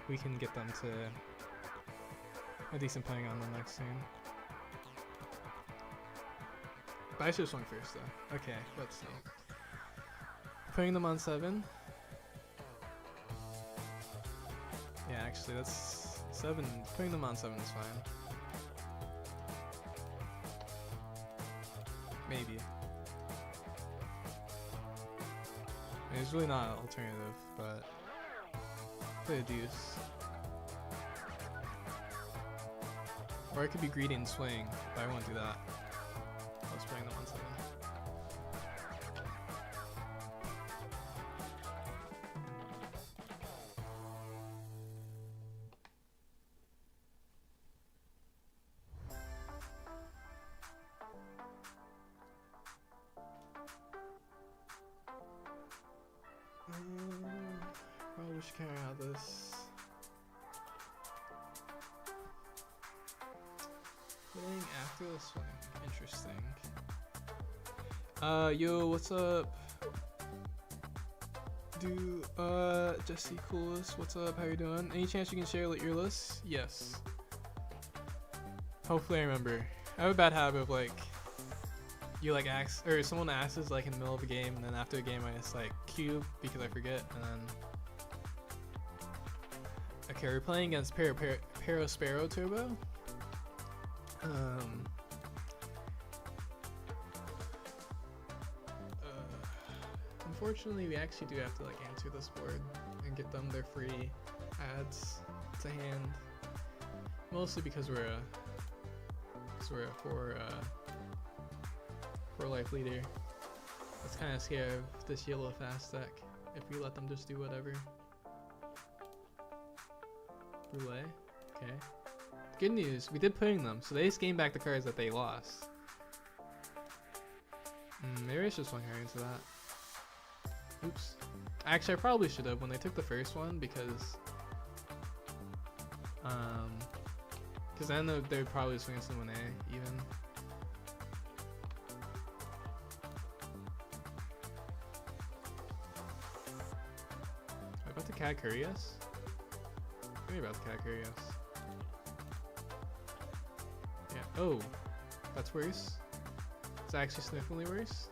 we can get them to a decent pudding on the next turn. But I should have swung first though. Okay, let's see. Putting them on 7. Yeah, actually that's 7. Putting them on 7 is fine. Maybe. I mean, it's really not an alternative, but play a deuce. Or I could be greedy and swing, but I won't do that. I was playing them on 7. Probably should carry out this. Putting after the swing. Interesting. Yo, what's up? Jesse Coolest, what's up? How you doing? Any chance you can share your list? Yes. Hopefully I remember. I have a bad habit of like you like ask, or someone asks like in the middle of a game, and then after the game I just like queue because I forget, and then okay, we're playing against Sparrow Turbo. Unfortunately, we actually do have to like answer this board and get them their free ads to hand. Mostly because we're a four life leader. That's kind of scared of this yellow fast deck if we let them just do whatever. Roulette. Okay. Good news, we did putting them, so they just gained back the cards that they lost. Maybe I should swing her into that. Oops. Actually, I probably should have when they took the first one because then they would probably swing into 1A even. Am I about to cat curry us? Maybe about to cat curry us. Yeah. Oh, that's worse. It's actually significantly worse.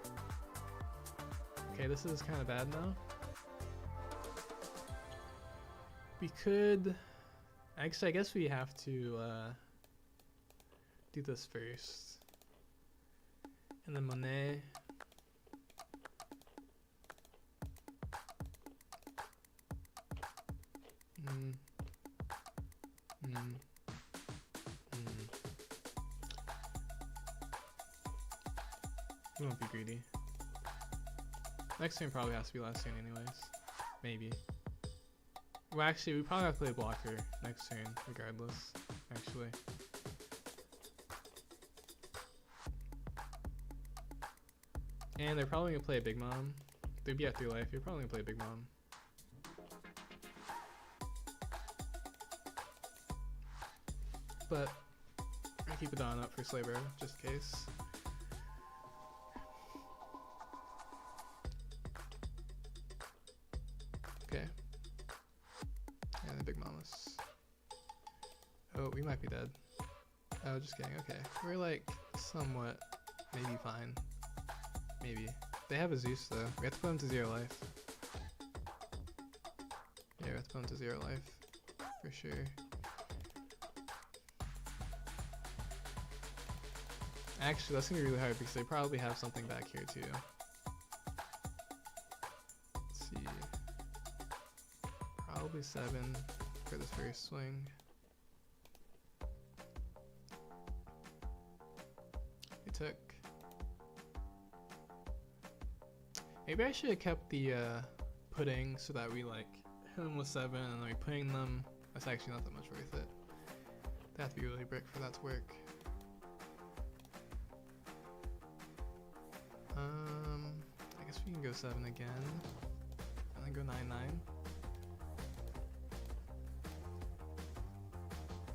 Okay, this is kind of bad now. We could... Actually, I guess we have to do this first. And then Monet. We won't be greedy. Next turn probably has to be last turn anyways. Maybe. Well, actually, we probably have to play blocker next turn, regardless, actually. And they're probably gonna play a Big Mom. They'd be at 3 life, you're probably gonna play a Big Mom. But I keep a Dawn up for Slaybro, just in case. Okay. And the Big Mamas. Oh, we might be dead. Oh, just kidding. Okay. We're like somewhat maybe fine. Maybe. They have a Zeus though. We have to put them to 0 life. Yeah, we have to put them to 0 life. For sure. Actually, that's gonna be really hard because they probably have something back here too. Let's see. Probably 7 for the first swing. They took. Maybe I should have kept the pudding so that we like hit them with 7 and then we pudding them. That's actually not that much worth it. They have to be really brick for that to work. I guess we can go 7 again, and then go 9-9.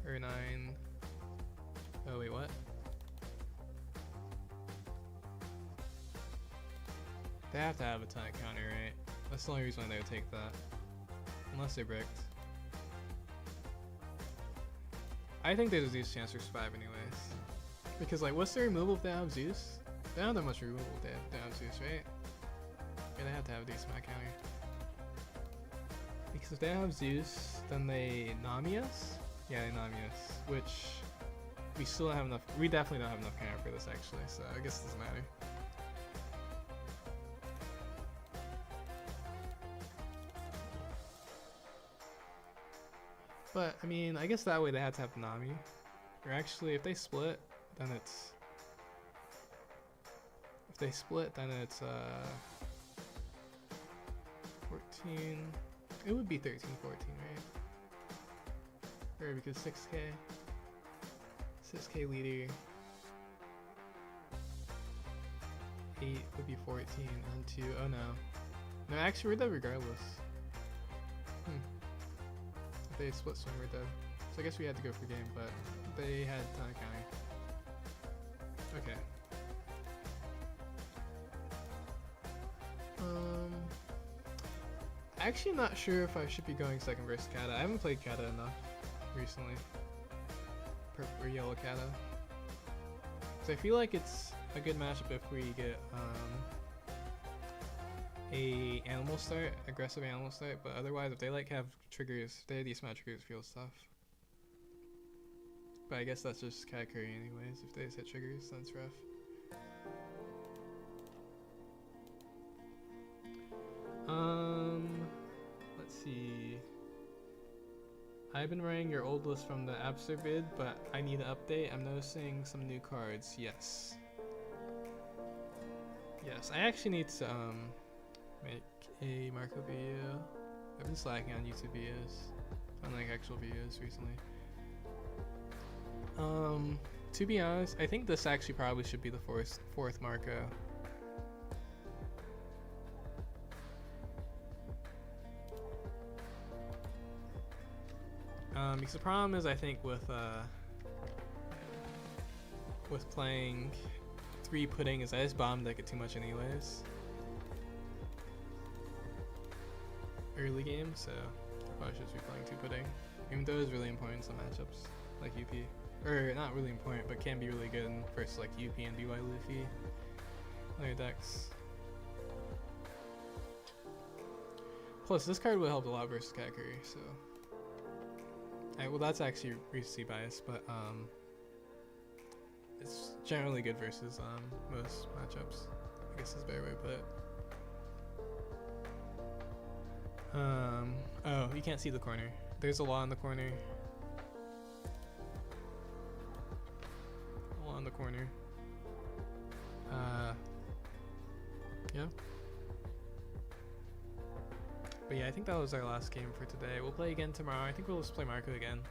Or 9. Oh wait, what? They have to have a ton of counter, right? That's the only reason why they would take that. Unless they bricked. I think there's a Zeus chance for 5 anyways. Because like, what's their removal if they have Zeus? They don't have that much removal if they have Zeus, right? Yeah, they have to have a decent amount of counter. Because if they have Zeus, then they Nami us? Yeah, they Nami us. Which, we still don't have enough, we definitely don't have enough counter for this actually, so I guess it doesn't matter. But, I mean, I guess that way they had to have Nami. Or actually, if they split, then it's... If they split, then it's 14... It would be 13-14, right? Or because 6k... 6k leader... 8 would be 14, and 2... Oh no. No, actually, we're dead regardless. If they split swing, we're dead. So I guess we had to go for game, but they had a ton of counter. Okay. Actually not sure if I should be going second versus Kata. I haven't played Kata enough recently. Purple or yellow Kata. So I feel like it's a good matchup if we get a animal start, aggressive animal start, but otherwise if they like have triggers, they have decent amount of triggers, feels tough. But I guess that's just Katakuri anyways, if they just hit triggers, that's rough. Let's see. I've been running your old list from the Abster bid, but I need an update. I'm noticing some new cards, yes. Yes, I actually need to make a Marco video. I've been slacking on YouTube videos, on like actual videos recently. To be honest, I think this actually probably should be the fourth Marco. Because the problem is, I think with playing 3 pudding is I just bomb deck it too much anyways. Early game, so I probably should be playing 2 pudding. Even though it's really important in some matchups, like UP. Or not really important, but can be really good in versus like UP and BY Luffy. Other decks. Plus, this card would help a lot versus Katakuri, so. Well, that's actually recency bias, but it's generally good versus most matchups. I guess is a better way to put it. Oh, you can't see the corner. There's a law in the corner. A law in the corner. Yeah. But yeah, I think that was our last game for today. We'll play again tomorrow. I think we'll just play Marco again.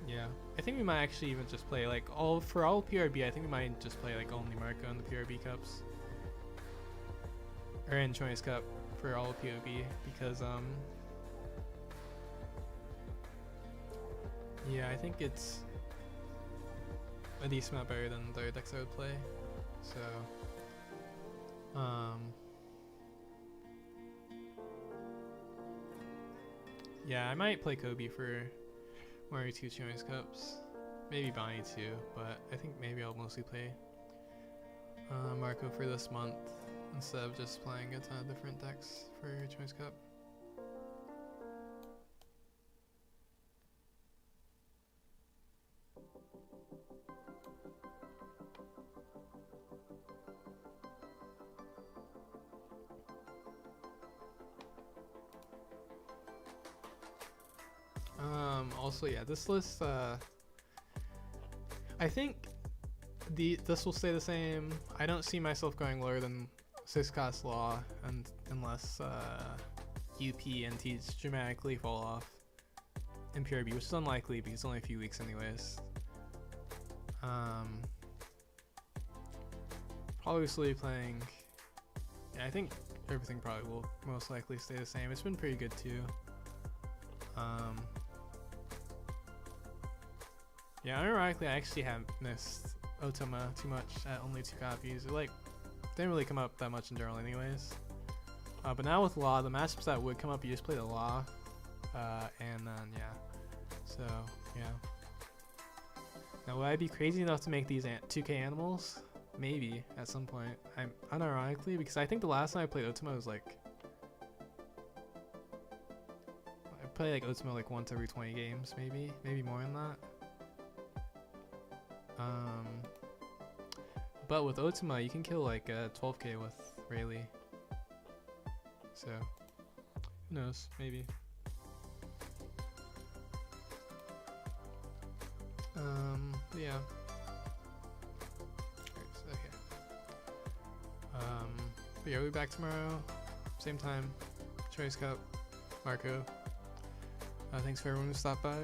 Yeah, I think we might actually even just play like for all PRB. I think we might just play like only Marco in the PRB cups, or in ChinoizeCup for all of PRB because yeah, I think it's a decent amount better than the other decks I would play. So yeah, I might play Kobe for 1 or 2 ChinoizeCups, maybe Bonnie too, but I think maybe I'll mostly play Marco for this month instead of just playing a ton of different decks for ChinoizeCup. Also, yeah, this list, I think this will stay the same. I don't see myself going lower than 6-cost law, unless UP and T's dramatically fall off in PRB, which is unlikely because it's only a few weeks anyways. Obviously playing, yeah, I think everything probably will most likely stay the same. It's been pretty good too. Yeah, unironically, I actually haven't missed Otoma too much at only 2 copies. It like didn't really come up that much in general anyways. But now with Law, the matchups that would come up, you just play the Law, and then yeah. So yeah. Now would I be crazy enough to make these 2K animals? Maybe at some point. I'm unironically, because I think the last time I played Otoma was like I play like Otoma like once every 20 games, maybe more than that. But with Otoma, you can kill like 12k with Rayleigh. So, who knows? Maybe. Yeah. Okay. But yeah, we'll be back tomorrow, same time. ChinoizeCup, Marco. Thanks for everyone who stopped by.